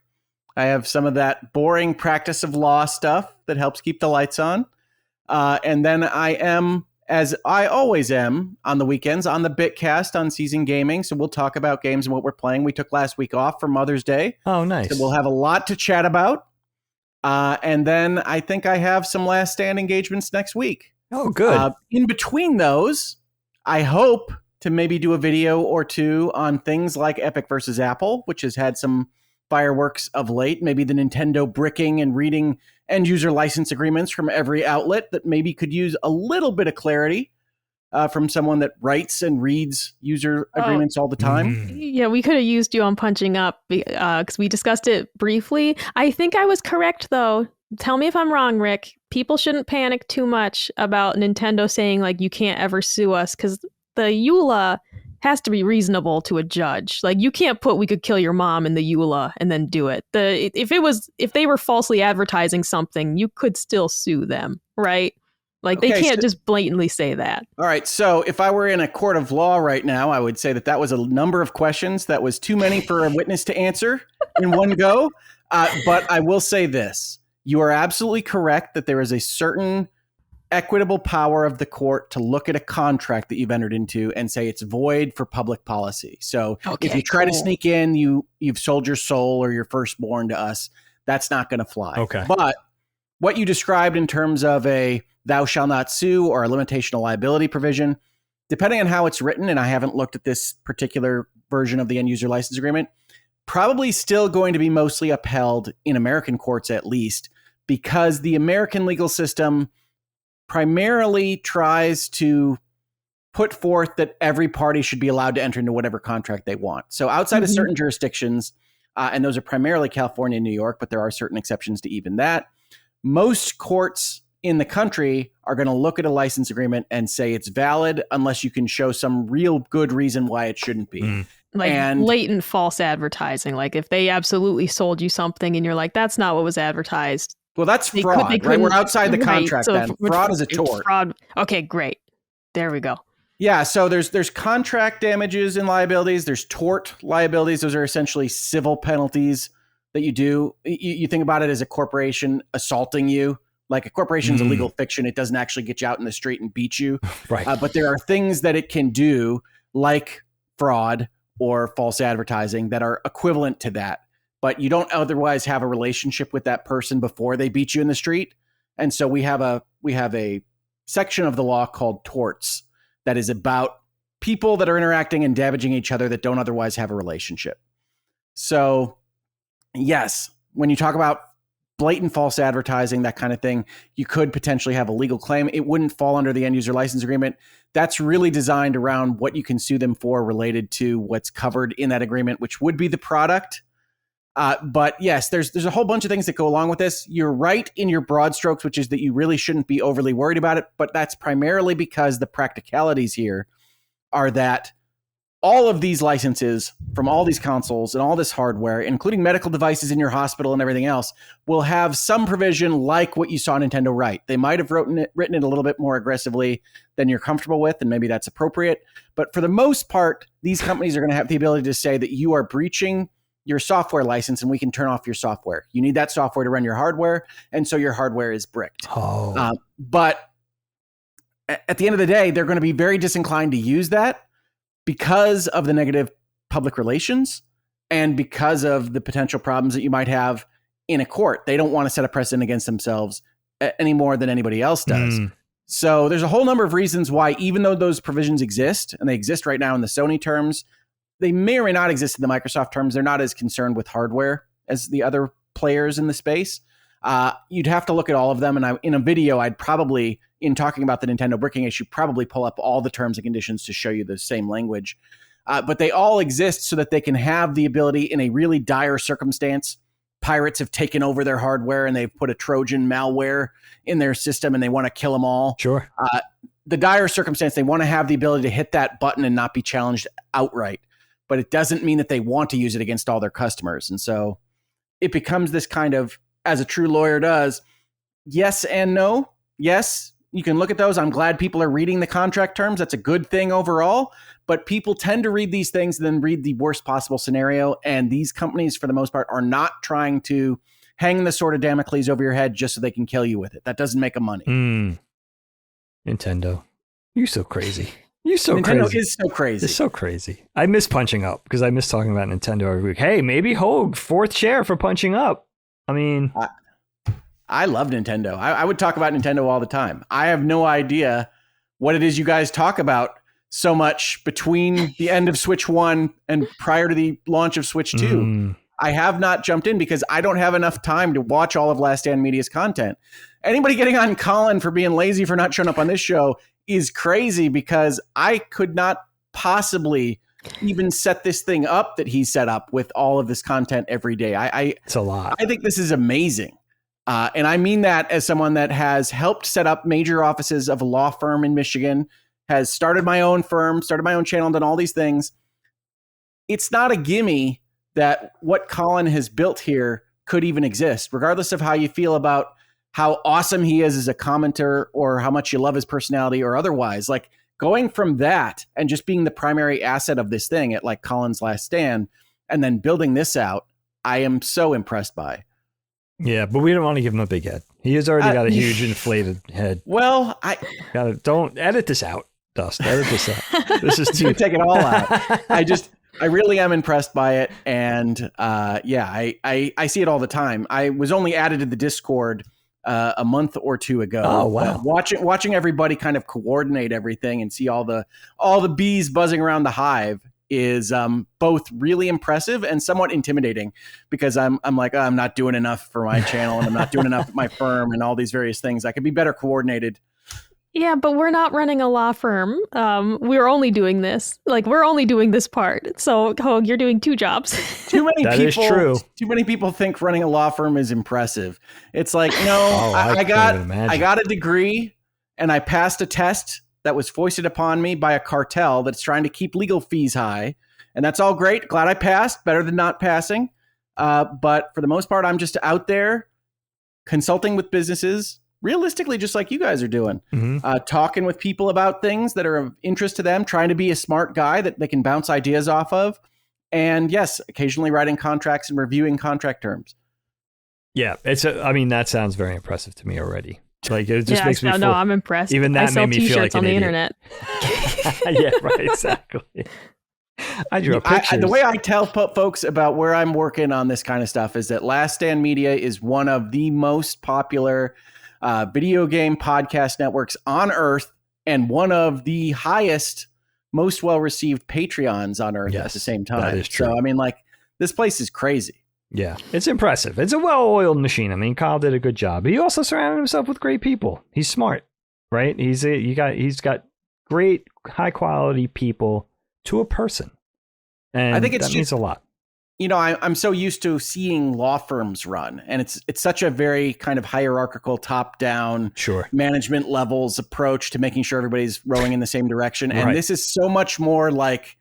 I have some of that boring practice of law stuff that helps keep the lights on. And then I am, as I always am on the weekends, on the Bitcast on Season Gaming. So we'll talk about games and what we're playing. We took last week off for Mother's Day. Oh, nice. So we'll have a lot to chat about. And then I think I have some Last Stand engagements next week. Oh, good. In between those, I hope to maybe do a video or two on things like Epic versus Apple, which has had some fireworks of late. Maybe the Nintendo bricking and reading end user license agreements from every outlet that maybe could use a little bit of clarity from someone that writes and reads user agreements all the time. Yeah, we could have used you on Punching Up because we discussed it briefly. I think I was correct, though. Tell me if I'm wrong, Rick. People shouldn't panic too much about Nintendo saying, like, you can't ever sue us, because the EULA has to be reasonable to a judge. Like, you can't put "we could kill your mom" in the EULA and then do it. If they were falsely advertising something, you could still sue them, right? Like, they can't just blatantly say that. All right. So if I were in a court of law right now, I would say that was a number of questions that was too many for a witness to answer in one go. But I will say this. You are absolutely correct that there is a certain equitable power of the court to look at a contract that you've entered into and say it's void for public policy. So if you try to sneak in, you've sold your soul or your firstborn to us. That's not going to fly. Okay. But what you described in terms of a thou shall not sue or a limitation of liability provision, depending on how it's written, and I haven't looked at this particular version of the end user license agreement, probably still going to be mostly upheld in American courts at least, because the American legal system primarily tries to put forth that every party should be allowed to enter into whatever contract they want. So outside of certain jurisdictions, and those are primarily California and New York, but there are certain exceptions to even that, most courts in the country are going to look at a license agreement and say it's valid unless you can show some real good reason why it shouldn't be. Like blatant false advertising. Like if they absolutely sold you something and you're like, that's not what was advertised. Well, that's fraud, right? We're outside the contract then. Fraud is a tort. Fraud. Okay, great. There we go. Yeah, so there's contract damages and liabilities. There's tort liabilities. Those are essentially civil penalties that you do. You think about it as a corporation assaulting you. Like a corporation is a legal fiction. It doesn't actually get you out in the street and beat you. Right. But there are things that it can do, like fraud or false advertising, that are equivalent to that. But you don't otherwise have a relationship with that person before they beat you in the street. And so we have a section of the law called torts that is about people that are interacting and damaging each other that don't otherwise have a relationship. So yes, when you talk about blatant false advertising, that kind of thing, you could potentially have a legal claim. It wouldn't fall under the end user license agreement. That's really designed around what you can sue them for related to what's covered in that agreement, which would be the product. But yes, there's a whole bunch of things that go along with this. You're right in your broad strokes, which is that you really shouldn't be overly worried about it. But that's primarily because the practicalities here are that all of these licenses from all these consoles and all this hardware, including medical devices in your hospital and everything else, will have some provision like what you saw Nintendo write. They might have written it a little bit more aggressively than you're comfortable with, and maybe that's appropriate. But for the most part, these companies are going to have the ability to say that you are breaching your software license and we can turn off your software. You need that software to run your hardware, and so your hardware is bricked. But at the end of the day, they're going to be very disinclined to use that because of the negative public relations and because of the potential problems that you might have in a court. They don't want to set a precedent against themselves any more than anybody else does. So there's a whole number of reasons why, even though those provisions exist, and they exist right now in the Sony terms, they may or may not exist in the Microsoft terms. They're not as concerned with hardware as the other players in the space. You'd have to look at all of them. And in a video, I'd probably, in talking about the Nintendo bricking issue, probably pull up all the terms and conditions to show you the same language. But they all exist so that they can have the ability in a really dire circumstance. Pirates have taken over their hardware and they've put a Trojan malware in their system and they want to kill them all. Sure. The dire circumstance, they want to have the ability to hit that button and not be challenged outright. But it doesn't mean that they want to use it against all their customers. And so it becomes this kind of, as a true lawyer does, yes and no. Yes, you can look at those. I'm glad people are reading the contract terms. That's a good thing overall. But people tend to read these things and then read the worst possible scenario. And these companies, for the most part, are not trying to hang the sword of Damocles over your head just so they can kill you with it. That doesn't make them money. Nintendo, you're so crazy. You're so Nintendo crazy. is so crazy. It's so crazy. I miss punching up because I miss talking about Nintendo every week. Hey, maybe Hogue, 4th chair for punching up. I mean, I love Nintendo. I would talk about Nintendo all the time. I have no idea what it is you guys talk about so much between the end of Switch 1 and prior to the launch of Switch 2. I have not jumped in because I don't have enough time to watch all of Last Stand Media's content. Anybody getting on Colin for being lazy for not showing up on this show is crazy because I could not possibly even set this thing up that he set up with all of this content every day. It's a lot. I think this is amazing. And I mean that as someone that has helped set up major offices of a law firm in Michigan, has started my own firm, started my own channel, done all these things. It's not a gimme that what Colin has built here could even exist, regardless of how you feel about how awesome he is as a commenter or how much you love his personality or otherwise. Like going from that and just being the primary asset of this thing at like Colin's Last Stand and then building this out, I am so impressed by. Yeah, but we don't want to give him a big head. He has already got a huge inflated head. Well, don't edit this out, Dust. Edit this out. This is too. Take it all out. I really am impressed by it, and I see it all the time. I was only added to the Discord a month or two ago. Oh wow! Watching everybody kind of coordinate everything and see all the bees buzzing around the hive is both really impressive and somewhat intimidating because I'm like, oh, I'm not doing enough for my channel and I'm not doing enough at my firm and all these various things. I could be better coordinated. Yeah, but we're not running a law firm. We're only doing this. We're only doing this part. So, Hogue, you're doing 2 jobs. Too many that people. Is true. Too many people think running a law firm is impressive. It's like, no, I got a degree and I passed a test that was foisted upon me by a cartel that's trying to keep legal fees high. And that's all great. Glad I passed. Better than not passing. But for the most part, I'm just out there consulting with businesses, realistically, just like you guys are doing, talking with people about things that are of interest to them, trying to be a smart guy that they can bounce ideas off of. And yes, occasionally writing contracts and reviewing contract terms. Yeah, that sounds very impressive to me already. It just makes me feel... No, I'm impressed. Even that made me feel like an idiot. I sell t-shirts on the internet. Yeah, right, exactly. I draw pictures. The way I tell folks about where I'm working on this kind of stuff is that Last Stand Media is one of the most popular video game podcast networks on Earth and one of the highest, most well-received Patreons on Earth at the same time. That is true. So, this place is crazy. Yeah, it's impressive. It's a well-oiled machine. Kyle did a good job. He also surrounded himself with great people. He's smart, right? He's got great, high-quality people to a person. And I think that means a lot. I'm so used to seeing law firms run, and it's such a very kind of hierarchical, top-down management levels approach to making sure everybody's rowing in the same direction. And this is so much more like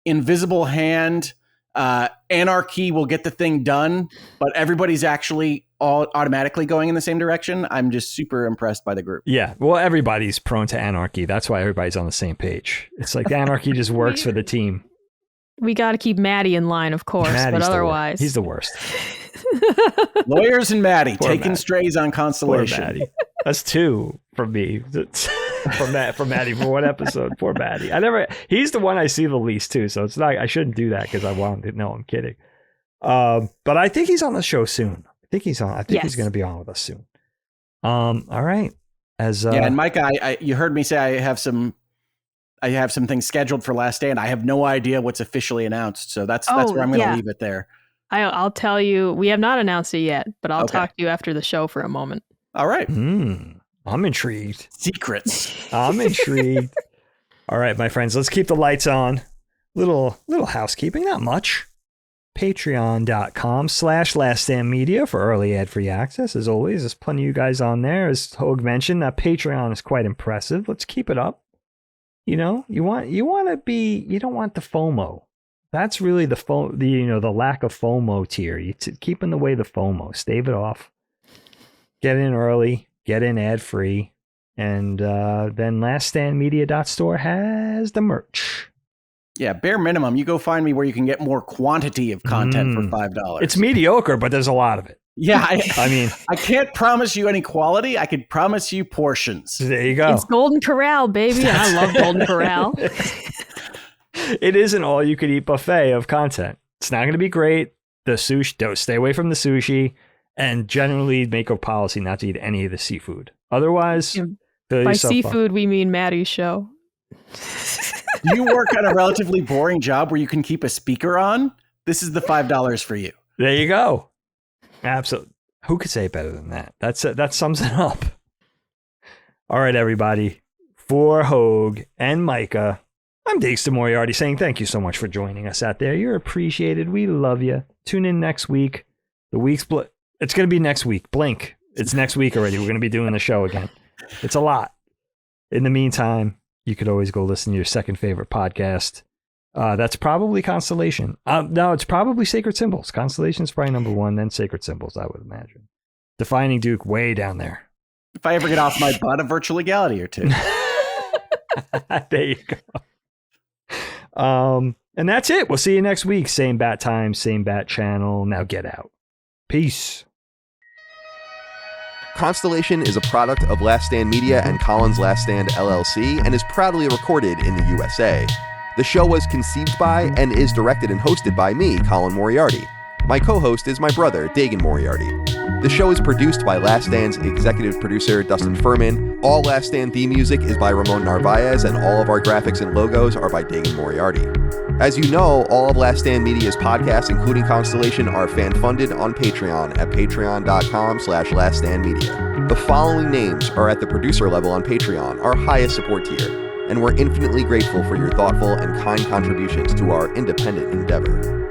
invisible hand, anarchy will get the thing done, but everybody's actually all automatically going in the same direction. I'm just super impressed by the group. Yeah, well, everybody's prone to anarchy. That's why everybody's on the same page. It's like anarchy just works for the team. We got to keep Maddie in line, of course, but otherwise... He's the worst. Lawyers and Maddie taking strays on Constellation. Poor Maddie. That's 2 from me. from Maddie for one episode. Poor Maddie. He's the one I see the least too, so it's not. I shouldn't do that because I want him to know. I'm kidding. But I think he's on the show soon. I think he's going to be on with us soon. All right. And Micah, you heard me say I have some things scheduled for Last Stand. I have no idea what's officially announced, so that's where I'm going to leave it there. I'll tell you, we have not announced it yet, but I'll talk to you after the show for a moment. All right. I'm intrigued. Secrets. I'm intrigued. All right, my friends, let's keep the lights on. Little housekeeping, not much. Patreon.com/LastStandMedia for early ad-free access. As always, there's plenty of you guys on there. As Hogue mentioned, that Patreon is quite impressive. Let's keep it up. You don't want the FOMO. That's really the lack of FOMO tier. Keeping away the FOMO. Stave it off. Get in early. Get in ad-free. And then LastStandMedia.store has the merch. Yeah, bare minimum. You go find me where you can get more quantity of content for $5. It's mediocre, but there's a lot of it. Yeah, I can't promise you any quality. I could promise you portions. There you go. It's Golden Corral, baby. I love Golden Corral. It is an all-you-could-eat buffet of content. It's not going to be great. The sushi, don't stay away from the sushi, and generally make a policy not to eat any of the seafood. Otherwise, by seafood, we mean Maddie's show. Do you work at a relatively boring job where you can keep a speaker on? This is the $5 for you. There you go. Absolutely. Who could say it better than that? That sums it up. All right, everybody. For Hogue and Micah, I'm Dustin Moriarty saying thank you so much for joining us out there. You're appreciated. We love you. Tune in next week. The week's it's going to be next week. Blink. It's next week already. We're going to be doing the show again. It's a lot. In the meantime, you could always go listen to your second favorite podcast. That's probably Constellation. No, it's probably Sacred Symbols. Constellation's probably number 1, then Sacred Symbols, I would imagine. Defining Duke way down there. If I ever get off my butt, a virtual legality or 2. There you go. And that's it. We'll see you next week. Same bat time, same bat channel. Now get out. Peace. Constellation is a product of Last Stand Media and Collins Last Stand LLC and is proudly recorded in the USA. The show was conceived by and is directed and hosted by me, Colin Moriarty. My co-host is my brother, Dagan Moriarty. The show is produced by Last Stand's executive producer, Dustin Furman. All Last Stand theme music is by Ramon Narvaez, and all of our graphics and logos are by Dagan Moriarty. As you know, all of Last Stand Media's podcasts, including Constellation, are fan-funded on Patreon at patreon.com/laststandmedia. The following names are at the producer level on Patreon, our highest support tier, and we're infinitely grateful for your thoughtful and kind contributions to our independent endeavor.